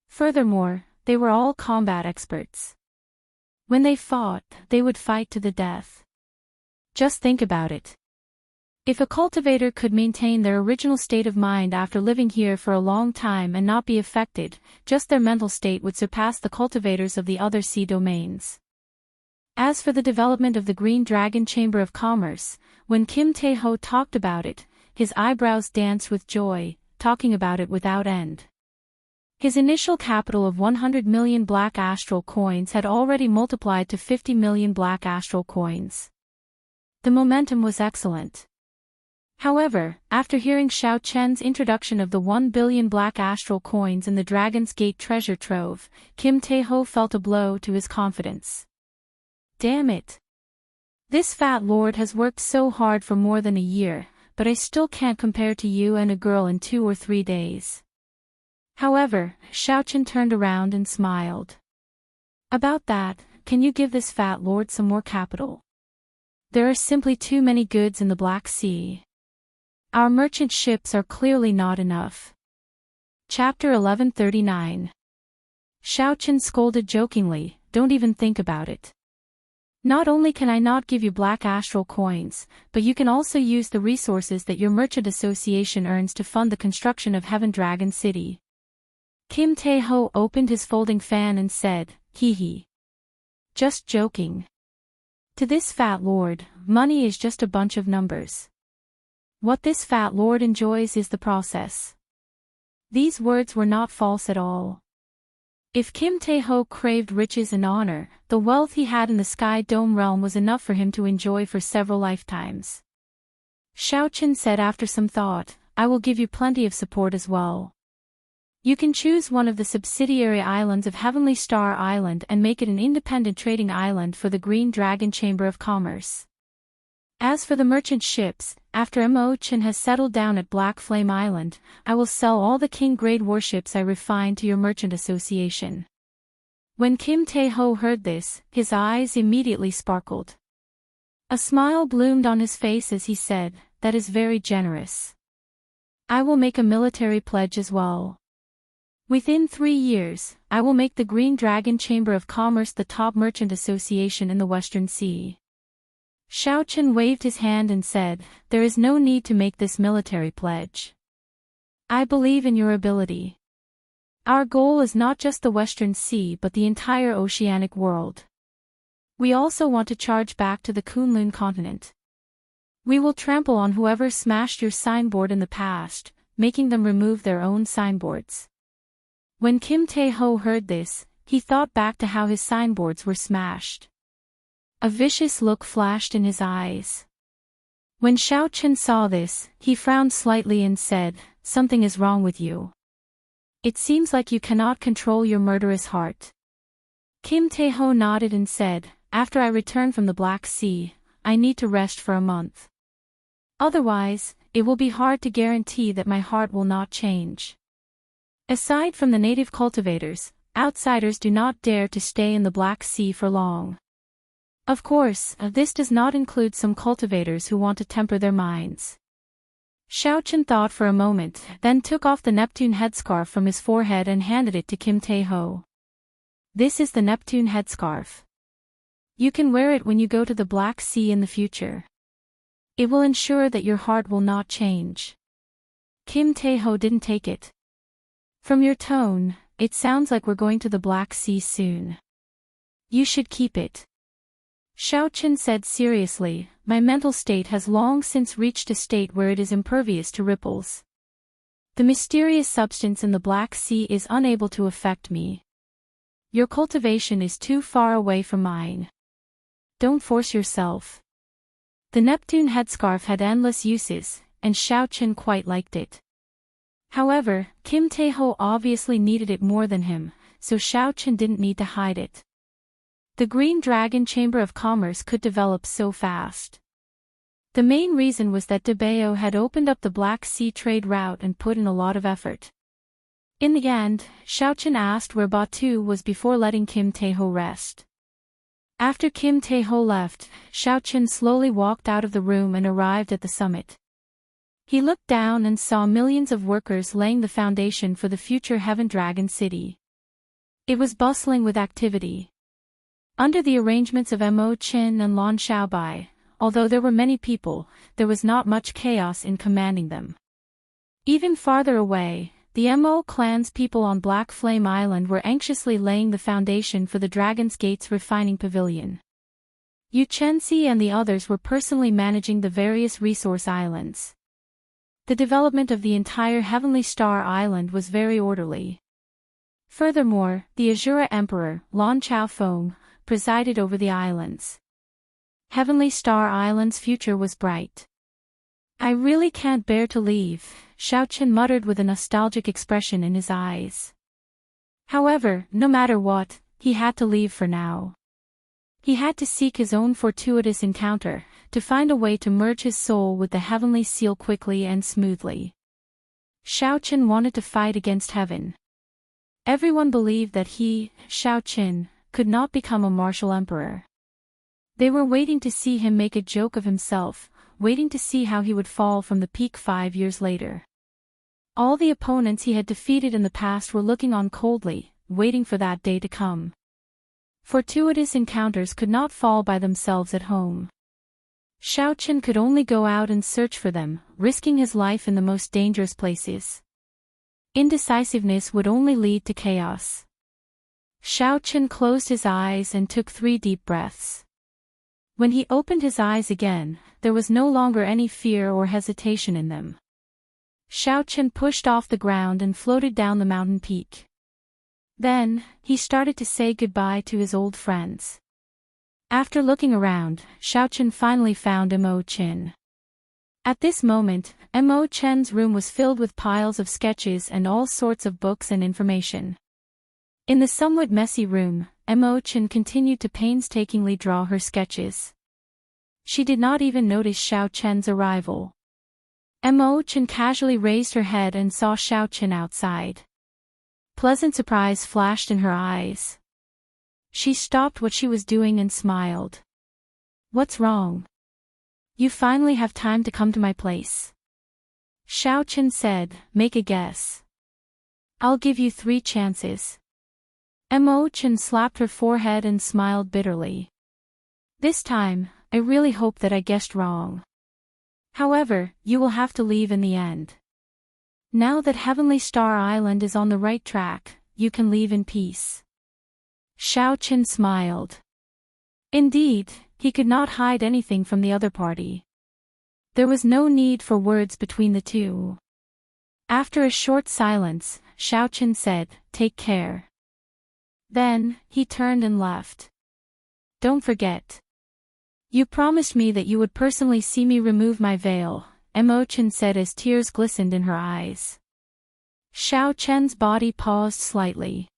Furthermore, they were all combat experts. When they fought, they would fight to the death. Just think about it. If a cultivator could maintain their original state of mind after living here for a long time and not be affected, just their mental state would surpass the cultivators of the other sea domains. As for the development of the Green Dragon Chamber of Commerce, when Kim Tae-ho talked about it, his eyebrows danced with joy, talking about it without end. His initial capital of 100 million black astral coins had already multiplied to 50 million black astral coins. The momentum was excellent. However, after hearing Xiaochen's introduction of the 1 billion black astral coins in the Dragon's Gate treasure trove, Kim Tae-ho felt a blow to his confidence. Damn it! This fat lord has worked so hard for more than a year, but I still can't compare to you and a girl in 2 or 3 days. However, Xiaochen turned around and smiled. About that, can you give this fat lord some more capital? There are simply too many goods in the Black Sea. Our merchant ships are clearly not enough. Chapter 1139. Xiaochen scolded jokingly, don't even think about it. Not only can I not give you black astral coins, but you can also use the resources that your merchant association earns to fund the construction of Heaven Dragon City. Kim Tae-ho opened his folding fan and said, hee hee. Just joking. To this fat lord, money is just a bunch of numbers. What this fat lord enjoys is the process. These words were not false at all. If Kim Tae-ho craved riches and honor, the wealth he had in the Sky Dome realm was enough for him to enjoy for several lifetimes. Xiaochen said after some thought, I will give you plenty of support as well. You can choose one of the subsidiary islands of Heavenly Star Island and make it an independent trading island for the Green Dragon Chamber of Commerce. As for the merchant ships, after Mo-chan has settled down at Black Flame Island, I will sell all the king-grade warships I refined to your merchant association. When Kim Tae-ho heard this, his eyes immediately sparkled. A smile bloomed on his face as he said, that is very generous. I will make a military pledge as well. Within 3 years, I will make the Green Dragon Chamber of Commerce the top merchant association in the Western Sea. Xiaochen waved his hand and said, there is no need to make this military pledge. I believe in your ability. Our goal is not just the Western Sea but the entire oceanic world. We also want to charge back to the Kunlun continent. We will trample on whoever smashed your signboard in the past, making them remove their own signboards. When Kim Tae-ho heard this, he thought back to how his signboards were smashed. A vicious look flashed in his eyes. When Xiao Chen saw this, he frowned slightly and said, "Something is wrong with you. It seems like you cannot control your murderous heart." Kim Tae-ho nodded and said, "After I return from the Black Sea, I need to rest for a month. Otherwise, it will be hard to guarantee that my heart will not change." Aside from the native cultivators, outsiders do not dare to stay in the Black Sea for long. Of course, this does not include some cultivators who want to temper their minds. Xiao Chen thought for a moment, then took off the Neptune headscarf from his forehead and handed it to Kim Tae-ho. "This is the Neptune headscarf. You can wear it when you go to the Black Sea in the future. It will ensure that your heart will not change." Kim Tae-ho didn't take it. "From your tone, it sounds like we're going to the Black Sea soon. You should keep it." Xiao Chen said seriously, "My mental state has long since reached a state where it is impervious to ripples. The mysterious substance in the Black Sea is unable to affect me. Your cultivation is too far away from mine. Don't force yourself." The Neptune headscarf had endless uses, and Xiao Chen quite liked it. However, Kim Tae-ho obviously needed it more than him, so Xiao Chen didn't need to hide it. The Green Dragon Chamber of Commerce could develop so fast. The main reason was that Daoist had opened up the Black Sea trade route and put in a lot of effort. In the end, Xiao Chen asked where Batu was before letting Kim Tae-ho rest. After Kim Tae-ho left, Xiao Chen slowly walked out of the room and arrived at the summit. He looked down and saw millions of workers laying the foundation for the future Heaven Dragon City. It was bustling with activity. Under the arrangements of Mo Chin and Lon Xiaobai, although there were many people, there was not much chaos in commanding them. Even farther away, the Mo clan's people on Black Flame Island were anxiously laying the foundation for the Dragon's Gate's refining pavilion. Yu Chenxi and the others were personally managing the various resource islands. The development of the entire Heavenly Star Island was very orderly. Furthermore, the Azura Emperor, Lon Chaofeng, presided over the islands. Heavenly Star Island's future was bright. "I really can't bear to leave," Xiao Chen muttered with a nostalgic expression in his eyes. However, no matter what, he had to leave for now. He had to seek his own fortuitous encounter, to find a way to merge his soul with the heavenly seal quickly and smoothly. Xiao Chen wanted to fight against heaven. Everyone believed that he, Xiao Chen, could not become a martial emperor. They were waiting to see him make a joke of himself, waiting to see how he would fall from the peak 5 years later. All the opponents he had defeated in the past were looking on coldly, waiting for that day to come. Fortuitous encounters could not fall by themselves at home. Xiao Chen could only go out and search for them, risking his life in the most dangerous places. Indecisiveness would only lead to chaos. Xiao Chen closed his eyes and took 3 deep breaths. When he opened his eyes again, there was no longer any fear or hesitation in them. Xiao Chen pushed off the ground and floated down the mountain peak. Then, he started to say goodbye to his old friends. After looking around, Xiao Chen finally found Mo Chin. At this moment, Mo Chen's room was filled with piles of sketches and all sorts of books and information. In the somewhat messy room, Mo Chen continued to painstakingly draw her sketches. She did not even notice Xiao Chen's arrival. Mo Chen casually raised her head and saw Xiao Chen outside. Pleasant surprise flashed in her eyes. She stopped what she was doing and smiled. "What's wrong? You finally have time to come to my place." Xiao Chen said, "Make a guess." "I'll give you 3 chances." Mo Chen slapped her forehead and smiled bitterly. "This time, I really hope that I guessed wrong. However, you will have to leave in the end. Now that Heavenly Star Island is on the right track, you can leave in peace." Xiao Chen smiled. Indeed, he could not hide anything from the other party. There was no need for words between the two. After a short silence, Xiaochen said, "Take care." Then, he turned and left. "Don't forget. You promised me that you would personally see me remove my veil," Imochen said as tears glistened in her eyes. Xiaochen's body paused slightly.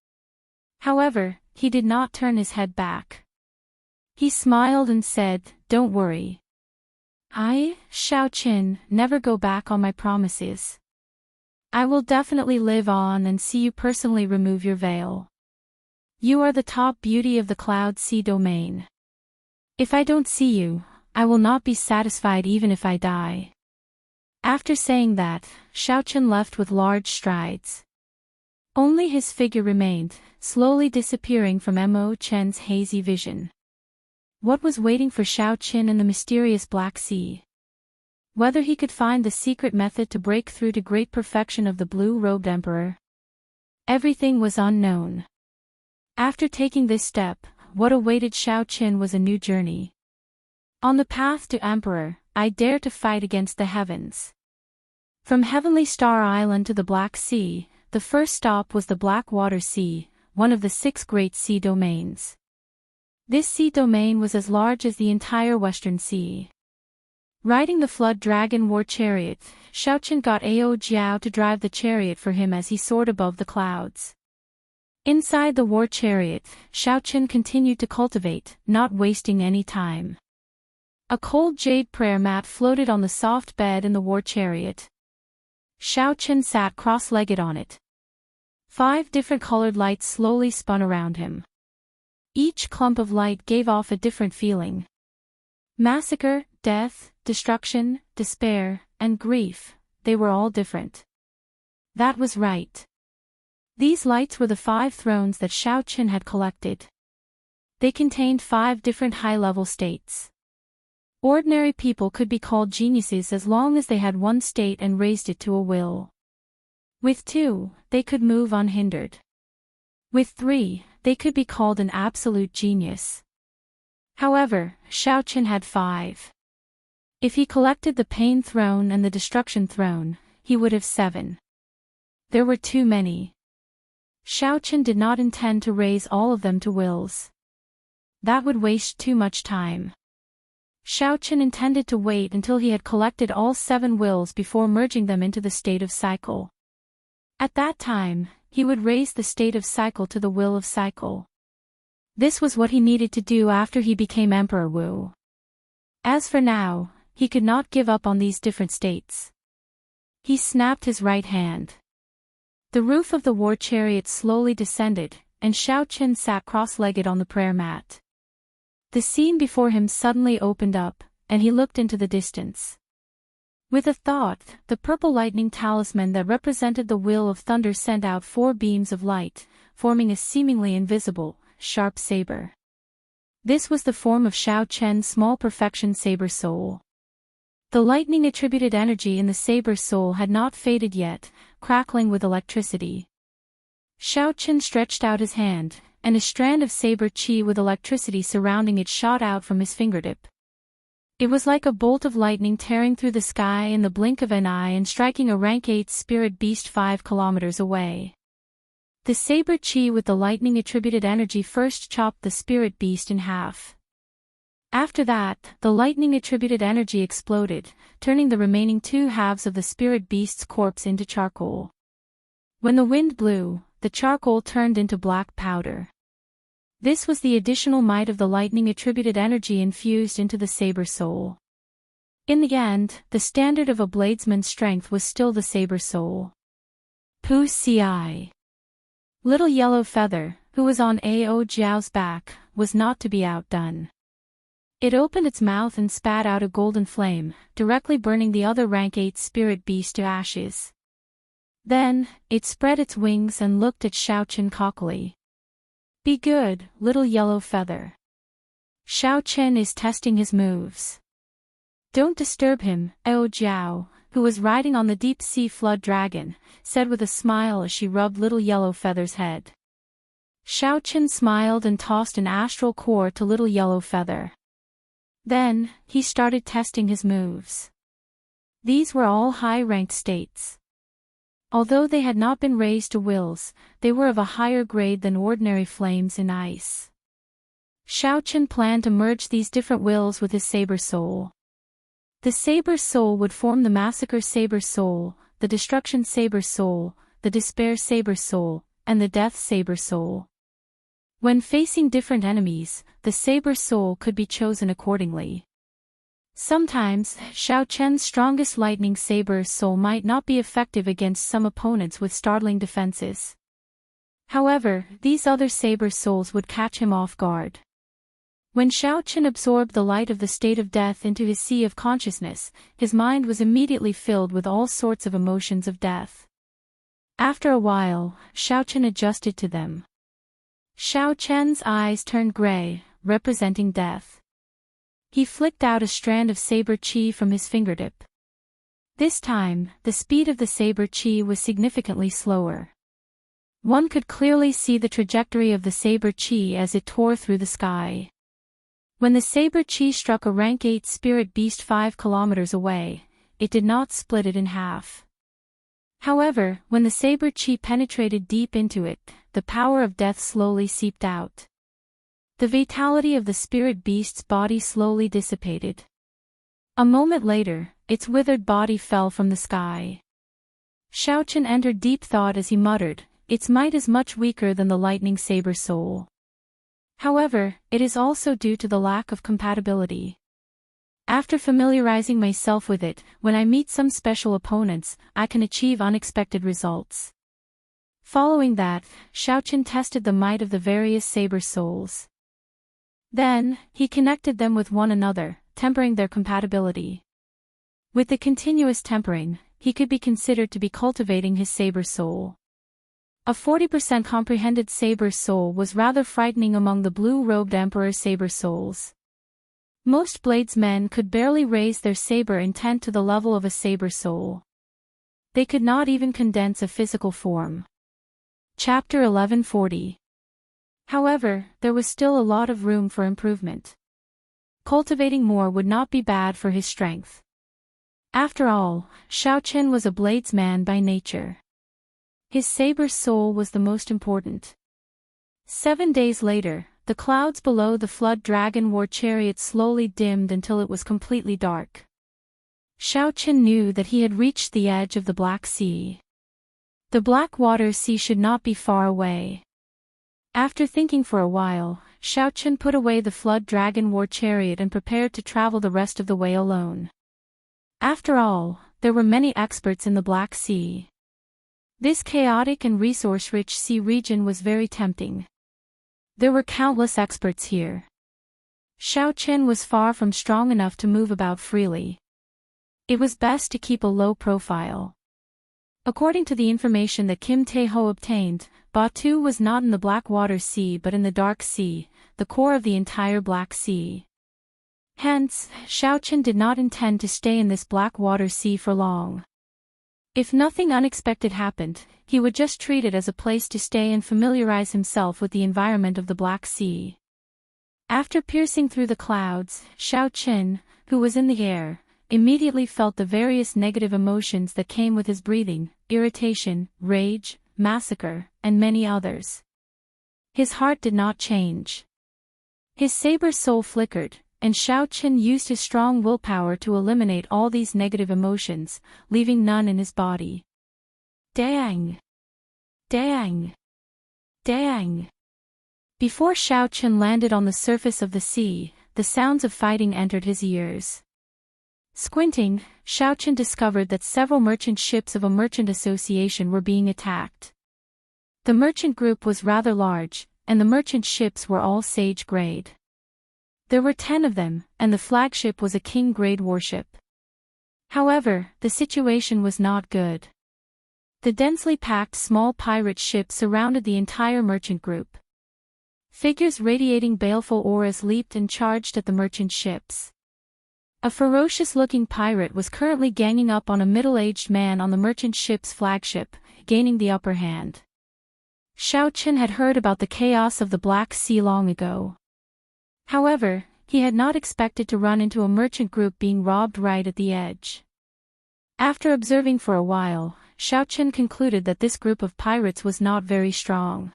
However, he did not turn his head back. He smiled and said, "Don't worry. I, Xiaochen, never go back on my promises. I will definitely live on and see you personally remove your veil. You are the top beauty of the Cloud Sea domain. If I don't see you, I will not be satisfied even if I die." After saying that, Xiaochen left with large strides. Only his figure remained, slowly disappearing from Mo Chen's hazy vision. What was waiting for Xiaochen in the mysterious Black Sea? Whether he could find the secret method to break through to great perfection of the blue-robed emperor? Everything was unknown. After taking this step, what awaited Xiaochen was a new journey. On the path to emperor, I dare to fight against the heavens. From Heavenly Star Island to the Black Sea, the first stop was the Blackwater Sea, one of the 6 great sea domains. This sea domain was as large as the entire Western Sea. Riding the Flood Dragon war chariot, Xiaochen got Ao Jiao to drive the chariot for him as he soared above the clouds. Inside the war chariot, Xiaochen continued to cultivate, not wasting any time. A cold jade prayer mat floated on the soft bed in the war chariot. Xiaochen sat cross-legged on it. 5 different colored lights slowly spun around him. Each clump of light gave off a different feeling. Massacre, death, destruction, despair, and grief, they were all different. That was right. These lights were the 5 thrones that Xiaochen had collected. They contained 5 different high-level states. Ordinary people could be called geniuses as long as they had one state and raised it to a will. With 2, they could move unhindered. With 3, they could be called an absolute genius. However, Xiaochen had 5. If he collected the Pain Throne and the Destruction Throne, he would have 7. There were too many. Xiaochen did not intend to raise all of them to wills. That would waste too much time. Xiaochen intended to wait until he had collected all 7 wills before merging them into the state of cycle. At that time, he would raise the state of cycle to the will of cycle. This was what he needed to do after he became Emperor Wu. As for now, he could not give up on these different states. He snapped his right hand. The roof of the war chariot slowly descended, and Xiaochen sat cross-legged on the prayer mat. The scene before him suddenly opened up, and he looked into the distance. With a thought, the purple lightning talisman that represented the will of thunder sent out 4 beams of light, forming a seemingly invisible, sharp saber. This was the form of Xiaochen's small perfection saber soul. The lightning-attributed energy in the saber soul had not faded yet, crackling with electricity. Xiaochen stretched out his hand, and a strand of saber chi with electricity surrounding it shot out from his fingertip. It was like a bolt of lightning tearing through the sky in the blink of an eye and striking a rank 8 spirit beast 5 kilometers away. The saber chi with the lightning-attributed energy first chopped the spirit beast in half. After that, the lightning-attributed energy exploded, turning the remaining 2 halves of the spirit beast's corpse into charcoal. When the wind blew, the charcoal turned into black powder. This was the additional might of the lightning-attributed energy infused into the saber soul. In the end, the standard of a bladesman's strength was still the saber soul. Pu Ci. Little Yellow Feather, who was on Ao Jiao's back, was not to be outdone. It opened its mouth and spat out a golden flame, directly burning the other rank 8 spirit beast to ashes. Then, it spread its wings and looked at Xiaochen cockily. "Be good, little Yellow Feather. Xiaochen is testing his moves. Don't disturb him," Ao Jiao, who was riding on the deep-sea flood dragon, said with a smile as she rubbed little Yellow Feather's head. Xiaoqian smiled and tossed an astral core to Little Yellow Feather. Then, he started testing his moves. These were all high-ranked states. Although they had not been raised to wills, they were of a higher grade than ordinary flames in ice. Xiaoqian planned to merge these different wills with his saber soul. The saber soul would form the massacre saber soul, the destruction saber soul, the despair saber soul, and the death saber soul. When facing different enemies, the saber soul could be chosen accordingly. Sometimes, Xiaoqian's strongest lightning saber soul might not be effective against some opponents with startling defenses. However, these other saber souls would catch him off guard. When Xiaoqian absorbed the light of the state of death into his sea of consciousness, his mind was immediately filled with all sorts of emotions of death. After a while, Xiaoqian adjusted to them. Xiaoqian's eyes turned gray, representing death. He flicked out a strand of saber qi from his fingertip. This time, the speed of the saber qi was significantly slower. One could clearly see the trajectory of the saber qi as it tore through the sky. When the saber qi struck a rank 8 spirit beast 5 kilometers away, it did not split it in half. However, when the saber qi penetrated deep into it, the power of death slowly seeped out. The vitality of the spirit beast's body slowly dissipated. A moment later, its withered body fell from the sky. Xiaoqian entered deep thought as he muttered, "Its might is much weaker than the lightning saber soul. However, it is also due to the lack of compatibility. After familiarizing myself with it, when I meet some special opponents, I can achieve unexpected results." Following that, Xiaoqian tested the might of the various saber souls. Then, he connected them with one another, tempering their compatibility. With the continuous tempering, he could be considered to be cultivating his saber soul. A 40% comprehended saber soul was rather frightening among the blue-robed emperor saber souls. Most bladesmen could barely raise their saber intent to the level of a saber soul. They could not even condense a physical form. Chapter 1140. However, there was still a lot of room for improvement. Cultivating more would not be bad for his strength. After all, Xiaoqian was a bladesman by nature. His saber soul was the most important. 7 days later, the clouds below the flood dragon war chariot slowly dimmed until it was completely dark. Xiaoqian knew that he had reached the edge of the Black Sea. The Blackwater Sea should not be far away. After thinking for a while, Xiaoqian put away the flood dragon war chariot and prepared to travel the rest of the way alone. After all, there were many experts in the Black Sea. This chaotic and resource-rich sea region was very tempting. There were countless experts here. Xiaoqian was far from strong enough to move about freely. It was best to keep a low profile. According to the information that Kim Tae-ho obtained, Batu was not in the Blackwater Sea but in the Dark Sea, the core of the entire Black Sea. Hence, Xiaoqian did not intend to stay in this Blackwater Sea for long. If nothing unexpected happened, he would just treat it as a place to stay and familiarize himself with the environment of the Black Sea. After piercing through the clouds, Xiaoqian, who was in the air, immediately felt the various negative emotions that came with his breathing: irritation, rage, massacre, and many others. His heart did not change. His saber soul flickered, and Xiaoqian used his strong willpower to eliminate all these negative emotions, leaving none in his body. Dang! Dang! Dang! Before Xiaoqian landed on the surface of the sea, the sounds of fighting entered his ears. Squinting, Xiaoqian discovered that several merchant ships of a merchant association were being attacked. The merchant group was rather large, and the merchant ships were all Sage grade. There were 10 of them, and the flagship was a King grade warship. However, the situation was not good. The densely packed small pirate ships surrounded the entire merchant group. Figures radiating baleful auras leaped and charged at the merchant ships. A ferocious-looking pirate was currently ganging up on a middle-aged man on the merchant ship's flagship, gaining the upper hand. Xiao Qin had heard about the chaos of the Black Sea long ago. However, he had not expected to run into a merchant group being robbed right at the edge. After observing for a while, Xiao Qin concluded that this group of pirates was not very strong.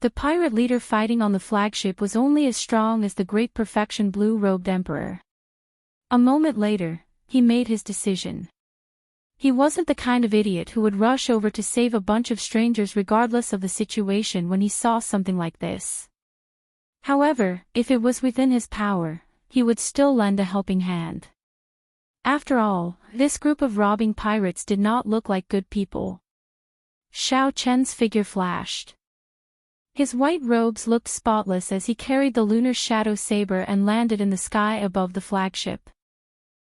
The pirate leader fighting on the flagship was only as strong as the great perfection blue-robed emperor. A moment later, he made his decision. He wasn't the kind of idiot who would rush over to save a bunch of strangers regardless of the situation when he saw something like this. However, if it was within his power, he would still lend a helping hand. After all, this group of robbing pirates did not look like good people. Xiao Chen's figure flashed. His white robes looked spotless as he carried the lunar shadow saber and landed in the sky above the flagship.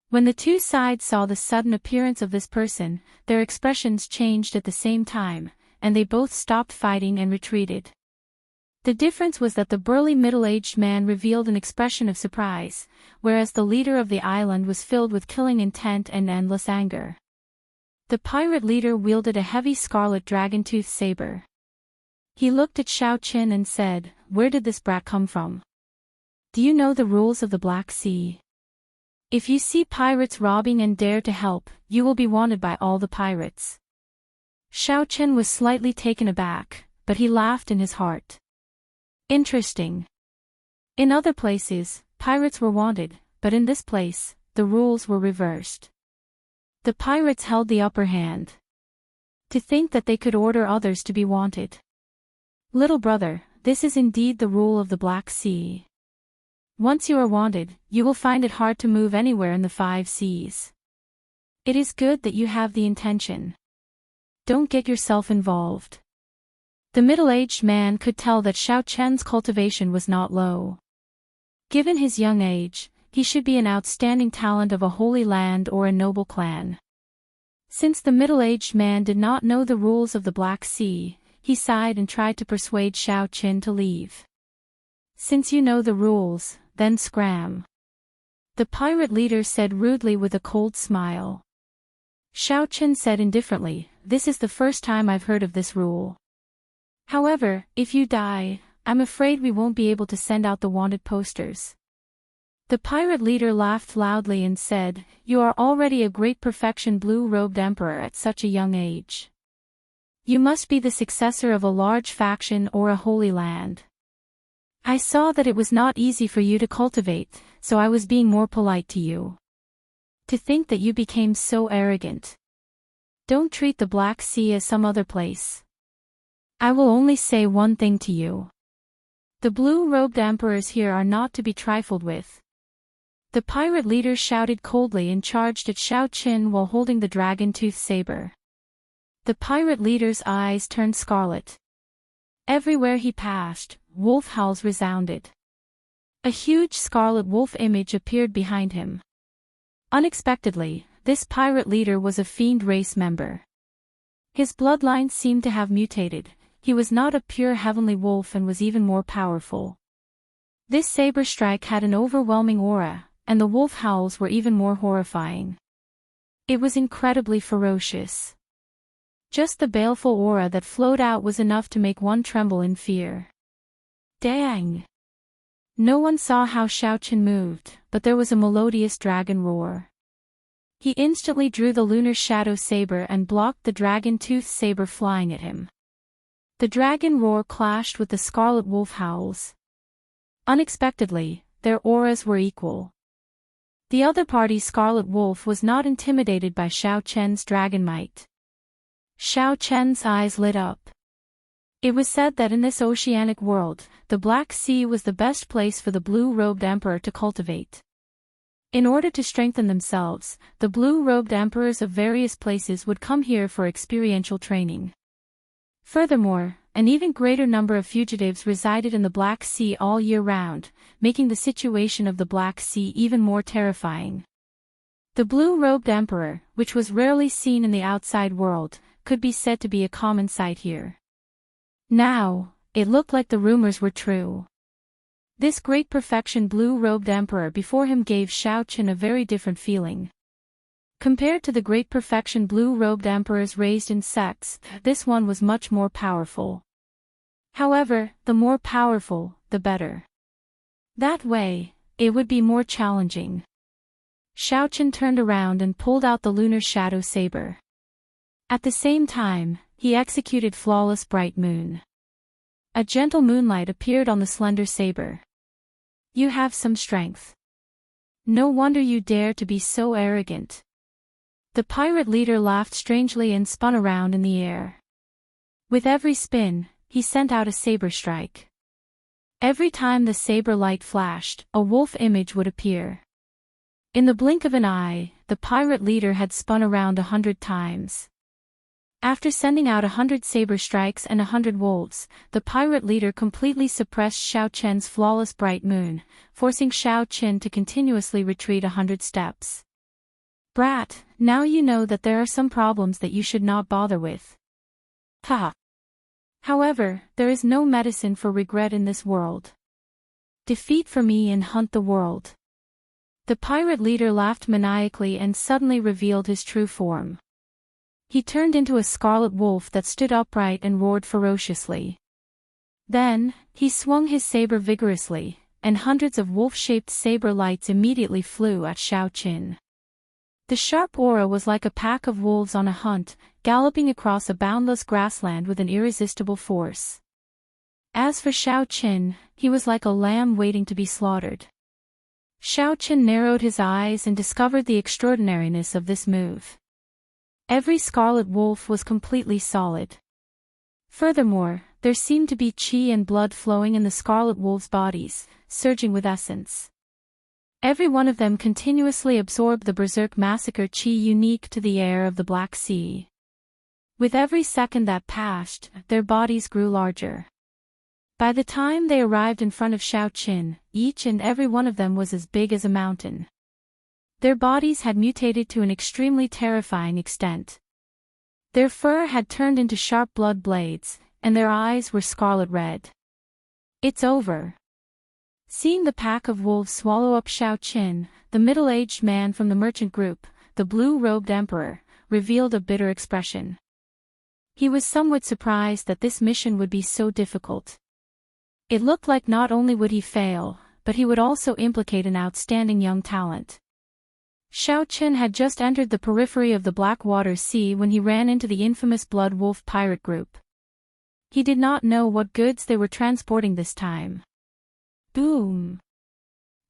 When the two sides saw the sudden appearance of this person, their expressions changed at the same time, and they both stopped fighting and retreated. The difference was that the burly middle-aged man revealed an expression of surprise, whereas the leader of the island was filled with killing intent and endless anger. The pirate leader wielded a heavy scarlet dragon-tooth saber. He looked at Xiao Qin and said, "Where did this brat come from? Do you know the rules of the Black Sea? If you see pirates robbing and dare to help, you will be wanted by all the pirates." Xiao Qin was slightly taken aback, but he laughed in his heart. Interesting. In other places, pirates were wanted, but in this place, the rules were reversed. The pirates held the upper hand. To think that they could order others to be wanted. Little brother, this is indeed the rule of the Black Sea. Once you are wanted, you will find it hard to move anywhere in the 5 seas. It is good that you have the intention. Don't get yourself involved. The middle-aged man could tell that Xiao Chen's cultivation was not low. Given his young age, he should be an outstanding talent of a holy land or a noble clan. Since the middle-aged man did not know the rules of the Black Sea, he sighed and tried to persuade Xiao Qin to leave. "Since you know the rules, then scram," the pirate leader said rudely with a cold smile. Xiao Qin said indifferently, "This is the first time I've heard of this rule. However, if you die, I'm afraid we won't be able to send out the wanted posters." The pirate leader laughed loudly and said, "You are already a great perfection blue-robed emperor at such a young age. You must be the successor of a large faction or a holy land. I saw that it was not easy for you to cultivate, so I was being more polite to you. To think that you became so arrogant. Don't treat the Black Sea as some other place. I will only say one thing to you. The blue-robed emperors here are not to be trifled with." The pirate leader shouted coldly and charged at Xiao Qin while holding the dragon-tooth saber. The pirate leader's eyes turned scarlet. Everywhere he passed, wolf howls resounded. A huge scarlet wolf image appeared behind him. Unexpectedly, this pirate leader was a fiend race member. His bloodline seemed to have mutated. He was not a pure heavenly wolf and was even more powerful. This saber strike had an overwhelming aura, and the wolf howls were even more horrifying. It was incredibly ferocious. Just the baleful aura that flowed out was enough to make one tremble in fear. Dang! No one saw how Xiao Qin moved, but there was a melodious dragon roar. He instantly drew the lunar shadow saber and blocked the dragon-tooth saber flying at him. The dragon roar clashed with the scarlet wolf howls. Unexpectedly, their auras were equal. The other party's scarlet wolf was not intimidated by Xiao Chen's dragon might. Xiao Chen's eyes lit up. It was said that in this oceanic world, the Black Sea was the best place for the blue-robed emperor to cultivate. In order to strengthen themselves, the blue-robed emperors of various places would come here for experiential training. Furthermore, an even greater number of fugitives resided in the Black Sea all year round, making the situation of the Black Sea even more terrifying. The blue-robed emperor, which was rarely seen in the outside world, could be said to be a common sight here. Now, it looked like the rumors were true. This great perfection blue-robed emperor before him gave Xiao Qin a very different feeling. Compared to the great perfection blue-robed emperors raised in sects, this one was much more powerful. However, the more powerful, the better. That way, it would be more challenging. Xiaoqian turned around and pulled out the lunar shadow saber. At the same time, he executed flawless bright moon. A gentle moonlight appeared on the slender saber. You have some strength. No wonder you dare to be so arrogant. The pirate leader laughed strangely and spun around in the air. With every spin, he sent out a saber strike. Every time the saber light flashed, a wolf image would appear. In the blink of an eye, the pirate leader had spun around 100 times. After sending out 100 saber strikes and 100 wolves, the pirate leader completely suppressed Xiaoqian's flawless bright moon, forcing Xiaoqian to continuously retreat 100 steps. Brat, now you know that there are some problems that you should not bother with. Haha. However, there is no medicine for regret in this world. Defeat for me and hunt the world. The pirate leader laughed maniacally and suddenly revealed his true form. He turned into a scarlet wolf that stood upright and roared ferociously. Then, he swung his saber vigorously, and hundreds of wolf-shaped saber lights immediately flew at Xiaoqian. The sharp aura was like a pack of wolves on a hunt, galloping across a boundless grassland with an irresistible force. As for Xiaoqian, he was like a lamb waiting to be slaughtered. Xiaoqian narrowed his eyes and discovered the extraordinariness of this move. Every scarlet wolf was completely solid. Furthermore, there seemed to be qi and blood flowing in the scarlet wolves' bodies, surging with essence. Every one of them continuously absorbed the berserk massacre qi unique to the air of the Black Sea. With every second that passed, their bodies grew larger. By the time they arrived in front of Xiaoqian, each and every one of them was as big as a mountain. Their bodies had mutated to an extremely terrifying extent. Their fur had turned into sharp blood blades, and their eyes were scarlet red. It's over. Seeing the pack of wolves swallow up Xiaoqian, the middle-aged man from the merchant group, the blue-robed emperor, revealed a bitter expression. He was somewhat surprised that this mission would be so difficult. It looked like not only would he fail, but he would also implicate an outstanding young talent. Xiaoqian had just entered the periphery of the Blackwater Sea when he ran into the infamous Blood Wolf pirate group. He did not know what goods they were transporting this time. Boom!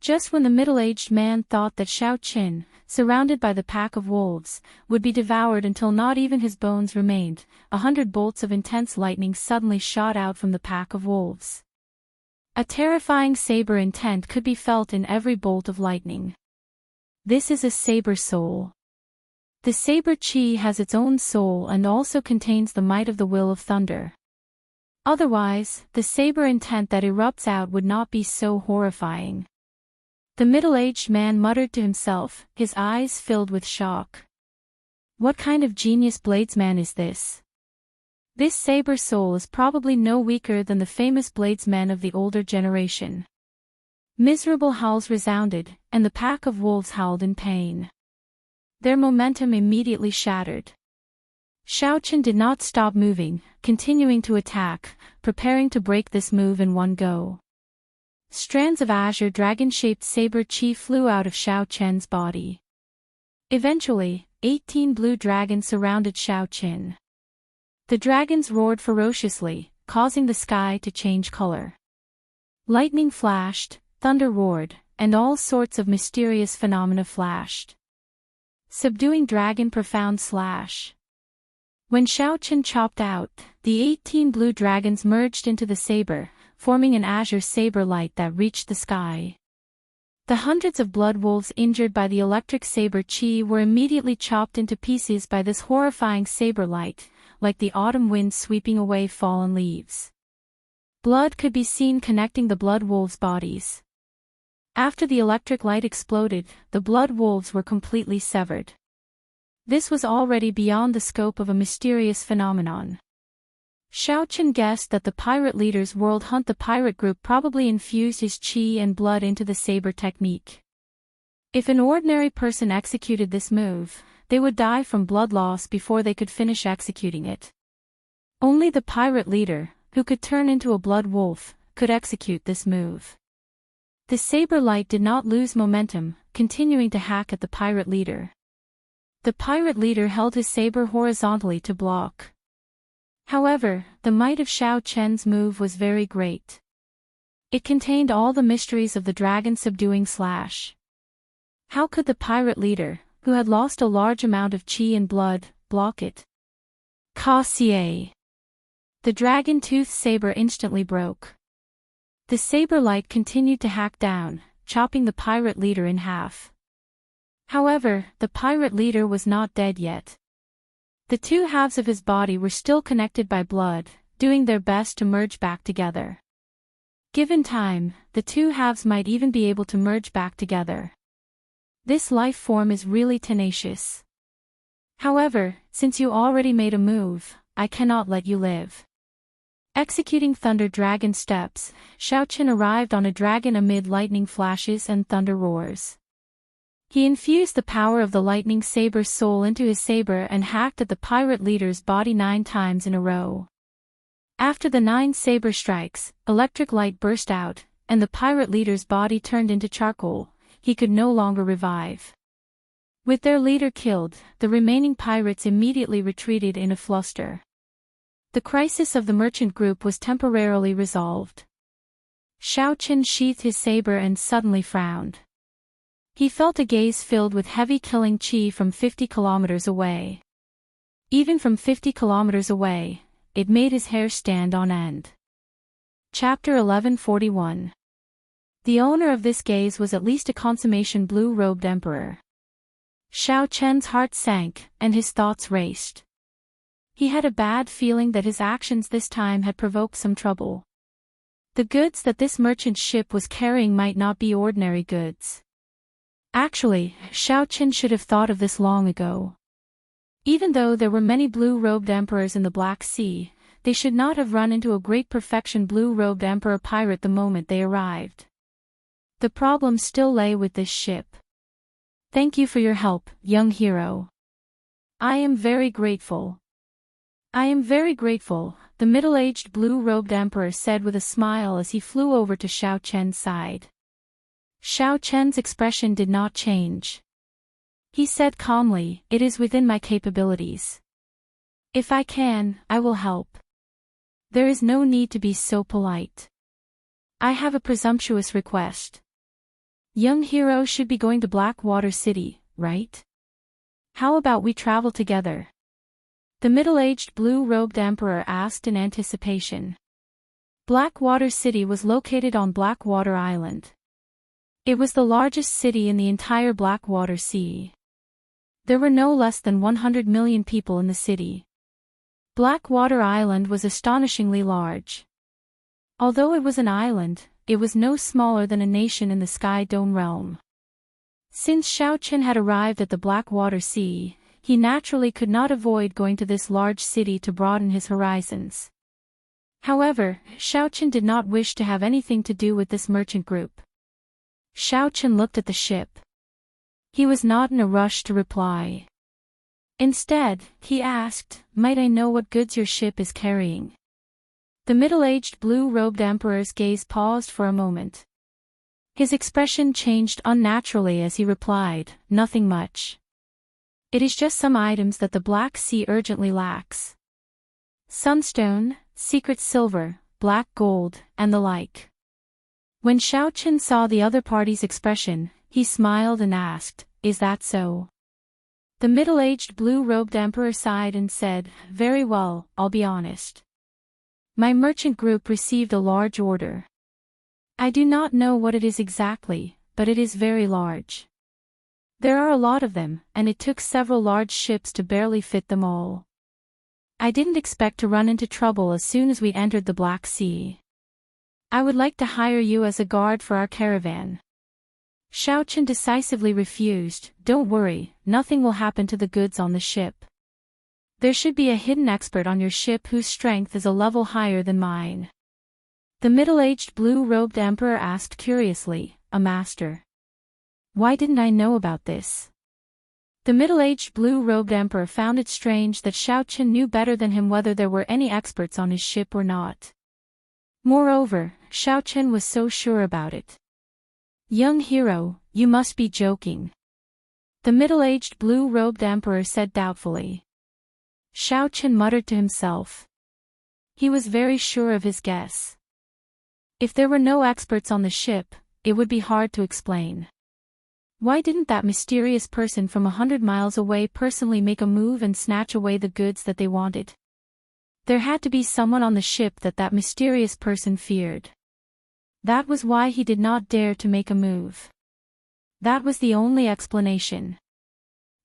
Just when the middle-aged man thought that Xiaoqian, surrounded by the pack of wolves, would be devoured until not even his bones remained, 100 bolts of intense lightning suddenly shot out from the pack of wolves. A terrifying saber intent could be felt in every bolt of lightning. This is a saber soul. The saber qi has its own soul and also contains the might of the will of thunder. Otherwise, the saber intent that erupts out would not be so horrifying. The middle-aged man muttered to himself, his eyes filled with shock. What kind of genius bladesman is this? This saber soul is probably no weaker than the famous bladesmen of the older generation. Miserable howls resounded, and the pack of wolves howled in pain. Their momentum immediately shattered. Xiaoqian did not stop moving, continuing to attack, preparing to break this move in one go. Strands of azure dragon-shaped saber qi flew out of Xiaoqian's body. Eventually, 18 blue dragons surrounded Xiaoqian. The dragons roared ferociously, causing the sky to change color. Lightning flashed, thunder roared, and all sorts of mysterious phenomena flashed. Subduing dragon profound slash. When Xiaoqian chopped out, the 18 blue dragons merged into the saber, forming an azure saber light that reached the sky. The hundreds of blood wolves injured by the electric saber qi were immediately chopped into pieces by this horrifying saber light, like the autumn wind sweeping away fallen leaves. Blood could be seen connecting the blood wolves' bodies. After the electric light exploded, the blood wolves were completely severed. This was already beyond the scope of a mysterious phenomenon. Xiaoqian guessed that the pirate leader's world hunt the pirate group probably infused his qi and blood into the saber technique. If an ordinary person executed this move, they would die from blood loss before they could finish executing it. Only the pirate leader, who could turn into a blood wolf, could execute this move. The saber light did not lose momentum, continuing to hack at the pirate leader. The pirate leader held his saber horizontally to block. However, the might of Xiao Chen's move was very great. It contained all the mysteries of the dragon subduing slash. How could the pirate leader, who had lost a large amount of qi and blood, block it? Ka-cie. The dragon-toothed saber instantly broke. The saber light continued to hack down, chopping the pirate leader in half. However, the pirate leader was not dead yet. The two halves of his body were still connected by blood, doing their best to merge back together. Given time, the two halves might even be able to merge back together. This life form is really tenacious. However, since you already made a move, I cannot let you live. Executing Thunder Dragon steps, Xiaochen arrived on a dragon amid lightning flashes and thunder roars. He infused the power of the lightning saber's soul into his saber and hacked at the pirate leader's body 9 times in a row. After the 9 saber strikes, electric light burst out, and the pirate leader's body turned into charcoal. He could no longer revive. With their leader killed, the remaining pirates immediately retreated in a fluster. The crisis of the merchant group was temporarily resolved. Xiaochen sheathed his saber and suddenly frowned. He felt a gaze filled with heavy killing qi from 50 kilometers away. Even from 50 kilometers away, it made his hair stand on end. Chapter 1141. The owner of this gaze was at least a consummation blue-robed emperor. Xiao Chen's heart sank, and his thoughts raced. He had a bad feeling that his actions this time had provoked some trouble. The goods that this merchant ship was carrying might not be ordinary goods. Actually, Xiao Chen should have thought of this long ago. Even though there were many blue-robed emperors in the Black Sea, they should not have run into a great perfection blue-robed emperor pirate the moment they arrived. The problem still lay with this ship. Thank you for your help, young hero. I am very grateful. I am very grateful, the middle-aged blue-robed emperor said with a smile as he flew over to Xiao Chen's side. Xiao Chen's expression did not change. He said calmly, "It is within my capabilities. If I can, I will help. There is no need to be so polite. I have a presumptuous request. Young hero should be going to Blackwater City, right? How about we travel together?" The middle-aged blue-robed emperor asked in anticipation. Blackwater City was located on Blackwater Island. It was the largest city in the entire Blackwater Sea. There were no less than 100 million people in the city. Blackwater Island was astonishingly large. Although it was an island, it was no smaller than a nation in the Sky Dome realm. Since Xiao Chen had arrived at the Blackwater Sea, he naturally could not avoid going to this large city to broaden his horizons. However, Xiao Chen did not wish to have anything to do with this merchant group. Xiao Chen looked at the ship. He was not in a rush to reply. Instead, he asked, "Might I know what goods your ship is carrying?" The middle-aged blue-robed emperor's gaze paused for a moment. His expression changed unnaturally as he replied, "Nothing much. It is just some items that the Black Sea urgently lacks. Sunstone, secret silver, black gold, and the like." When Xiao Chen saw the other party's expression, he smiled and asked, "Is that so?" The middle-aged blue-robed emperor sighed and said, "Very well, I'll be honest. My merchant group received a large order. I do not know what it is exactly, but it is very large. There are a lot of them, and it took several large ships to barely fit them all. I didn't expect to run into trouble as soon as we entered the Black Sea. I would like to hire you as a guard for our caravan." Xiao Chen decisively refused. "Don't worry, nothing will happen to the goods on the ship. There should be a hidden expert on your ship whose strength is a level higher than mine." The middle-aged blue-robed emperor asked curiously, "A master? Why didn't I know about this?" The middle-aged blue-robed emperor found it strange that Xiao Chen knew better than him whether there were any experts on his ship or not. Moreover, Xiao Chen was so sure about it. Young hero, you must be joking. The middle-aged blue-robed emperor said doubtfully. Xiao Chen muttered to himself. He was very sure of his guess. If there were no experts on the ship, it would be hard to explain. Why didn't that mysterious person from 100 miles away personally make a move and snatch away the goods that they wanted? There had to be someone on the ship that mysterious person feared. That was why he did not dare to make a move. That was the only explanation.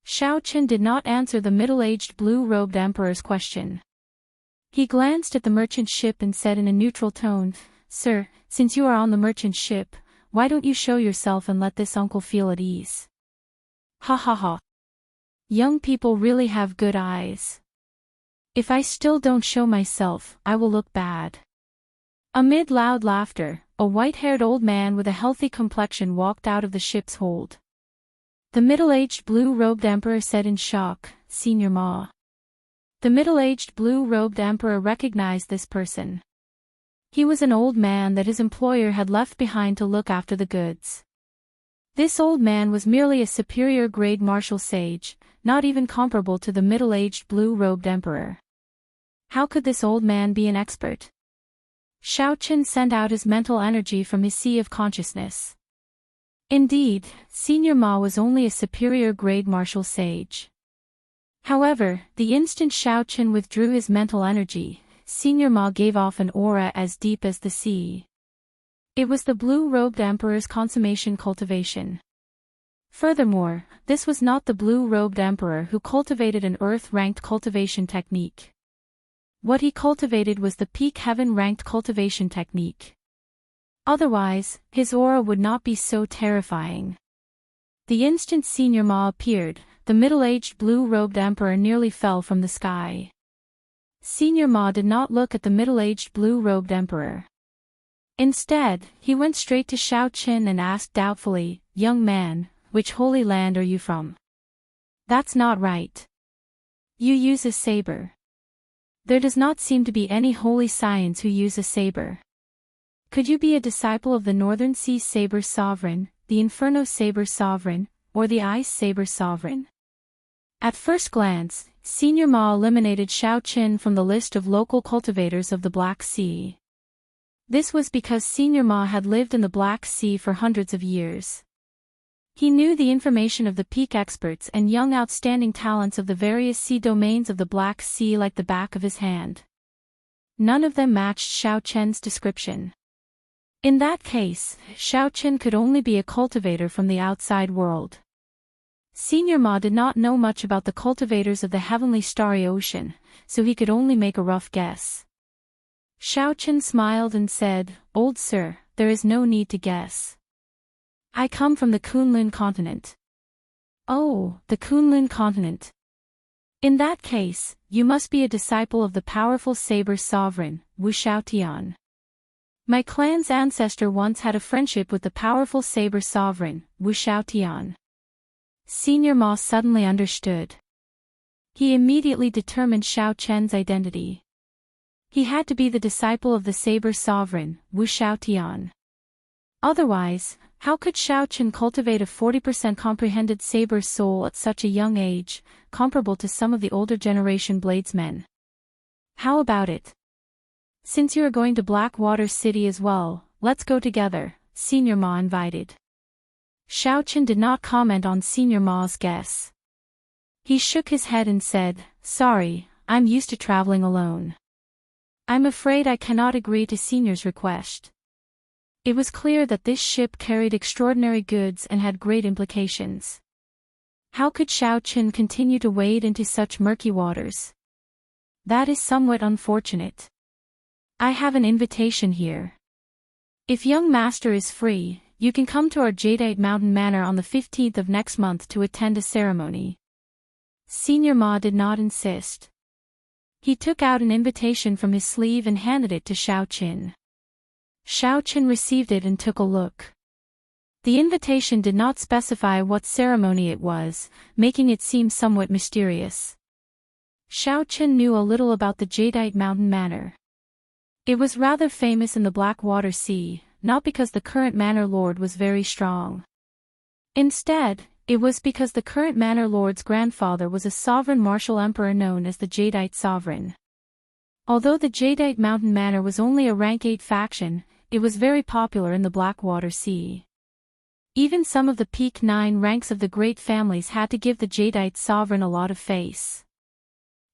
Xiao Chen did not answer the middle-aged blue-robed emperor's question. He glanced at the merchant ship and said in a neutral tone, "Sir, since you are on the merchant ship, why don't you show yourself and let this uncle feel at ease?" Ha ha ha. Young people really have good eyes. If I still don't show myself, I will look bad. Amid loud laughter, a white-haired old man with a healthy complexion walked out of the ship's hold. The middle-aged blue-robed emperor said in shock, "Senior Ma." The middle-aged blue-robed emperor recognized this person. He was an old man that his employer had left behind to look after the goods. This old man was merely a superior-grade martial sage, not even comparable to the middle-aged blue-robed emperor. How could this old man be an expert? Xiao Chen sent out his mental energy from his sea of consciousness. Indeed, Senior Ma was only a superior-grade martial sage. However, the instant Xiao Chen withdrew his mental energy, Senior Ma gave off an aura as deep as the sea. It was the blue-robed emperor's consummation cultivation. Furthermore, this was not the blue-robed emperor who cultivated an earth-ranked cultivation technique. What he cultivated was the peak heaven-ranked cultivation technique. Otherwise, his aura would not be so terrifying. The instant Senior Ma appeared, the middle-aged blue-robed emperor nearly fell from the sky. Senior Ma did not look at the middle-aged blue-robed emperor. Instead, he went straight to Xiao Chen and asked doubtfully, "Young man, which holy land are you from?" "That's not right. You use a saber. There does not seem to be any holy science who use a saber. Could you be a disciple of the Northern Sea Saber Sovereign, the Inferno Saber Sovereign, or the Ice Saber Sovereign?" At first glance, Senior Ma eliminated Xiao Chen from the list of local cultivators of the Black Sea. This was because Senior Ma had lived in the Black Sea for hundreds of years. He knew the information of the peak experts and young outstanding talents of the various sea domains of the Black Sea like the back of his hand. None of them matched Xiao Chen's description. In that case, Xiao Chen could only be a cultivator from the outside world. Senior Ma did not know much about the cultivators of the heavenly starry ocean, so he could only make a rough guess. Xiao Chen smiled and said, "Old sir, there is no need to guess. I come from the Kunlun continent." "Oh, the Kunlun continent. In that case, you must be a disciple of the powerful saber sovereign, Wuxia Tian. My clan's ancestor once had a friendship with the powerful saber sovereign, Wuxia Tian." Senior Ma suddenly understood. He immediately determined Xiao Chen's identity. He had to be the disciple of the saber sovereign, Wuxia Tian. Otherwise, how could Xiao Chen cultivate a 40% comprehended saber soul at such a young age, comparable to some of the older generation bladesmen? How about it? Since you are going to Blackwater City as well, let's go together, Senior Ma invited. Xiao Chen did not comment on Senior Ma's guess. He shook his head and said, "Sorry, I'm used to traveling alone. I'm afraid I cannot agree to Senior's request." It was clear that this ship carried extraordinary goods and had great implications. How could Xiao Chen continue to wade into such murky waters? That is somewhat unfortunate. I have an invitation here. If young master is free, you can come to our Jadeite Mountain Manor on the 15th of next month to attend a ceremony. Senior Ma did not insist. He took out an invitation from his sleeve and handed it to Xiao Chen. Xiao Chen received it and took a look. The invitation did not specify what ceremony it was, making it seem somewhat mysterious. Xiao Chen knew a little about the Jadeite Mountain Manor. It was rather famous in the Blackwater Sea, not because the current manor lord was very strong. Instead, it was because the current manor lord's grandfather was a sovereign martial emperor known as the Jadeite sovereign. Although the Jadeite mountain manor was only a rank 8 faction, it was very popular in the Blackwater Sea. Even some of the peak 9 ranks of the great families had to give the Jadeite sovereign a lot of face.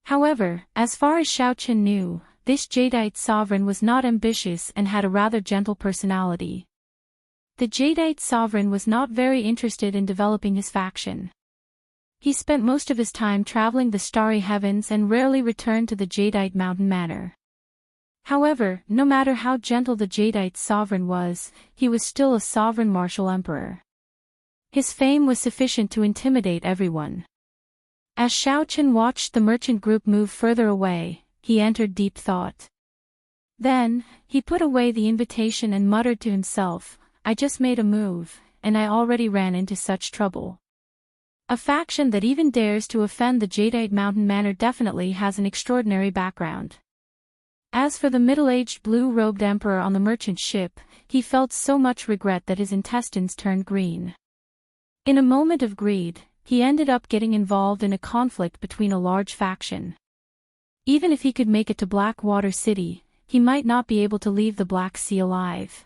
However, as far as Xiaochen knew, this Jadeite sovereign was not ambitious and had a rather gentle personality. The Jadeite sovereign was not very interested in developing his faction. He spent most of his time traveling the starry heavens and rarely returned to the Jadeite mountain manor. However, no matter how gentle the Jadeite sovereign was, he was still a sovereign martial emperor. His fame was sufficient to intimidate everyone. As Xiaochen watched the merchant group move further away, he entered deep thought. Then, he put away the invitation and muttered to himself, "I just made a move, and I already ran into such trouble." A faction that even dares to offend the Jadeite mountain manor definitely has an extraordinary background. As for the middle-aged blue-robed emperor on the merchant ship, he felt so much regret that his intestines turned green. In a moment of greed, he ended up getting involved in a conflict between a large faction. Even if he could make it to Blackwater City, he might not be able to leave the Black Sea alive.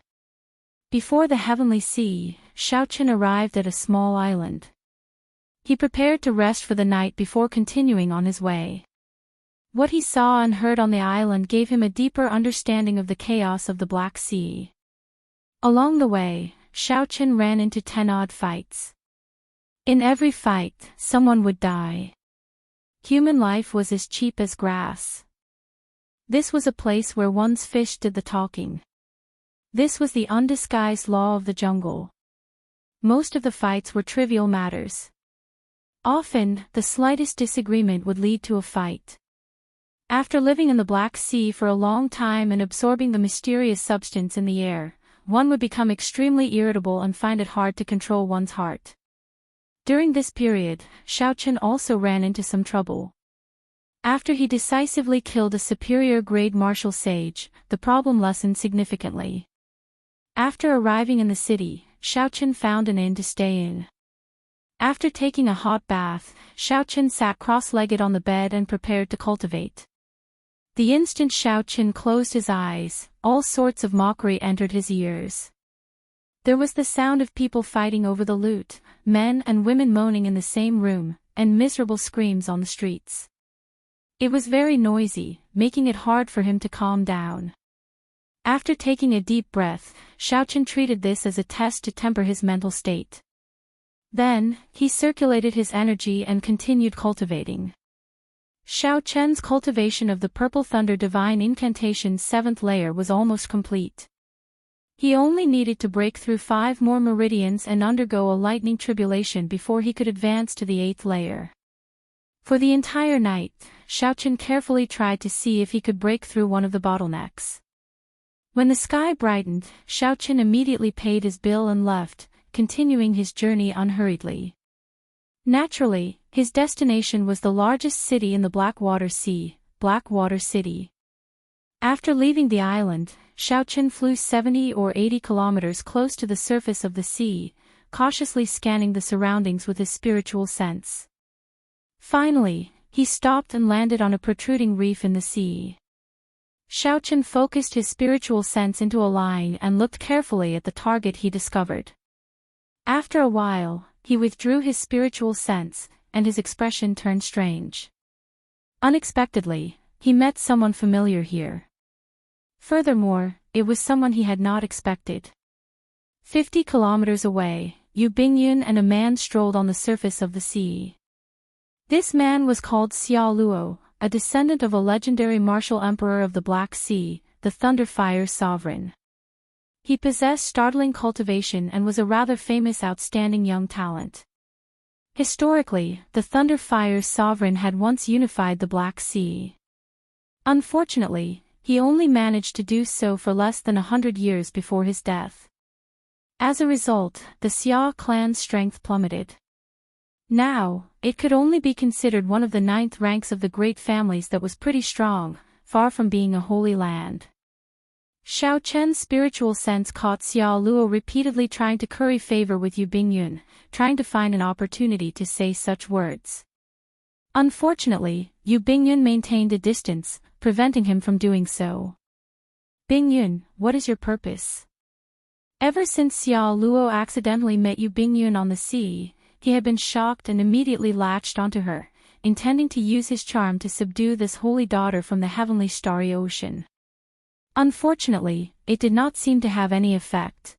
Before the Heavenly Sea, Xiaochen arrived at a small island. He prepared to rest for the night before continuing on his way. What he saw and heard on the island gave him a deeper understanding of the chaos of the Black Sea. Along the way, Xiaochen ran into 10 odd fights. In every fight, someone would die. Human life was as cheap as grass. This was a place where one's fish did the talking. This was the undisguised law of the jungle. Most of the fights were trivial matters. Often, the slightest disagreement would lead to a fight. After living in the Black Sea for a long time and absorbing the mysterious substance in the air, one would become extremely irritable and find it hard to control one's heart. During this period, Xiaochen also ran into some trouble. After he decisively killed a superior-grade martial sage, the problem lessened significantly. After arriving in the city, Xiaochen found an inn to stay in. After taking a hot bath, Xiaochen sat cross-legged on the bed and prepared to cultivate. The instant Xiaochen closed his eyes, all sorts of mockery entered his ears. There was the sound of people fighting over the loot, men and women moaning in the same room, and miserable screams on the streets. It was very noisy, making it hard for him to calm down. After taking a deep breath, Xiaochen treated this as a test to temper his mental state. Then, he circulated his energy and continued cultivating. Xiaochen's cultivation of the Purple Thunder Divine Incantation's 7th layer was almost complete. He only needed to break through 5 more meridians and undergo a lightning tribulation before he could advance to the 8th layer. For the entire night, Xiaochen carefully tried to see if he could break through one of the bottlenecks. When the sky brightened, Xiaochen immediately paid his bill and left, continuing his journey unhurriedly. Naturally, his destination was the largest city in the Blackwater Sea, Blackwater City. After leaving the island, Xiaochen flew 70 or 80 kilometers close to the surface of the sea, cautiously scanning the surroundings with his spiritual sense. Finally, he stopped and landed on a protruding reef in the sea. Xiaochen focused his spiritual sense into a line and looked carefully at the target he discovered. After a while, he withdrew his spiritual sense, and his expression turned strange. Unexpectedly, he met someone familiar here. Furthermore, it was someone he had not expected. 50 kilometers away, Yu Bingyun and a man strolled on the surface of the sea. This man was called Xia Luo, a descendant of a legendary martial emperor of the Black Sea, the Thunderfire Sovereign. He possessed startling cultivation and was a rather famous outstanding young talent. Historically, the Thunderfire Sovereign had once unified the Black Sea. Unfortunately, he only managed to do so for less than 100 years before his death. As a result, the Xia clan's strength plummeted. Now, it could only be considered one of the 9th ranks of the great families that was pretty strong, far from being a holy land. Xiao Chen's spiritual sense caught Xiao Luo repeatedly trying to curry favor with Yu Bingyun, trying to find an opportunity to say such words. Unfortunately, Yu Bingyun maintained a distance, preventing him from doing so. Bingyun, what is your purpose? Ever since Xiao Luo accidentally met Yu Bingyun on the sea, he had been shocked and immediately latched onto her, intending to use his charm to subdue this holy daughter from the heavenly starry ocean. Unfortunately, it did not seem to have any effect.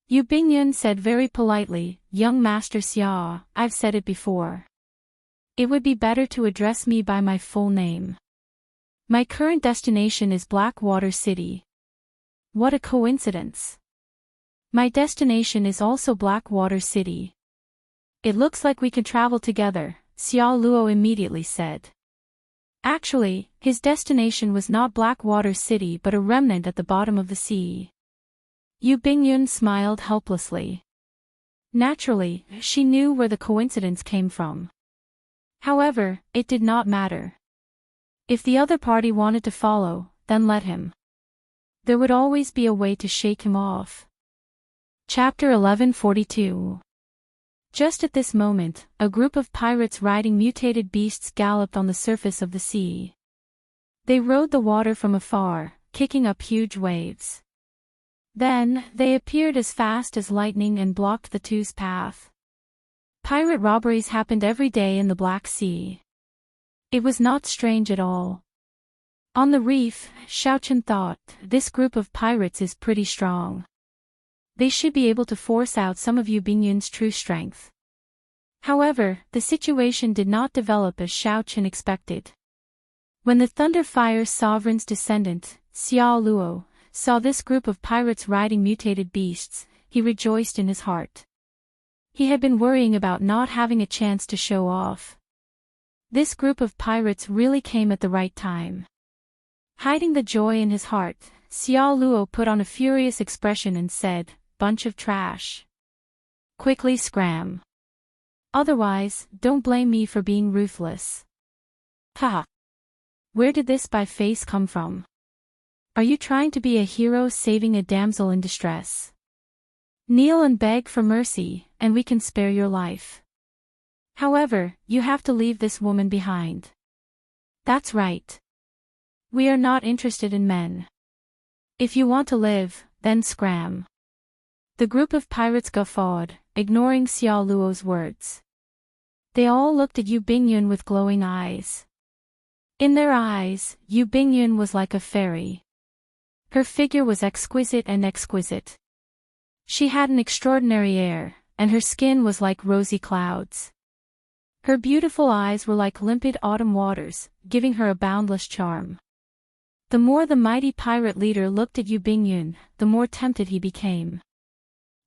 Yu Bingyun said very politely, "Young Master Xia, I've said it before. It would be better to address me by my full name. My current destination is Blackwater City." What a coincidence. My destination is also Blackwater City. It looks like we can travel together, Xiao Luo immediately said. Actually, his destination was not Blackwater City but a remnant at the bottom of the sea. Yu Bingyun smiled helplessly. Naturally, she knew where the coincidence came from. However, it did not matter. If the other party wanted to follow, then let him. There would always be a way to shake him off. Chapter 1142. Just at this moment, a group of pirates riding mutated beasts galloped on the surface of the sea. They rode the water from afar, kicking up huge waves. Then, they appeared as fast as lightning and blocked the two's path. Pirate robberies happened every day in the Black Sea. It was not strange at all. On the reef, Xiaochen thought, this group of pirates is pretty strong. They should be able to force out some of Yu Bingyun's true strength. However, the situation did not develop as Xiaochen expected. When the Thunder Fire Sovereign's descendant, Xiao Luo, saw this group of pirates riding mutated beasts, he rejoiced in his heart. He had been worrying about not having a chance to show off. This group of pirates really came at the right time. Hiding the joy in his heart, Xiao Luo put on a furious expression and said, "Bunch of trash. Quickly scram. Otherwise, don't blame me for being ruthless." Haha. Where did this by face come from? Are you trying to be a hero saving a damsel in distress? Kneel and beg for mercy, and we can spare your life. However, you have to leave this woman behind. That's right. We are not interested in men. If you want to live, then scram. The group of pirates guffawed, ignoring Xiao Luo's words. They all looked at Yu Bingyun with glowing eyes. In their eyes, Yu Bingyun was like a fairy. Her figure was exquisite and exquisite. She had an extraordinary air, and her skin was like rosy clouds. Her beautiful eyes were like limpid autumn waters, giving her a boundless charm. The more the mighty pirate leader looked at Yu Bingyun, the more tempted he became.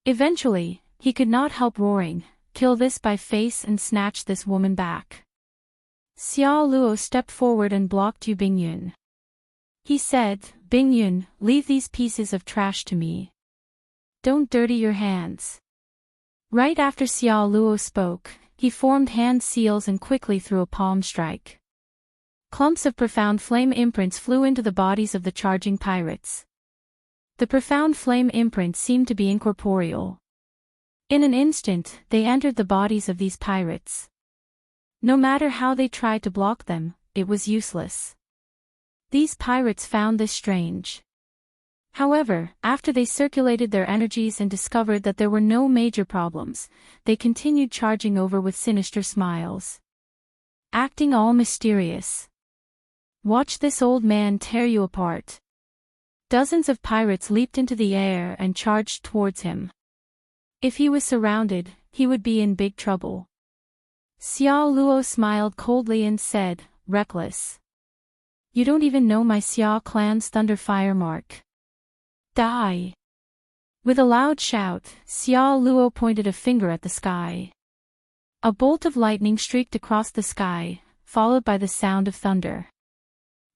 Eventually, he could not help roaring, "Kill this by face and snatch this woman back." Xiao Luo stepped forward and blocked Yu Bingyun. He said, "Bingyun, leave these pieces of trash to me. Don't dirty your hands." Right after Xiao Luo spoke, he formed hand seals and quickly threw a palm strike. Clumps of profound flame imprints flew into the bodies of the charging pirates. The profound flame imprints seemed to be incorporeal. In an instant, they entered the bodies of these pirates. No matter how they tried to block them, it was useless. These pirates found this strange. However, after they circulated their energies and discovered that there were no major problems, they continued charging over with sinister smiles. Acting all mysterious. "Watch this old man tear you apart." Dozens of pirates leaped into the air and charged towards him. If he was surrounded, he would be in big trouble. Xiao Luo smiled coldly and said, "Reckless. You don't even know my Xia clan's thunder fire mark. Die." With a loud shout, Xiao Luo pointed a finger at the sky. A bolt of lightning streaked across the sky, followed by the sound of thunder.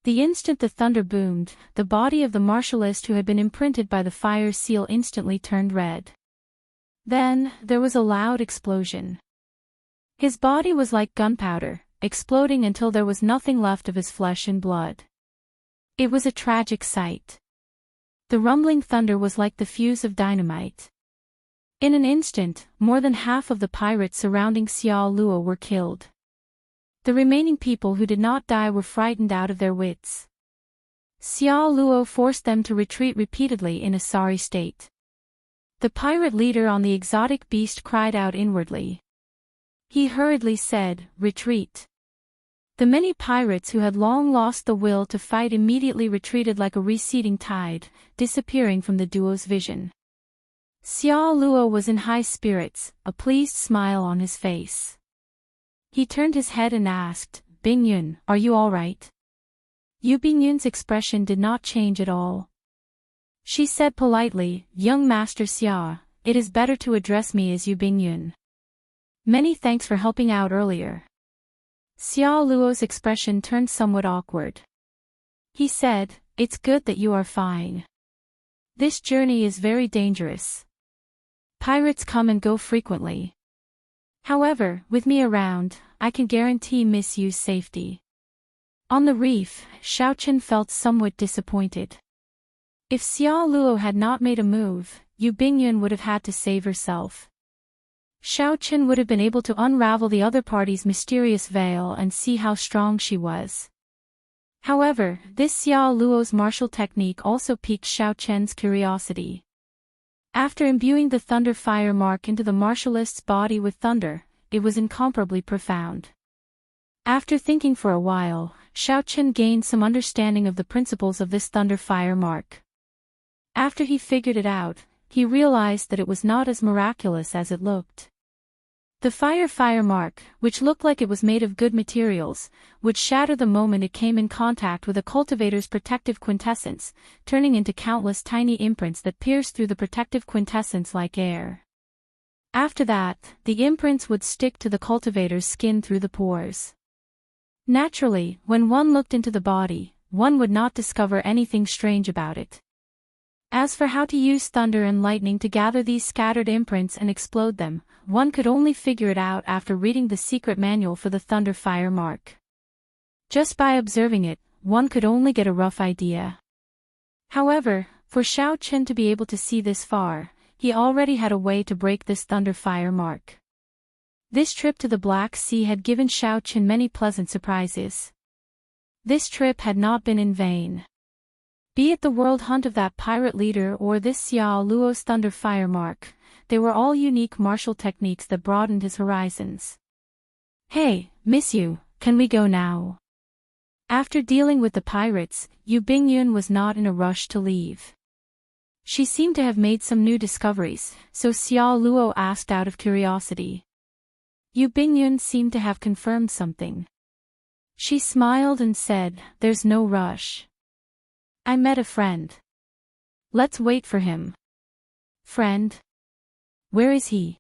The instant the thunder boomed, the body of the martialist who had been imprinted by the fire seal instantly turned red. Then, there was a loud explosion. His body was like gunpowder, exploding until there was nothing left of his flesh and blood. It was a tragic sight. The rumbling thunder was like the fuse of dynamite. In an instant, more than half of the pirates surrounding Xiao Luo were killed. The remaining people who did not die were frightened out of their wits. Xiao Luo forced them to retreat repeatedly in a sorry state. The pirate leader on the exotic beast cried out inwardly. He hurriedly said, "Retreat." The many pirates who had long lost the will to fight immediately retreated like a receding tide, disappearing from the duo's vision. Xiao Luo was in high spirits, a pleased smile on his face. He turned his head and asked, "Bingyun, are you all right?" Yu Bingyun's expression did not change at all. She said politely, "Young Master Xia, it is better to address me as Yu Bingyun. Many thanks for helping out earlier." Xiao Luo's expression turned somewhat awkward. He said, "It's good that you are fine. This journey is very dangerous. Pirates come and go frequently. However, with me around, I can guarantee Miss Yu's safety." On the reef, Xiaochen felt somewhat disappointed. If Xiao Luo had not made a move, Yu Bingyun would have had to save herself. Xiaochen would have been able to unravel the other party's mysterious veil and see how strong she was. However, this Xiao Luo's martial technique also piqued Xiaochen's curiosity. After imbuing the thunder fire mark into the martialist's body with thunder, it was incomparably profound. After thinking for a while, Xiaochen gained some understanding of the principles of this thunder fire mark. After he figured it out, he realized that it was not as miraculous as it looked. The fire mark, which looked like it was made of good materials, would shatter the moment it came in contact with a cultivator's protective quintessence, turning into countless tiny imprints that pierced through the protective quintessence like air. After that, the imprints would stick to the cultivator's skin through the pores. Naturally, when one looked into the body, one would not discover anything strange about it. As for how to use thunder and lightning to gather these scattered imprints and explode them, one could only figure it out after reading the secret manual for the thunder fire mark. Just by observing it, one could only get a rough idea. However, for Xiaochen to be able to see this far, he already had a way to break this thunder fire mark. This trip to the Black Sea had given Xiaochen many pleasant surprises. This trip had not been in vain. Be it the world hunt of that pirate leader or this Xiao Luo's thunder fire mark, they were all unique martial techniques that broadened his horizons. "Hey, Miss Yu, can we go now?" After dealing with the pirates, Yu Bingyun was not in a rush to leave. She seemed to have made some new discoveries, so Xiao Luo asked out of curiosity. Yu Bingyun seemed to have confirmed something. She smiled and said, "There's no rush. I met a friend. Let's wait for him." "Friend? Where is he?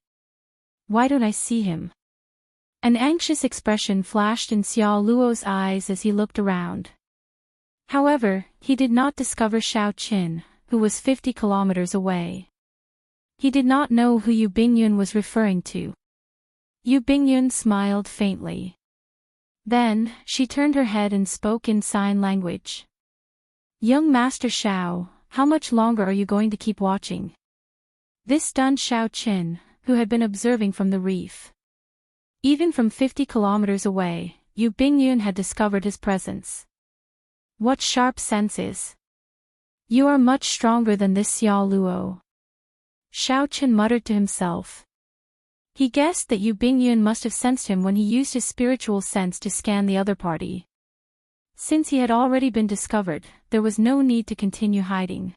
Why don't I see him?" An anxious expression flashed in Xiao Luo's eyes as he looked around. However, he did not discover Xiaochen, who was 50 kilometers away. He did not know who Yu Bingyun was referring to. Yu Bingyun smiled faintly. Then, she turned her head and spoke in sign language. "Young Master Xiao, how much longer are you going to keep watching?" This stunned Xiaochen, who had been observing from the reef. Even from 50 kilometers away, Yu Bingyun had discovered his presence. What sharp senses! You are much stronger than this Xiao Luo. Xiaochen muttered to himself. He guessed that Yu Bingyun must have sensed him when he used his spiritual sense to scan the other party. Since he had already been discovered, there was no need to continue hiding.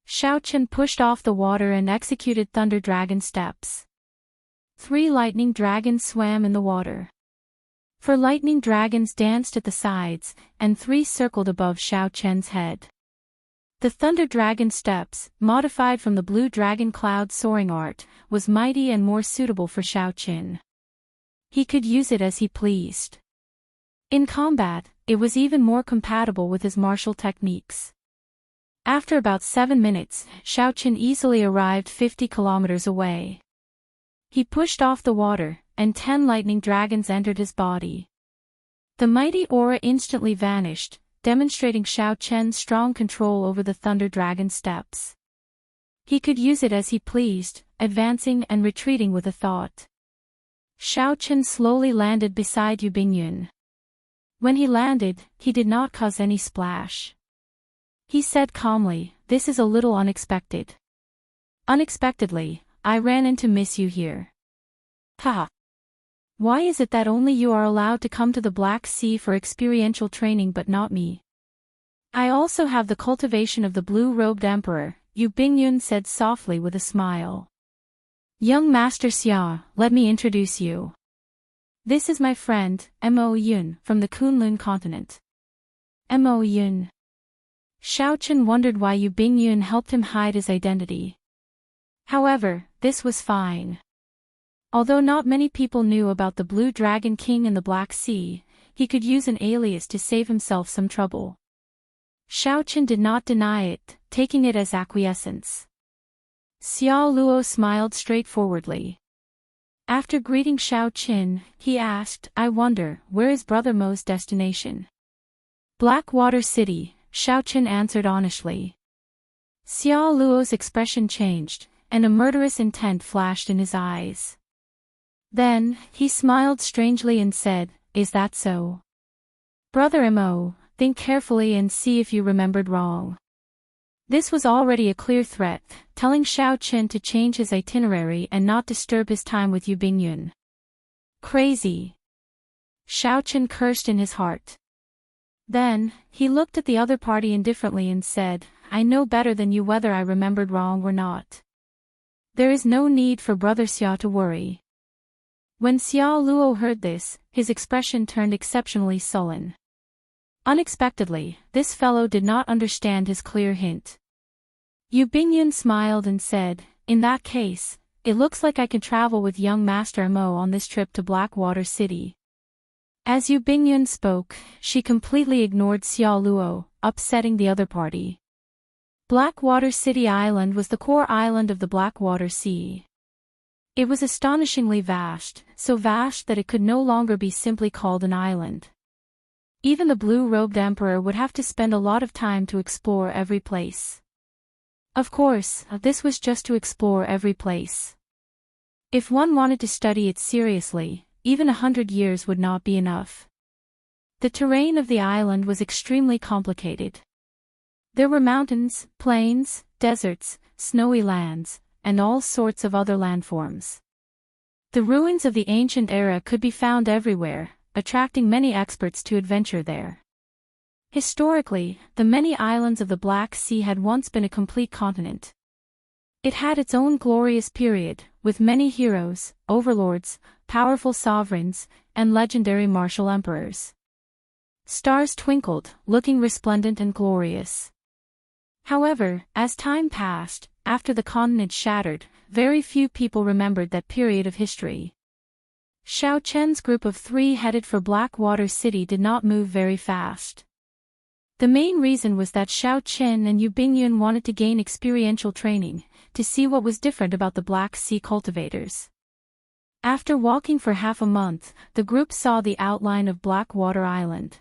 Xiaochen pushed off the water and executed Thunder Dragon steps. 3 lightning dragons swam in the water. 4 lightning dragons danced at the sides, and 3 circled above Xiaochen's head. The Thunder Dragon steps, modified from the Blue Dragon Cloud soaring art, was mighty and more suitable for Xiaochen. He could use it as he pleased. In combat, it was even more compatible with his martial techniques. After about 7 minutes, Xiaochen easily arrived 50 kilometers away. He pushed off the water, and 10 lightning dragons entered his body. The mighty aura instantly vanished, demonstrating Xiao Chen's strong control over the Thunder Dragon steps. He could use it as he pleased, advancing and retreating with a thought. Xiao Chen slowly landed beside Yu Bingyun. When he landed, he did not cause any splash. He said calmly, "This is a little unexpected. Unexpectedly, I ran into Miss Yu here. Haha. Why is it that only you are allowed to come to the Black Sea for experiential training but not me? I also have the cultivation of the blue-robed emperor," Yu Bingyun said softly with a smile. "Young Master Xia, let me introduce you. This is my friend, Mo Yun, from the Kunlun continent." Mo Yun. Xiao Chen wondered why Yu Bingyun helped him hide his identity. However, this was fine. Although not many people knew about the Blue Dragon King in the Black Sea, he could use an alias to save himself some trouble. Xiao Chen did not deny it, taking it as acquiescence. Xiao Luo smiled straightforwardly. After greeting Xiao Chen, he asked, "I wonder, where is Brother Mo's destination?" "Blackwater City," Xiao Chen answered honestly. Xiao Luo's expression changed, and a murderous intent flashed in his eyes. Then, he smiled strangely and said, "Is that so? Brother Mo, think carefully and see if you remembered wrong." This was already a clear threat, telling Xiao Chen to change his itinerary and not disturb his time with Yu Bingyun. Crazy. Xiao Chen cursed in his heart. Then, he looked at the other party indifferently and said, "I know better than you whether I remembered wrong or not. There is no need for Brother Xia to worry." When Xiao Luo heard this, his expression turned exceptionally sullen. Unexpectedly, this fellow did not understand his clear hint. Yu Bingyun smiled and said, "In that case, it looks like I can travel with young Master Mo on this trip to Blackwater City." As Yu Bingyun spoke, she completely ignored Xiao Luo, upsetting the other party. Blackwater City Island was the core island of the Blackwater Sea. It was astonishingly vast, so vast that it could no longer be simply called an island. Even the blue-robed emperor would have to spend a lot of time to explore every place. Of course, this was just to explore every place. If one wanted to study it seriously, even 100 years would not be enough. The terrain of the island was extremely complicated. There were mountains, plains, deserts, snowy lands, and all sorts of other landforms. The ruins of the ancient era could be found everywhere, attracting many experts to adventure there. Historically, the many islands of the Black Sea had once been a complete continent. It had its own glorious period, with many heroes, overlords, powerful sovereigns, and legendary martial emperors. Stars twinkled, looking resplendent and glorious. However, as time passed, after the continent shattered, very few people remembered that period of history. Xiao Chen's group of 3 headed for Blackwater City did not move very fast. The main reason was that Xiao Chen and Yu Bingyun wanted to gain experiential training, to see what was different about the Black Sea cultivators. After walking for half a month, the group saw the outline of Blackwater Island.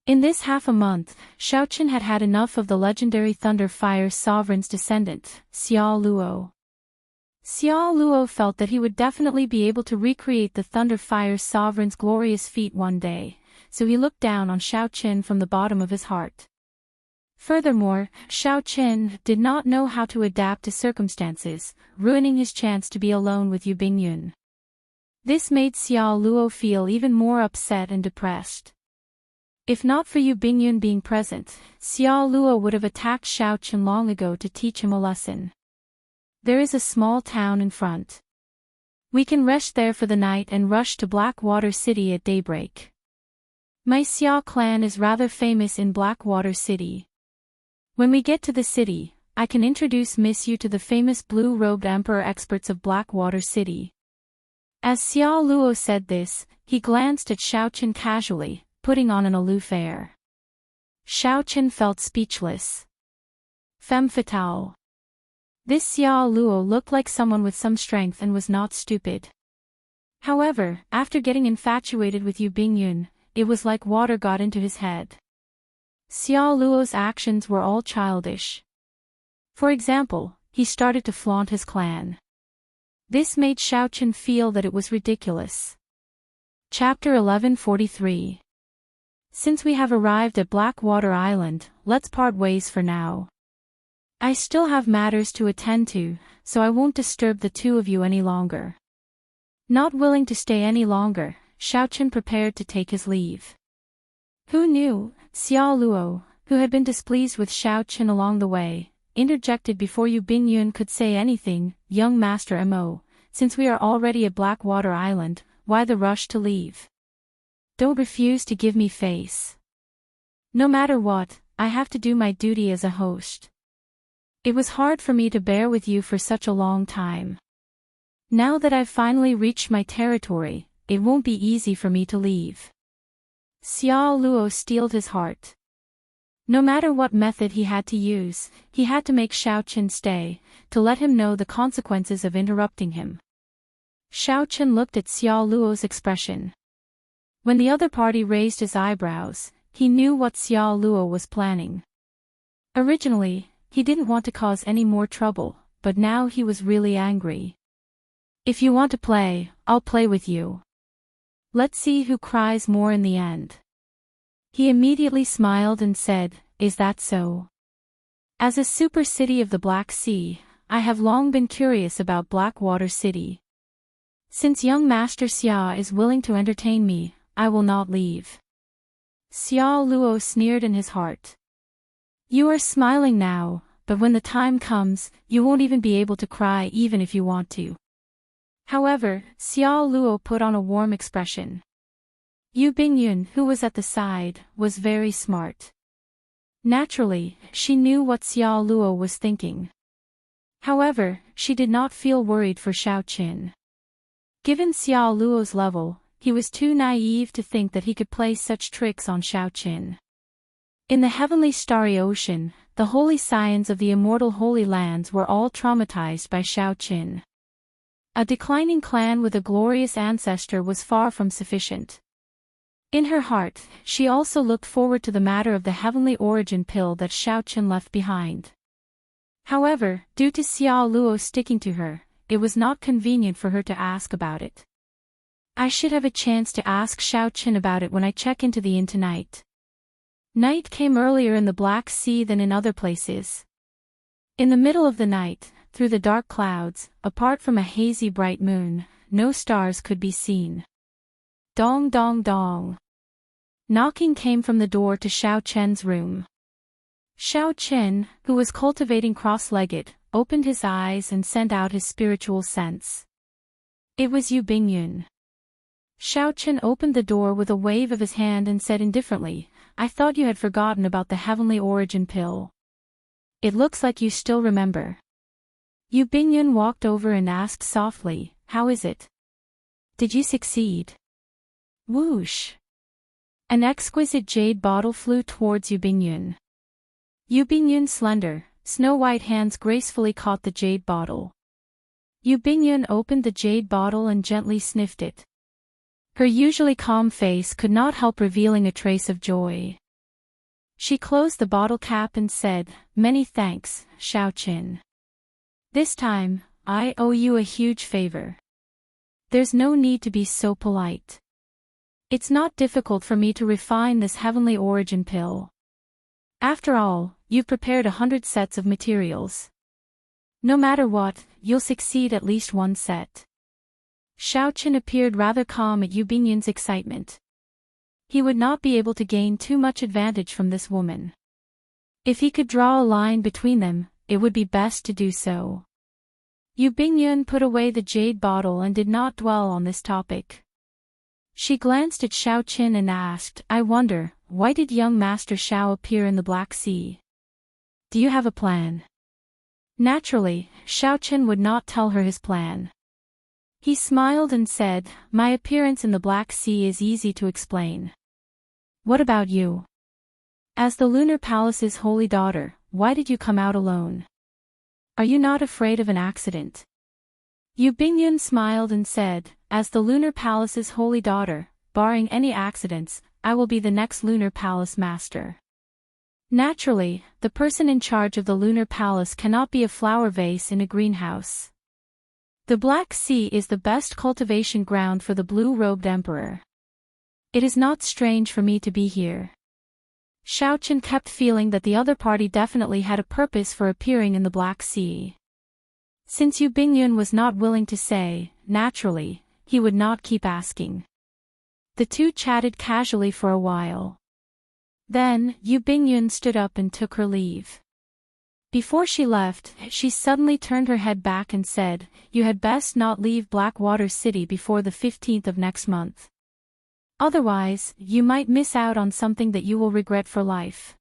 In this half a month, Xiao Chen had had enough of the legendary Thunder Fire Sovereign's descendant, Xiao Luo. Xiao Luo felt that he would definitely be able to recreate the Thunder Fire Sovereign's glorious feat one day, so he looked down on Xiao Chen from the bottom of his heart. Furthermore, Xiao Chen did not know how to adapt to circumstances, ruining his chance to be alone with Yu Bingyun. This made Xiao Luo feel even more upset and depressed. If not for Yu Bingyun being present, Xiao Luo would have attacked Xiao Chen long ago to teach him a lesson. There is a small town in front. We can rest there for the night and rush to Blackwater City at daybreak. My Xia clan is rather famous in Blackwater City. When we get to the city, I can introduce Miss Yu to the famous blue-robed emperor experts of Blackwater City. As Xiao Luo said this, he glanced at Xiao Chen casually, putting on an aloof air. Xiao Chen felt speechless. Femme fatale. This Xiao Luo looked like someone with some strength and was not stupid. However, after getting infatuated with Yu Bingyun, it was like water got into his head. Xiao Luo's actions were all childish. For example, he started to flaunt his clan. This made Xiaochen feel that it was ridiculous. Chapter 1143. Since we have arrived at Blackwater Island, let's part ways for now. I still have matters to attend to, so I won't disturb the two of you any longer. Not willing to stay any longer, Xiaochen prepared to take his leave. Who knew? Xiao Luo, who had been displeased with Xiaochen along the way, interjected before Yu Bingyun could say anything. Young Master Mo, since we are already at Blackwater Island, why the rush to leave? Don't refuse to give me face. No matter what, I have to do my duty as a host. It was hard for me to bear with you for such a long time. Now that I've finally reached my territory, it won't be easy for me to leave. Xiao Luo steeled his heart. No matter what method he had to use, he had to make Xiaochen stay, to let him know the consequences of interrupting him. Xiaochen looked at Xiao Luo's expression. When the other party raised his eyebrows, he knew what Xiao Luo was planning. Originally, he didn't want to cause any more trouble, but now he was really angry. If you want to play, I'll play with you. Let's see who cries more in the end. He immediately smiled and said, Is that so? As a super city of the Black Sea, I have long been curious about Blackwater City. Since young Master Xia is willing to entertain me, I will not leave. Xiao Luo sneered in his heart. You are smiling now, but when the time comes, you won't even be able to cry even if you want to. However, Xiao Luo put on a warm expression. Yu Bingyun, who was at the side, was very smart. Naturally, she knew what Xiao Luo was thinking. However, she did not feel worried for Xiaochen. Given Xiao Luo's level, he was too naive to think that he could play such tricks on Xiaochen. In the heavenly starry ocean, the holy scions of the immortal holy lands were all traumatized by Xiaochen. A declining clan with a glorious ancestor was far from sufficient. In her heart, she also looked forward to the matter of the heavenly origin pill that Xiaochen left behind. However, due to Xiao Luo sticking to her, it was not convenient for her to ask about it. I should have a chance to ask Xiaochen about it when I check into the inn tonight. Night came earlier in the Black Sea than in other places. In the middle of the night, through the dark clouds, apart from a hazy bright moon, no stars could be seen. Dong dong dong. Knocking came from the door to Xiaochen's room. Xiaochen, who was cultivating cross-legged, opened his eyes and sent out his spiritual sense. It was Yu Bingyun. Xiaochen opened the door with a wave of his hand and said indifferently, I thought you had forgotten about the heavenly origin pill. It looks like you still remember. Yu Bingyun walked over and asked softly, How is it? Did you succeed? Whoosh! An exquisite jade bottle flew towards Yu Bingyun. Yu Bingyun's slender, snow-white hands gracefully caught the jade bottle. Yu Bingyun opened the jade bottle and gently sniffed it. Her usually calm face could not help revealing a trace of joy. She closed the bottle cap and said, Many thanks, Xiaochen. This time, I owe you a huge favor. There's no need to be so polite. It's not difficult for me to refine this heavenly origin pill. After all, you've prepared 100 sets of materials. No matter what, you'll succeed at least one set. Xiaochen appeared rather calm at Yu Bingyun's excitement. He would not be able to gain too much advantage from this woman. If he could draw a line between them, it would be best to do so. Yu Bingyun put away the jade bottle and did not dwell on this topic. She glanced at Xiaochen and asked, I wonder, why did young Master Xiao appear in the Black Sea? Do you have a plan? Naturally, Xiaochen would not tell her his plan. He smiled and said, My appearance in the Black Sea is easy to explain. What about you? As the Lunar Palace's holy daughter, why did you come out alone? Are you not afraid of an accident? Yu Bingyun smiled and said, As the Lunar Palace's holy daughter, barring any accidents, I will be the next Lunar Palace master. Naturally, the person in charge of the lunar palace cannot be a flower vase in a greenhouse. The Black Sea is the best cultivation ground for the blue-robed emperor. It is not strange for me to be here. Xiaochen kept feeling that the other party definitely had a purpose for appearing in the Black Sea. Since Yu Bingyun was not willing to say, naturally, he would not keep asking. The two chatted casually for a while. Then, Yu Bingyun stood up and took her leave. Before she left, she suddenly turned her head back and said, "You had best not leave Blackwater City before the 15th of next month. Otherwise, you might miss out on something that you will regret for life."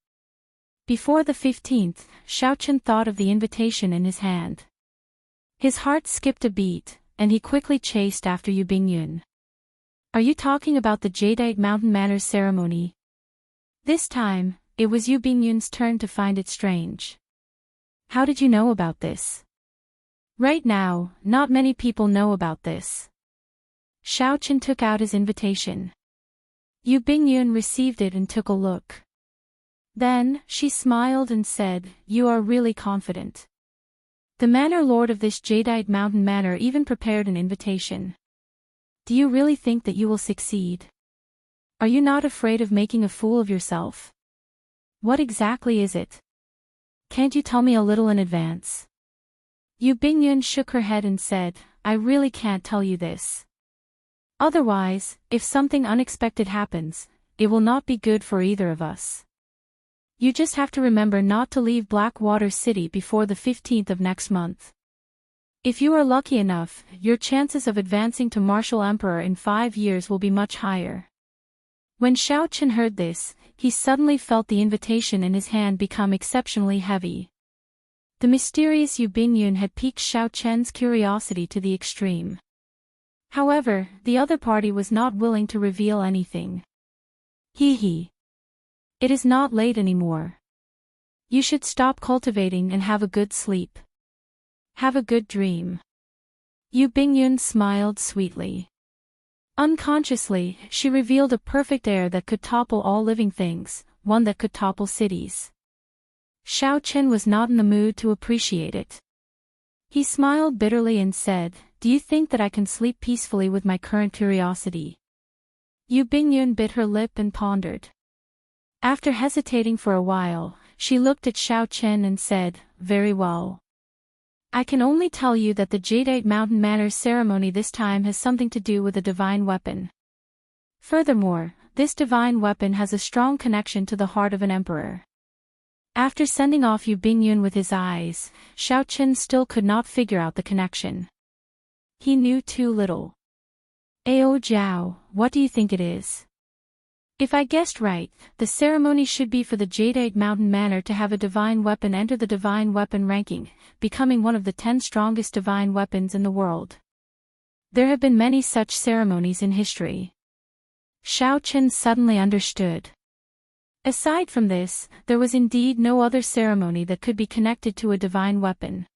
Before the 15th, Xiaochen thought of the invitation in his hand. His heart skipped a beat, and he quickly chased after Yu Bingyun. "Are you talking about the Jadeite Mountain Manners ceremony?" This time, it was Yu Bingyun's turn to find it strange. "How did you know about this?" "Right now, not many people know about this." Xiaochen took out his invitation. Yu Bingyun received it and took a look. Then, she smiled and said, "You are really confident. The manor lord of this Jadeite Mountain Manor even prepared an invitation. Do you really think that you will succeed? Are you not afraid of making a fool of yourself? What exactly is it? Can't you tell me a little in advance?" Yu Bingyun shook her head and said, "I really can't tell you this. Otherwise, if something unexpected happens, it will not be good for either of us. You just have to remember not to leave Blackwater City before the 15th of next month. If you are lucky enough, your chances of advancing to Martial Emperor in 5 years will be much higher." When Xiaochen heard this, he suddenly felt the invitation in his hand become exceptionally heavy. The mysterious Yu Bingyun had piqued Xiaochen's curiosity to the extreme. However, the other party was not willing to reveal anything. He. It is not late anymore. You should stop cultivating and have a good sleep. Have a good dream. Yu Bingyun smiled sweetly. Unconsciously, she revealed a perfect air that could topple all living things, one that could topple cities. Xiaochen was not in the mood to appreciate it. He smiled bitterly and said, "Do you think that I can sleep peacefully with my current curiosity?" Yu Bingyun bit her lip and pondered. After hesitating for a while, she looked at Xiaochen and said, "Very well. I can only tell you that the Jadeite Mountain Manners ceremony this time has something to do with a divine weapon. Furthermore, this divine weapon has a strong connection to the heart of an emperor." After sending off Yu Bingyun with his eyes, Xiaochen still could not figure out the connection. He knew too little. "Ao Jiao, what do you think it is?" "If I guessed right, the ceremony should be for the Jadeite Mountain Manor to have a divine weapon enter the divine weapon ranking, becoming one of the 10 strongest divine weapons in the world. There have been many such ceremonies in history." Xiaochen suddenly understood. Aside from this, there was indeed no other ceremony that could be connected to a divine weapon.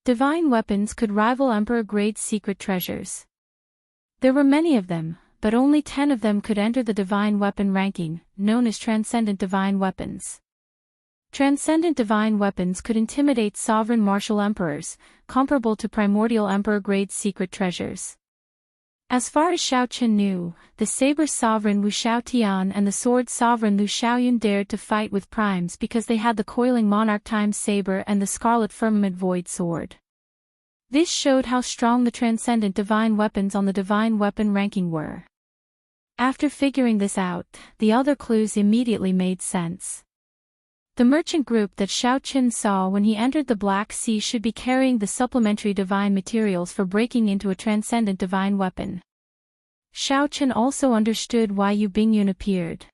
Divine weapons could rival emperor-grade secret treasures. There were many of them, but only 10 of them could enter the divine weapon ranking, known as transcendent divine weapons. Transcendent divine weapons could intimidate sovereign martial emperors, comparable to primordial emperor-grade secret treasures. As far as Xiaochen knew, the saber sovereign Wu Xiaotian and the sword sovereign Lu Xiaoyun dared to fight with primes because they had the coiling monarch time saber and the scarlet firmament void sword. This showed how strong the transcendent divine weapons on the divine weapon ranking were. After figuring this out, the other clues immediately made sense. The merchant group that Xiaochen saw when he entered the Black Sea should be carrying the supplementary divine materials for breaking into a transcendent divine weapon. Xiaochen also understood why Yu Bingyun appeared.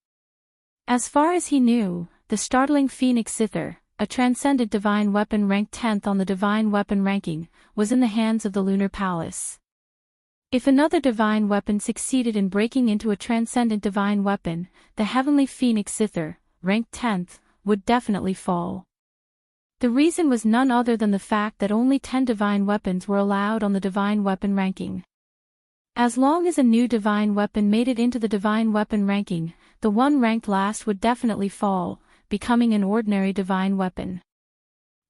As far as he knew, the startling Phoenix Zither, a transcendent divine weapon ranked 10th on the divine weapon ranking, was in the hands of the Lunar Palace. If another divine weapon succeeded in breaking into a transcendent divine weapon, the heavenly Phoenix Zither, ranked 10th, would definitely fall. The reason was none other than the fact that only 10 divine weapons were allowed on the divine weapon ranking. As long as a new divine weapon made it into the divine weapon ranking, the one ranked last would definitely fall, becoming an ordinary divine weapon.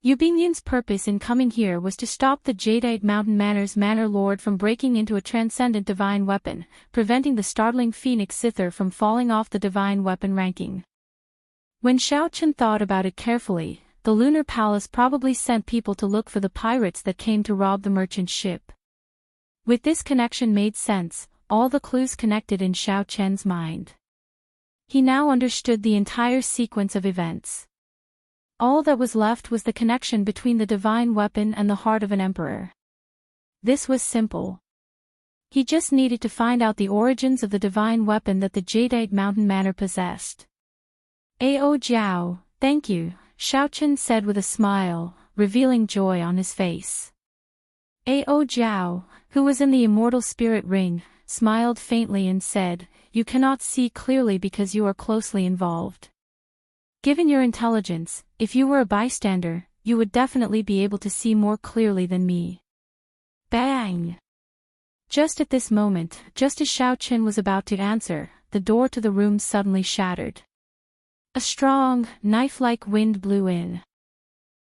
Yu Bingyin's purpose in coming here was to stop the Jadeite Mountain Manor's Manor Lord from breaking into a transcendent divine weapon, preventing the startling Phoenix Sither from falling off the divine weapon ranking. When Xiaochen thought about it carefully, the Lunar Palace probably sent people to look for the pirates that came to rob the merchant ship. With this connection made sense, all the clues connected in Xiaochen's mind. He now understood the entire sequence of events. All that was left was the connection between the divine weapon and the heart of an emperor. This was simple. He just needed to find out the origins of the divine weapon that the Jadeite Mountain Manor possessed. "Ao Jiao, thank you," Xiaochen said with a smile, revealing joy on his face. Ao Jiao, who was in the immortal spirit ring, smiled faintly and said, "You cannot see clearly because you are closely involved. Given your intelligence, if you were a bystander, you would definitely be able to see more clearly than me." Bang! Just at this moment, just as Xiaochen was about to answer, the door to the room suddenly shattered. A strong, knife-like wind blew in.